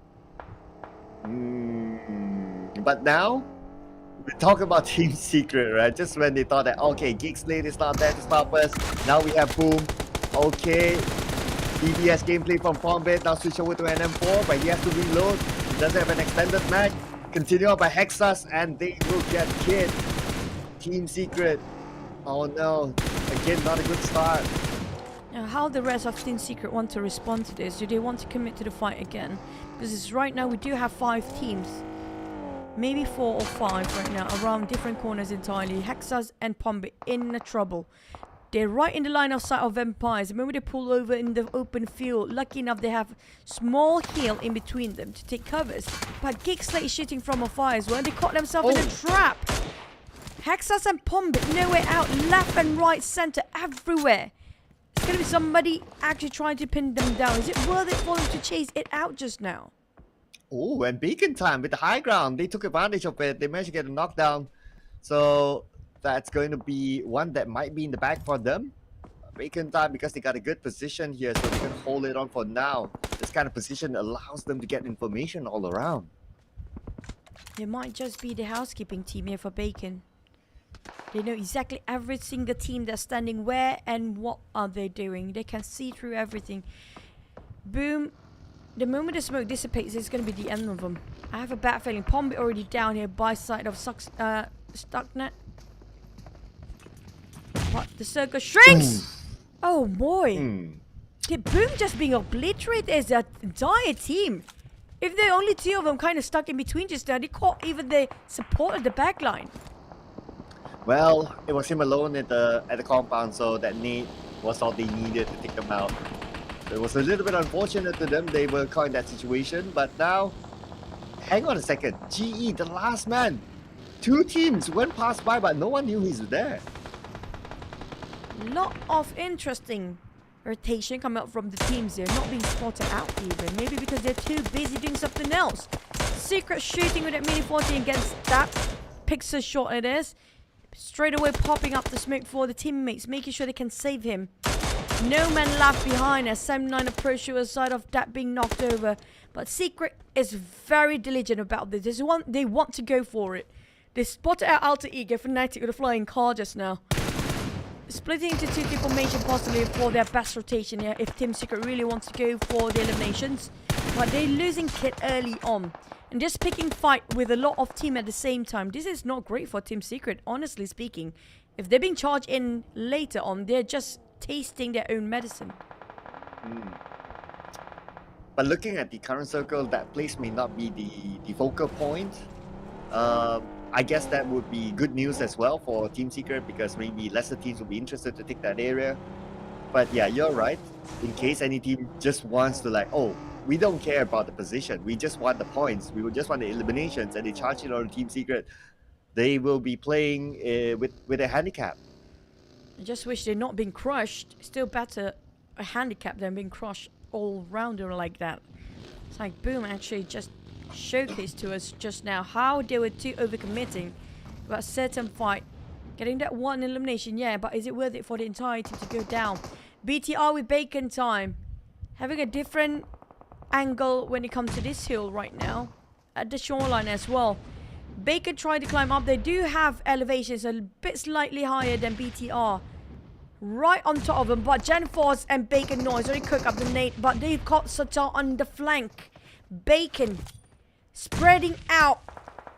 But now, we talk about Team Secret, right? Just when they thought that, okay, Geek Slate is not there to stop us. Now we have Boom. Okay. DBS gameplay from Combat. Now switch over to an M4, but he has to reload. He doesn't have an extended mag. Continue on by Hexas, and they will get killed. Team Secret. Oh no. Again, not a good start. Now, how the rest of Team Secret want to respond to this? Do they want to commit to the fight again? Because it's right now we do have 5 teams. Maybe 4 or 5 right now around different corners entirely. Hexas and Pombe in trouble. They're right in the line of sight of Vampires. Remember they pull over in the open field. Lucky enough they have small hill in between them to take covers. But Geek Slate is shooting from afar as well. They caught themselves in a trap. Hexas and Pombe nowhere out. Left and right, center, everywhere. It's going to be somebody actually trying to pin them down. Is it worth it for them to chase it out just now? Oh, and Beacon time with the high ground. They took advantage of it. They managed to get a knockdown. So that's going to be one that might be in the back for them. Beacon time, because they got a good position here, so they can hold it on for now. This kind of position allows them to get information all around. They might just be the housekeeping team here for Bacon. They know exactly every single team that's standing where and what are they doing. They can see through everything. Boom. The moment the smoke dissipates, it's going to be the end of them. I have a bad feeling. Pombe already down here by side of Stucknet. But the circle shrinks! Oh boy. Did Boom just being obliterated as an entire team? If there are only 2 of them kind of stuck in between just now, they caught even the support of the backline. Well, it was him alone at the compound, so that nade was all they needed to take them out. So it was a little bit unfortunate to them. They were caught in that situation, but now Hang on a second. GE, the last man. 2 teams went past by, but no one knew he's there. Lot of interesting rotation coming up from the teams here, not being spotted out even. Maybe because they're too busy doing something else. Secret shooting with that Mini 14 against that pixel shot it is. Straight away popping up the smoke for the teammates, making sure they can save him. No man left behind as 79 approach to the side of that being knocked over. But Secret is very diligent about this. They want to go for it. They spotted out Alter Ego Fnatic with a flying car just now. Splitting into 2 team formation possibly for their best rotation here if Team Secret really wants to go for the eliminations. But they're losing Kit early on. And just picking fight with a lot of team at the same time. This is not great for Team Secret, honestly speaking. If they're being charged in later on, they're just tasting their own medicine. But looking at the current circle, that place may not be the focal point. I guess that would be good news as well for Team Secret because maybe lesser teams will be interested to take that area. But yeah, you're right. In case any team just wants to like, oh, we don't care about the position. We just want the points. We just want the eliminations, and they charge it on Team Secret. They will be playing with a handicap. I just wish they're not being crushed. Still better a handicap than being crushed all rounder like that. It's like Boom actually just showcased to us just now how they were too overcommitting about a certain fight. Getting that one elimination, yeah, but is it worth it for the entire team to go down? BTR with Bacon time. Having a different angle when it comes to this hill right now. At the shoreline as well. Bacon tried to climb up. They do have elevations a bit slightly higher than BTR. Right on top of them. But Gen Force and Bacon Noise already cook up the nade. But they've got Satar on the flank. Bacon spreading out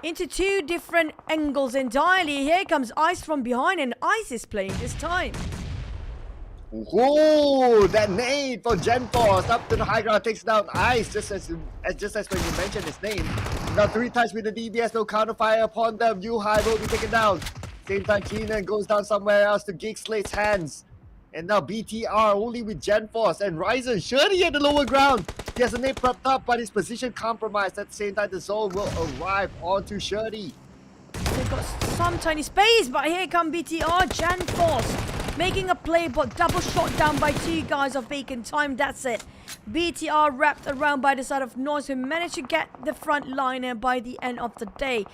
into 2 different angles entirely. Here comes Ice from behind, and Ice is playing this time. Oh, that nade for Gen Force up to the high ground takes down Ice just as when you mentioned his name. Now 3 times with the DBS, no counter fire upon them. Yuhai will be taken down. Same time Keenan goes down somewhere else to Gig Slate's hands. And now BTR only with Gen Force and Ryzen Shirley at the lower ground. He has a nade prepped up, but his position compromised. At the same time, the zone will arrive onto Shirley. They've got some tiny space, but here come BTR. Gen Force making a play, but double shot down by 2 guys of Bacon time. That's it. BTR wrapped around by the side of Noise, who managed to get the front liner by the end of the day.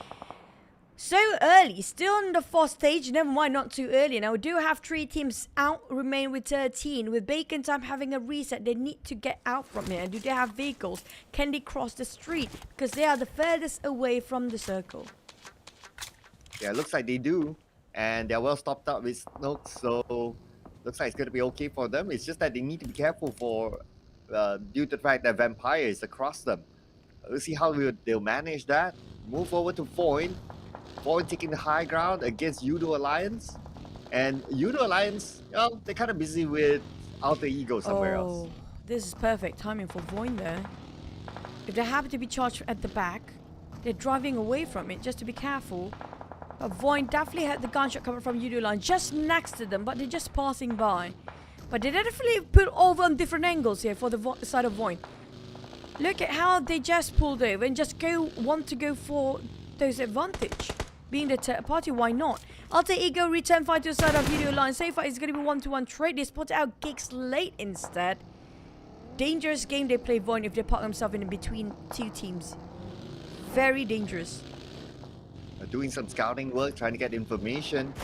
So early, still on the 4th stage, never mind, not too early. Now we do have 3 teams out, remain with 13. With Bacon time having a reset, they need to get out from here. Do they have vehicles? Can they cross the street? Because they are the furthest away from the circle. Yeah, it looks like they do. And they're well stopped up with Snoke, so looks like it's going to be okay for them. It's just that they need to be careful for due to the fact that Vampire is across them. We'll see how they'll manage that. Move over to Foyne. Foyne taking the high ground against Yudo Alliance. And Yudo Alliance, well, they're kind of busy with Alter Ego somewhere else. This is perfect timing for Voin there. If they happen to be charged at the back, they're driving away from it just to be careful. But Voin definitely had the gunshot coming from Yudo line just next to them, but they're just passing by. But they definitely put over on different angles here for the side of Voin. Look at how they just pulled over and just want to go for those advantage. Being the third party, why not? Alter Ego return fight to the side of Yudo line. Safe fight is going to be 1-to-1 trade. They spotted out Gigs late instead. Dangerous game they play Voin if they park themselves in between 2 teams. Very dangerous. Doing some scouting work, trying to get information,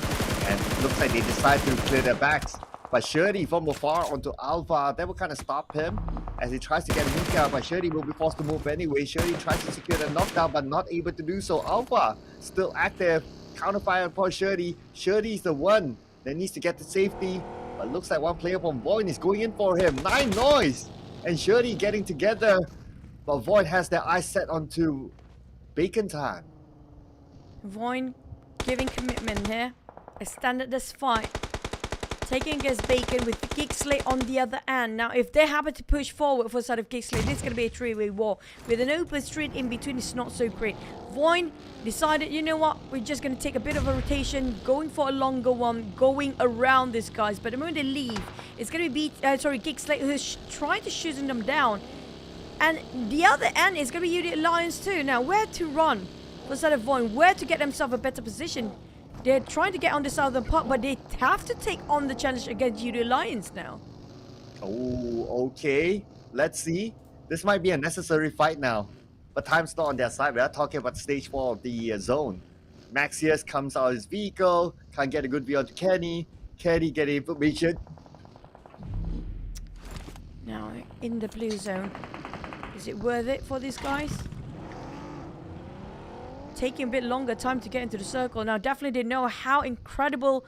and looks like they decide to clear their backs. But Shirley from afar onto Alpha, that will kind of stop him as he tries to get a nuke out, but Shirley will be forced to move anyway. Shirley tries to secure the knockdown, but not able to do so. Alpha still active, counterfire upon Shirley. Shirley is the one that needs to get to safety, but looks like one player from Void is going in for him. 9 Noise and Shirley getting together, but Void has their eyes set onto Bacon time. Voin giving commitment here. A standardist fight. Taking against Bacon with Gigsley on the other end. Now, if they happen to push forward for the side of Gigsley, this is going to be a 3-way war. With an open street in between, it's not so great. Voin decided, you know what, we're just going to take a bit of a rotation, going for a longer one, going around these guys. But the moment they leave, it's going to be Gigsley who's trying to shoot them down. And the other end is going to be UD Alliance too. Now, where to run for side of Void? Where to get themselves a better position? They're trying to get on the southern part, but they have to take on the challenge against UD Alliance now. Oh, okay. Let's see. This might be a necessary fight now. But time's not on their side. We are talking about stage 4 of the zone. Maxius comes out of his vehicle. Can't get a good view onto Kenny. Kenny getting information. Now, in the blue zone. Is it worth it for these guys? Taking a bit longer time to get into the circle. Now, definitely they know how incredibly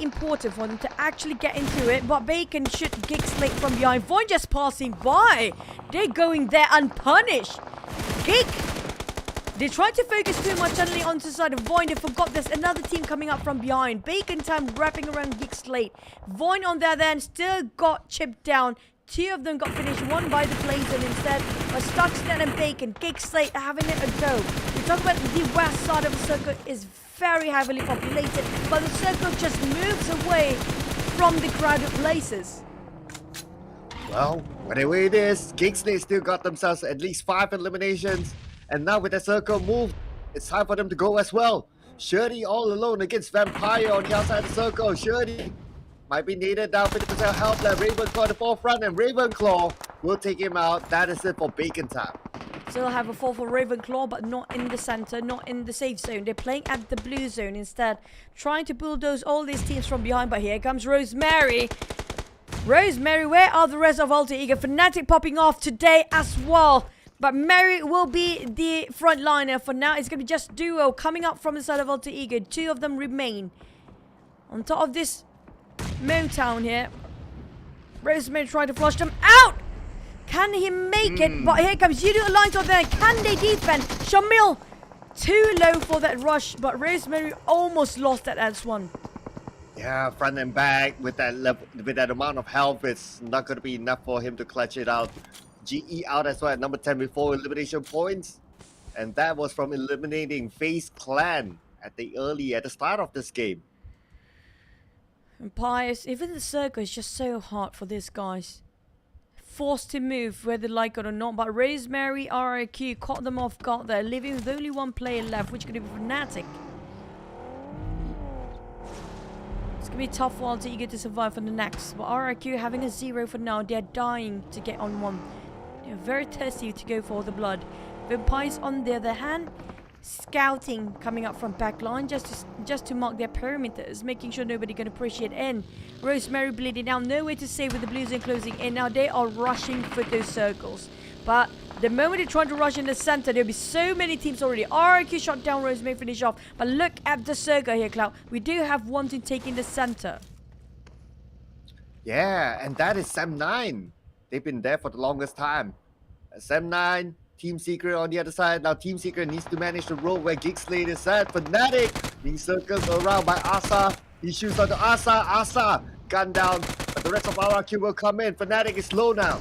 important for them to actually get into it. But Bacon should Gig Slate from behind. Void just passing by. They're going there unpunished. Gig. They tried to focus too much suddenly onto the side of Void. They forgot there's another team coming up from behind. Bacon time wrapping around Gig Slate. Void on the other end still got chipped down. 2 of them got finished, one by the Blazer instead. But Stuxnet and Bacon, Gig Slate having it a go. We talk about the west side of the circle is very heavily populated, but the circle just moves away from the crowded places. Well, whatever it is, Gig Slate still got themselves at least 5 eliminations. And now with the circle move, it's time for them to go as well. Shirley all alone against Vampire on the outside of the circle. Shirley might be needed down 50% health left. Ravenclaw at the forefront, and Ravenclaw will take him out. That is it for Bacon time. Still have a fall for Ravenclaw, but not in the center, not in the safe zone. They're playing at the blue zone instead, trying to bulldoze all these teams from behind. But here comes Rosemary. Rosemary, where are the rest of Alter Ego? Fnatic popping off today as well. But Mary will be the frontliner for now. It's going to be just duo coming up from the side of Alter Ego. 2 of them remain. On top of this Motown here. Rosemary trying to flush them out. Can he make it? But here comes UD Alliance on there. Can they defend? Shamil too low for that rush. But Rosemary almost lost that as one. Yeah, front and back with that level, with that amount of health, it's not going to be enough for him to clutch it out. GE out as well at number 10 with 4 elimination points. And that was from eliminating FaZe Clan at the start of this game. Empires, even the circle is just so hard for these guys. Forced to move whether they like it or not. But Rosemary, RIQ caught them off guard there, leaving with only 1 player left, which could be Fnatic. It's going to be tough while to eager to survive for the next. But RIQ having a 0 for now. They're dying to get on 1. They're very thirsty to go for the blood. Vampires on the other hand, scouting coming up from backline just to mark their perimeters, making sure nobody can appreciate in. Rosemary bleeding down, nowhere to save with the Blues and closing in. Now they are rushing for those circles. But the moment they're trying to rush in the center, there'll be so many teams already. RIQ shot down, Rosemary finish off. But look at the circle here, Cloud. We do have one team taking the center. Yeah, and that is Sam9. They've been there for the longest time. Sam9, Team Secret on the other side. Now Team Secret needs to manage the road where Gig Slate is at. Fnatic being circled around by Asa. He shoots onto Asa. Asa, gun down. But the rest of RRQ will come in. Fnatic is low now.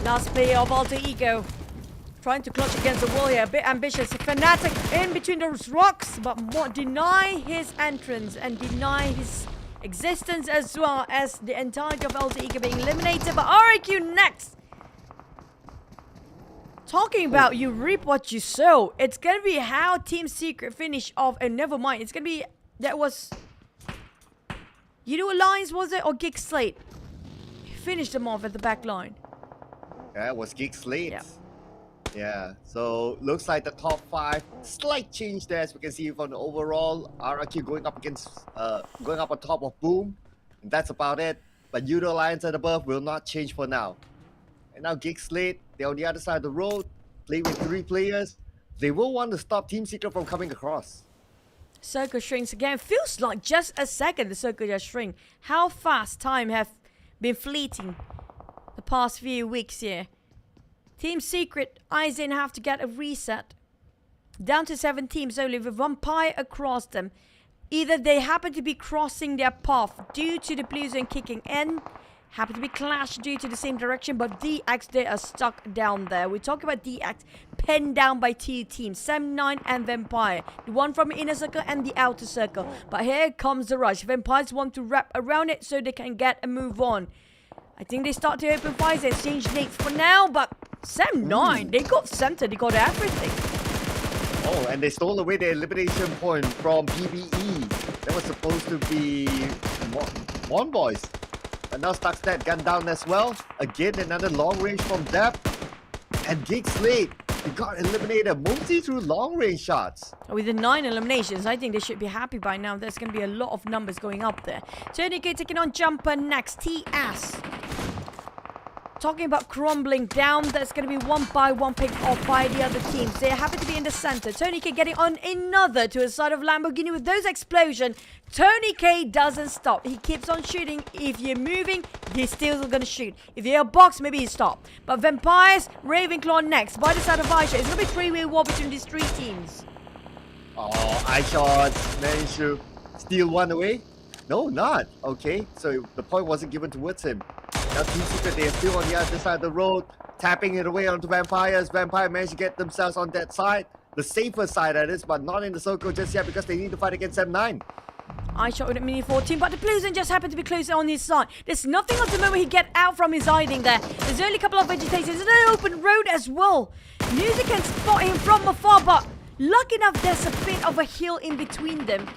Last player of Alter Ego. Trying to clutch against the wall here. A bit ambitious. Fnatic in between those rocks. But deny his entrance and deny his existence as well as the entirety of Alter Ego being eliminated. But RIQ next. Talking about you reap what you sow. It's going to be how Team Secret finish off. And never mind. It's going to be... That was... UD Alliance, was it? Or Gig Slate? Finished them off at the back line. Yeah, it was Gig Slate. Yeah, so looks like the top 5. Slight change there as we can see from the overall. RRQ going up on top of Boom. And that's about it. But UD Alliance and above will not change for now. And now Gig Slate, they're on the other side of the road, playing with 3 players. They will want to stop Team Secret from coming across. Circle shrinks again. Feels like just a second the circle just shrink. How fast time have been fleeting the past few weeks here. Team Secret, eyes in, have to get a reset. Down to 7 teams only with Vampire across them. Either they happen to be crossing their path due to the blue zone kicking in, happen to be clashed due to the same direction, but DX, they are stuck down there. We talk about DX pinned down by 2 teams, Sam9 and Vampire. The one from the inner circle and the outer circle. But here comes the rush. Vampires want to wrap around it so they can get a move on. I think they start to open fires, they exchange nades for now, but SEM9, they got center, they got everything. Oh, and they stole away the elimination point from PBE. That was supposed to be Mon Boys. But now Stuxnet gunned down as well. Again, another long range from Dep. And Gig Slate, he got eliminated mostly through long range shots. With the 9 eliminations, I think they should be happy by now. There's going to be a lot of numbers going up there. Tony K taking on Jumper next. TS. Talking about crumbling down, there's going to be one by one picked off by the other teams. They happen to be in the center. Tony K getting on another to the side of Lamborghini with those explosions. Tony K doesn't stop. He keeps on shooting. If you're moving, he's still going to shoot. If you're a box, maybe he stop. But Vampires, Ravenclaw next. By the side of Aisha, it's going to be a three-way war between these three teams. Oh, Aisha managed to steal one away. No, not. Okay, so the point wasn't given towards him. Now Team Secret, they are still on the other side of the road, tapping it away onto Vampires. Vampire managed to get themselves on that side. The safer side that is, but not in the circle just yet because they need to fight against M9. I shot with a Mini 14, but the Blueson just happened to be closer on his side. There's nothing at the moment he get out from his hiding there. There's only a couple of vegetation. There's an open road as well. Music can spot him from afar, but lucky enough there's a bit of a hill in between them.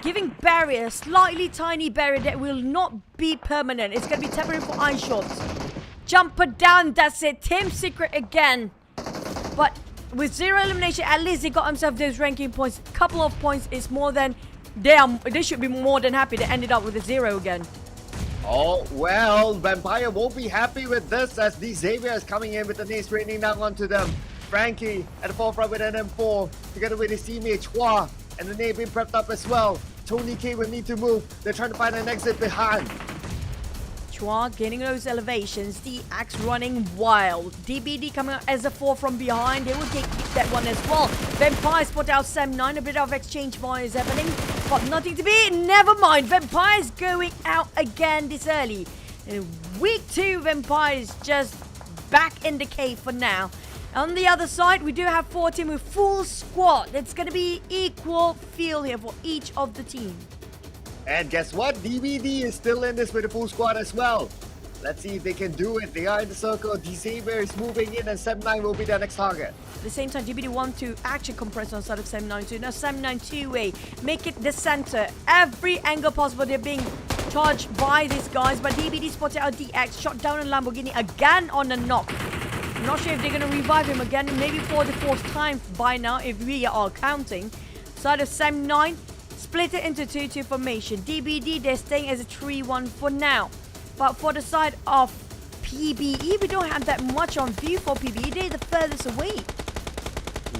Giving barrier, slightly tiny barrier that will not be permanent. It's going to be temporary for iron shots. Jumper down, that's it. Team Secret again. But with 0 elimination, at least they got themselves those ranking points. Couple of points is more than... They should be more than happy. They ended up with a 0 again. Oh, well, Vampire won't be happy with this as the Xavier is coming in with the nades raining down onto them. Frankie at the forefront with an M4, together with his teammate Chua, and the nade being prepped up as well. Tony K will need to move. They're trying to find an exit behind. Chua gaining those elevations. The axe running wild. DBD coming out as a 4 from behind. They will keep that one as well. Vampire spot out SEM9. A bit of exchange fire is happening, but nothing to be. Never mind. Vampire's going out again this early. Week 2, Vampire's just back in the cave for now. On the other side, we do have 4 teams with full squad. It's going to be equal field here for each of the teams. And guess what? DVD is still in this with a full squad as well. Let's see if they can do it. They are in the circle. Xavier is moving in and SEM9 will be their next target. At the same time, DBD want to actually compress on the side of SEM9 too. Now SEM9 two-way. Make it the center. Every angle possible. They're being charged by these guys. But DBD spotted out DX. Shot down in Lamborghini again on a knock. I'm not sure if they're going to revive him again, maybe for the 4th time by now, if we are counting. Side of SEM9, split it into 2-2 formation. DBD, they're staying as a 3-1 for now. But for the side of PBE, we don't have that much on view for PBE. They're the furthest away.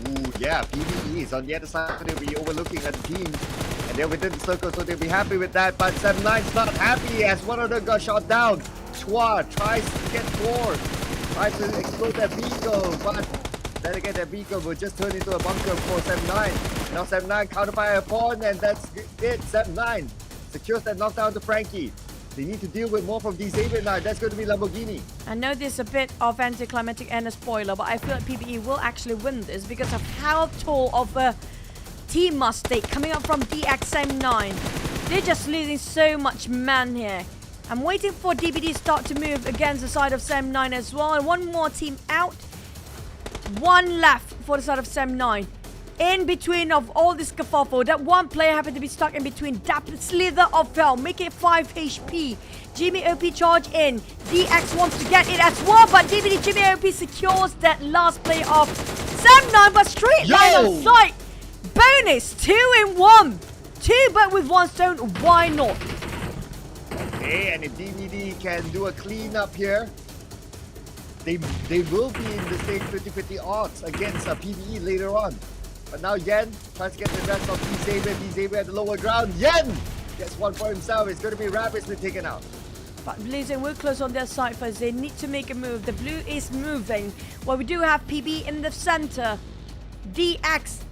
Ooh, yeah, PBE is on the other side. They'll be overlooking at the team. And they're within the circle, so they'll be happy with that. But SEM9's not happy as one of them got shot down. Chua tries to get forward. Tries to explode that vehicle, but then again that vehicle will just turn into a bunker for SEM9. Now SEM9 counterfire upon, and that's it. SEM9 secures that knockdown to Frankie. They need to deal with more from Xavier now. That's going to be Lamborghini. I know there's a bit of anticlimactic and a spoiler, but I feel like PBE will actually win this because of how tall of a team mistake coming up from DXM9. They're just losing so much man here. I'm waiting for DBD start to move against the side of SEM9 as well. And one more team out. One left for the side of SEM9. In between of all this kerfuffle, that one player happened to be stuck in between. That slither of hell, make it 5 HP. Jimmy OP charge in. DX wants to get it as well, but DBD Jimmy OP secures that last play of SEM9, but straight line of sight. Bonus, 2 in 1. 2 but with 1 stone, why not? Okay, and if DVD can do a cleanup here, they will be in the same 50-50 odds against PBE later on. But now Yen tries to get the rest of Xavier. Xavier at the lower ground. Yen gets one for himself. It's going to be rapidly taken out. But Blues will close on their side first. They need to make a move. The blue is moving. Well, we do have PB in the center. DX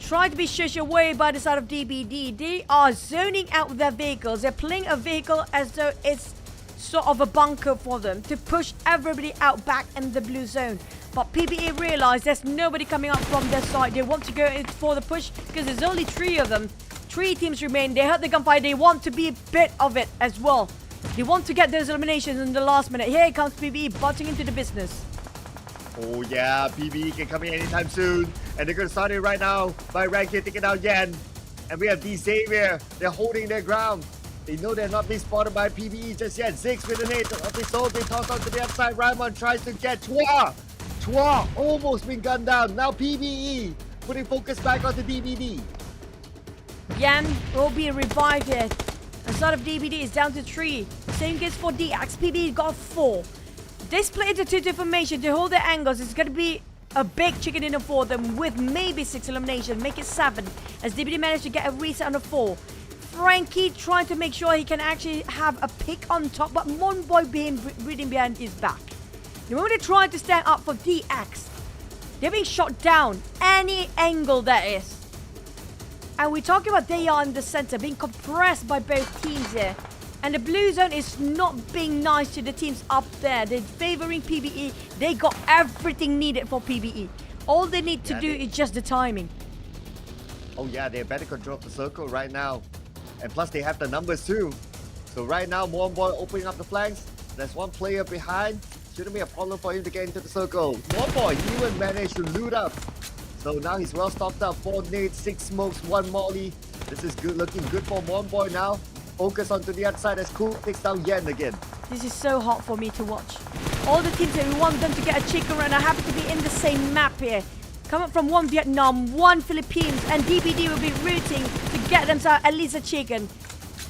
try to be shushed away by the side of DBD. They are zoning out their vehicles. They're playing a vehicle as though it's sort of a bunker for them to push everybody out back in the blue zone. But PBE realize there's nobody coming up from their side. They want to go in for the push because there's only 3 of them. 3 teams remain. They heard the gunfire. They want to be a bit of it as well. They want to get those eliminations in the last minute. Here comes PBE butting into the business. Oh yeah, PBE can come in anytime soon. And they're going to start it right now by Ranky taking out Yen. And we have D Xavier. They're holding their ground. They know they're not being spotted by PBE just yet. Ziggs with an hit of his own. They toss out to the outside. Raimon tries to get Chua. Chua almost been gunned down. Now PBE putting focus back onto DBD. Yan will be revived here. And sort of DBD is down to 3. Same goes for DX. PBE got 4. They split into 2 different formations. They hold their angles. It's going to be a big chicken dinner for them with maybe 6 elimination. Make it 7 as DBD managed to get a reset on the 4. Frankie trying to make sure he can actually have a pick on top, but Monboy reading behind his back. The moment they try to stand up for DX, they're being shot down any angle that is. And we're talking about they are in the center, being compressed by both teams here. And the blue zone is not being nice to the teams up there. They're favoring PBE. They got everything needed for PBE. All they need to do is just the timing. Oh yeah, they're better control of the circle right now. And plus they have the numbers too. So right now, Monboy opening up the flanks. There's one player behind. Shouldn't be a problem for him to get into the circle. Monboy even managed to loot up. So now he's well stocked up. 4 nades, 6 smokes, 1 molly. This is good, looking good for Monboy now. Focus onto the outside as Cool takes down Yen again. This is so hot for me to watch. All the teams here, we want them to get a chicken run. I happen to be in the same map here. Coming from 1 Vietnam, 1 Philippines, and DBD will be rooting to get themselves at least a chicken.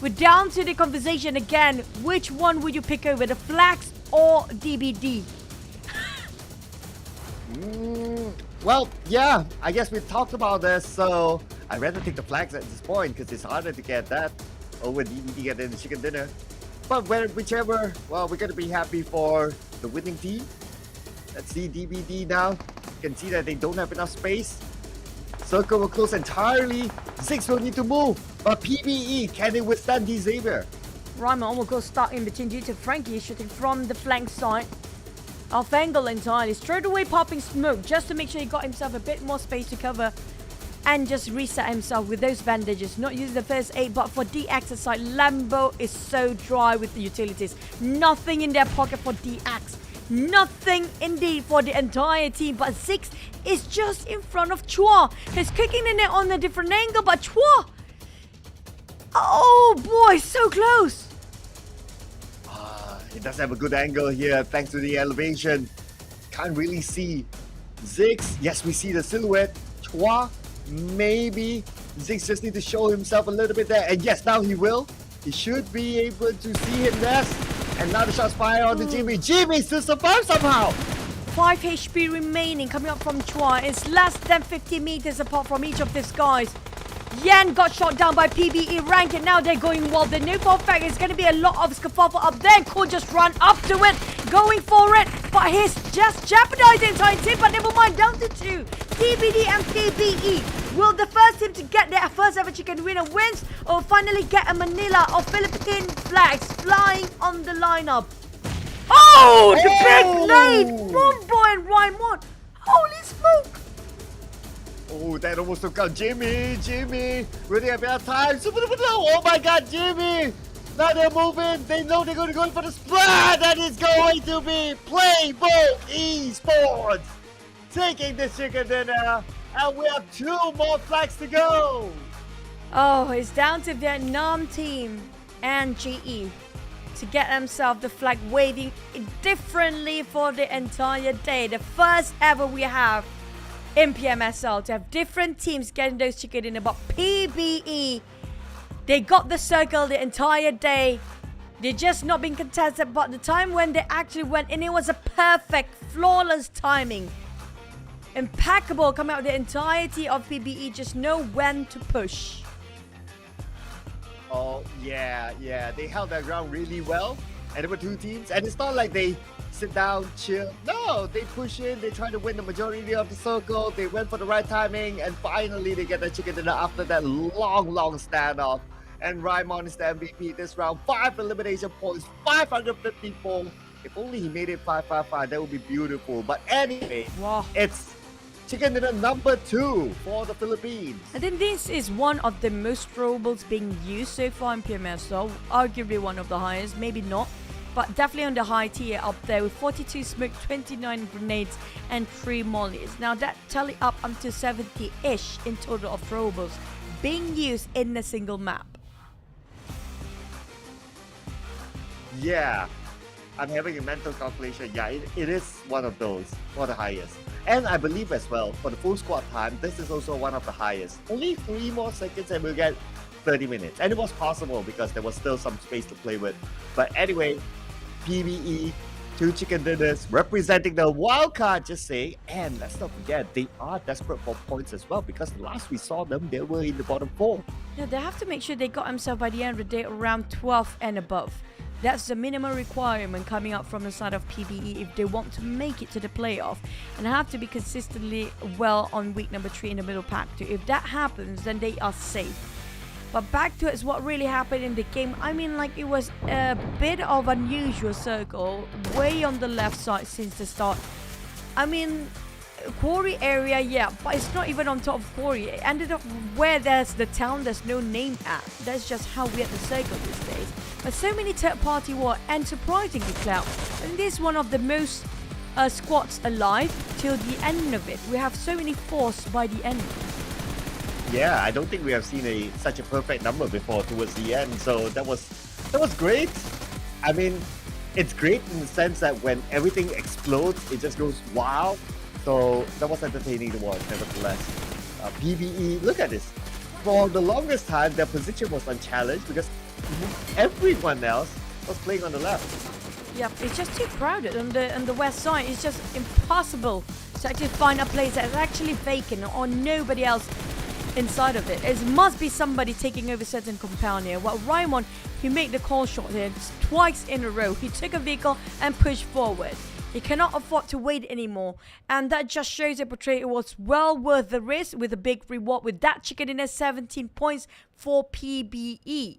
We're down to the conversation again. Which one would you pick over, the flags or DBD? Well, yeah, I guess we've talked about this, so I'd rather take the flags at this point because it's harder to get that over DBD getting the chicken dinner. But whichever, well, we're going to be happy for the winning team. Let's see DBD now. You can see that they don't have enough space. Circle will close entirely. Ziggs will need to move. But PBE, can they withstand D Xavier? Raimon almost got stuck in between due to Frankie shooting from the flank side. Off angle entirely. Straight away popping smoke just to make sure he got himself a bit more space to cover. And just reset himself with those bandages. Not using the first aid, but for DX's side, Lambo is so dry with the utilities. Nothing in their pocket for DX. Nothing indeed for the entire team. But Ziggs is just in front of Chua. He's kicking in it on a different angle, but Chua... Oh boy, so close. He does have a good angle here thanks to the elevation. Can't really see Ziggs. Yes, we see the silhouette. Chua, maybe. Ziggs just need to show himself a little bit there. And yes, now he will. He should be able to see him nest. And now the shots fired on the Jimmy. Jimmy still survives somehow. 5 HP remaining coming up from Chua. It's less than 50 meters apart from each of these guys. Yan got shot down by PBE rank, and now they're going wild. They know for a fact it's going to be a lot of scuffle up there. Could just run up to it, going for it, but he's just jeopardizing the entire team. But never mind, down to 2. DBD and PBE. Will the first team to get their first ever chicken winner wins, or finally get a Manila or Philippine flags flying on the lineup? Oh, the big nade! Monboy and Raimon. Holy smoke! Oh, that almost took out Jimmy. Jimmy, really have enough time. Oh my God, Jimmy! Now they're moving. They know they're going to go for the splat. That is going to be Playboy Esports taking the chicken dinner, and we have 2 more flags to go. Oh, it's down to Vietnam team and GE to get themselves the flag waving differently for the entire day. The first ever we have in PMSL to have different teams getting those chicken dinner. But PBE, they got the circle the entire day. They're just not being contested, but the time when they actually went in, it was a perfect, flawless timing. Impeccable coming out the entirety of PBE, just know when to push. Oh, yeah. They held their ground really well. And there were 2 teams. And it's not like they sit down, chill. No, they push in. They try to win the majority of the circle. They went for the right timing. And finally, they get the chicken dinner after that long standoff. And Raimon is the MVP this round. 5 elimination points, 550 people. If only he made it 5-5-5, that would be beautiful. But anyway, wow. It's chicken dinner number 2 for the Philippines. I think this is one of the most throwables being used so far in PMSL, arguably one of the highest, maybe not, but definitely on the high tier up there with 42 smoke, 29 grenades and 3 mollies. Now that tally up to 70-ish in total of throwables being used in a single map. Yeah, I'm having a mental calculation. Yeah, it is one of those, for the highest. And I believe as well, for the full squad time, this is also one of the highest. Only 3 more seconds and we'll get 30 minutes. And it was possible because there was still some space to play with. But anyway, PvE, 2 chicken dinners, representing the wild card, just say. And let's not forget, they are desperate for points as well because the last we saw them, they were in the bottom 4. Yeah, they have to make sure they got themselves by the end of the day around 12 and above. That's the minimum requirement coming up from the side of PBE if they want to make it to the playoff, and have to be consistently well on week number 3 in the middle pack too. If that happens, then they are safe. But back to it's what really happened in the game. I mean, like, it was a bit of unusual circle way on the left side since the start. I mean, quarry area, yeah, but it's not even on top of quarry. It ended up where there's the town there's no name at. That's just how weird the circle these days. But so many third-party war, and surprisingly, Cloud, and this is one of the most squads alive till the end of it. We have so many force by the end. Yeah, I don't think we have seen such a perfect number before towards the end. So that was great. I mean, it's great in the sense that when everything explodes, it just goes wow. So that was entertaining to watch, nevertheless. PvE, look at this. For the longest time, their position was unchallenged because everyone else was playing on the left. Yep, it's just too crowded on the west side. It's just impossible to actually find a place that's actually vacant or nobody else inside of it. It must be somebody taking over certain compound here. Well, Raimon, he made the call shot here twice in a row. He took a vehicle and pushed forward. He cannot afford to wait anymore. And that just shows a portray it was well worth the risk with a big reward with that chicken dinner, 17 points for PBE.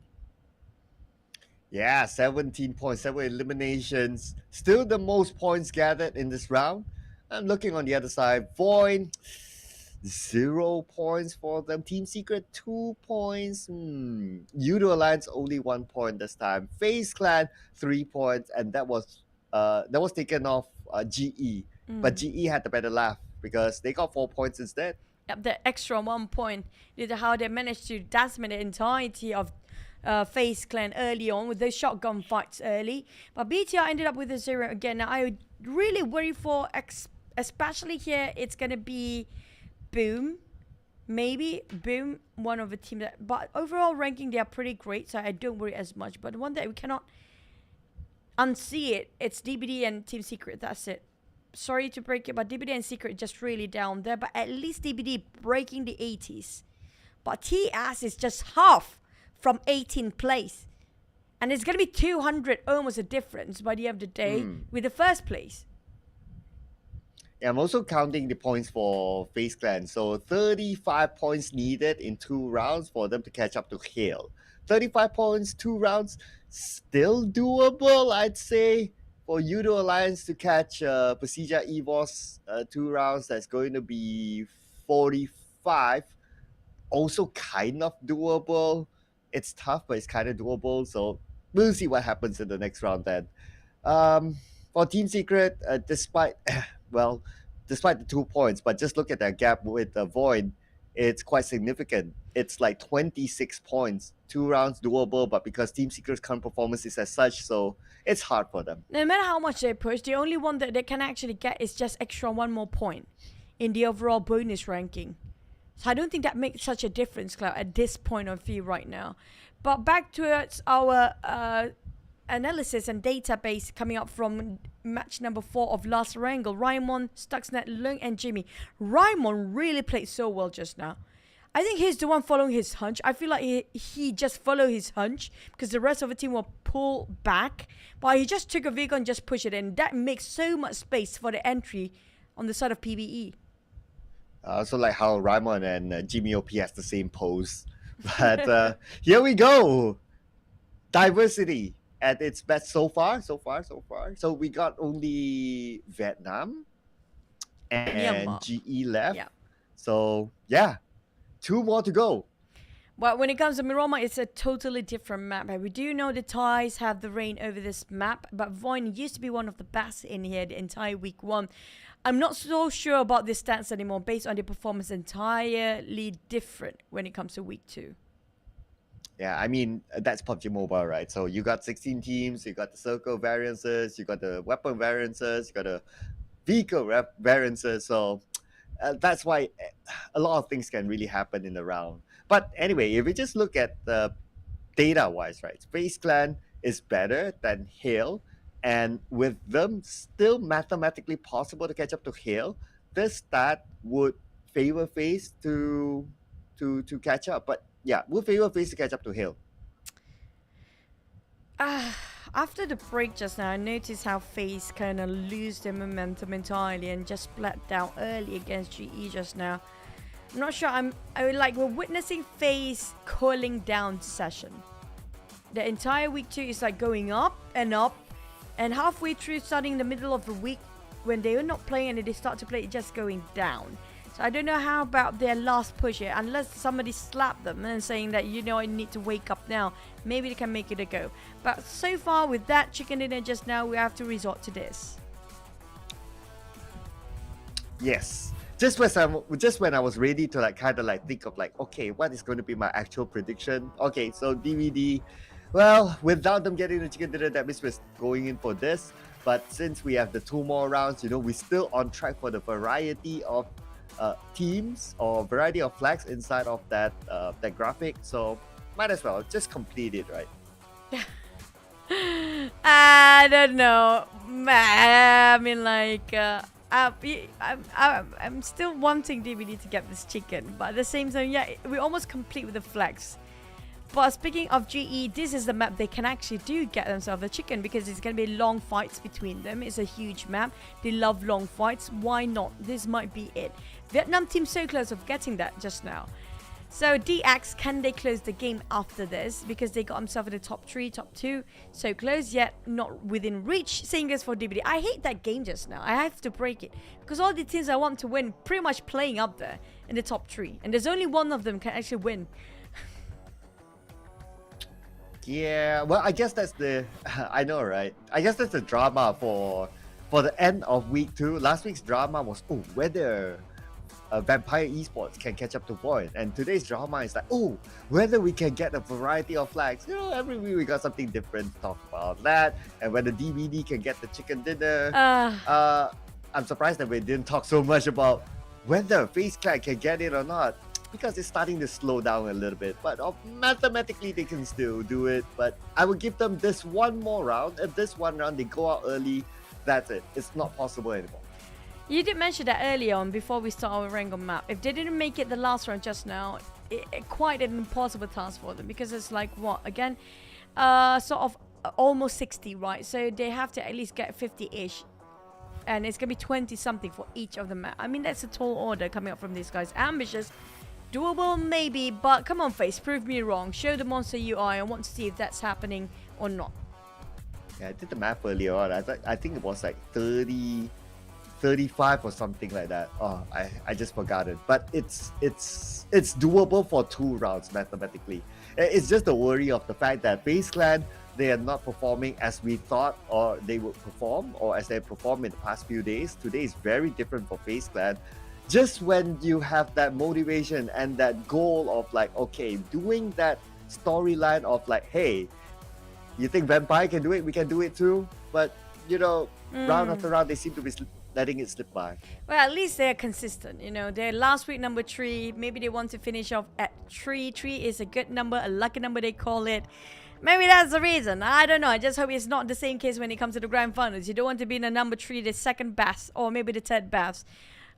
Yeah, 17 points, 7 eliminations. Still the most points gathered in this round. I'm looking on the other side. Void, 0 points for them. Team Secret, 2 points. U2 Alliance, only 1 point this time. FaZe Clan, 3 points. And that was taken off GE. But GE had the better laugh because they got 4 points instead. Yep, the extra 1 point due to how they managed to decimate the entirety of FaZe Clan early on with those shotgun fights early. But BTR ended up with a 0 again. Now, I really worry for, especially here, it's going to be Boom. Maybe Boom, one of the teams. But overall ranking, they are pretty great, so I don't worry as much. But the one that we cannot unsee it's DBD and Team Secret. That's it. Sorry to break it, but DBD and Secret just really down there. But at least DBD breaking the 80s. But TS is just half from 18th place. And it's going to be 200 almost a difference by the end of the day with the first place. Yeah, I'm also counting the points for FaZe Clan. So 35 points needed in 2 rounds for them to catch up to Hale. 35 points, 2 rounds, still doable, I'd say. For U2 Alliance to catch Pasija EVOS 2 rounds, that's going to be 45. Also kind of doable. It's tough, but it's kind of doable. So we'll see what happens in the next round then. For Team Secret, despite the 2 points, but just look at that gap with Void, it's quite significant. It's like 26 points, 2 rounds doable, but because Team Secret's current performance is as such, so it's hard for them. No matter how much they push, the only one that they can actually get is just extra 1 more point in the overall bonus ranking. So I don't think that makes such a difference, Cloud, at this point of view right now. But back to our analysis and database coming up from match number 4 of last wrangle. Raimon, Stuxnet, Lung, and Jimmy. Raimon really played so well just now. I think he's the one following his hunch. I feel like he just followed his hunch because the rest of the team will pull back. But he just took a vehicle and just pushed it in. That makes so much space for the entry on the side of PvE. I also like how Raimon and Jimmy OP has the same pose. But here we go. Diversity at its best so far. So we got only Vietnam and Myanmar. GE left. Yeah. So yeah, 2 more to go. Well, when it comes to Myanmar, it's a totally different map. We do know the Thais have the reign over this map, but Voin used to be one of the best in here the entire week 1. I'm not so sure about the stats anymore based on the performance entirely different when it comes to week 2. Yeah, I mean, that's PUBG Mobile, right? So you got 16 teams, you got the circle variances, you got the weapon variances, you got the vehicle variances. So that's why a lot of things can really happen in the round. But anyway, if we just look at the data-wise, right, FaZe Clan is better than Hale, and with them still mathematically possible to catch up to Hale, this stat would favor FaZe to catch up. But yeah, would favor FaZe to catch up to Hale. After the break just now, I noticed how FaZe kind of lose their momentum entirely and just splat down early against GE just now. I'm not sure. We're witnessing FaZe cooling down session. The entire week 2 is like going up, and halfway through, starting in the middle of the week, when they are not playing and they start to play, it's just going down. So I don't know how about their last push here, unless somebody slapped them and saying that, you know, I need to wake up now. Maybe they can make it a go. But so far with that chicken dinner just now, we have to resort to this. Yes. Just when I was ready to think of okay, what is going to be my actual prediction? Okay, so DVD. Well, without them getting the chicken dinner, that means we're going in for this. But since we have the 2 more rounds, we're still on track for the variety of teams or variety of flags inside of that graphic. So might as well just complete it, right? I don't know. I mean, I'm still wanting DVD to get this chicken, but at the same time, yeah, we're almost complete with the flags. But speaking of GE, this is the map they can actually do get themselves the chicken, because it's going to be long fights between them. It's a huge map. They love long fights. Why not? This might be it. Vietnam team so close of getting that just now. So DX, can they close the game after this? Because they got themselves in the top 3, top 2. So close, yet not within reach. Same goes for DVD. I hate that game just now. I have to break it. Because all the teams I want to win pretty much playing up there in the top 3. And there's only one of them can actually win. Yeah, well, I guess that's I know, right? I guess that's the drama for the end of week 2. Last week's drama was, whether Vampire Esports can catch up to Void. And today's drama is whether we can get a variety of flags. Every week we got something different to talk about that. And whether DVD can get the chicken dinner. I'm surprised that we didn't talk so much about whether FaZe Clan can get it or not, because it's starting to slow down a little bit. But mathematically, they can still do it. But I would give them this one more round. If this one round they go out early, that's it. It's not possible anymore. You did mention that earlier on before we start our Rango map. If they didn't make it the last round just now, it quite an impossible task for them, because it's like what again, sort of almost 60, right? So they have to at least get 50-ish, and it's gonna be 20 something for each of the map. I mean, that's a tall order coming up from these guys. Ambitious, doable maybe, but come on, FaZe, prove me wrong. Show the monster UI. I want to see if that's happening or not. Yeah, I did the math earlier on. I think it was like 30. 35 or something like that. I just forgot it. But it's doable for 2 rounds mathematically. It's just a worry of the fact that FaZe Clan, they are not performing as we thought or they would perform, or as they performed in the past few days. Today is very different for FaZe Clan. Just when you have that motivation and that goal of okay, doing that storyline of hey, you think Vampire can do it? We can do it too. But round after round, they seem to be letting it slip by. Well, at least they're consistent. They're last week number 3. Maybe they want to finish off at 3. 3 is a good number, a lucky number they call it. Maybe that's the reason. I don't know. I just hope it's not the same case when it comes to the grand finals. You don't want to be in the number 3, the second best, or maybe the third best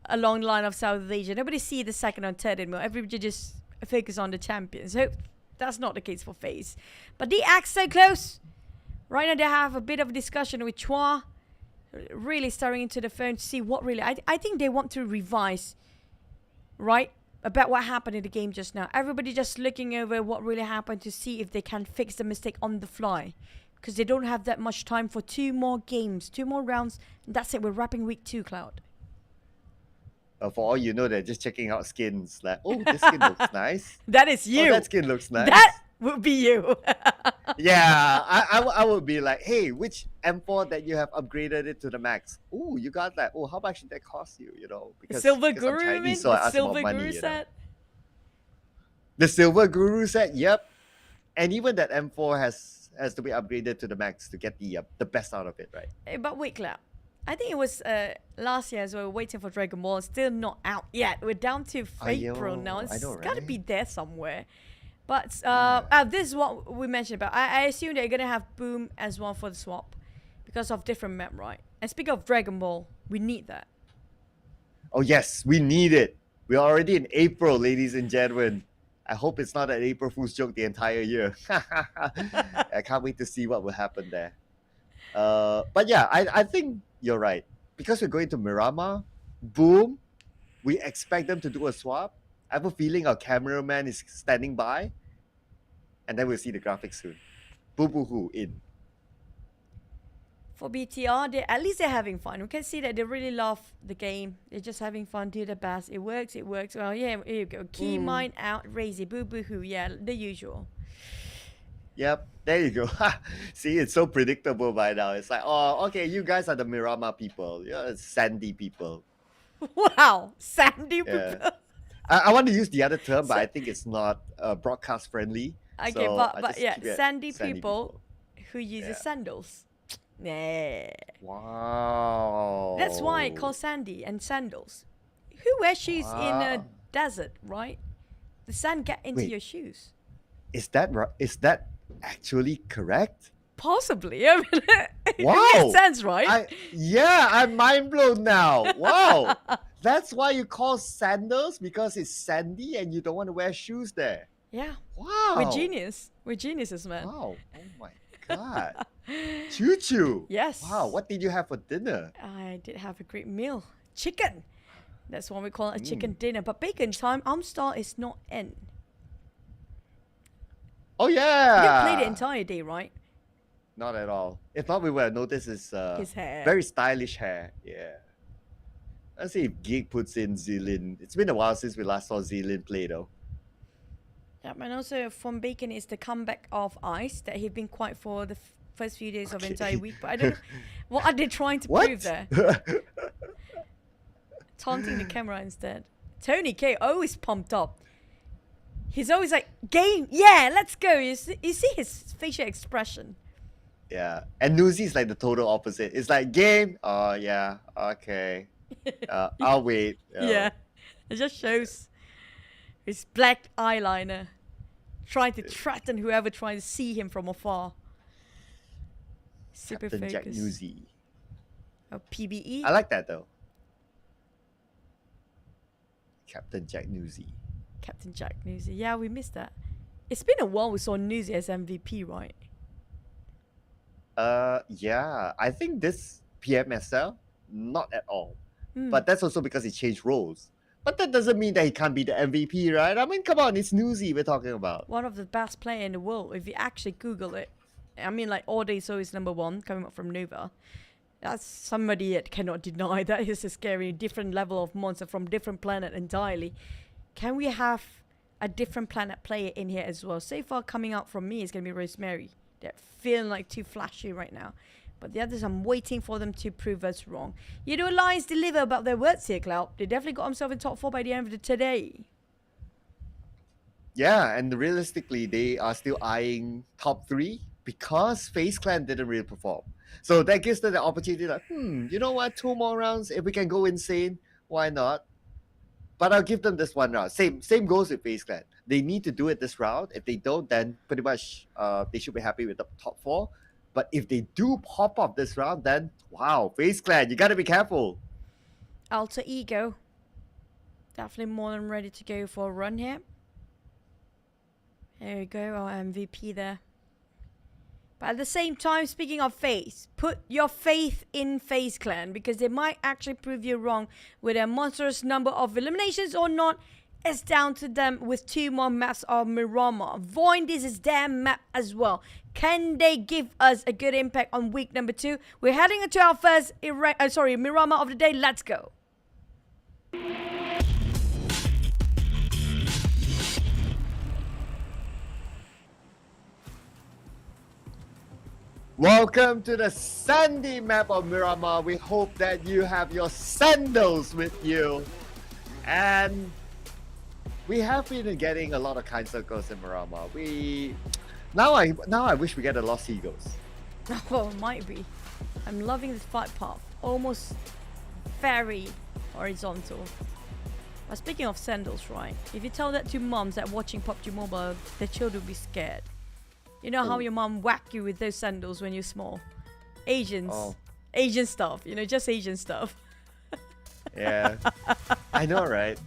along the line of South Asia. Nobody see the second or third anymore. Everybody just focus on the champions. So that's not the case for FaZe. But the axe so close. Right now they have a bit of a discussion with Chua. Really staring into the phone to see what really... I think they want to revise, right, about what happened in the game just now. Everybody just looking over what really happened to see if they can fix the mistake on the fly. Because they don't have that much time for 2 more games, 2 more rounds. And that's it. We're wrapping week 2, Cloud. For all you know, they're just checking out skins. Like, oh, this skin looks nice. That is Oh, you. that skin looks nice. That would be you. Yeah, I would be like, hey, which M4 that you have upgraded it to the max? Oh, you got that. Oh, how much did that cost you? You know, Silver because I'm Guru, Chinese, I mean? so I The ask Silver about money. Guru You know? set? The Silver Guru set, yep. And even that M4 has to be upgraded to the max to get the best out of it, right? But wait, Cloud. I think it was last year as well. We're waiting for Dragon Ball. It's still not out yet. We're down to April now. It's got to be there somewhere. But this is what we mentioned about. I assume they're going to have Boom as well for the swap because of different map, right? And speaking of Dragon Ball, we need that. Oh, yes, we need it. We're already in April, ladies and gentlemen. I hope it's not an April Fool's joke the entire year. I can't wait to see what will happen there. But yeah, I think you're right. Because we're going to Miramar, Boom, we expect them to do a swap. I have a feeling our cameraman is standing by. And then we'll see the graphics soon. Boo boo hoo in. For BTR, at least they're having fun. We can see that they really love the game. They're just having fun, do their best. It works. Well, yeah, here you go. Key mine out, raise it, boo boo hoo. Yeah, the usual. Yep, there you go. See, it's so predictable by now. It's like, oh, okay, you guys are the Miramar people. You're sandy people. Wow, sandy people. I want to use the other term, but I think it's not broadcast friendly. Okay, so but yeah, sandy people who uses sandals. Yeah. Wow. Oh. Uh, That's why it's called sandy and sandals. Who wears shoes in a desert, right? The sand get into your shoes. Is that right? Is that actually correct? Possibly. I mean, Wow. it makes sense, right? I'm mind blown now. Wow. That's why you call sandals, because it's sandy and you don't want to wear shoes there. Yeah. Wow. We're genius. We're geniuses, man. Wow. Oh my God. Choo choo. Yes. Wow. What did you have for dinner? I did have a great meal. Chicken. That's what we call it, a chicken dinner. But bacon time, Amstar is not in. Oh You yeah. played the entire day, right? Not at all. If not, we would have noticed his hair. very stylish hair. Yeah. Let's see if Geek puts in Zilin. It's been a while since we last saw Zilin play though. Yeah, and also from Bacon is the comeback of Ice that he'd been quiet for the first few days of the entire week. But I don't know, what are they trying to prove there? Taunting the camera instead. Tony K always pumped up. He's always like, game, yeah, let's go. You see his facial expression. Yeah. And Nuzi's like the total opposite. It's like, game? Oh yeah, okay. I'll wait. Yeah. It just shows his black eyeliner trying to threaten whoever tries to see him from afar. Super Captain Jack focus. Nuzi. Oh, PBE? I like that though. Captain Jack Nuzi. Captain Jack Newsy. Yeah, we missed that. It's been a while we saw Newsy as MVP, right? Yeah. I think this PMSL, not at all. Hmm. But that's also because he changed roles. But that doesn't mean that he can't be the MVP, right? I mean, come on, it's Newsy we're talking about. One of the best player in the world. If you actually Google it, I mean, like all day so is #1 coming up from Nova. That's somebody that cannot deny that is a scary different level of monster from different planet entirely. Can we have a different planet player in here as well? So far coming out from me is going to be Rosemary. They're feeling like too flashy right now. But the others, I'm waiting for them to prove us wrong. You know, Lions deliver about their words here, Cloud. They definitely got themselves in top 4 by the end of the today. Yeah, and realistically, they are still eyeing top 3 because FaZe Clan didn't really perform. So that gives them the opportunity like, you know what, 2 more rounds, if we can go insane, why not? But I'll give them this one round. Same goes with FaZe Clan. They need to do it this round. If they don't, then pretty much they should be happy with the top 4. But if they do pop up this round, then wow, FaZe Clan, you gotta be careful. Alter Ego. Definitely more than ready to go for a run here. There we go, our MVP there. But at the same time, speaking of FaZe, put your faith in FaZe Clan because they might actually prove you wrong with a monstrous number of eliminations or not. It's down to them with 2 more maps of Miramar. Void, this is their map as well. Can they give us a good impact on week number 2? We're heading into our first Miramar of the day. Let's go. Welcome to the sandy map of Miramar. We hope that you have your sandals with you. And we have been getting a lot of kind circles in Miramar. Now I wish we get a lot of seagulls. Oh, might be. I'm loving this flight path. Almost very horizontal. But speaking of sandals, right? If you tell that to moms that watching PUBG Mobile, their children will be scared. You know how your mom whack you with those sandals when you're small? Asians. Oh. Asian stuff. You know, just Asian stuff. Yeah, I know, right?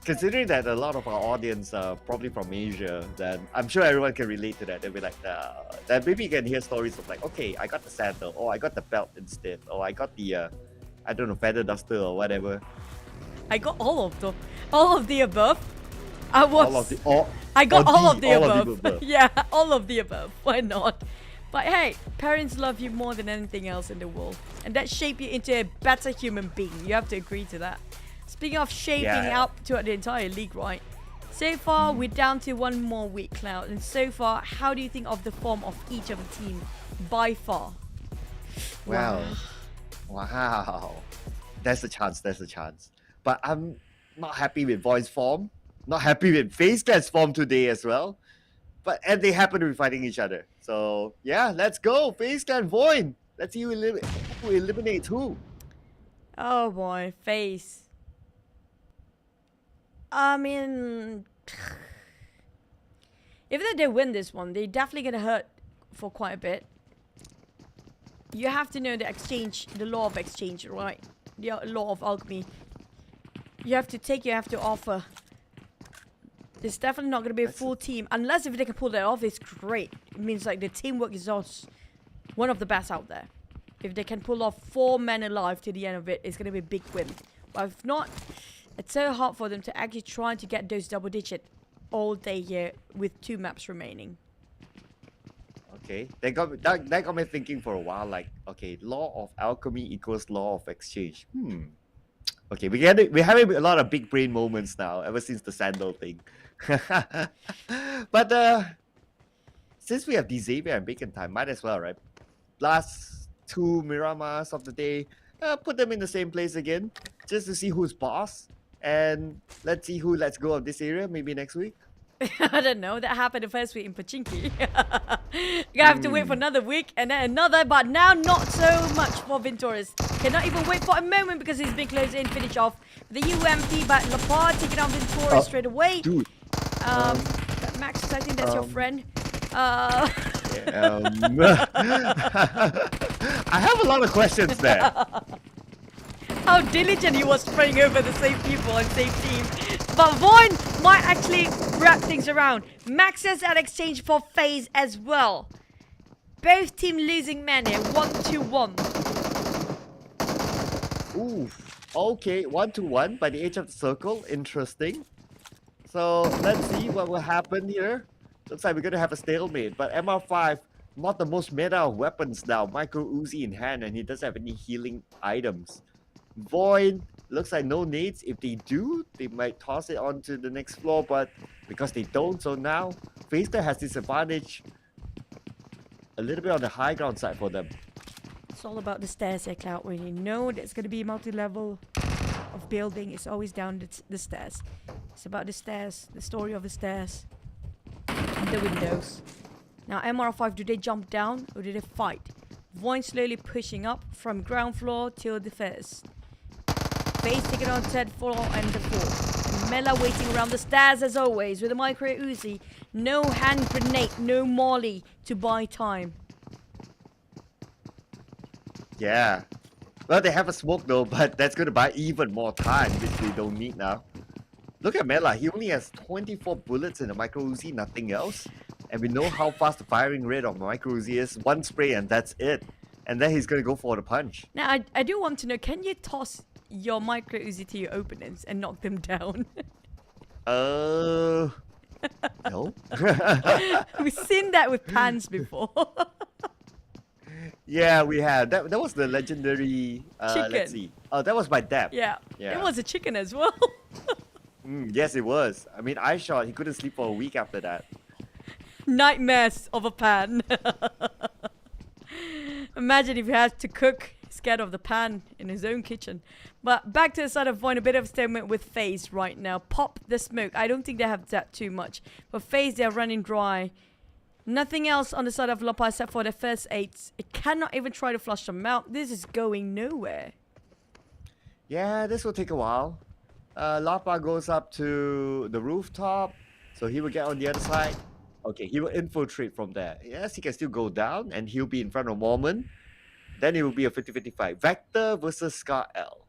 Considering that a lot of our audience are probably from Asia, then I'm sure everyone can relate to that. They'll be like, then maybe you can hear stories of like, okay, I got the sandal, or I got the belt instead, or I got the, I don't know, feather duster or whatever. I got all of the above. I got all of the above. above. Yeah, all of the above. Why not? But hey, parents love you more than anything else in the world, and that shape you into a better human being. You have to agree to that. Speaking of shaping up to the entire league, right? So far, we're down to one more week, Cloud. And so far, how do you think of the form of each of the team by far? Wow. There's a chance. But I'm not happy with Void's form. Not happy with FaZeClan's form today as well. And they happen to be fighting each other. So, yeah, let's go. FaZeClan Void. Let's see who eliminates who. Oh boy, FaZe. I mean, if they win this one, they're definitely gonna hurt for quite a bit. You have to know the law of exchange, right? The law of alchemy. You have to take, you have to offer. There's definitely not gonna be a full team unless if they can pull that off. It's great. It means like the teamwork is also one of the best out there. If they can pull off 4 men alive to the end of it, it's gonna be a big win. But if not, it's so hard for them to actually try to get those double digit all day here with 2 maps remaining. Okay, that got me thinking for a while. Like, okay, law of alchemy equals law of exchange. Okay, we're having a lot of big brain moments now ever since the sandal thing. But since we have Xavier and Bacon Time, might as well, right? Last 2 Miramars of the day, put them in the same place again, just to see who's boss. And let's see who lets go of this area maybe next week. I don't know. That happened the first week in Pachinki. You have to wait for another week and then another, but now not so much for Venturis. Cannot even wait for a moment because he's been closed in. Finish off the UMP, but Lapard taking on Venturis straight away. Dude. Max, I think that's your friend. I have a lot of questions there. How diligent he was spraying over the same people and same team. But Void might actually wrap things around. Maxes at exchange for FaZe as well. Both team losing men here, 1-1. Ooh, okay, 1-1 by the edge of the circle. Interesting. So let's see what will happen here. Looks like we're gonna have a stalemate. But MR5, not the most meta of weapons now. Micro Uzi in hand, and he doesn't have any healing items. Void looks like no nades. If they do, they might toss it onto the next floor, but because they don't, so now FaZe has this advantage a little bit on the high ground side for them. It's all about the stairs here, Cloud. When you know there's going to be a multi-level of building, it's always down the stairs. It's about the stairs, the story of the stairs, and the windows. Now, MR5, do they jump down or do they fight? Void slowly pushing up from ground floor till the first. FaZe taking on third floor and the fourth. Mela waiting around the stairs as always with a micro Uzi. No hand grenade, no molly to buy time. Yeah. Well, they have a smoke though, but that's going to buy even more time, which they don't need now. Look at Mela. He only has 24 bullets in the micro Uzi, nothing else. And we know how fast the firing rate of micro Uzi is. One spray and that's it. And then he's going to go for the punch. Now, I do want to know, can you toss your micro Uzi to your opponents and knock them down? No. We've seen that with Pans before. Yeah, we have. That was the legendary... chicken. Let's see. Oh, that was my dad. Yeah. It was a chicken as well. Yes, it was. I mean, I shot. He couldn't sleep for a week after that. Nightmares of a pan. Imagine if he had to cook scared of the pan in his own kitchen. But back to the side of Void, a bit of a statement with FaZe right now. Pop the smoke. I don't think they have that too much. But FaZe, they're running dry. Nothing else on the side of Lopa except for the first 8. It cannot even try to flush them out. This is going nowhere. Yeah, this will take a while. Lapa goes up to the rooftop, so he will get on the other side. Okay, he will infiltrate from there. Yes, he can still go down, and he'll be in front of Mormon. Then it will be a 50-50 fight. Vector versus Scar L.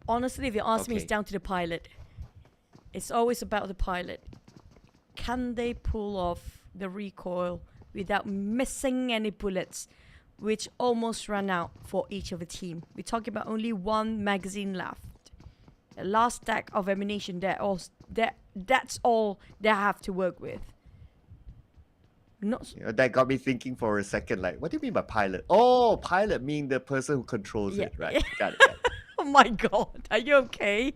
Honestly, if you ask me, it's down to the pilot. It's always about the pilot. Can they pull off the recoil without missing any bullets, which almost ran out for each of the team? We're talking about only 1 magazine left. The last stack of ammunition, that's all they have to work with. Not that got me thinking for a second, like, what do you mean by pilot? Oh, pilot mean the person who controls it, right? Got it. Oh my god, are you okay?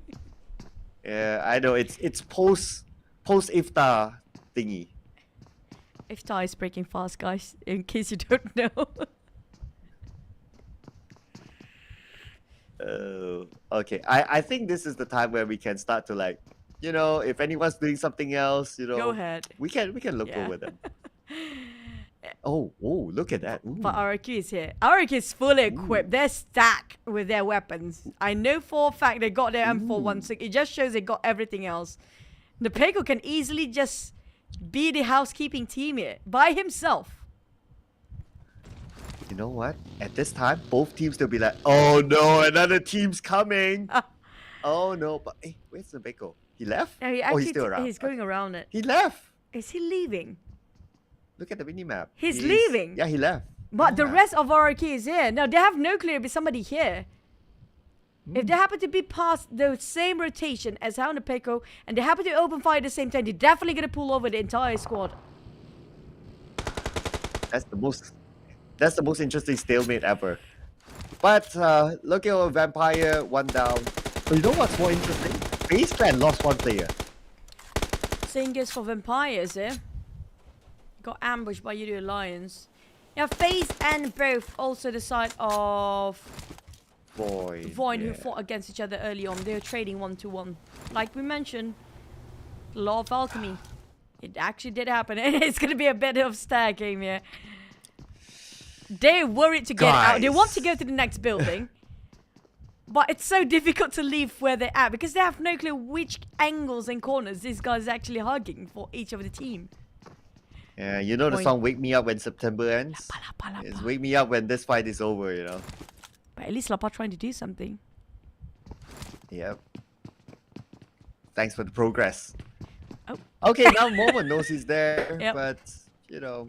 Yeah, I know, it's post iftar thingy. Iftar is breaking fast, guys, in case you don't know. Okay. I think this is the time where we can start to, like, you know, if anyone's doing something else, you know, go ahead. We can look over them. Oh, look at that. Ooh. But RQ is here. RQ is fully equipped. They're stacked with their weapons. I know for a fact they got their M416. It just shows they got everything else. The Peko can easily just be the housekeeping team here by himself. You know what? At this time, both teams will be like, oh no, another team's coming. Oh no, but hey, where's the Peko? He left? No, he's still around. He's going around it. He left. Is he leaving? Look at the minimap. He's leaving. Yeah, he left. But the rest of RRQ is here. Now, they have no clue there'll be somebody here. If they happen to be past the same rotation as Hound and Peko, and they happen to open fire at the same time, they're definitely going to pull over the entire squad. That's the most interesting stalemate ever. But looking at Vampire, 1 down. So you know what's more interesting? FaZe Clan lost 1 player. Same goes for Vampires, eh? Got ambushed by Yudu Alliance. Yeah, FaZe and both also the side of Void, who fought against each other early on. They were trading 1-1. Like we mentioned, the Law of Alchemy. It actually did happen. And it's going to be a bit of stag game here. They're worried to get out. They want to go to the next building. But it's so difficult to leave where they're at because they have no clue which angles and corners this guy's actually hugging for each of the team. Yeah, you know the song Wake Me Up When September Ends? It's Wake Me Up When This Fight Is Over, you know? But at least Lapa trying to do something. Yep. Thanks for the progress. Oh. Okay, now Moment knows he's there, but, you know.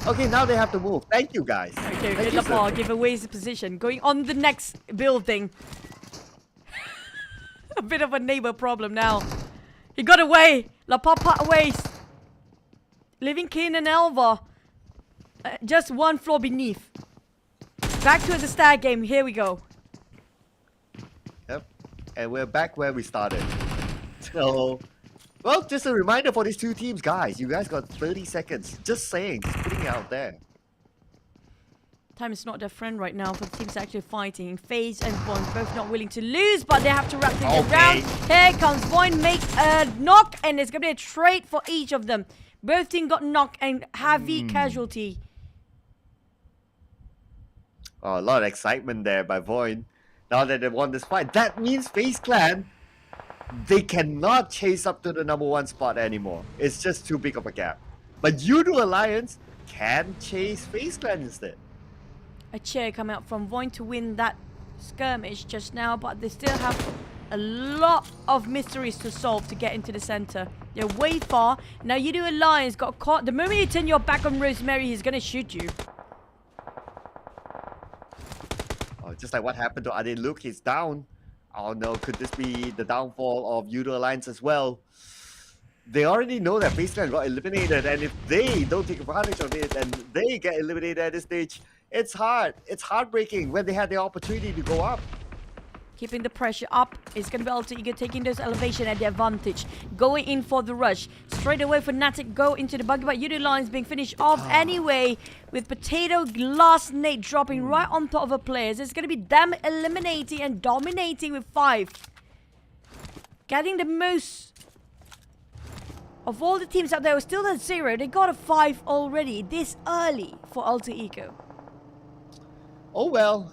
Okay, now they have to move. Thank you, guys. Okay, Lapa give away his position. Going on the next building. A bit of a neighbor problem now. He got away. Lapa part away. Living King and Elva. Just 1 floor beneath. Back to the stag game. Here we go. Yep. And we're back where we started. So, well, just a reminder for these 2 teams, guys. You guys got 30 seconds. Just saying. Just putting it out there. Time is not their friend right now for the teams actually fighting. FaZe and Void both not willing to lose, but they have to wrap things around. Here comes Void, make a knock, and it's going to be a trade for each of them. Both teams got knocked and heavy casualty. Oh, a lot of excitement there by Void. Now that they won this fight, that means FaZe Clan, they cannot chase up to the #1 spot anymore. It's just too big of a gap. But Yudu Alliance can chase FaZe Clan instead. A chair come out from Void to win that skirmish just now, but they still have a lot of mysteries to solve to get into the center. They're way far. Now Yudu Alliance got caught. The moment you turn your back on Rosemary, he's gonna shoot you. Oh, just like what happened to Ade Luke, he's down. Oh no, could this be the downfall of Yudu Alliance as well? They already know that FaZe Clan got eliminated, and if they don't take advantage of it and they get eliminated at this stage, it's hard. It's heartbreaking when they had the opportunity to go up. keeping the pressure up. It's going to be Alter Ego taking those elevation at the advantage. Going in for the rush. Straight away for Fnatic, go into the buggy, but UD Lions being finished off anyway with Potato last nade dropping right on top of the players. It's going to be them eliminating and dominating with 5. Getting the most of all the teams out there were still at 0. They got a 5 already this early for Alter Ego. Oh well.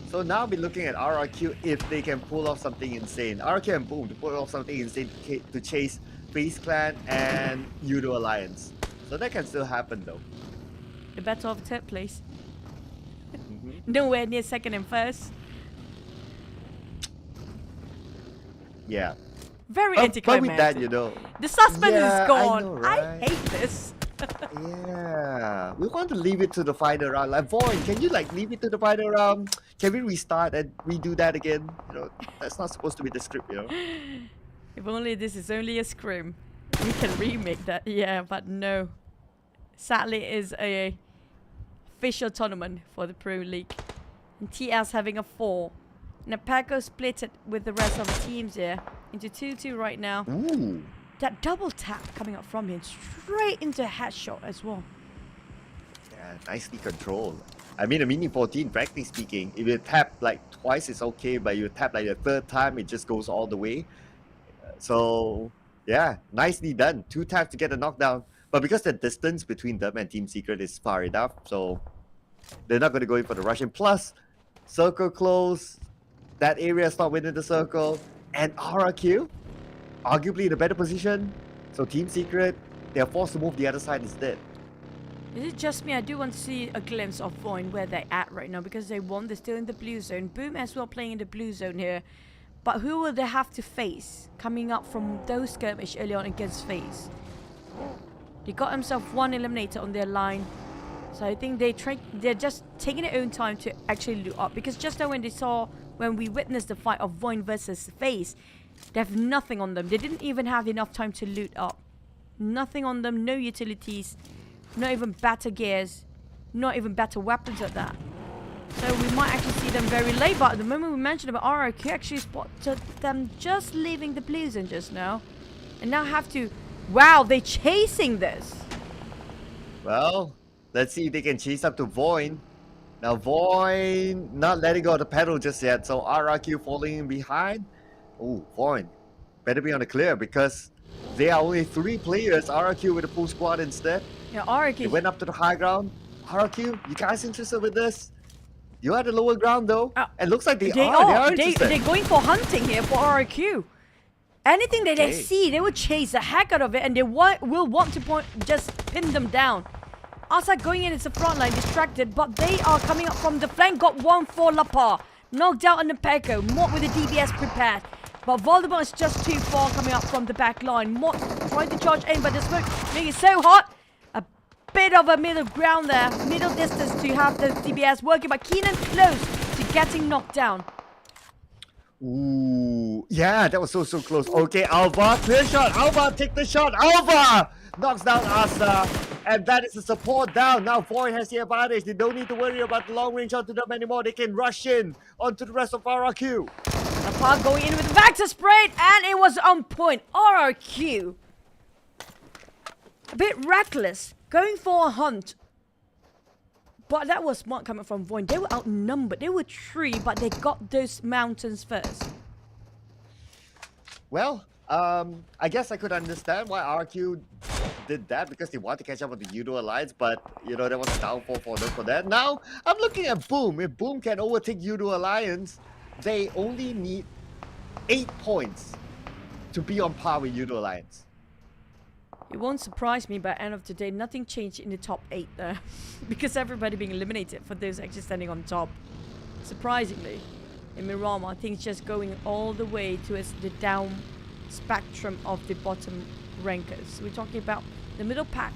So now we'll be looking at RRQ if they can pull off something insane. RRQ and Boom to pull off something insane to chase FaZe Clan and Udo Alliance. So that can still happen though. The battle of third place. Nowhere near second and first. Yeah. Very But anticlimactic. with that, you know. The suspense Yeah, is gone. I know, right? I hate this. Yeah, we want to leave it to the final round. Like Void, can you like leave it to the final round? Can we restart and redo that again? You know, that's not supposed to be the script, you know. If only this is only a scrim. We can remake that. Yeah, but no. Sadly, it is a official tournament for the Pro League. And TS having a 4. Napako split it with the rest of the teams here into 2-2 right now. Ooh. That double tap coming up from him straight into a headshot as well. Yeah, nicely controlled. I mean, a Mini 14, practically speaking, if you tap like twice, it's okay, but you tap like the third time, it just goes all the way. So, yeah, nicely done. 2 taps to get a knockdown. But because the distance between them and Team Secret is far enough, so they're not going to go in for the Russian. Plus, circle close, that area is not within the circle, and RRQ, arguably in a better position. So Team Secret, they are forced to move the other side instead. Is it just me? I do want to see a glimpse of Void where they're at right now because they won. They're still in the blue zone. Boom as well playing in the blue zone here. But who will they have to face coming up from those skirmish early on against FaZe? They got themselves 1 eliminator on their line. So I think they're just taking their own time to actually loot up. Because just now when we witnessed the fight of Void versus FaZe, they have nothing on them. They didn't even have enough time to loot up. Nothing on them, no utilities, not even better gears, not even better weapons at that. So we might actually see them very late, but at the moment we mentioned about RRQ actually spotted them just leaving the blue zone just now. And now have to... Wow, they're chasing this. Well, let's see if they can chase up to Void. Now Void not letting go of the pedal just yet, so RRQ falling in behind. Oh, Void, better be on the clear because there are only 3 players. RRQ with a full squad instead. Yeah, RRQ. They went up to the high ground. RRQ, you guys interested with this? You are at the lower ground though. It looks like they are interested. They're going for hunting here for RRQ. Anything that they see, they will chase the heck out of it, and they will want to just pin them down. Asa going in as the front line, distracted, but they are coming up from the flank. Got 1 for Lapa. Knocked out on the Peko. Mort with the DBS prepared. But Voldemort is just too far coming up from the back line. Mort trying to charge in, but the smoke making it so hot. A bit of a middle ground there. Middle distance to have the DBS working, but Keenan close to getting knocked down. Ooh, yeah, that was so close. Okay, Alva, clear shot. Alva, take the shot. Alva knocks down Asa. And that is a support down. Now Void has the advantage. They don't need to worry about the long range onto them anymore. They can rush in onto the rest of RRQ. Apart going in with the Vector Spray, and it was on point. RRQ. A bit reckless. Going for a hunt. But that was smart coming from Void. They were outnumbered. They were 3, but they got those mountains first. Well, I guess I could understand why RQ did that because they want to catch up with the Udo Alliance, but you know, there was a downfall for them for that. Now, I'm looking at Boom. If Boom can overtake Udo Alliance, they only need 8 points to be on par with Udo Alliance. It won't surprise me by the end of the day. Nothing changed in the top 8 there. Because everybody being eliminated for those actually standing on top. Surprisingly, in Miramar, I think it's just going all the way towards the down spectrum of the bottom rankers. We're talking about the middle pack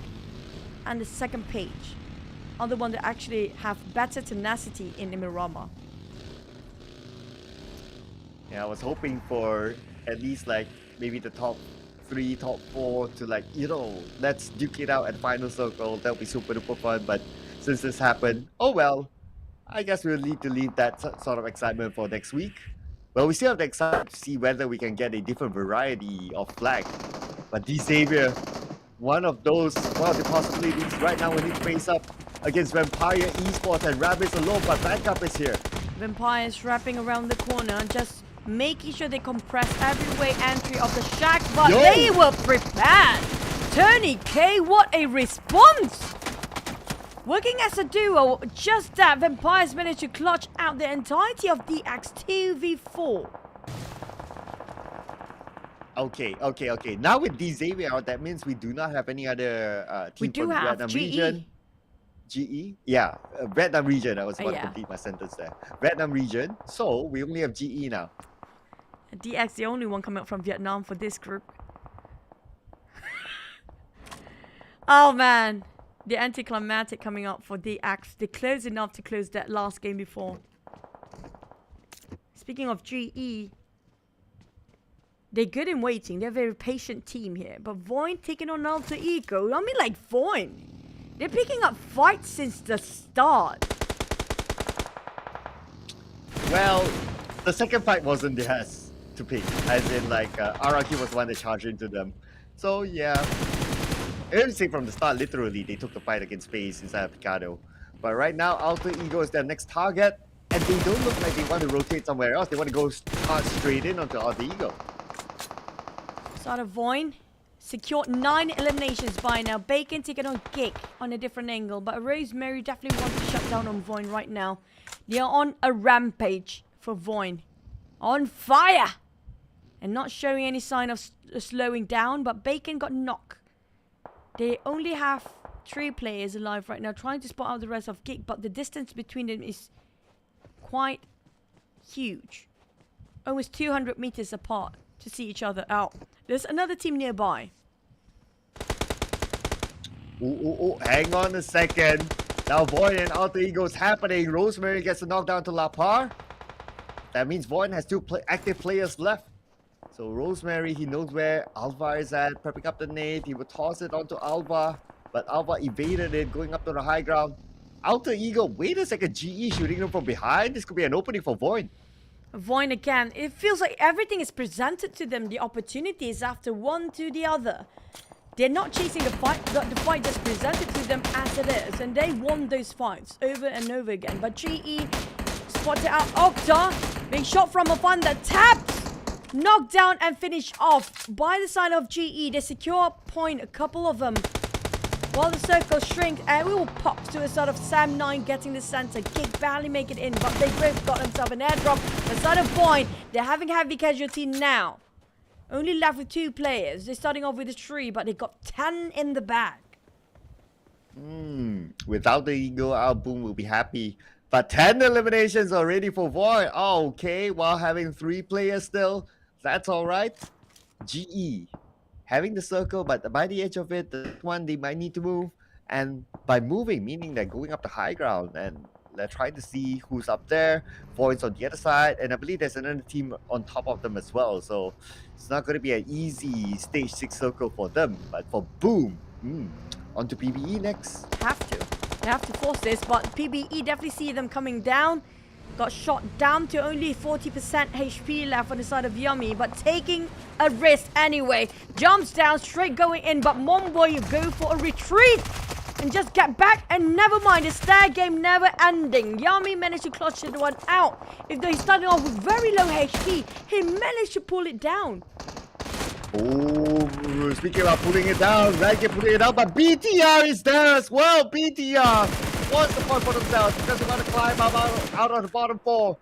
and the second page are the ones that actually have better tenacity in Miramar. Yeah, I was hoping for at least like maybe the top 3, top 4 to like, you know, let's duke it out at final circle. That would be super duper fun. But since this happened, oh well, I guess we'll need to leave that sort of excitement for next week. Well, we still have to excite to see whether we can get a different variety of flag. But Xavier, one of the possibilities right now we need to face up against Vampire Esports and Rabbids alone, but backup is here. Vampires wrapping around the corner, just making sure they compress every way entry of the shack, but they were prepared. Tony K, what a response! Working as a duo, just that, Vampires managed to clutch out the entirety of the X2v4. Okay. Now with Xavier out, that means we do not have any other team from have Vietnam GE. region. GE? Yeah, Vietnam region. I was about to Yeah. complete my sentence there. Vietnam region. So we only have GE now. DX, the only one coming up from Vietnam for this group. Oh man, the anticlimactic coming up for DX. They're close enough to close that last game before. Speaking of GE, they're good in waiting. They're a very patient team here. But Void taking on Alter Ego. I mean, like Void. They're picking up fights since the start. Well, the second fight wasn't theirs to pick. As in, like, Araki was the one that charged into them. So, yeah. I didn't say from the start, literally, they took the fight against Space instead of Picado. But right now, Alter Ego is their next target. And they don't look like they want to rotate somewhere else. They want to go straight in onto Alter Ego. Side of Void. Secured 9 eliminations by now. Bacon taking on Gig on a different angle. But Rosemary definitely wants to shut down on Void right now. They are on a rampage for Void. On fire! And not showing any sign of slowing down. But Bacon got knocked. They only have 3 players alive right now. Trying to spot out the rest of Gig. But the distance between them is quite huge. Almost 200 meters apart to see each other out. There's another team nearby. Hang on a second. Now Void and Alter Ego is happening. Rosemary gets a knockdown to La Par. That means Void has 2 active players left. So Rosemary, he knows where Alva is at, prepping up the nade. He would toss it onto Alva, but Alva evaded it, going up to the high ground. Alter Ego, wait a second, GE shooting him from behind. This could be an opening for Void. Void again. It feels like everything is presented to them. The opportunities after one to the other. They're not chasing the fight. The fight just presented to them as it is. And they won those fights over and over again. But GE spotted out Octa being shot from a fun that tapped. Knocked down and finished off by the side of GE. They secure point, a couple of them. While the circle shrinks, and we will pop to a sort of Sam 9 getting the center. Gig barely make it in, but they both got themselves an airdrop. The side of Void, they're having heavy casualty now. Only left with 2 players. They're starting off with a 3, but they got 10 in the bag. Without the Ego, our Boom will be happy. But 10 eliminations already for Void. Oh, okay, while having 3 players still, that's alright. GE. Having the circle, but by the edge of it, the one they might need to move. And by moving, meaning they're going up the high ground and they're trying to see who's up there. Void's on the other side, and I believe there's another team on top of them as well. So it's not going to be an easy stage 6 circle for them. But for Boom, on to PBE next. They have to force this, but PBE definitely see them coming down. Got shot down to only 40% HP left on the side of Yummy, but taking a risk anyway. Jumps down, straight going in, but Momboy go for a retreat and just get back, and never mind, the stair game never ending. Yummy managed to clutch the one out. If they started off with very low HP, he managed to pull it down. Oh, speaking about pulling it down, Ragged pulling it down, but BTR is there as well. BTR wants the point for themselves because they want to climb out of the bottom 4.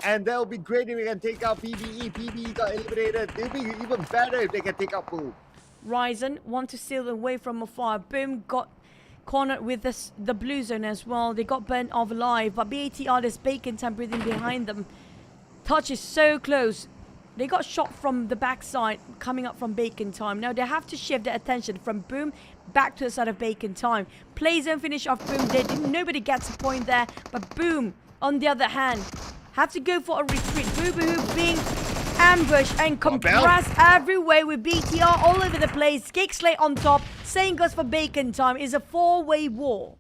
And that'll be great if we can take out PBE. PBE got eliminated. It'll be even better if they can take out Boom. Ryzen want to steal away from afar. Boom got cornered with the blue zone as well. They got burnt off alive, but BATR, there's Bacon time breathing behind them. Touch is so close. They got shot from the backside coming up from Bacon time. Now they have to shift their attention from Boom back to the side of Bacon time. Play zone finish off Boom. Nobody gets a point there. But Boom, on the other hand, have to go for a retreat. Boo-Boo being ambushed and compressed everywhere with BTR all over the place. Kick Slate on top. Same goes for Bacon time. It's a 4-way war.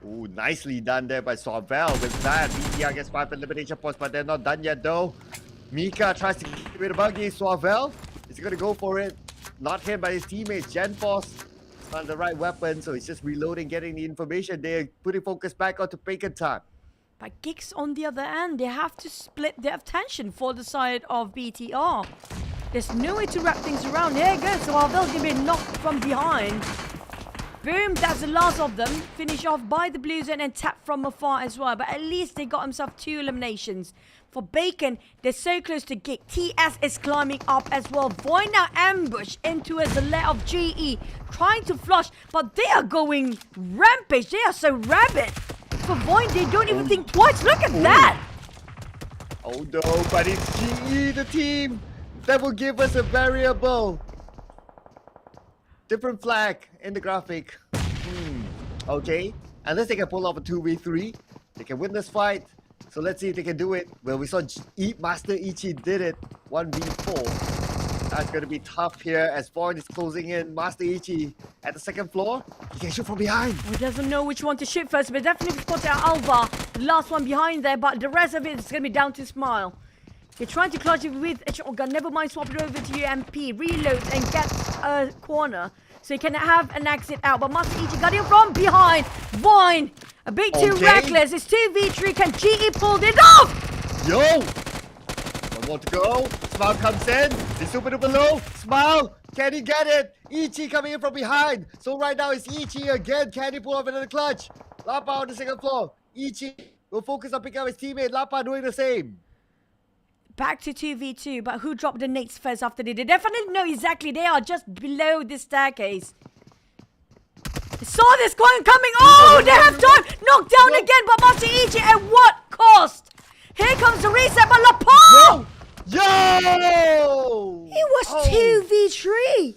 Ooh, nicely done there by Sorvel. With that, BTR gets 5 elimination points, but they're not done yet though. Mika tries to keep it a buggy. Suavel is going to go for it. Not hit by his teammates. Genforce is not the right weapon, so he's just reloading, getting the information. They're putting focus back onto Bacon time. But Gigs on the other end, they have to split their attention for the side of BTR. There's no way to wrap things around. Here goes, so Suavel's going to be knocked from behind. Boom, that's the last of them. Finish off by the Blues and then tap from afar as well. But at least they got himself 2 eliminations. For Bacon, they're so close to Gig. TS is climbing up as well. Void now ambush into a lair of GE. Trying to flush, but they are going rampage. They are so rabid. For Void, they don't even think twice. Look at that. Oh no, but it's GE, the team that will give us a variable. Different flag in the graphic. Okay, unless they can pull off a 2v3, they can win this fight. So let's see if they can do it. Well, we saw Master Ichi did it 1v4. That's going to be tough here as Void is closing in. Master Ichi at the second floor. He can shoot from behind. He doesn't know which one to shoot first, but definitely spotted out Alva, the last one behind there. But the rest of it is going to be down to Smile. They're trying to clutch it with a shotgun. Never mind, swap it over to UMP. Reloads and gets a corner. So he can have an exit out. But Master Ichi got him from behind. Void, a bit too reckless. It's 2v3. Can GE pull it off? Yo! One more to go. Smile comes in. He's super duper low. Smile. Can he get it? Ichi coming in from behind. So right now it's Ichi again. Can he pull off another clutch? Lapa on the second floor. Ichi will focus on picking up his teammate. Lapa doing the same. Back to 2v2, but who dropped the nades first after they definitely know exactly. They are just below the staircase. I saw this going coming. Oh, they have time. Knocked down again, but Master Ichi at what cost? Here comes the reset, but Lapar! Yo! It was 2v3.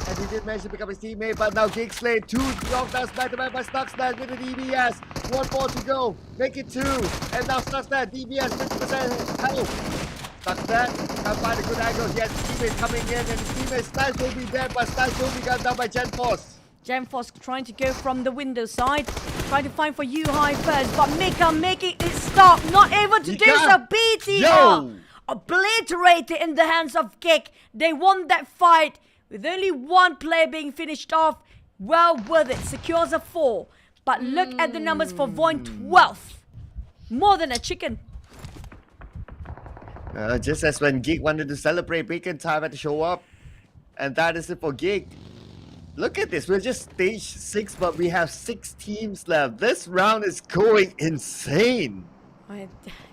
And he did manage to pick up his teammate, but now Gig Slade 2 knockdowns back-to-back by Stuxnet with the DBS. 1 more to go. Make it 2. And now Stuxnet, DBS 50% health. Stuxnet can't find a good angle. He has his teammate coming in, and his teammate Stans will be dead, but Stans will be gunned down by Genforce. Genforce trying to go from the window side. Trying to find for U-High first, but Mika making it stop. Not able to do so. BTR obliterated in the hands of Gig. They won that fight. With only 1 player being finished off, well worth it. Secures a 4. But look at the numbers for Void, 12. More than a chicken. Just as when Gig wanted to celebrate, Bacon time had to show up. And that is it for Gig. Look at this. We're just stage 6, but we have 6 teams left. This round is going insane.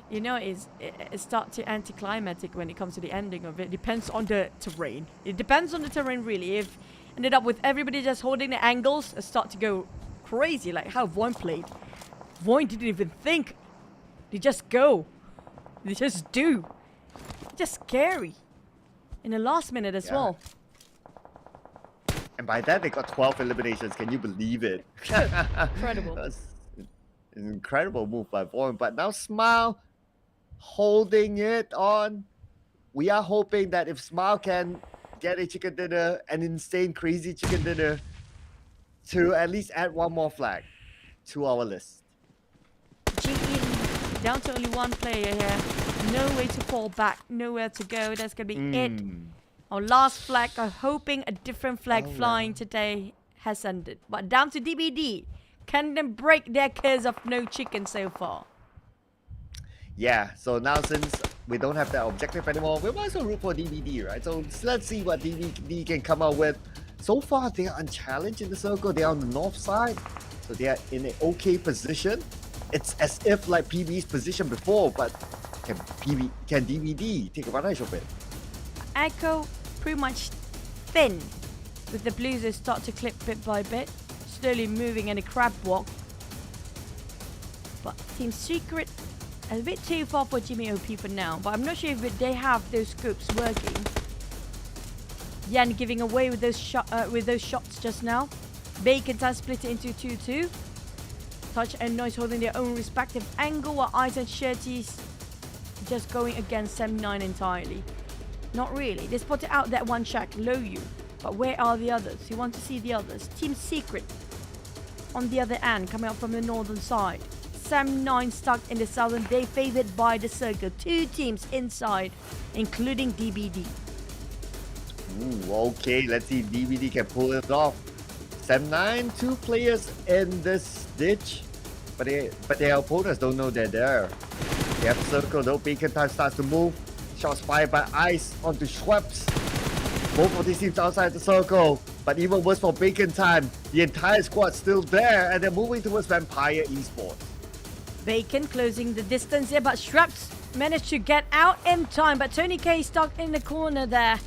You know, it starts to anticlimactic when it comes to the ending of it. Depends on the terrain. It depends on the terrain, really. If ended up with everybody just holding the angles, it start to go crazy, like how Void played. Void didn't even think. They just go. They just do. It's just scary. In the last minute as well. And by that, they got 12 eliminations. Can you believe it? Incredible. That's an incredible move by Void. But now Smile holding it on. We are hoping that if Smile can get a chicken dinner, an insane, crazy chicken dinner, to at least add 1 more flag to our list. GE down to only 1 player here. No way to fall back. Nowhere to go. That's going to be it. Our last flag. I'm hoping a different flag flying today has ended. But down to DBD. Can they break their curse of no chicken so far? Yeah, so now since we don't have that objective anymore, we might as well root for DBD, right? So let's see what DBD can come out with. So far, they are unchallenged in the circle. They are on the north side, so they are in an okay position. It's as if like PB's position before, but can DBD take advantage of it? Echo pretty much thin with the Blues. They start to clip bit by bit, slowly moving in a crab walk. But Team Secret a bit too far for Jimmy OP for now, but I'm not sure if they have those scopes working. Yan giving away with those shots just now. Bacon has split it into 2-2. Touch and Noise holding their own respective angle, while Ice and Shirties just going against 79 entirely. Not really. They spotted out that one shack, low you. But where are the others? You want to see the others. Team Secret on the other end, coming up from the northern side. Sam9 stuck in the southern. They favored by the circle. 2 teams inside, including DBD. Ooh, okay, let's see if DBD can pull it off. Sam9, 2 players in this ditch, but their opponents don't know they're there. They have the circle though. Bacon Time starts to move. Shots fired by Ice onto Schweppes. Both of these teams outside the circle, but even worse for Bacon Time. The entire squad's still there, and they're moving towards Vampire Esports. Bacon closing the distance here, but Schweppes managed to get out in time. But Tony K stuck in the corner there.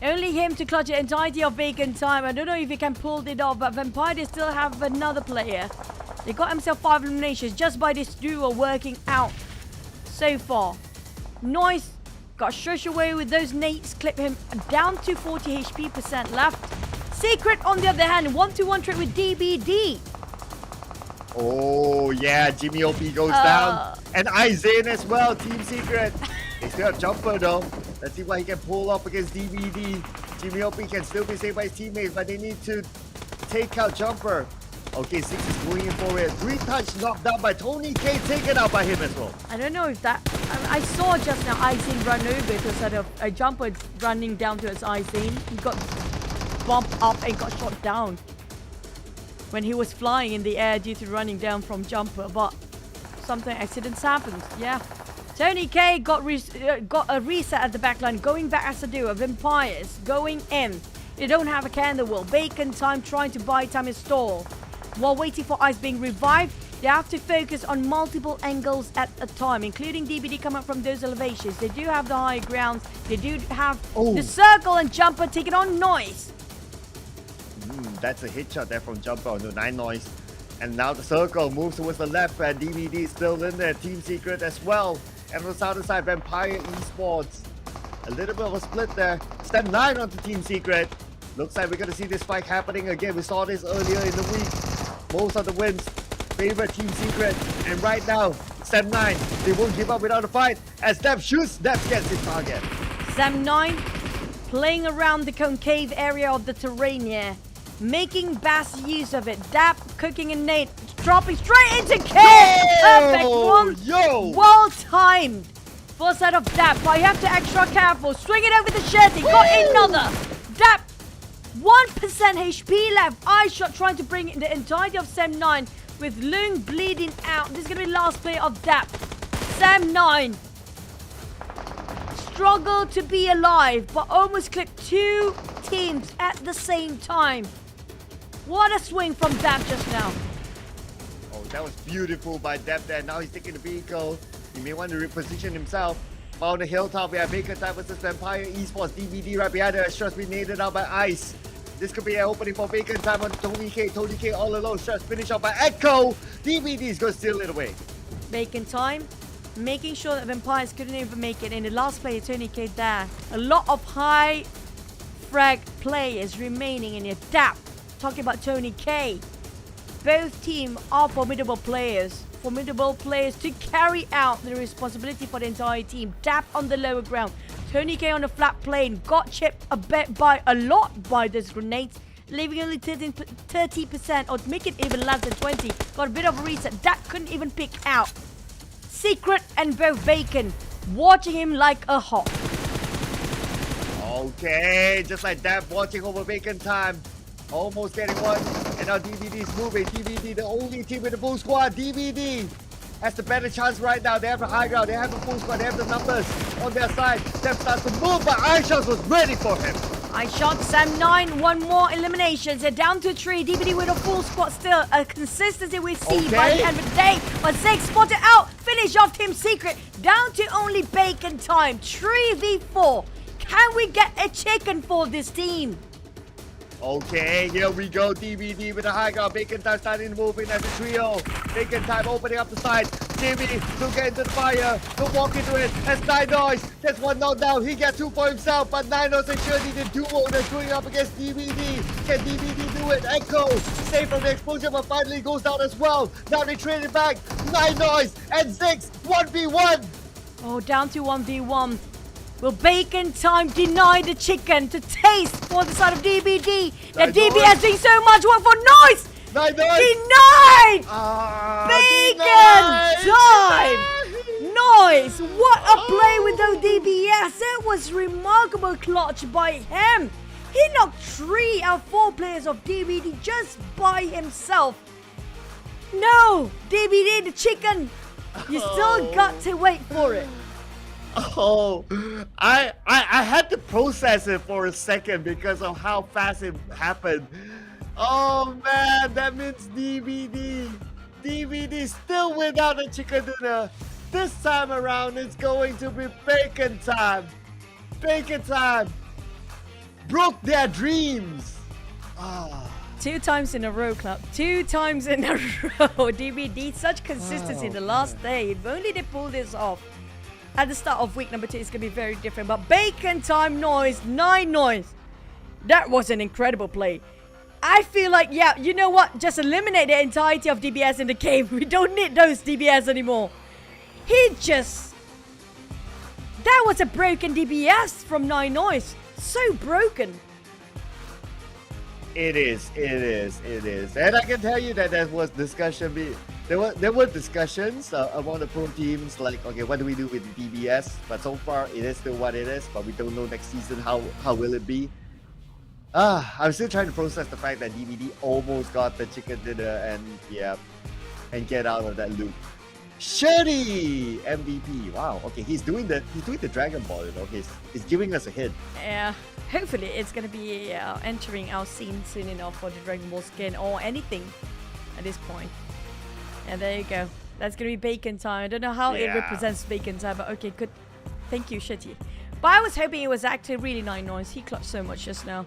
Only him to clutch the entirety of Bacon Time. I don't know if he can pull it off, but Vampire, they still have another player. They got himself 5 eliminations just by this duo working out so far. Noise got shush away with those nades, clip him down to 40 HP percent left. Secret on the other hand, 1-2-1 trade with DBD. Oh yeah, Jimmy OP goes down. And Izane as well, Team Secret. They still have Jumper though. Let's see what he can pull off against DBD. Jimmy OP can still be saved by his teammates, but they need to take out Jumper. Okay, 6 is going in for it. 3-touch knocked down by Tony K, taken out by him as well. I don't know if that... I saw just now Izane run over to sort of a Jumper running down towards Izane. He got bumped up and got shot down when he was flying in the air due to running down from Jumper, but something accidents happened. Yeah. Tony K got a reset at the backline, going back as a duo. Vampires going in. They don't have a candle wheel. Bacon Time trying to buy time and stall. While waiting for Ice being revived, they have to focus on multiple angles at a time, including DBD coming up from those elevations. They do have the high grounds. They do have the circle and Jumper taking on Noise. That's a hit shot there from Jumper onto 9 Noise. And now the circle moves towards the left, and DBD is still in there. Team Secret as well. And on the southern side, Vampire Esports. A little bit of a split there. Step 9 onto Team Secret. Looks like we're going to see this fight happening again. We saw this earlier in the week. Most of the wins favor Team Secret. And right now, Step 9, they won't give up without a fight. As Dev shoots, Dev gets his target. Sam 9 playing around the concave area of the terrain here. Making best use of it. Dap cooking a nade, dropping straight into K. Perfect one. Well timed. First set of Dap, but you have to extra careful. Swing it over the shetty. Got another. Dap, 1% HP left. Eye shot trying to bring in the entirety of Sam 9 with Lung bleeding out. This is going to be last play of Dap. Sam 9 struggled to be alive, but almost clipped 2 teams at the same time. What a swing from Dap just now. Oh, that was beautiful by Dap there. Now he's taking the vehicle. He may want to reposition himself. On the hilltop, we have Bacon Time versus Vampire Esports. DBD right behind there. Shots being naded out by Ice. This could be an opening for Bacon Time on Tony K. Tony K all alone. Shots finished off by Echo. DBD is going to steal it away. Bacon Time making sure that Vampires couldn't even make it in the last play. Tony K there. A lot of high frag players remaining in here. Dap talking about Tony K. Both teams are formidable players. Formidable players to carry out the responsibility for the entire team. Dap on the lower ground. Tony K on the flat plane. Got chipped a bit by a lot by those grenades. Leaving only 30% or make it even less than 20. Got a bit of a reset. Dap couldn't even pick out. Secret and both Bacon watching him like a hawk. Okay, just like that, watching over Bacon Time. Almost getting one. And now DBD is moving. DBD, the only team with the full squad. DBD has the better chance right now. They have the high ground. They have the full squad. They have the numbers on their side. Step starts to move, but iShots was ready for him. iShot, Sam 9, 1 more eliminations. They're down to 3. DBD with a full squad still. A consistency we see by the end of the day. But 6 spotted out. Finish off Team Secret. Down to only Bacon Time. 3v4. Can we get a chicken for this team? Okay, here we go. DBD with the high ground. Bacon Time starting to move in as a trio. Bacon Time opening up the side. Jimmy to get into the fire. To walk into it. As 9 Noise gets 1 knockdown. He gets 2 for himself. But 9 Noise and Shirley, the duo, they're going up against DBD. Can DBD do it? Echo safe from the explosion, but finally goes down as well. Now they trade it back. 9 Noise and 6. 1v1. Oh, down to 1v1. Will Bacon Time deny the chicken to taste for the side of DBD? That DB has doing so much work for Noise! Denied! Bacon time! Noise! What a play with those DBS! That was remarkable clutch by him! He knocked 3 out of 4 players of DBD just by himself. No! DBD the chicken! You still got to wait for it. Oh, I had to process it for a second because of how fast it happened. Oh man, that means DVD still without a chicken dinner. This time around, it's going to be bacon time. Bacon time. Broke their dreams. 2 times in a row, club. 2 times in a row. DVD, such consistency in the last day. If only they pull this off at the start of week number 2, it's going to be very different. But bacon time noise, 9 noise. That was an incredible play. I feel like, yeah, you know what? Just eliminate the entirety of DBS in the cave. We don't need those DBS anymore. That was a broken DBS from 9 noise. So broken. It is. And I can tell you that there was discussion. There were discussions among the pro teams, like, okay, what do we do with the DBS? But so far, it is still what it is. But we don't know next season how will it be. I'm still trying to process the fact that DVD almost got the chicken dinner and get out of that loop. Shirty MVP. Wow. Okay, he's doing the Dragon Ball. Okay, he's giving us a hint. Yeah. Hopefully, it's gonna be entering our scene soon enough for the Dragon Ball skin or anything at this point. And there you go. That's gonna be bacon time. I don't know how it represents bacon time, but okay, good. Thank you, Shitty. But I was hoping it was actually really 9 noise. He clutched so much just now.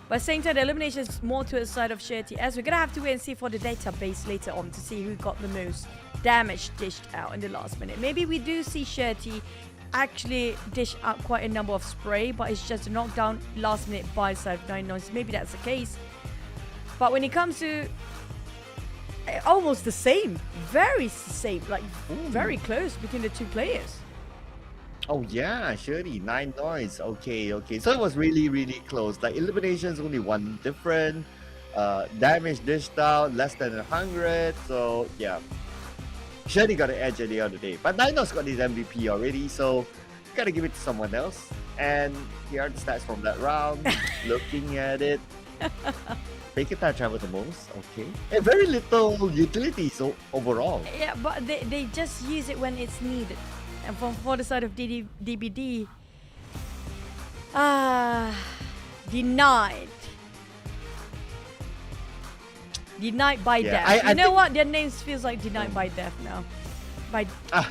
But at the same time, the elimination is more to the side of Shirty, as we're gonna have to wait and see for the database later on to see who got the most damage dished out in the last minute. Maybe we do see Shirty actually dish out quite a number of spray, but it's just a knockdown last minute by side of 9 noise. Maybe that's the case. But when it comes to almost the same, very same, like very close between the 2 players. Oh yeah, surely 9 noise. Okay. So it was really close. Like eliminations only 1 different. Damage dished out less than 100. So yeah, surely got an edge at the end of the day. But 9 noise got his MVP already, so gotta give it to someone else. And here are the stats from that round. Looking at it. Bacon time traveled the most, okay. And very little utilities overall. Yeah, but they just use it when it's needed. And for the side of DBD, denied by death. You know what? Their names feels like denied by death now.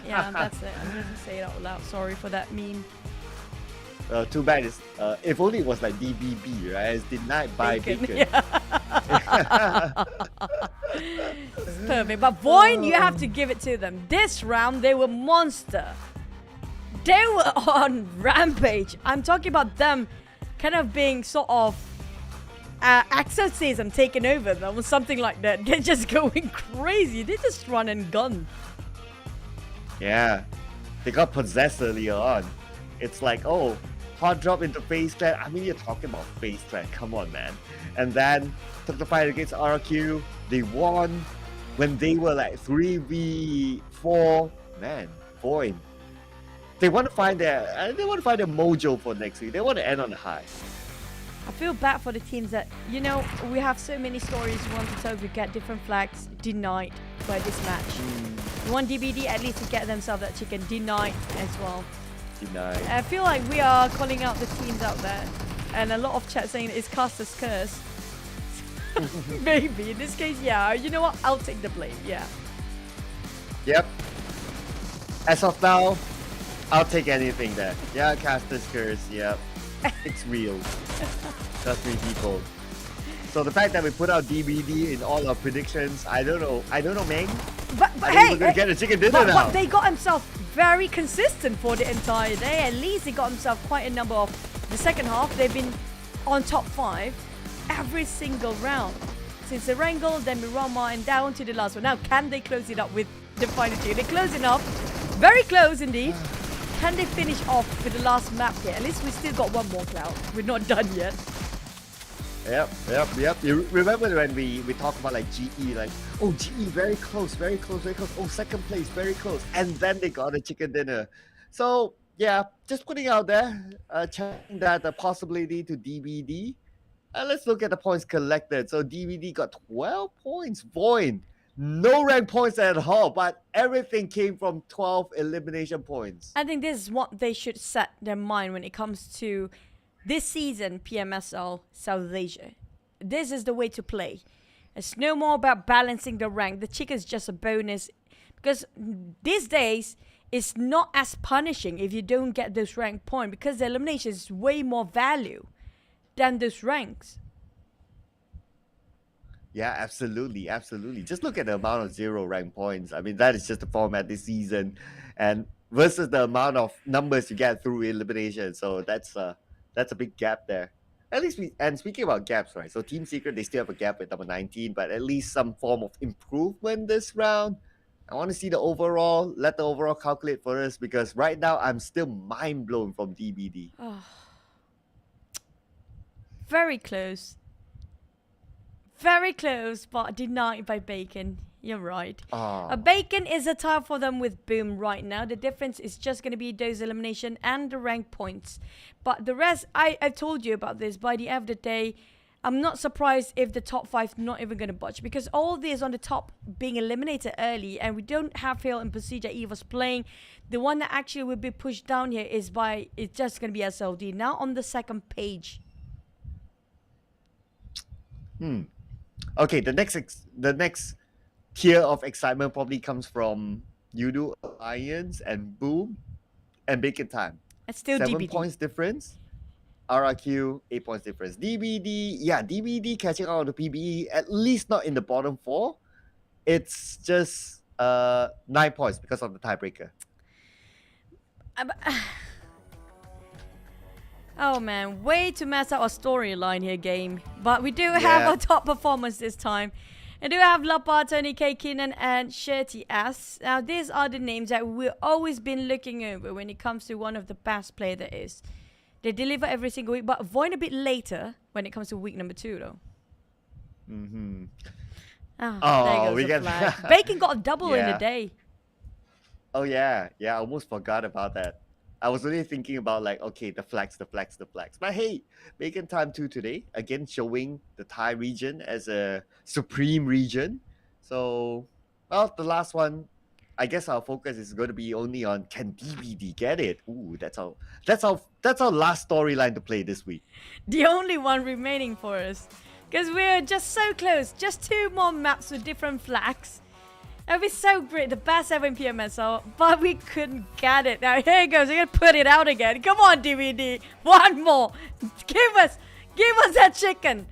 Yeah, that's it. I'm gonna say it out loud. Sorry for that meme. Too bad. If only it was like DBB, right? It's denied by bacon. Yeah. It's perfect. But Void, you have to give it to them. This round, they were monster. They were on rampage. I'm talking about them kind of being sort of exorcism taking over them or something like that. They're just going crazy. They just run and gun. Yeah. They got possessed earlier on. It's like, oh, hot drop into FaZe Clan. I mean, you're talking about FaZe Clan. Come on, man. And then took the fight against RQ. They won when they were like 3v4. Man, Void. They want to find their mojo for next week. They want to end on a high. I feel bad for the teams that, you know, we have so many stories we want to tell. We get different flags denied by this match. We want DBD at least to get themselves that chicken denied as well. Denied. I feel like we are calling out the teams out there, and a lot of chat saying it's Caster's curse. Maybe in this case, yeah. You know what? I'll take the blame. Yeah. Yep. As of now, I'll take anything there. Yeah, Caster's curse. Yep. It's real. Trust me, people. So the fact that we put out DBD in all our predictions, I don't know, man. But I hey, think we're gonna get a chicken dinner now. But they got themselves very consistent for the entire day. At least they got themselves quite a number of the second half. They've been on top 5 every single round since the Wrangle, then Mirama, and down to the last one. Now, can they close it up with the final 2? They're closing up, very close indeed. Can they finish off with the last map here? At least we still got one more cloud. We're not done yet. Yep. You remember when we talked about like GE, like, oh, GE, very close. Oh, second place, very close. And then they got a chicken dinner. So, yeah, just putting out there, checking that the possibility to DBD. Let's look at the points collected. So, DBD got 12 points. Void, no rank points at all, but everything came from 12 elimination points. I think this is what they should set their mind when it comes to this season PMSL South Asia. This is the way to play. It's no more about balancing the rank. The chicken is just a bonus, because these days it's not as punishing if you don't get those rank points, because the elimination is way more value than those ranks. Yeah, absolutely. Just look at the amount of 0 rank points. I mean, that is just the format this season, and versus the amount of numbers you get through elimination. So that's a big gap there. At least and speaking about gaps, right? So Team Secret, they still have a gap with number 19, but at least some form of improvement this round. I want to see the overall. Let the overall calculate for us, because right now I'm still mind blown from DBD. Oh. Very close. Very close, but denied by Bacon. You're right. Bacon is a tie for them with Boom right now. The difference is just going to be those elimination and the rank points. But the rest, I've told you about this. By the end of the day, I'm not surprised if the top 5 not even going to budge, because all this on the top being eliminated early, and we don't have Phil and Procedure Eva's playing. The one that actually will be pushed down here is it's just going to be SLD. Now on the second page. Okay, the next tier of excitement probably comes from Yudu Alliance and Boom and Bacon Time. It's still 7 DBD. points difference. RRQ, 8 points difference. DBD catching out on the PBE, at least not in the bottom 4. It's just 9 points because of the tiebreaker. Oh man, way to mess up our storyline here, game. But we do have a top performance this time. I do have Lapa, Tony K, Keenan, and Shirty S. Now, these are the names that we've always been looking over when it comes to one of the best player there is. They deliver every single week, but Void a bit later when it comes to week number 2, though. There goes the flag. Bacon got a double in a day. Oh yeah, I almost forgot about that. I was only thinking about like, okay, the flags. But hey, Bacon Time 2 today, again showing the Thai region as a supreme region. So, well, the last one, I guess our focus is going to be only on, can DBD get it? Ooh, that's our last storyline to play this week. The only one remaining for us, because we're just so close. Just 2 more maps with different flags. That'd be so great, the best ever in PMSL, but we couldn't get it. Now here it goes, we're gonna put it out again. Come on, DVD, one more. Give us that chicken.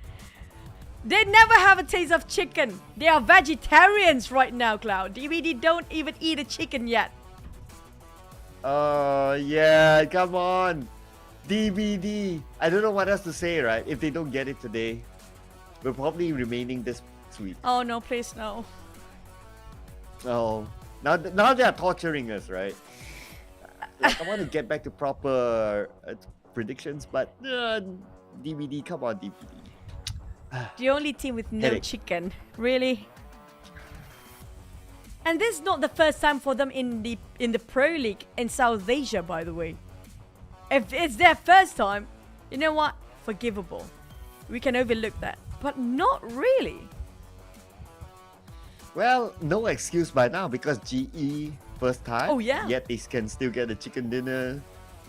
They never have a taste of chicken. They are vegetarians right now, Cloud. DVD don't even eat a chicken yet. Yeah, come on. DVD. I don't know what else to say, right? If they don't get it today, we're probably remaining this week. Oh no, please no. Oh, now they are torturing us, right? Like, I want to get back to proper predictions, but DVD, come on, DVD. The only team with no chicken, really. And this is not the first time for them in the Pro League in South Asia, by the way. If it's their first time, you know what? Forgivable. We can overlook that, but not really. Well, no excuse by now, because GE first time. Oh yeah. Yet they can still get a chicken dinner.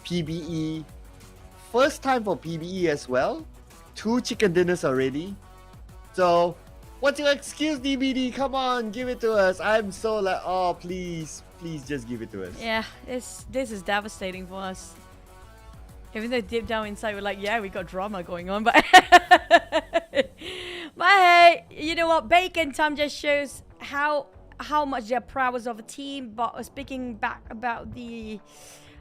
PBE first time for PBE as well. 2 chicken dinners already. So, what's your excuse, DBD? Come on, give it to us. I'm so like, oh please just give it to us. Yeah, this is devastating for us. Even though deep down inside we're like, yeah, we got drama going on, but but hey, you know what? Bacon Time just shows how much they're proud of a team. But speaking back about the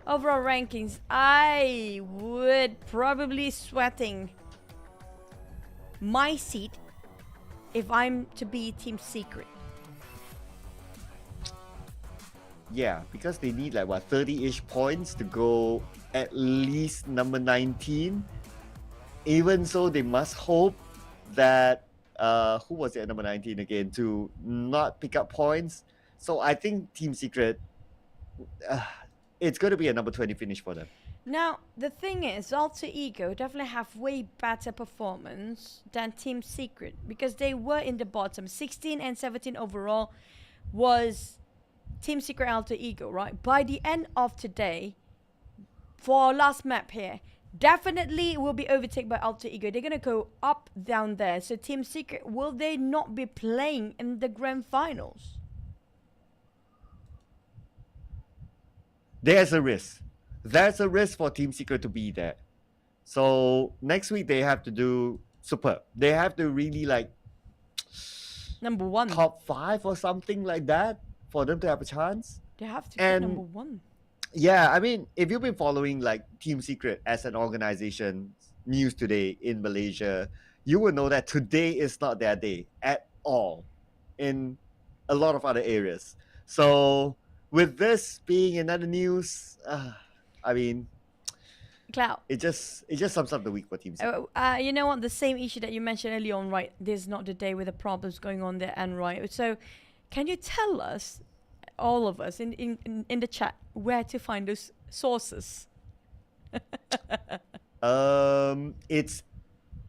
overall rankings, I would probably sweating my seat if I'm to be Team Secret. Yeah, because they need like what, 30-ish points to go at least number 19. Even so, they must hope that who was it at number 19 again to not pick up points. So I think Team Secret, it's going to be a number 20 finish for them. Now, the thing is, Alter Ego definitely have way better performance than Team Secret because they were in the bottom. 16 and 17 overall was Team Secret Alter Ego, right? By the end of today, for our last map here, definitely will be overtaken by Alter Ego. They're going to go up, down there. So Team Secret, will they not be playing in the grand finals? There's a risk. There's a risk for Team Secret to be there. So next week they have to do superb. They have to really like number 1, top 5 or something like that for them to have a chance. They have to be number 1. Yeah, I mean, if you've been following like Team Secret as an organization news today in Malaysia, you will know that today is not their day at all in a lot of other areas. So with this being another news, I mean, Cloud, it just sums up the week for Team Secret. You know what? The same issue that you mentioned earlier on, right? This is not the day with the problems going on there, and right. So, can you tell us, all of us in the chat, where to find those sources? It's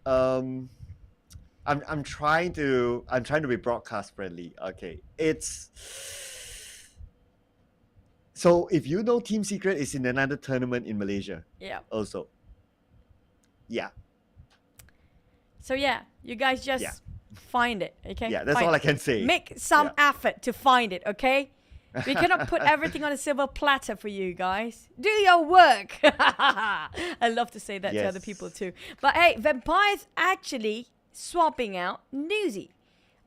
I'm trying to be broadcast friendly. Okay, it's. So if you know Team Secret is in another tournament in Malaysia. Yeah. Also. Yeah. So yeah, you guys just find it, okay? Yeah, that's all I can say. Make some effort to find it, okay? We cannot put everything on a silver platter for you guys. Do your work. I love to say that to other people too. But hey, Vampire's actually swapping out Newsy.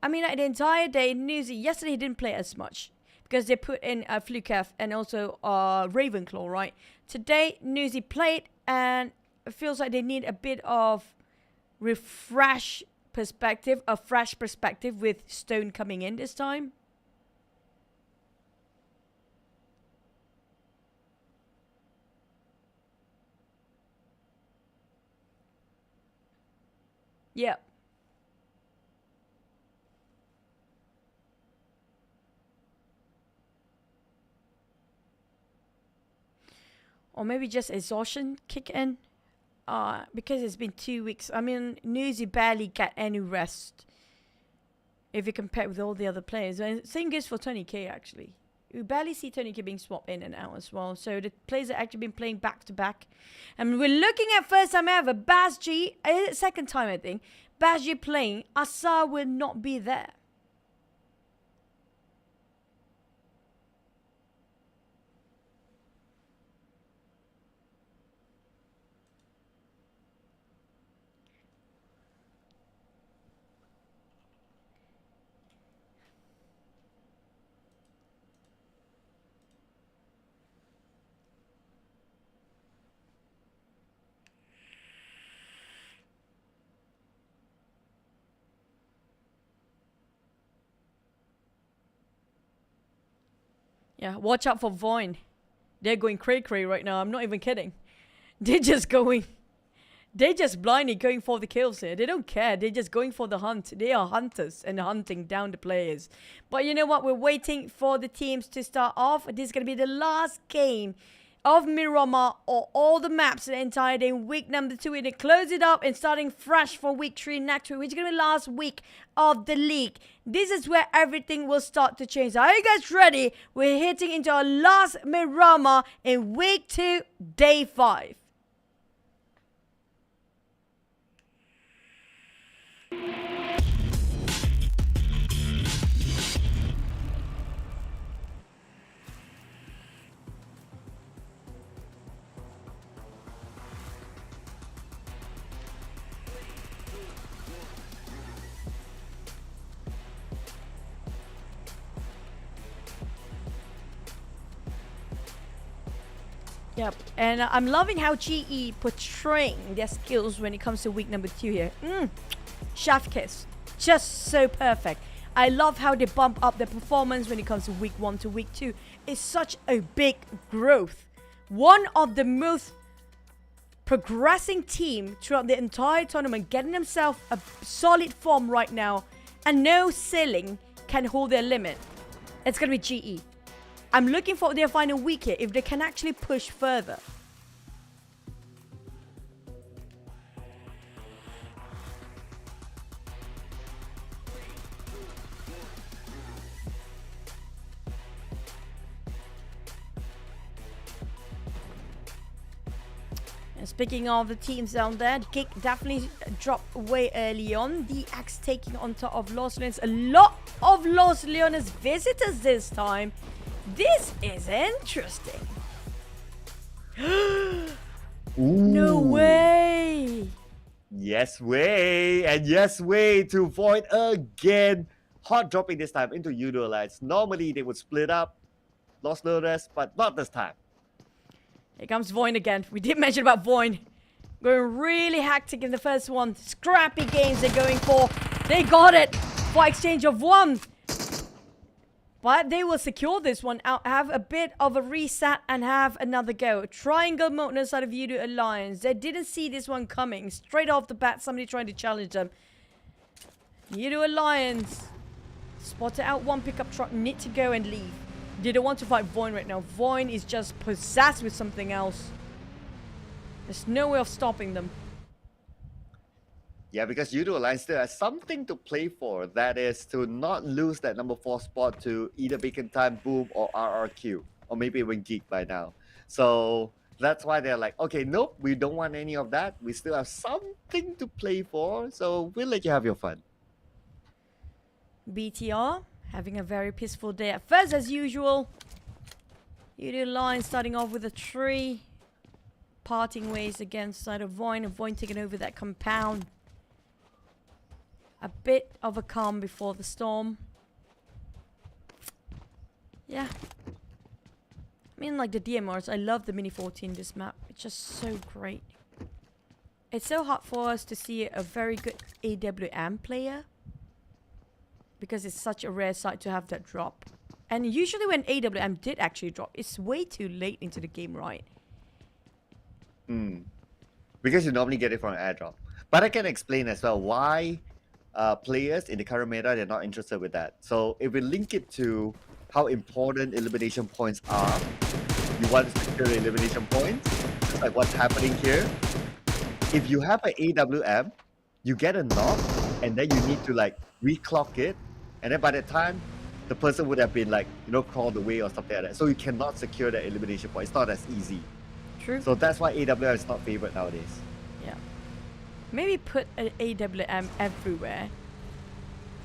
I mean, like the entire day, Newsy, yesterday he didn't play as much, because they put in Flukef and also Ravenclaw, right? Today, Newsy played, and it feels like they need a bit of a fresh perspective with Stone coming in this time. Yeah. Or maybe just exhaustion kick in. Because it's been 2 weeks. I mean, Newsy barely got any rest if you compare with all the other players. And same goes for Tony K, actually. You barely see Tony K being swapped in and out as well. So the players have actually been playing back to back. And we're looking at first time ever. Baz G, second time I think. Baz G playing. Asar will not be there. Yeah, watch out for Voin. They're going cray-cray right now. I'm not even kidding. They're just blindly going for the kills here. They don't care. They're just going for the hunt. They are hunters and hunting down the players. But you know what? We're waiting for the teams to start off. This is going to be the last game of Miramar or all the maps the entire day in week number 2. And they close it up and starting fresh for week 3 next week, which is going to be last week of the league. This is where everything will start to change. Are you guys ready? We're hitting into our last Miramar in week 2, day 5. Yep, and I'm loving how GE portraying their skills when it comes to week number 2 here. Chef kiss, just so perfect. I love how they bump up their performance when it comes to week 1 to week 2. It's such a big growth. One of the most progressing team throughout the entire tournament, getting themselves a solid form right now, and no ceiling can hold their limit. It's going to be GE. I'm looking for their final week here, if they can actually push further. And speaking of the teams down there, the kick definitely dropped way early on. The Axe taking on top of Los Leones. A lot of Los Leones visitors this time. This is interesting. No way. Yes way. And yes way to Void again. Hot dropping this time into Udo Alliance. Normally they would split up Los Leones, but not this time. Here comes Void again. We did mention about Void. Going really hectic in the first one. Scrappy games they're going for. They got it for exchange of one. But they will secure this one out, have a bit of a reset and have another go. Triangle mode on the side of Udo Alliance. They didn't see this one coming. Straight off the bat, somebody trying to challenge them. Udo Alliance spotted out one pickup truck, need to go and leave. They don't want to fight Void right now. Void is just possessed with something else. There's no way of stopping them. Yeah, because Udo Alliance still has something to play for. That is to not lose that number 4 spot to either Bacon Time, Boom, or RRQ. Or maybe even Geek by now. So that's why they're like, okay, nope, we don't want any of that. We still have something to play for. So we'll let you have your fun. BTR having a very peaceful day at first as usual. Udo Alliance starting off with a tree. Parting ways against side of Void. And Void taking over that compound. A bit of a calm before the storm. Yeah. I mean, like the DMRs, I love the Mini 14 this map. It's just so great. It's so hard for us to see a very good AWM player. Because it's such a rare sight to have that drop. And usually when AWM did actually drop, it's way too late into the game, right? Because you normally get it from an airdrop. But I can explain as well why players in the current meta, they're not interested with that. So if we link it to how important elimination points are, you want to secure the elimination points, just like what's happening here. If you have an AWM, you get a knock, and then you need to like reclock it, and then by the time the person would have been like, you know, crawled away or something like that. So you cannot secure that elimination point. It's not as easy. True. So that's why AWM is not favored nowadays. Yeah. Maybe put an AWM everywhere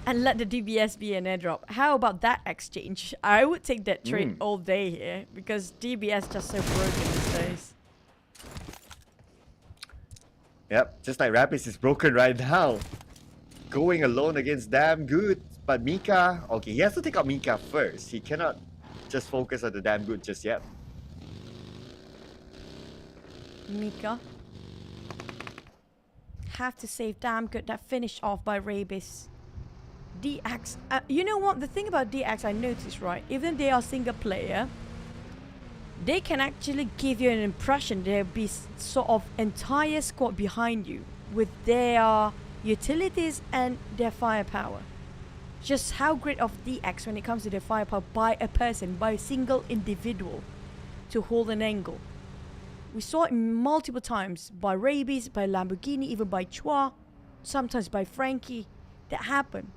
and let the DBS be an airdrop. How about that exchange? I would take that trade all day here because DBS just so broken these days. Yep, just like Rapids is broken right now. Going alone against Damn Good. But Mika, okay, he has to take out Mika first. He cannot just focus on the Damn Good just yet. Mika. Have to save Damn Good. That finished off by Rabies. DX. You know what? The thing about DX I noticed, right? Even they are single player, they can actually give you an impression there'll be sort of entire squad behind you with their utilities and their firepower. Just how great of DX when it comes to their firepower by a person, by a single individual to hold an angle. We saw it multiple times by Rabies, by Lamborghini, even by Chua, sometimes by Frankie. That happened.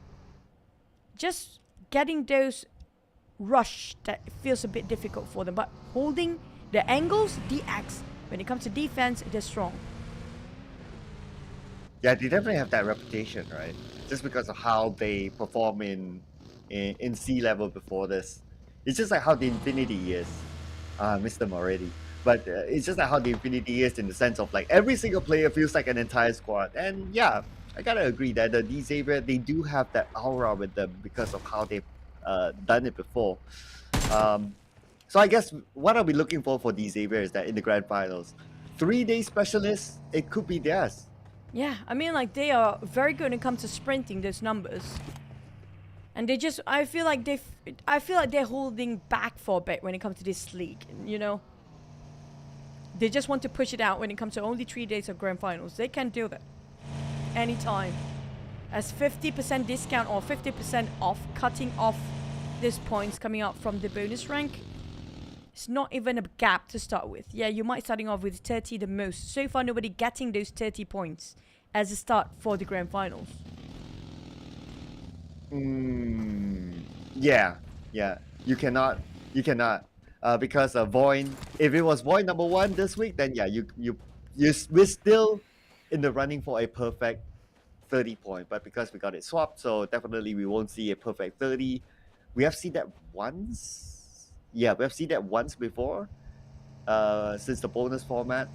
Just getting those rush that feels a bit difficult for them, but holding the angles, DX, when it comes to defense, they're strong. Yeah, they definitely have that reputation, right? Just because of how they perform in sea level before this. It's just like how the Infinity is. I missed them already. But it's just like how the Infinity is in the sense of like every single player feels like an entire squad. And yeah, I gotta agree that the Xavier, they do have that aura with them because of how they've done it before. So I guess what are we looking for Xavier is that in the grand finals, 3-day specialists, it could be theirs. Yeah, I mean, like, they are very good when it comes to sprinting those numbers. And they just, I feel like they're holding back for a bit when it comes to this league, you know? They just want to push it out when it comes to only 3 days of grand finals. They can do that anytime. As 50% discount or 50% off, cutting off these points coming out from the bonus rank. It's not even a gap to start with. Yeah, you might starting off with 30 the most. So far, nobody getting those 30 points as a start for the grand finals. Yeah. You cannot. Because Void. If it was Void number 1 this week, then yeah, we're still in the running for a perfect 30 point. But because we got it swapped, so definitely we won't see a perfect 30. We have seen that once. Yeah, we have seen that once before. Since the bonus format.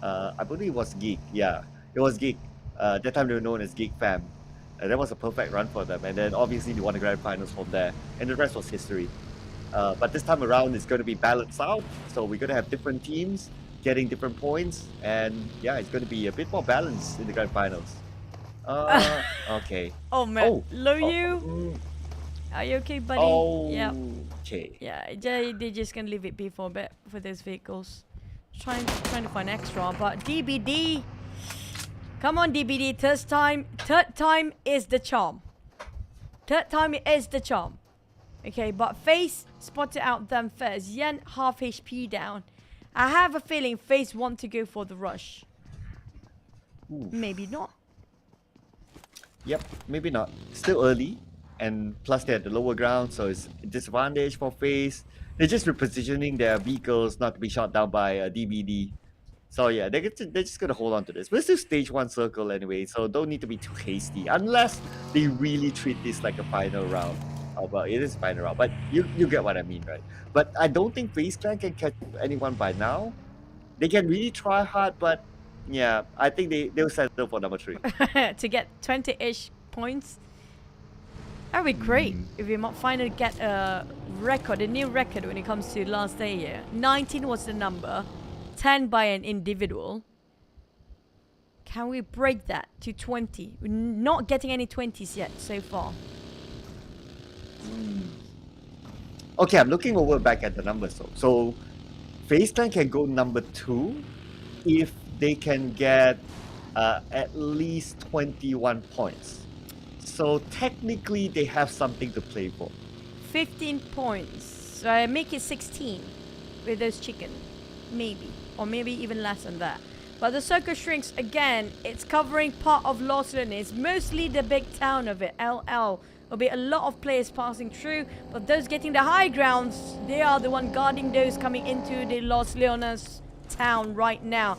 I believe it was Geek. Yeah, it was Geek. That time they were known as Geek Fam. That was a perfect run for them. And then obviously they won the grand finals from there. And the rest was history. But this time around, it's going to be balanced out. So we're going to have different teams getting different points. And yeah, it's going to be a bit more balanced in the grand finals. Okay. Oh, man. Loyu. Are you okay, buddy? Yeah. Okay. Yeah, they're just going to leave it be for a bit for those vehicles. Trying to find extra. But DBD. Come on, DBD. Third time is the charm. Okay, but FaZe spotted out them first. Yen half HP down. I have a feeling FaZe want to go for the rush. Oof. Maybe not. Yep, maybe not. Still early. And plus they're at the lower ground, so it's a disadvantage for FaZe. They're just repositioning their vehicles not to be shot down by a DBD. So yeah, they're just going to hold on to this. But it's still stage 1 circle anyway, so don't need to be too hasty. Unless they really treat this like a final round. Oh, well, it is a final round, but you get what I mean, right? But I don't think FaZe Clan can catch anyone by now. They can really try hard, but yeah, I think they'll settle for number 3. To get 20-ish points. That would be great if we might finally get a record, a new record when it comes to last day here. 19 was the number, 10 by an individual. Can we break that to 20? We're not getting any 20s yet so far. Okay, I'm looking over back at the numbers though. So FaZe Clan can go number 2 if they can get at least 21 points. So technically they have something to play for. 15 points. So I make it 16 with those chicken. Maybe. Or maybe even less than that. But the circle shrinks again. It's covering part of Los Leones. Mostly the big town of it. LL. There'll be a lot of players passing through. But those getting the high grounds, they are the one guarding those coming into the Los Leones town right now.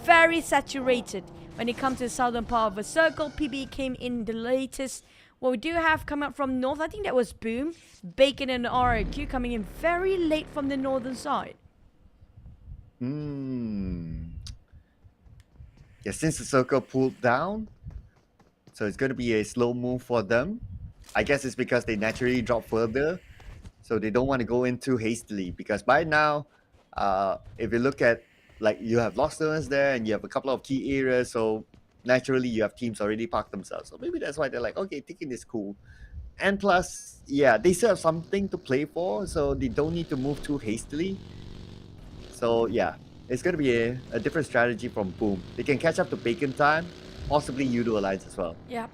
Very saturated. When it comes to the southern part of the circle, PB came in the latest. What we do have come out from north, I think that was Boom, Bacon and RQ coming in very late from the northern side. Yeah, since the circle pulled down, so it's going to be a slow move for them. I guess it's because they naturally drop further, so they don't want to go in too hastily. Because by now, if you look at, like, you have Lost Leones there and you have a couple of key areas, so naturally you have teams already parked themselves. So maybe that's why they're like, okay, taking this cool. And plus, yeah, they still have something to play for, so they don't need to move too hastily. So yeah, it's going to be a different strategy from Boom. They can catch up to Bacon time, possibly Udo Alliance as well. Yep.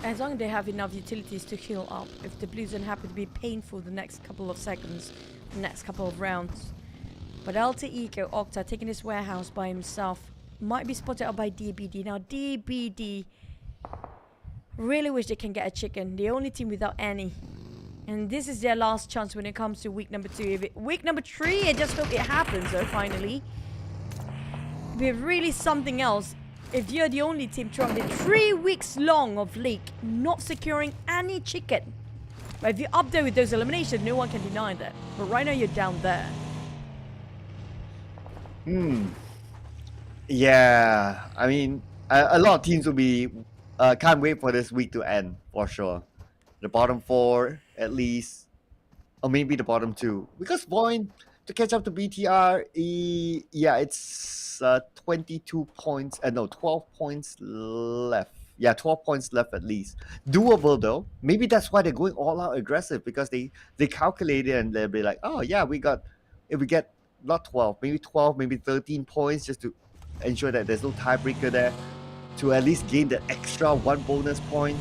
As long as they have enough utilities to heal up. If the Blues don't happen to be painful the next couple of seconds, the next couple of rounds. But Alter Ego Octa taking his warehouse by himself might be spotted out by DBD. Now DBD really wish they can get a chicken. The only team without any. And this is their last chance when it comes to week number 2. Week number 3, I just hope it happens though, finally. We're really something else. If you're the only team throughout the 3 weeks long of league not securing any chicken. But if you're up there with those eliminations, no one can deny that. But right now you're down there. Yeah, I mean, a lot of teams will be can't wait for this week to end for sure. The bottom 4 at least, or maybe the bottom 2, because Void to catch up to BTR, yeah, it's 22 points. No, 12 points left. Yeah, 12 points left at least. Doable though. Maybe that's why they're going all out aggressive, because they calculate it and they'll be like, oh yeah, if we get not 12, maybe 12, maybe 13 points just to ensure that there's no tiebreaker there, to at least gain the extra 1 bonus point.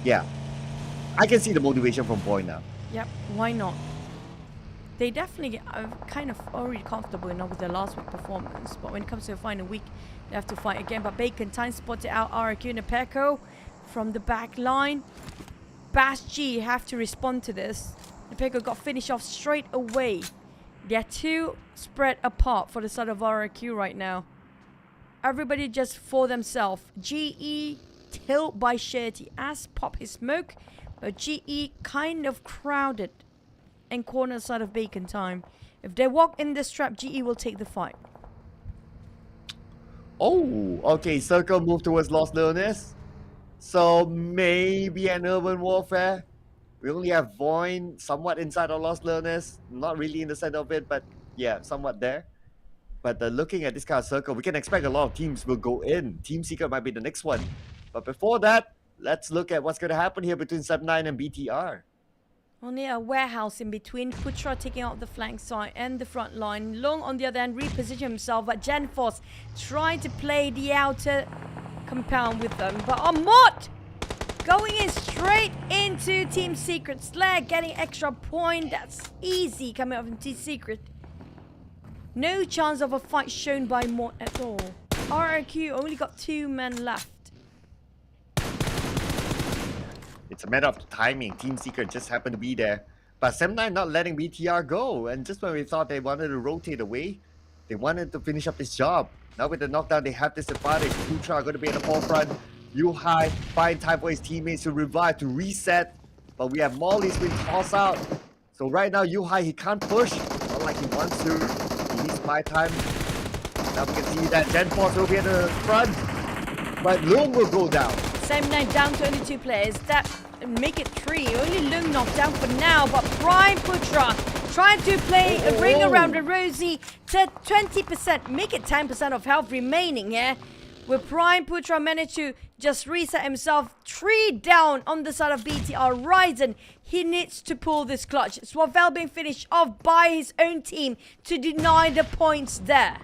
Yeah, I can see the motivation from Boy now. Yep, why not? They definitely are kind of already comfortable enough with their last week performance, but when it comes to the final week, they have to fight again. But Bacon time spotted out RQ and Peko from the back line. Bash G have to respond to this. Peko got finished off straight away. They're too spread apart for the side of RQ right now. Everybody just for themselves. GE tilt by Shetty as pop his smoke, but GE kind of crowded and corner side of Bacon time. If they walk in this trap, GE will take the fight. Oh, okay, Circle move towards Lost Learners. So maybe an urban warfare. We only have Void somewhat inside of Lost Learners. Not really in the center of it, but yeah, somewhat there. But looking at this kind of circle, we can expect a lot of teams will go in. Team Secret might be the next one. But before that, let's look at what's going to happen here between Sub9 and BTR. Only a warehouse in between. Putra taking out the flank side and the front line. Long on the other hand reposition himself, but Genforce trying to play the outer compound with them. But Amot going in straight into Team Secret. Slayer getting extra point. That's easy coming up from Team Secret. No chance of a fight shown by Mott at all. RRQ only got 2 men left. It's a matter of timing. Team Secret just happened to be there. But Sub9 not letting BTR go. And just when we thought they wanted to rotate away, they wanted to finish up this job. Now with the knockdown, they have this advantage. Putra are going to be in the forefront. Yuhai find time for his teammates to revive, to reset. But we have Molly's been tossed out. So right now, Yuhai, he can't push. Not like he wants to. He needs buy time. Now we can see that Genforce will be at the front. But Lung will go down. Same night down to only 2 players. That make it 3. Only Lung knocked down for now. But Prime Putra trying to play a ring around the Rosie to 20%. Make it 10% of health remaining here. Where Prime Putra managed to just reset himself. 3 down on the side of BTR. Ryzen, he needs to pull this clutch. Swavel being finished off by his own team to deny the points there.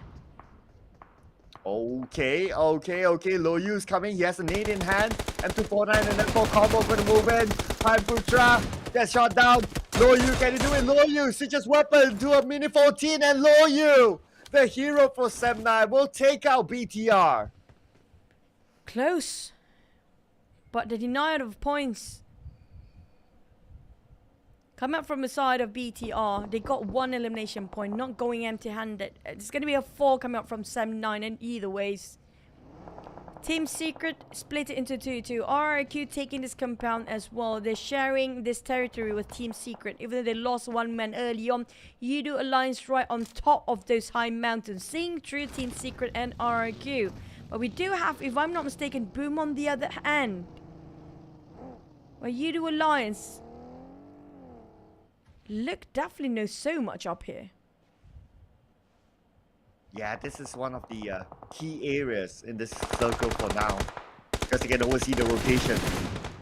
Okay. Loyu's coming. He has a nade in hand. M249 and M4 combo going to move in. Prime Putra gets shot down. Loyu, can you do it? Loyu switches weapon to a Mini 14 and Loyu, the hero for Sub9, will take out BTR. Close. But the denial of points come up from the side of BTR. They got 1 elimination point, not going empty-handed. It's going to be a 4 coming up from Sub9 and either ways. Team Secret split it into 2-2. RRQ taking this compound as well. They're sharing this territory with Team Secret. Even though they lost 1 man early on, Yidu Alliance right on top of those high mountains. Seeing through Team Secret and RRQ. But we do have, if I'm not mistaken, Boom on the other hand. Where Yidu Alliance definitely knows so much up here. Yeah, this is one of the key areas in this circle for now. Because they can oversee the rotation.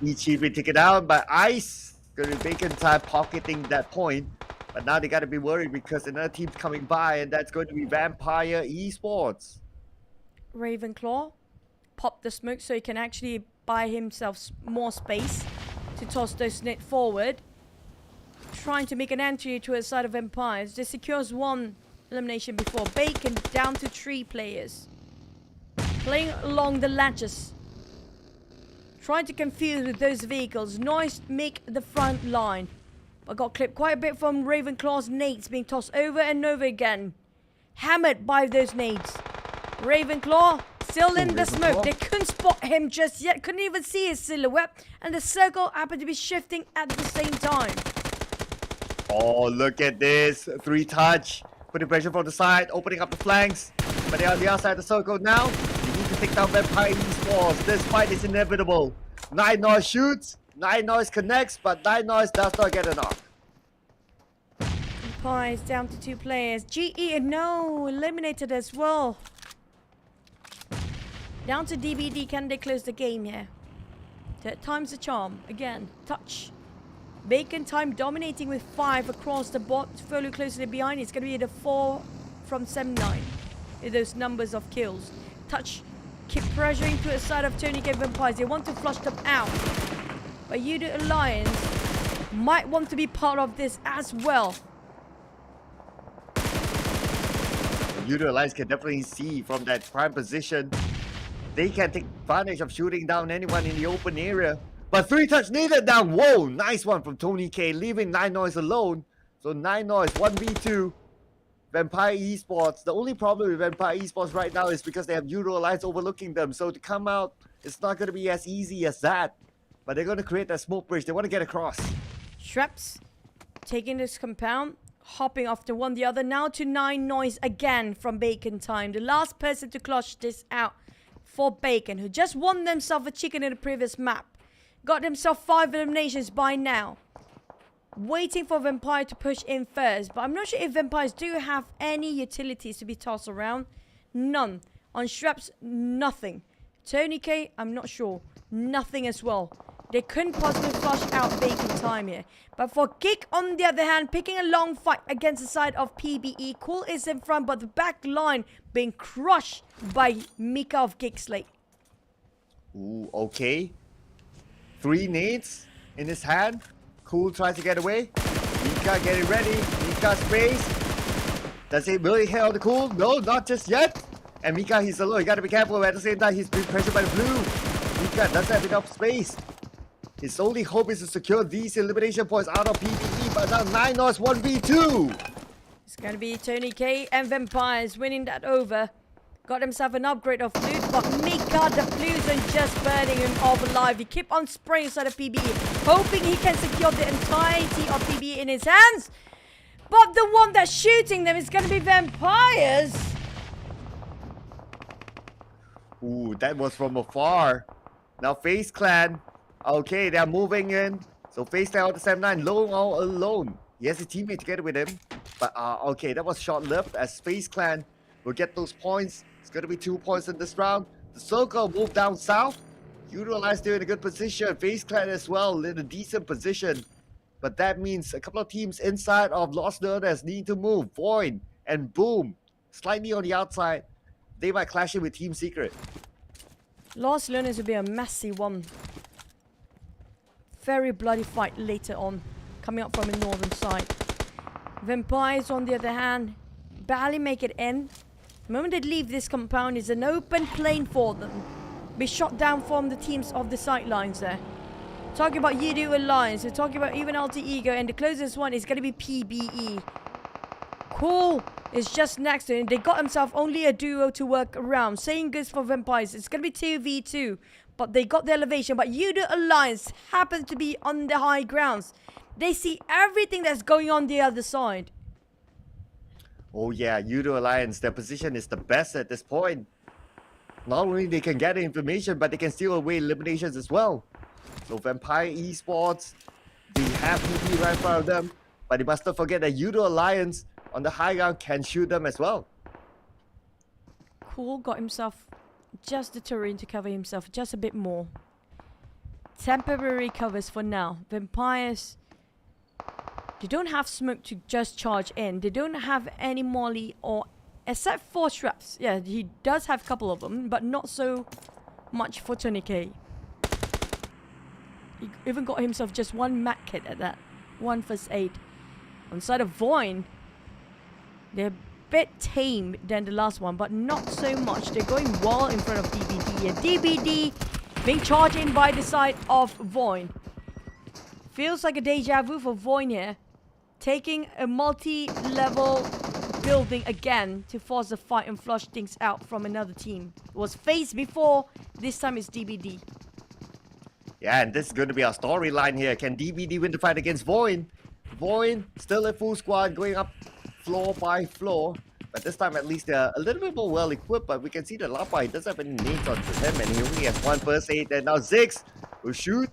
Ichi will take it down, but Ice going to be Bacon time pocketing that point. But now they got to be worried because another team's coming by, and that's going to be Vampire Esports. Ravenclaw pop the smoke so he can actually buy himself more space to toss those net forward. Trying to make an entry to a side of Empires. This secures 1 elimination before. Bacon down to 3 players. Playing along the latches. Trying to confuse with those vehicles. Noise make the front line. I got clipped quite a bit from Ravenclaw's nades being tossed over and over again. Hammered by those nades. Ravenclaw still in the smoke. They couldn't spot him just yet. Couldn't even see his silhouette. And the circle happened to be shifting at the same time. Oh, look at this. 3 touch. Putting pressure from the side. Opening up the flanks. But they're on the outside of the circle now. You need to take down Vampire Esports. This fight is inevitable. Night Noise shoots. Night Noise connects. But Night Noise does not get a knock. Empires down to 2 players. GE, no, eliminated as well. Down to DBD. Can they close the game here? Third time's the charm. Again, touch. Bacon Time dominating with 5 across the portfolio closely behind. It's going to be the 4 from 7-9. Those numbers of kills. Touch. Keep pressuring to the side of Tony K Vampires. They want to flush them out. But you, the Alliance, might want to be part of this as well. You, the Alliance, can definitely see from that prime position. They can take advantage of shooting down anyone in the open area. But 3 touch needed down. Whoa, nice one from Tony K, leaving 9 Noise alone. So 9 Noise, 1v2. Vampire Esports. The only problem with Vampire Esports right now is because they have Euro Alliance overlooking them. So to come out, it's not going to be as easy as that. But they're going to create that smoke bridge. They want to get across. Shreps taking this compound, hopping off to one the other. Now to 9 Noise again from Bacon Time. The last person to clutch this out for Bacon, who just won themselves a chicken in the previous map. Got themselves 5 eliminations by now. Waiting for Vampire to push in first. But I'm not sure if Vampires do have any utilities to be tossed around. None. On Shreps, nothing. Tony K, I'm not sure. Nothing as well. They couldn't possibly flush out Bacon Time here. But for Kick, on the other hand, picking a long fight against the side of PBE. Cool is in front, but the back line being crushed by Mika of Kick Slate. Ooh, okay. 3 nades in his hand. Cool tries to get away. Mika getting ready. Mika sprays. Does he really hit on the Cool? No, not just yet. And Mika, he's alone. You gotta be careful. At the same time, he's being pressured by the blue. Mika doesn't have enough space. His only hope is to secure these elimination points out of PvE. But now 9 Noise 1v2. It's gonna be Tony K and Vampires winning that over. Got himself an upgrade of Flute, but Mika, the Blues are just burning him off alive. He keep on spraying inside of PBE, hoping he can secure the entirety of PBE in his hands. But the one that's shooting them is going to be Vampires. Ooh, that was from afar. Now FaZe Clan. Okay, they're moving in. So FaZe Clan out the 7-9, lone all alone. He has a teammate together with him. But okay, that was short-lived as FaZe Clan will get those points. It's going to be 2 points in this round. The Circle moved down south. Euro Alliance still in a good position. FaZe Clan as well in a decent position. But that means a couple of teams inside of Lost Learners need to move. Void and Boom slightly on the outside. They might clash in with Team Secret. Lost Learners will be a messy one. Very bloody fight later on, coming up from the northern side. Vampires, on the other hand, barely make it in. The moment they leave this compound is an open plain for them. Be shot down from the teams of the sidelines there. Talking about Yidu Alliance, we're talking about even Alter Ego, and the closest one is going to be PBE. Cool is just next to him. They got themselves only a duo to work around. Same goes for Vampires. It's going to be 2v2, but they got the elevation. But Yidu Alliance happens to be on the high grounds. They see everything that's going on the other side. Oh yeah, Euro Alliance, their position is the best at this point. Not only they can get information, but they can steal away eliminations as well. So Vampire Esports, they have PP right in front of them, but they must not forget that Euro Alliance on the high ground can shoot them as well. Cool got himself just the terrain to cover himself just a bit more. Temporary covers for now. Vampires, they don't have smoke to just charge in. They don't have any molly or except for Shreps. Yeah, he does have a couple of them, but not so much for Tony K. He even got himself just 1 mat kit at that. 1 first aid. On the side of Void, they're a bit tame than the last one, but not so much. They're going well in front of DBD. And DBD being charged in by the side of Void. Feels like a deja vu for Void here. Taking a multi-level building again to force the fight and flush things out from another team. It was FaZe before, this time it's DBD. Yeah, and this is going to be our storyline here. Can DBD win the fight against Void? Void still a full squad going up floor by floor. But this time at least they're a little bit more well equipped. But we can see that Lapa, he doesn't have any nades on him. And he only has 1 first aid. And now Ziggs will shoot.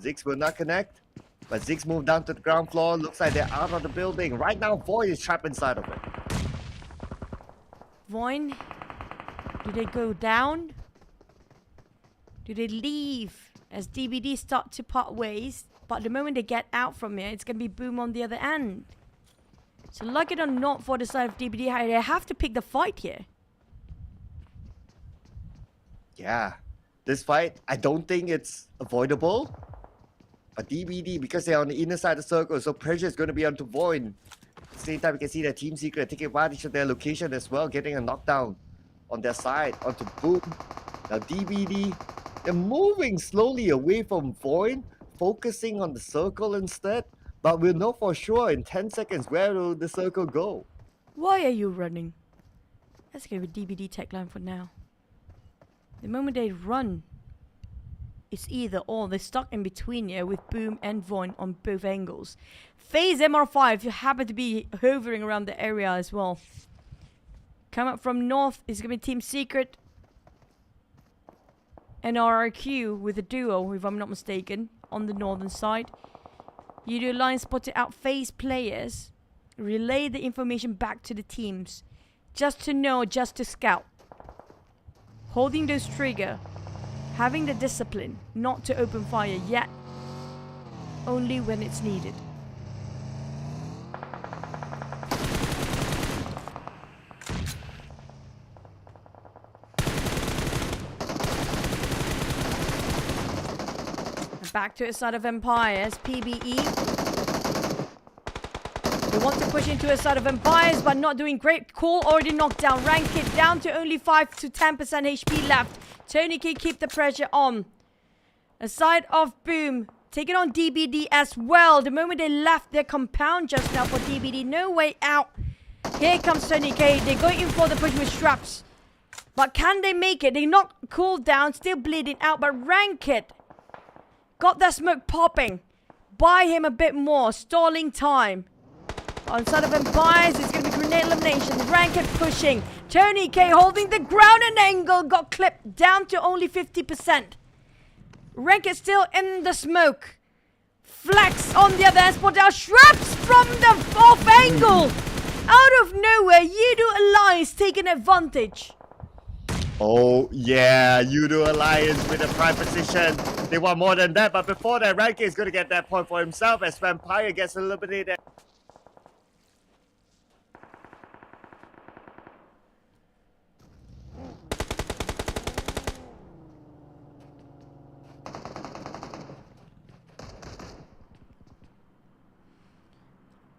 Ziggs will not connect. But Ziggs moved down to the ground floor. Looks like they're out of the building. Right now, Void is trapped inside of it. Void, do they go down? Do they leave as DBD start to part ways? But the moment they get out from here, it's going to be Boom on the other end. So like it or not, for the side of DBD, they have to pick the fight here. Yeah, this fight, I don't think it's avoidable. But DBD, because they're on the inner side of the circle, so pressure is going to be onto Void. At the same time, you can see that Team Secret taking advantage of their location as well, getting a knockdown on their side onto Boom. Now DBD, they're moving slowly away from Void, focusing on the circle instead. But we'll know for sure in 10 seconds where will the circle go. Why are you running? Let's go with DBD tagline for now. The moment they run, it's either or. They're stuck in between here with Boom and Void on both angles. FaZe MR5, you happen to be hovering around the area as well. Come up from north is going to be Team Secret and RRQ with a duo, if I'm not mistaken, on the northern side. U2 Alliance spotted out FaZe players, relay the information back to the teams, just to know, just to scout. Holding those trigger, having the discipline not to open fire yet, only when it's needed. Back to a side of Empires, PBE. They want to push into a side of Empires, but not doing great. Call already knocked down. Rank it down to only 5 to 10% HP left. Tony can keep the pressure on. A side of Boom, taking on DBD as well. The moment they left their compound just now for DBD, no way out. Here comes Tony K. They're going in for the push with straps. But can they make it? They knock Cool down, still bleeding out, but Rank it. Got that smoke popping. Buy him a bit more. Stalling time. On side of Empires, it's going to be grenade elimination. Ranked pushing. Tony K holding the ground and angle. Got clipped down to only 50%. Ranked still in the smoke. Flex on the other end. Spot out Shraps from the off angle. Out of nowhere, U2 Alliance taking advantage. Oh yeah, U2 Alliance with a prime position. They want more than that, but before that, Ranke is going to get that point for himself as Vampire gets eliminated.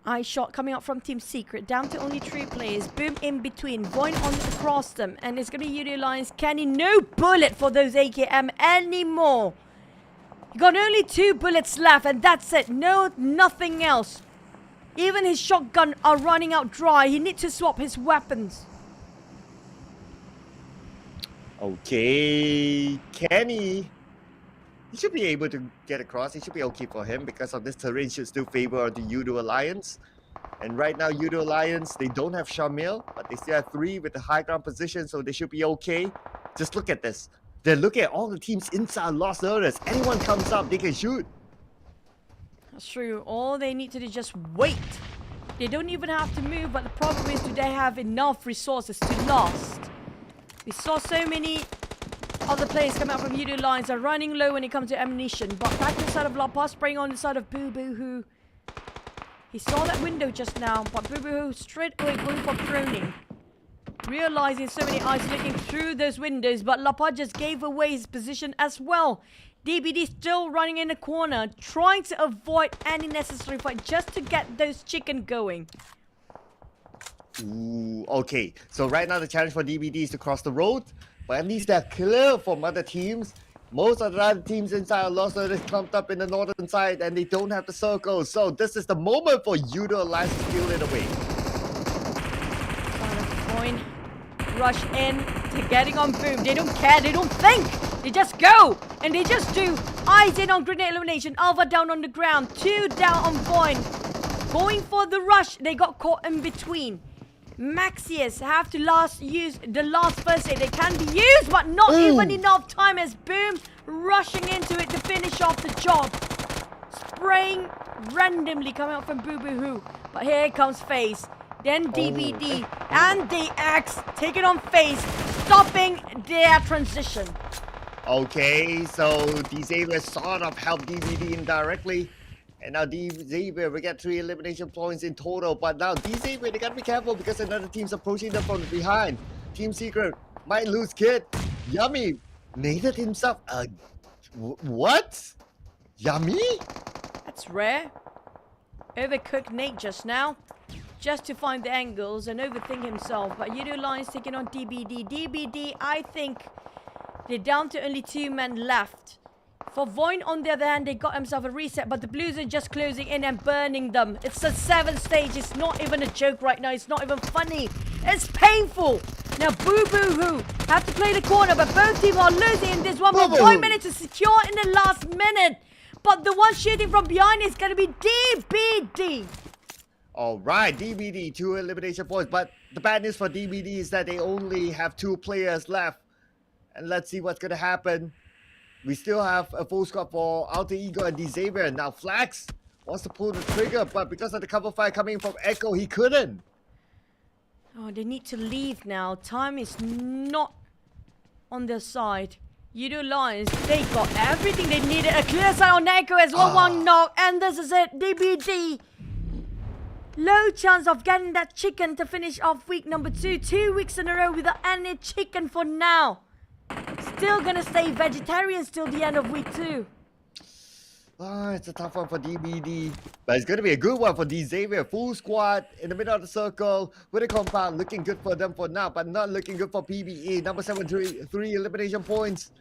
Eye shot coming out from Team Secret, down to only 3 players. Boom in between, Void on across them, and it's going to U2 Alliance. Kenny, no bullet for those AKM anymore. He got only 2 bullets left, and that's it. No, nothing else. Even his shotgun are running out dry. He needs to swap his weapons. Okay, Kenny. He should be able to get across. It should be okay for him because of this terrain should still favor the U2 Alliance. And right now, U2 Alliance, they don't have Shamil, but they still have 3 with the high ground position, so they should be okay. Just look at this. They're looking at all the teams inside Lost Earthers. Anyone comes up, they can shoot. That's true. All they need to do is just wait. They don't even have to move, but the problem is, do they have enough resources to last? We saw so many other players come out from U2 Alliance are running low when it comes to ammunition. But back to the side of La Paz, spraying on the side of Boo Boo, who he saw that window just now, but Boo Boo who straight away going for proning. Realizing so many eyes looking through those windows, but La Paz just gave away his position as well. DBD still running in the corner, trying to avoid any necessary fight just to get those chicken going. Ooh, okay. So right now the challenge for DBD is to cross the road. But at least they're clear from other teams. Most of the other teams inside Lost Earth is clumped up in the northern side and they don't have the circle. So this is the moment for U2 Alliance to steal it away. Point. Rush in to getting on Boom. They don't care. They don't think. They just go. And they just do. Eyes in on grenade elimination. Alva down on the ground. 2 down on Void. Going for the rush. They got caught in between. Maxius have to use the last first aid. They can be used, but not even enough time as Boom rushing into it to finish off the job. Spraying randomly coming out from Boo Boo Hoo. But here comes FaZe. Then DBD and the Axe taking on FaZe, stopping their transition. Okay, so D-Xavier sort of helped DBD indirectly. And now D-Xavier will get 3 elimination points in total. But now D-Xavier, they gotta be careful because another team's approaching them from behind. Team Secret might lose Kid. Yummy naded himself. What? Yummy? That's rare. Overcooked Nate just now. Just to find the angles and overthink himself. But Yudu Lions taking on DBD. DBD, I think they're down to only 2 men left. For Voin, on the other hand, they got himself a reset, but the Blues are just closing in and burning them. It's the 7th stage. It's not even a joke right now. It's not even funny. It's painful. Now, Boo Boo Hoo have to play the corner, but both teams are losing in this one. But Voin managed to secure in the last minute. But the one shooting from behind is going to be DBD. All right, DBD, 2 elimination points. But the bad news for DBD is that they only have 2 players left. And let's see what's going to happen. We still have a full squad for Alter Ego and D-Xavier. Now Flax wants to pull the trigger, but because of the cover fire coming from Echo, he couldn't. Oh, they need to leave now. Time is not on their side. Yudu Lions, they got everything they needed. A clear side on Echo as well. 1 knock, and this is it. DBD. Low chance of getting that chicken to finish off week number 2. 2 weeks in a row without any chicken for now. Still gonna stay vegetarian till the end of week 2. It's a tough one for DBD. But it's gonna be a good one for D-Xavier. Full squad in the middle of the circle with a compound. Looking good for them for now, but not looking good for PBE. Number 7, 3 elimination points.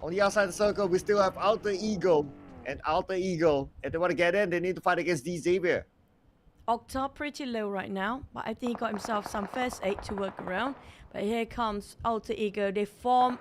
On the outside of the circle, we still have Alter Ego. And Alter Ego, if they want to get in, they need to fight against D-Xavier. Octa pretty low right now, but I think he got himself some first aid to work around. But here comes Alter Ego. They form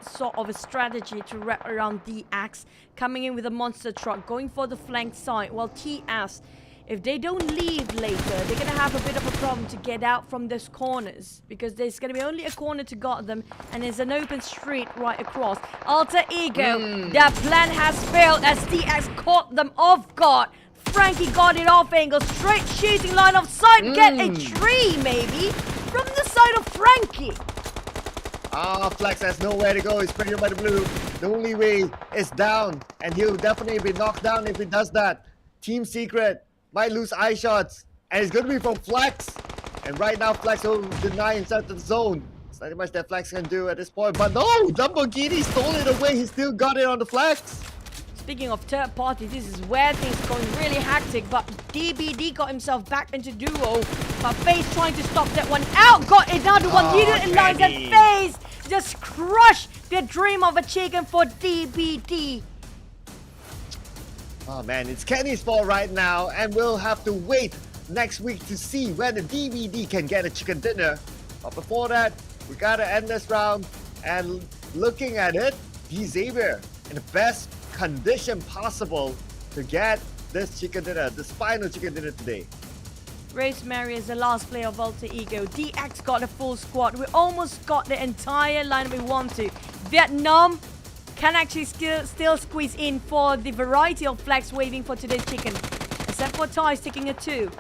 sort of a strategy to wrap around DX, coming in with a monster truck, going for the flank side, while TS, if they don't leave later, they're going to have a bit of a problem to get out from those corners, because there's going to be only a corner to guard them, and there's an open street right across. Alter Ego, their plan has failed as DX caught them off guard. Frankie got it off angle, straight shooting line of sight, get a tree maybe from the side of Frankie. Flex has nowhere to go. He's pressured by the blue. The only way is down, and he'll definitely be knocked down if he does that. Team Secret might lose eye shots, and it's going to be from Flex. And right now, Flex will deny himself to the zone. There's nothing much that Flex can do at this point. But no, Lamborghini stole it away. He still got it on the Flex. Speaking of third party, this is where things are going really hectic, but DBD got himself back into duo, but FaZe trying to stop that one out, got another one, Yudu and Lions, and FaZe just crushed their dream of a chicken for DBD. Oh man, it's Kenny's fault right now, and we'll have to wait next week to see when the DBD can get a chicken dinner. But before that, we gotta end this round, and looking at it, D-Xavier in the best condition possible to get this chicken dinner, this final chicken dinner today. Rosemary is the last player of Alter Ego. DX got a full squad. We almost got the entire line we want to. Vietnam can actually still squeeze in for the variety of flags waving for today's chicken. Except for Ty's taking a 2.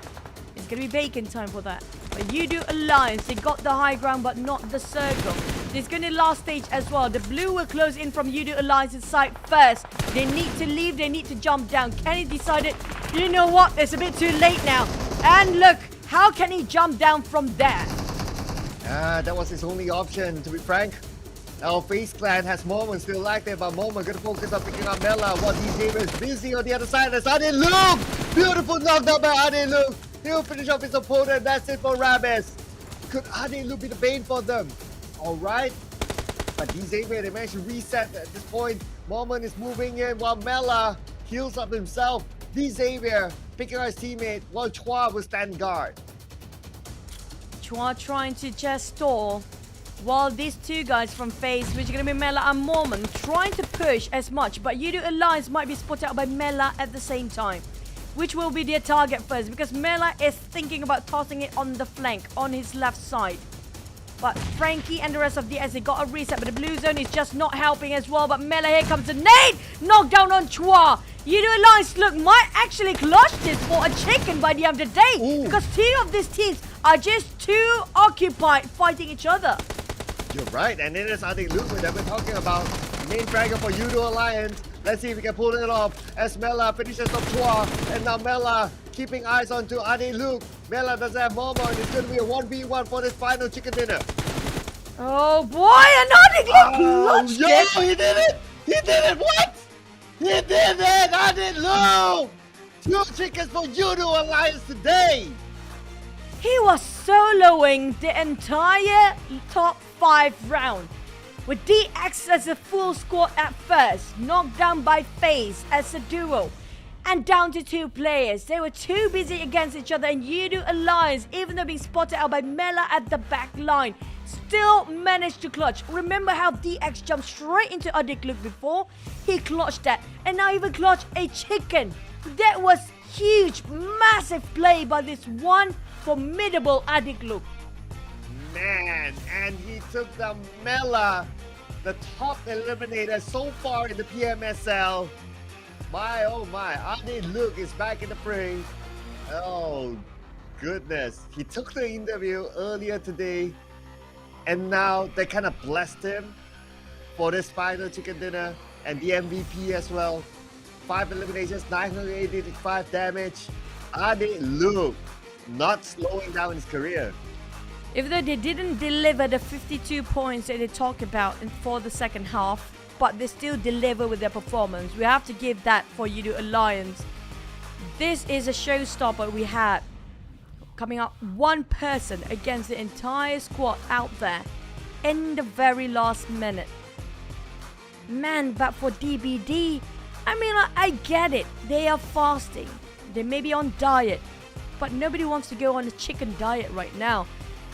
It's going to be bacon time for that. But Yudu Alliance, they got the high ground but not the circle. There's going to last stage as well. The blue will close in from Yudu Alliance's side first. They need to leave, they need to jump down. Kenny decided, you know what, it's a bit too late now. And look, how can he jump down from there? That was his only option, to be frank. Now FaZe Clan has Moment still active, but Moment gonna focus on picking up Mela while D-Xavier is busy on the other side. That's Luke! Beautiful knockdown by Luke. He'll finish off his opponent. That's it for Rabes. Could Luke be the bane for them? Alright. But D-Xavier, they managed to reset at this point. Moment is moving in while Mela heals up himself. D-Xavier picking up his teammate while Chua will stand guard. Chua trying to just stall while these two guys from FaZe, which are going to be Mela and Moment, trying to push as much, but Yudu Alliance might be spotted out by Mela at the same time, which will be their target first, because Mela is thinking about tossing it on the flank, on his left side. But Frankie and the rest of the SE got a reset, but the blue zone is just not helping as well. But Mela, here comes the nade! Knockdown on Chua. Yudu Alliance, look, might actually clutch this for a chicken by the end of the day. Because 2 of these teams are just too occupied fighting each other. You're right, and it is Luke that we're talking about. main fragger for Udo Alliance. Let's see if we can pull it off as Mela finishes off Chua. And now Mela keeping eyes on to Ade Luke. Mela doesn't have Momo and it's going to be a 1v1 for this final chicken dinner. Oh boy, another clutch Yo, it. he did it! He did it! What? He did it! Ade Luke! 2 chickens for Udo Alliance today! He was soloing the entire top 5 round. With DX as a full squad at first, knocked down by FaZe as a duo, and down to 2 players. They were too busy against each other, and Udo Alliance, even though being spotted out by Mela at the back line, still managed to clutch. Remember how DX jumped straight into Adik Luke before? He clutched that, and now even clutched a chicken. That was huge, massive play by this one formidable Adik Luke. Man, and he took the Mela, the top eliminator so far in the PMSL. My, oh my, Ade Luke is back in the fray. Oh, goodness. He took the interview earlier today, and now they kind of blessed him for this final chicken dinner and the MVP as well. 5 eliminations, 985 damage. Ade Luke not slowing down his career. Even though they didn't deliver the 52 points that they talk about for the second half, but they still deliver with their performance. We have to give that for Udo Alliance. This is a showstopper we had. Coming up one person against the entire squad out there in the very last minute. Man, but for DBD, I mean, I get it. They are fasting. They may be on diet, but nobody wants to go on a chicken diet right now.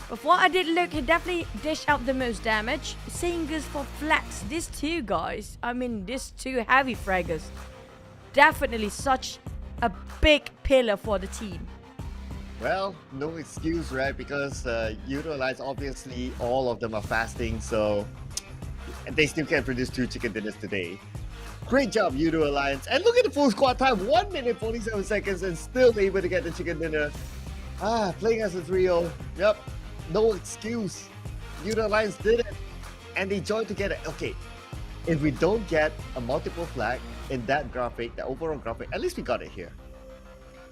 But for what I did look, he definitely dished out the most damage. Same goes for Flex. These 2 guys, I mean, these 2 heavy fraggers. Definitely such a big pillar for the team. Well, no excuse, right? Because Udo Alliance, obviously, all of them are fasting, so they still can produce 2 chicken dinners today. Great job, Udo Alliance. And look at the full squad time, 1 minute 47 seconds, and still able to get the chicken dinner. Playing as a trio. Yep, no excuse. Udo Alliance did it, and they joined together. Okay, if we don't get a multiple flag in that graphic, the overall graphic, at least we got it here.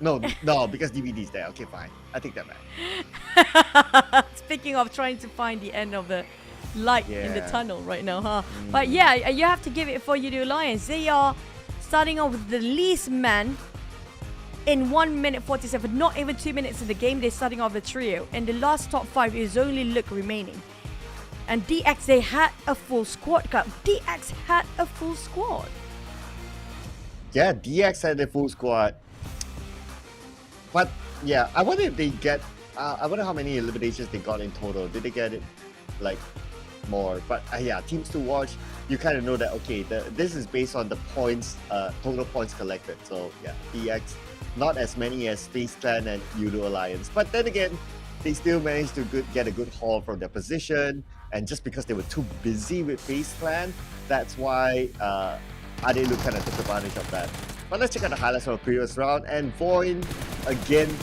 No, because DVD's there. Okay, fine. I take that back. Speaking of trying to find the end of the light in the Yeah. tunnel right now, huh? But yeah, you have to give it for Udo Alliance. They are starting off with the least man in 1 minute 47, not even 2 minutes in the game. They're starting off the trio, and the last top 5 is only Luke remaining. And DX, they had a full squad. DX had a full squad. Yeah, DX had a full squad. But yeah, I wonder if they get. I wonder how many eliminations they got in total. Did they get it like more? But yeah, teams to watch. You kind of know that okay, this is based on the points, total points collected. So yeah, DX not as many as Space Clan and Udo Alliance. But then again, they still managed to get a good haul from their position. And just because they were too busy with Space Clan, that's why Adelu kind of took advantage of that. But let's check out the highlights from the previous round. And Voin, again,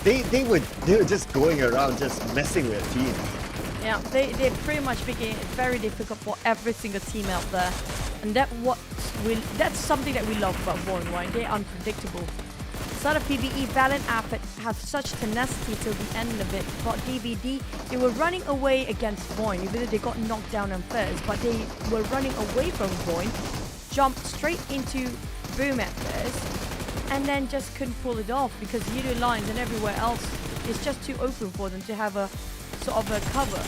they were just going around, just messing with teams. Yeah, they pretty much making it very difficult for every single team out there, and that's something that we love about Void, right? They're unpredictable. Sort of PvE Valiant Effort have such tenacity till the end of it. But DVD, they were running away against Void, even though they got knocked down on first, but they were running away from Void, jumped straight into Boom at first, and then just couldn't pull it off because Udo Lines and everywhere else is just too open for them to have a sort of a cover.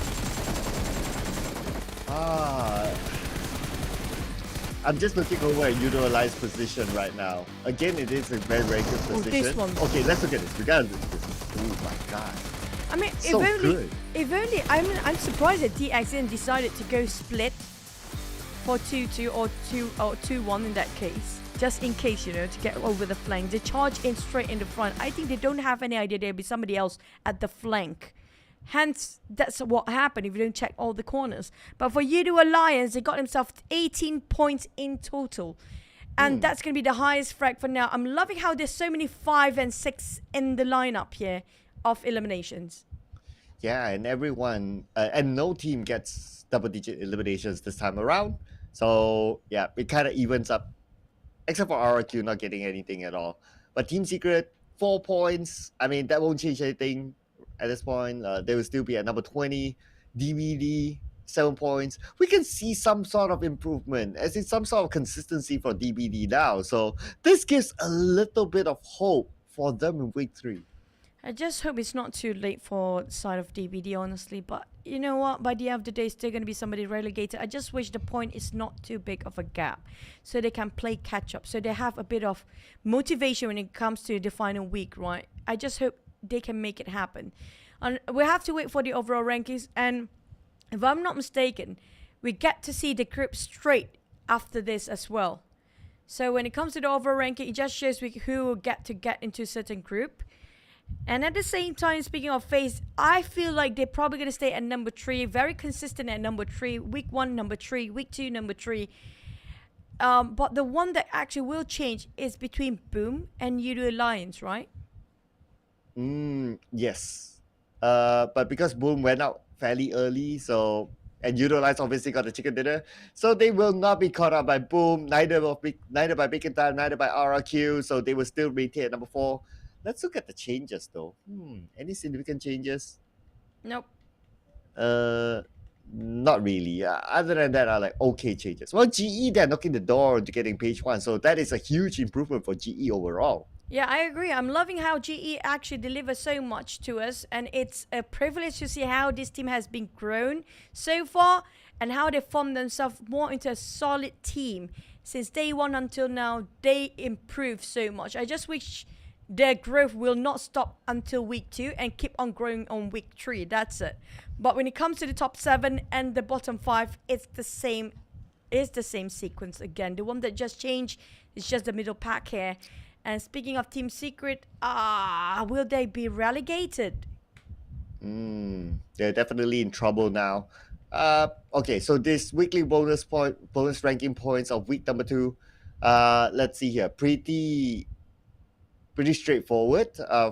I'm just looking over at Udo Alliance position right now. Again, it is a very, very good position. This one. Okay, let's look at this. We gotta look at this. Oh my god. I mean, So good. I'm surprised that DXN decided to go split for 2-2 or 2-1 in that case. Just in case, you know, to get over the flank. They charge in straight in the front. I think they don't have any idea there'll be somebody else at the flank. Hence, that's what happened if you don't check all the corners. But for Udo Alliance, they got themselves 18 points in total. And that's going to be the highest frag for now. I'm loving how there's so many 5 and 6 in the lineup here of eliminations. Yeah, and everyone and no team gets double-digit eliminations this time around. So yeah, it kind of evens up, except for RRQ not getting anything at all. But Team Secret 4 points. I mean, that won't change anything at this point. They will still be at number 20. DVD 7 points. We can see some sort of improvement, as in some sort of consistency for DBD now. So this gives a little bit of hope for them in week 3. I just hope it's not too late for the side of DBD, honestly. But you know what? By the end of the day, still going to be somebody relegated. I just wish the point is not too big of a gap, so they can play catch up. So they have a bit of motivation when it comes to the final week, right? I just hope they can make it happen. And we have to wait for the overall rankings. And if I'm not mistaken, we get to see the group straight after this as well. So when it comes to the overall ranking, it just shows who will get into a certain group. And at the same time, speaking of FaZe, I feel like they're probably going to stay at number 3, very consistent at number 3. Week 1, number 3. Week 2, number 3. But the one that actually will change is between Boom and U2 Alliance, right? Yes. But because Boom went out fairly early, so and U2 Alliance obviously got the chicken dinner, so they will not be caught up by Boom, neither by Big and Time, neither by RRQ, so they will still maintain at number 4. Let's look at the changes though. Any significant changes? Nope. Not really. Other than that, are like okay changes. Well, GE, they're knocking the door to getting page 1, so that is a huge improvement for GE overall. Yeah, I agree. I'm loving how GE actually delivers so much to us, and it's a privilege to see how this team has been grown so far and how they formed themselves more into a solid team. Since day 1 until now, they improved so much. I just wish their growth will not stop until week 2 and keep on growing on week 3. That's it. But when it comes to the top 7 and the bottom 5, it's the same. It's the same sequence again. The one that just changed is just the middle pack here. And speaking of Team Secret, will they be relegated? They're definitely in trouble now. Okay, so this weekly bonus ranking points of week number 2. Let's see here. Pretty straightforward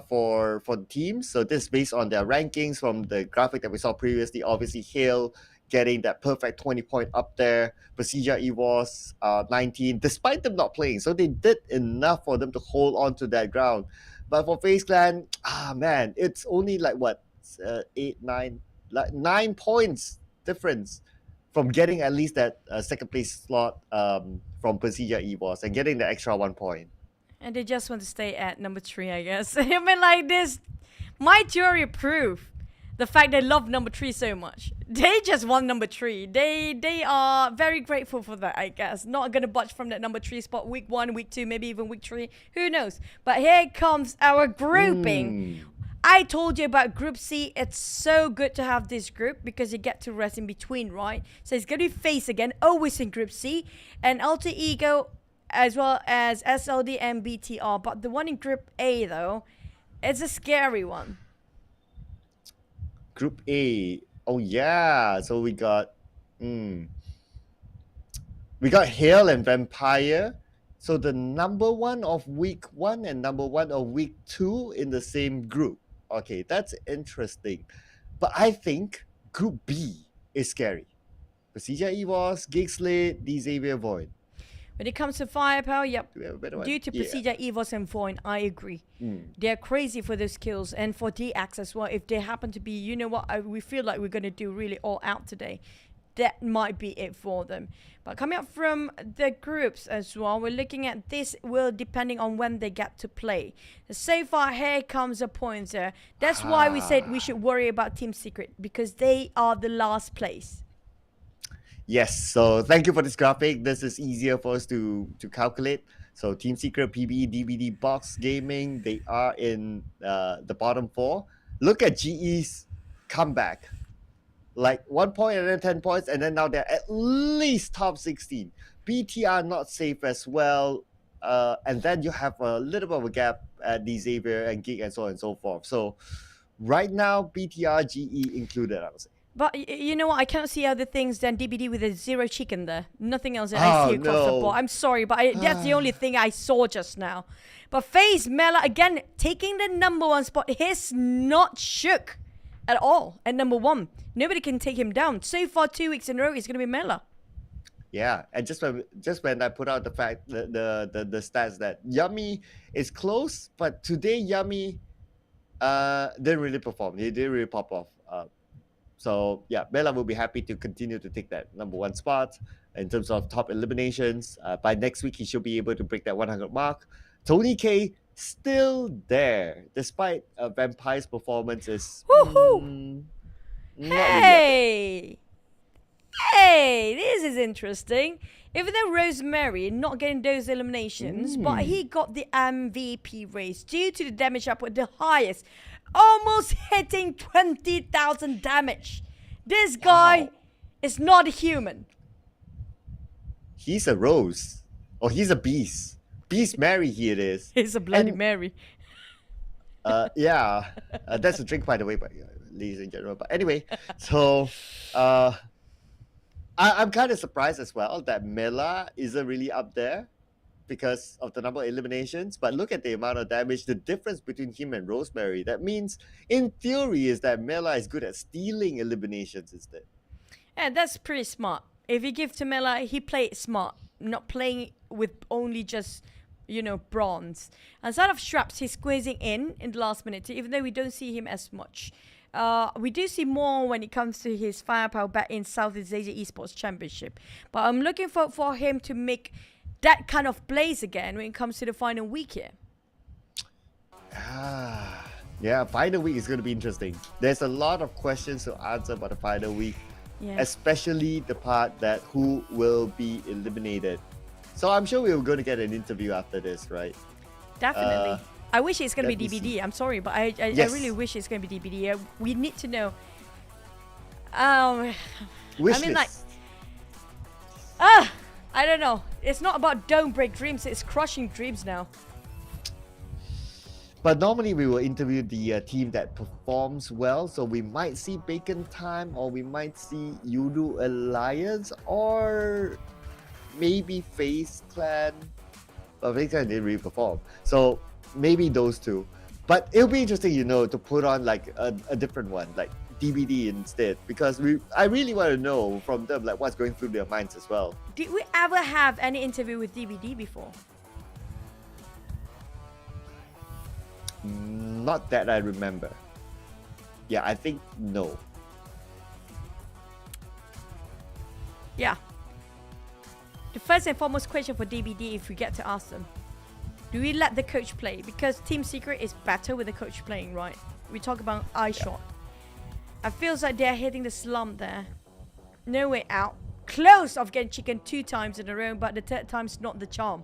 for the teams. So this is based on their rankings from the graphic that we saw previously. Obviously, Hale getting that perfect 20 point up there. Procedure EVOS 19, despite them not playing. So they did enough for them to hold on to that ground. But for FaZe Clan, man, it's only like what, 9 points difference from getting at least that second place slot from Procedure EVOS and getting the extra 1 point. And they just want to stay at number 3, I guess. I mean, like this, my theory proof the fact they love number 3 so much. They just want number 3. They are very grateful for that, I guess. Not gonna budge from that number 3 spot week 1, week 2, maybe even week 3. Who knows? But here comes our grouping. I told you about Group C. It's so good to have this group because you get to rest in between, right? So it's gonna be FaZe again, always in Group C, and Alter Ego, as well as SLD and BTR. But the one in Group A, though, it's a scary one. Group A. Oh, yeah. So we got Hale and Vampire. So the number 1 of week 1 and number 1 of week 2 in the same group. Okay, that's interesting. But I think Group B is scary. Procedure EVOS, Gigslade, Xavier Void. When it comes to firepower, yep. Due to Yeah. Procedure EVOS and Void, I agree. They're crazy for those kills, and for DX as well. If they happen to be, you know what, we feel like we're going to do really all out today. That might be it for them. But coming up from the groups as well, we're looking at this will depending on when they get to play. So far, here comes a pointer. That's why we said we should worry about Team Secret, because they are the last place. Yes, so thank you for this graphic. This is easier for us to calculate. So Team Secret, PB, DBD, Box Gaming, they are in the bottom 4. Look at GE's comeback. Like 1 point and then 10 points, and then now they're at least top 16. BTR not safe as well. And then you have a little bit of a gap at Xavier and Gig and so on and so forth. So right now, BTR, GE included, I would say. But you know what? I cannot see other things than DBD with a 0 chicken there. Nothing else that I see across the board. I'm sorry, but that's the only thing I saw just now. But FaZe Mela, again, taking the number 1 spot. He's not shook at all at number 1. Nobody can take him down. So far, 2 weeks in a row, it's going to be Mela. Yeah, and just when I put out the fact the stats that Yummy is close, but today Yummy didn't really perform. He didn't really pop off. So yeah, Mela will be happy to continue to take that number 1 spot in terms of top eliminations. By next week, he should be able to break that 100 mark. Tony K still there, despite Vampire's performance is Woohoo! not really up there. Hey, this is interesting. Even though Rosemary not getting those eliminations, but he got the MVP race due to the damage output, the highest, almost hitting 20,000 damage. This guy is not a human. He's a rose, or he's a beast. Beast Mary, he it is. He's a Bloody Mary. Yeah, that's a drink, by the way, but ladies and gentlemen. But anyway, so I'm kind of surprised as well that Mela isn't really up there because of the number of eliminations. But look at the amount of damage, the difference between him and Rosemary. That means, in theory, is that Mela is good at stealing eliminations instead. Yeah, that's pretty smart. If you give to Mela, he played smart, not playing with only just, bronze. Instead of Straps, he's squeezing in the last minute, even though we don't see him as much. We do see more when it comes to his firepower back in Southeast Asia Esports Championship. But I'm looking for him to make that kind of plays again when it comes to the final week here. Yeah, final week is going to be interesting. There's a lot of questions to answer about the final week, especially the part that who will be eliminated. So I'm sure we're going to get an interview after this, right? Definitely. I wish it's going to be Let me DVD. I'm sorry, but I Yes. really wish it's going to be DVD. We need to know. Wish I mean, list. I don't know. It's not about don't break dreams. It's crushing dreams now. But normally we will interview the team that performs well. So we might see Bacon Time, or we might see Yudu Alliance, or maybe FaZe Clan. But FaZe Clan didn't really perform. So maybe those two. But it'll be interesting, to put on like a different one, like DBD instead. Because I really want to know from them like what's going through their minds as well. Did we ever have any interview with DVD before? Not that I remember. Yeah, I think no. Yeah. The first and foremost question for DBD, if we get to ask them, do we let the coach play? Because Team Secret is better with the coach playing, right? We talk about iShot. I feels like they're hitting the slump there. No way out. Close of getting chicken 2 times in a row, but the third time's not the charm.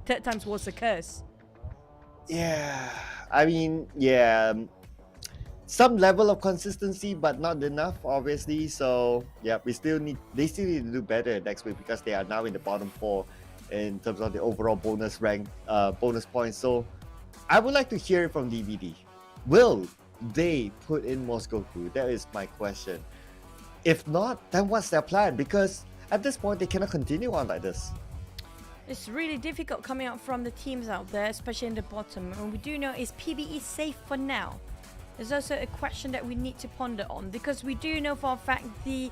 Third times was the curse. Yeah, I mean, some level of consistency, but not enough, obviously. So yeah, they still need to do better next week because they are now in the bottom 4 in terms of the overall bonus rank, bonus points. So I would like to hear from DVD. Will they put in Moscow Crew? That is my question. If not, then what's their plan? Because at this point, they cannot continue on like this. It's really difficult coming out from the teams out there, especially in the bottom. And we do know, is PBE safe for now? There's also a question that we need to ponder on, because we do know for a fact the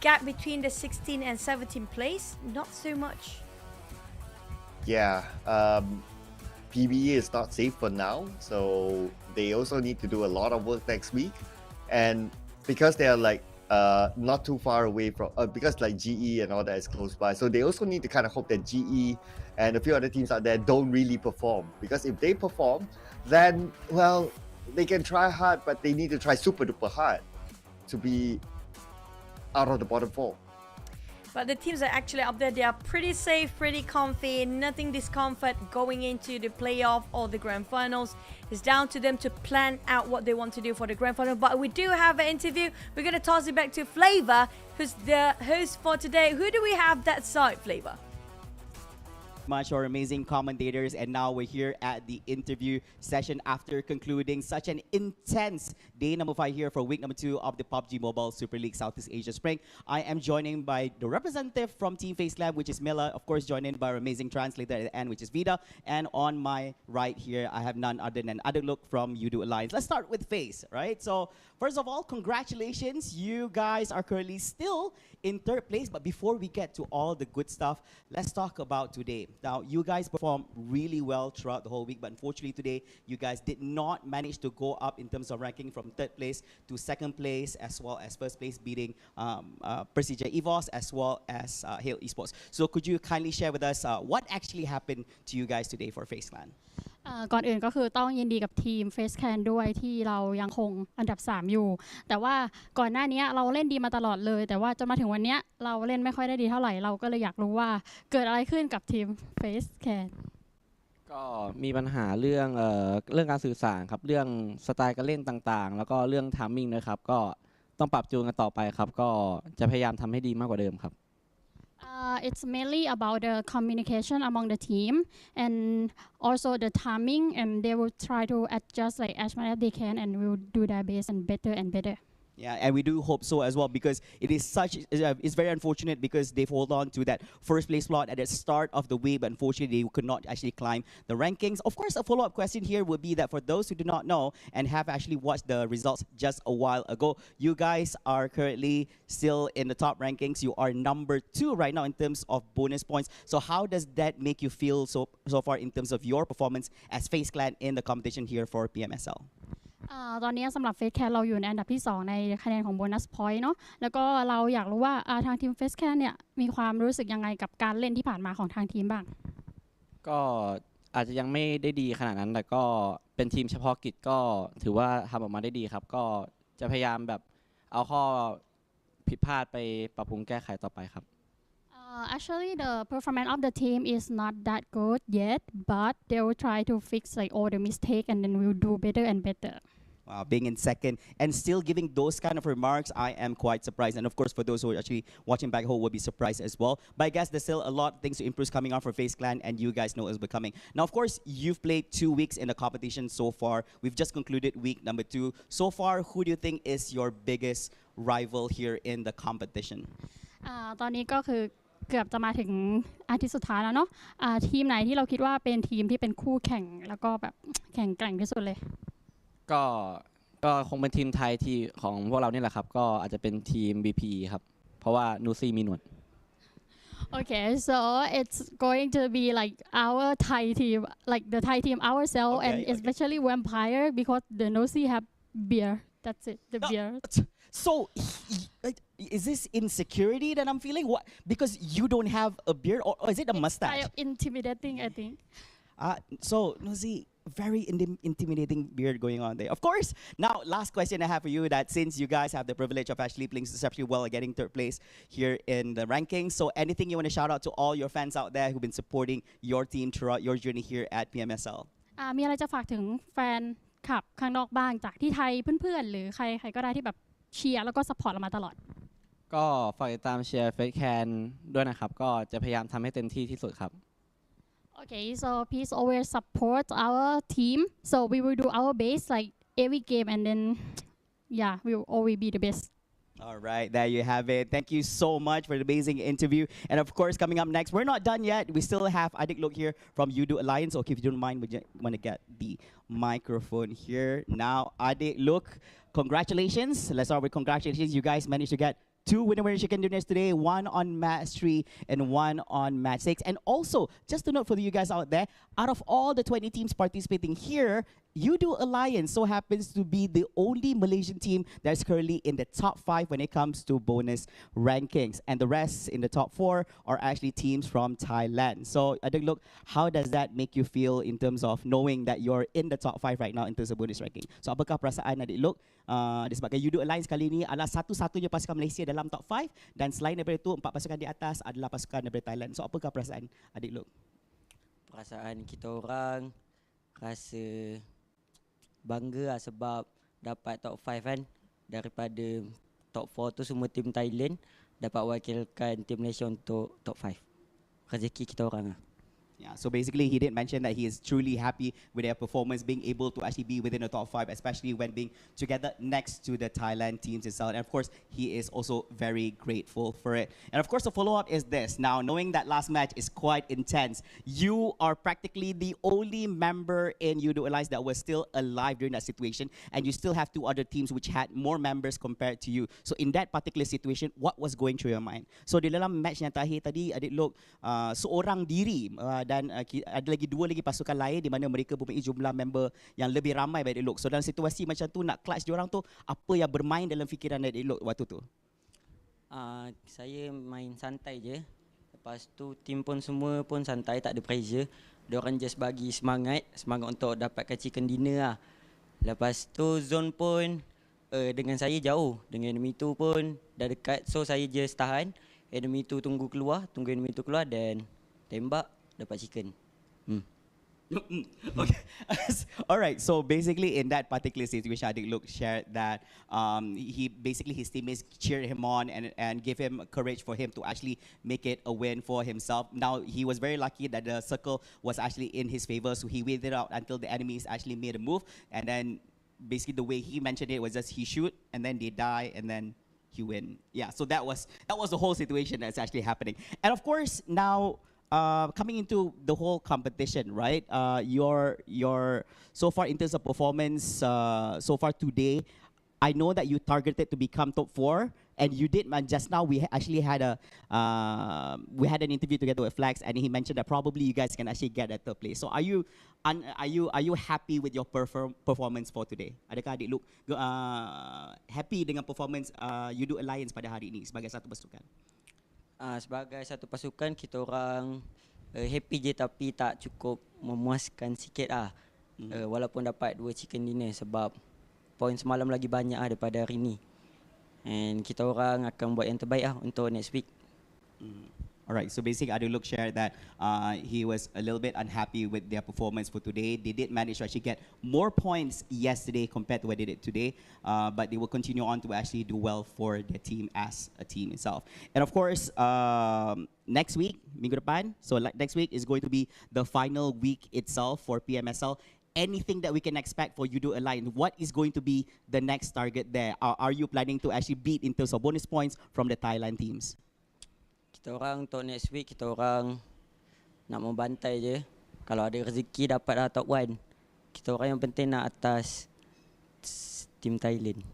gap between the 16 and 17 place, not so much. Yeah, PBE is not safe for now, so they also need to do a lot of work next week. And because they are like not too far away from, because like GE and all that is close by, so they also need to kind of hope that GE and a few other teams out there don't really perform. Because if they perform, then, well, they can try hard, but they need to try super duper hard to be out of the bottom 4. But the teams that are actually up there, they are pretty safe, pretty comfy, nothing discomfort going into the playoff or the grand finals. It's down to them to plan out what they want to do for the grand final. But we do have an interview. We're going to toss it back to Flavor, who's the host for today. Who do we have that side, Flavor? much our amazing commentators, and now we're here at the interview session after concluding such an intense day number 5 here for week number 2 of the PUBG Mobile Super League Southeast Asia Spring. I am joined by the representative from Team Face Lab, which is Mila, of course joined by our amazing translator at the end, which is Vida, and on my right here I have none other than Aduk from You Do Alliance. Let's start with Face, right? So first of all, congratulations, you guys are currently still in 3rd place, but before we get to all the good stuff, let's talk about today. Now, you guys performed really well throughout the whole week, but unfortunately today, you guys did not manage to go up in terms of ranking from 3rd place to 2nd place, as well as 1st place, beating Persija EVOS, as well as Hale Esports. So could you kindly share with us what actually happened to you guys today for Face Clan? ก่อนอื่นก็คือต้องยินดีกับทีม Face Can ด้วยที่เรายังคงอันดับ 3 อยู่แต่ว่าก่อนหน้านี้เราเล่นดีมาตลอดเลยแต่ว่าจนมาถึงวันนี้เราเล่นไม่ค่อยได้ดีเท่าไหร่เราก็เลยอยากรู้ว่าเกิดอะไรขึ้นกับทีม Face Can ก็มีปัญหาเรื่องการสื่อสารครับเรื่องสไตล์การเล่นต่างๆแล้วก็เรื่องไทมิ่งด้วยครับก็ต้องปรับจูนกันต่อไปครับก็จะพยายามทำให้ดีมากกว่าเดิมครับ It's mainly about the communication among the team and also the timing, and they will try to adjust like as much as they can, and will do their best and better and better. Yeah, and we do hope so as well, because it is it's very unfortunate because they've hold on to that 1st place slot at the start of the week, but unfortunately they could not actually climb the rankings. Of course, a follow-up question here would be that for those who do not know and have actually watched the results just a while ago, you guys are currently still in the top rankings. You are number 2 right now in terms of bonus points. So how does that make you feel so far in terms of your performance as Face Clan in the competition here for PMSL? ตอนนี้สำหรับ Face Can เราอยู่ในอันดับที่ 2 ในคะแนนของโบนัสพอยต์เนาะแล้วก็เราอยากรู้ว่าทางทีม Face Can เนี่ยมีความรู้สึกยังไงกับการเล่นที่ผ่านมาของทางทีมบ้างก็อาจจะยังไม่ได้ดีขนาดนั้นแต่ก็เป็นทีมเฉพาะกิจก็ถือว่าทำออกมาได้ดีครับก็จะพยายามแบบเอาข้อผิดพลาดไปปรับปรุงแก้ไขต่อไปครับ Actually, the performance of the team is not that good yet, but they will try to fix like all the mistake, and then we'll do better and better. Wow, being in 2nd and still giving those kind of remarks, I am quite surprised. And of course, for those who are actually watching back home, will be surprised as well. But I guess there's still a lot of things to improve coming on for Face Clan, and you guys know it's becoming. Now, of course, you've played 2 weeks in the competition so far. We've just concluded week number 2. So far, who do you think is your biggest rival here in the competition? ตอนนี้ก็คือเกือบจะมาถึงอาทิตย์สุดท้ายแล้วเนาะทีมไหนที่เราคิดว่าเป็นทีมที่เป็นคู่แข่งแล้วก็แบบแข่งแกร่งที่สุดเลยก็คงเป็นทีมไทยที่ของพวกเรานี่แหละครับก็อาจจะเป็นทีม BP ครับเพราะว่านูซี่มีหนวด Okay, so it's going to be like our Thai team, like the Thai team ourselves, and especially Vampire because the Nosy have beer. That's it, the beer. So, is this insecurity that I'm feeling? What? Because you don't have a beard, or is it a mustache? Kind of intimidating, I think. So, Nozi, very intimidating beard going on there. Of course. Now, last question I have for you, that since you guys have the privilege of actually playing exceptionally well, getting 3rd place here in the rankings, so anything you want to shout out to all your fans out there who've been supporting your team throughout your journey here at PMSL? มีอะไรจะฝากถึงแฟนคลับข้างนอกบ้างจากที่ไทยเพื่อนๆหรือใครก็ได้ที่แบบเชียร์แล้วก็ซัพพอร์ตเรามาตลอดก็ฝากติดตามเชียร์ Face Can ด้วยนะครับก็จะพยายามทำให้เต็มที่ที่สุดครับ Okay, so please always support our team. So we will do our best like every game, and then yeah, we will always be the best. All right, there you have it. Thank you so much for the amazing interview. And of course, coming up next, we're not done yet. We still have Adik Look here from You Do Alliance. Okay, if you don't mind, we want to get the microphone here. Now, Adik Look, congratulations. Let's start with congratulations. You guys managed to get 2 winner chicken dinners today, 1 on match 3 and 1 on match 6. And also, just to note for you guys out there, out of all the 20 teams participating here, You Do Alliance so happens to be the only Malaysian team that's currently in the top 5 when it comes to bonus rankings. And the rest in the top 4 are actually teams from Thailand. So, Adik Look, how does that make you feel in terms of knowing that you're in the top 5 right now in terms of bonus ranking? So, apakah perasaan Adik Look disebabkan You Do Alliance kali ini adalah satu-satunya pasukan Malaysia dalam top 5, dan selain daripada itu 4 pasukan di atas adalah pasukan daripada Thailand. So, apakah perasaan Adik Look? Perasaan kita orang rasa bangga lah sebab dapat top 5 kan, daripada top 4 tu semua tim Thailand dapat wakilkan tim Malaysia untuk top 5. Rezeki kita orang lah. Yeah, so basically he did mention that he is truly happy with their performance, being able to actually be within the top 5, especially when being together next to the Thailand teams itself. And of course, he is also very grateful for it. And of course, the follow-up is this. Now, knowing that last match is quite intense, you are practically the only member in UDO Alliance that was still alive during that situation, and you still have 2 other teams which had more members compared to you. So in that particular situation, what was going through your mind? So di dalam match yang terakhir tadi, Adik Lok seorang diri dan ada lagi 2 lagi pasukan lain di mana mereka mempunyai jumlah member yang lebih ramai Adik Lok. So dalam situasi macam tu nak clutch diorang tu, apa yang bermain dalam fikiran Adik Lok waktu tu? Saya main santai je. Lepas tu tim pun semua pun santai, tak ada pressure. Diorang just bagi semangat untuk dapatkan chicken dinner lah. Lepas tu zone pun dengan saya jauh, dengan enemy tu pun dah dekat. So saya just tahan, enemy tu tunggu enemy tu keluar dan tembak, dapat chicken. Okay. All right. So basically, in that particular situation, Adik Lok shared that his teammates cheered him on and gave him courage for him to actually make it a win for himself. Now he was very lucky that the circle was actually in his favor, so he waited out until the enemies actually made a move, and then basically the way he mentioned it was just he shoot and then they die and then he win. Yeah. So that was the whole situation that's actually happening. And of course now, coming into the whole competition, right? Your so far in terms of performance, so far today, I know that you targeted to become top 4, and you did. Just now we actually had an interview together with Flax, and he mentioned that probably you guys can actually get at third place. So are you happy with your performance for today? Adakah Adik Lok happy dengan performance UDO Alliance pada hari ini sebagai satu pasukan? Sebagai satu pasukan, kita orang happy je tapi tak cukup memuaskan sikit lah. Walaupun dapat 2 chicken dinner sebab poin semalam lagi banyak daripada hari ni. And kita orang akan buat yang terbaik lah untuk next week. Alright, so basically Adik Lok shared that he was a little bit unhappy with their performance for today. They did manage to actually get more points yesterday compared to what they did today, but they will continue on to actually do well for their team as a team itself. And of course, next week, minggu depan, so next week is going to be the final week itself for PMSL. Anything that we can expect for UDO Alliance? What is going to be the next target there? Are you planning to actually beat in terms of bonus points from the Thailand teams? Kita orang untuk next week, kita orang nak membantai je. Kalau ada rezeki dapat top 1. Kita orang yang penting nak atas tim Thailand.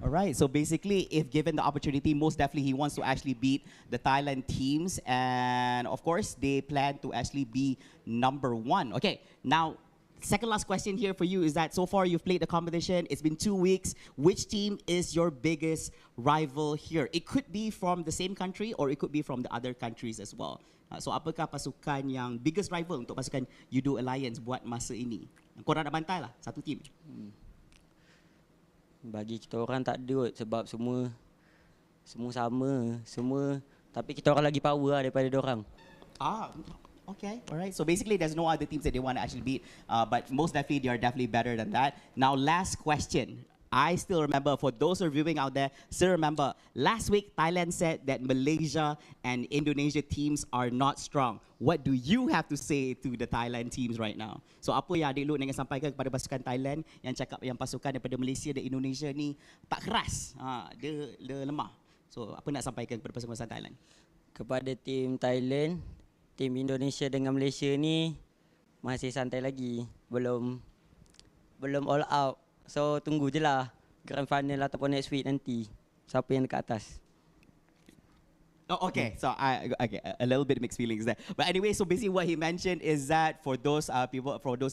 Alright, so basically, if given the opportunity, most definitely he wants to actually beat the Thailand teams. And of course, they plan to actually be number 1. Okay, now, second last question here for you is that so far you've played the competition, it's been 2 weeks. Which team is your biggest rival here? It could be from the same country or it could be from the other countries as well. So apakah pasukan yang biggest rival untuk pasukan UDO Alliance buat masa ini? Korang nak bantai lah, satu team. Bagi kita orang tak ada sebab semua sama. Tapi kita orang lagi power lah daripada diorang. Okay, all right. So basically, there's no other teams that they want to actually beat, but most definitely, they are definitely better than that. Now, last question. I still remember, for those who are viewing out there, still remember, last week, Thailand said that Malaysia and Indonesia teams are not strong. What do you have to say to the Thailand teams right now? So, apa yang Adik Lok nak sampaikan kepada pasukan Thailand yang cakap yang pasukan daripada Malaysia dan Indonesia ni tak keras, dia lemah. So, apa nak sampaikan kepada pasukan Thailand? Kepada tim Thailand, tim Indonesia dengan Malaysia ni masih santai lagi, belum all out. So tunggu je lah grand final ataupun next week nanti siapa yang dekat atas. Okay, so a little bit mixed feelings there. But anyway, so basically what he mentioned is that for those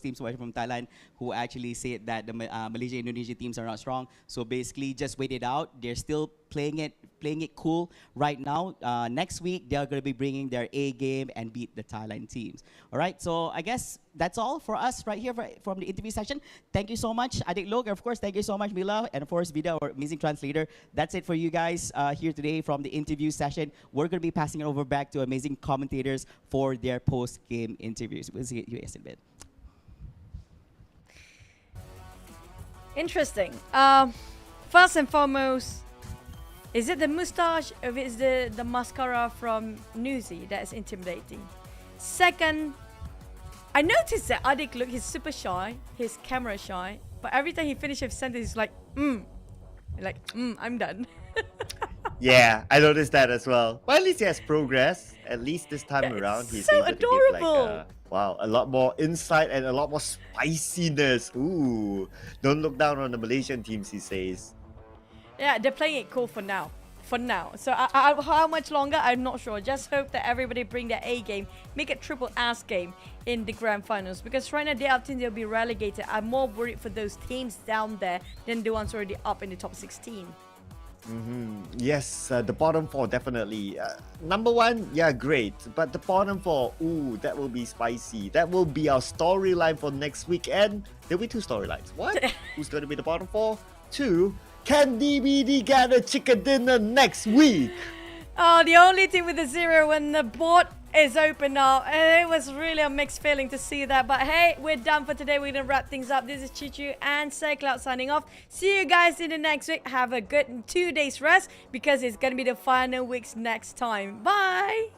teams who are from Thailand who actually said that the Malaysia and Indonesia teams are not strong, so basically just wait it out. They're still playing it cool right now. Next week they're going to be bringing their A game and beat the Thailand teams. All right, so I guess that's all for us right here from the interview session. Thank you so much, Adik Lok. Of course, thank you so much, Mila, and of course, Vida, our amazing translator. That's it for you guys here today from the interview session. We're going to be passing it over back to amazing commentators for their post-game interviews. We'll see you guys in a bit. Interesting. First and foremost, is it the mustache or is it the mascara from Newsy that's intimidating? Second, I noticed that Adik look, he's super shy, he's camera shy, but every time he finishes a sentence, he's like, I'm done. Yeah, I noticed that as well. But at least he has progress. At least this time around, he's so able to adorable. give a lot more insight and a lot more spiciness. Ooh, don't look down on the Malaysian teams, he says. Yeah, they're playing it cool for now. So how much longer, I'm not sure. Just hope that everybody bring their A game, make it triple ass game in the grand finals. Because right now they are teams they'll be relegated. I'm more worried for those teams down there than the ones already up in the top 16. Yes, the bottom four definitely. Number one, yeah, great. But the bottom four, ooh, that will be spicy. That will be our storyline for next weekend. There'll be 2 storylines. What? Who's going to be the bottom four? 2. Can DBD get a chicken dinner next week? Oh, the only team with a 0 when the board is open now. It was really a mixed feeling to see that. But hey, we're done for today. We're going to wrap things up. This is Chichu and SeaCloud signing off. See you guys in the next week. Have a good 2 days rest because it's going to be the final weeks next time. Bye!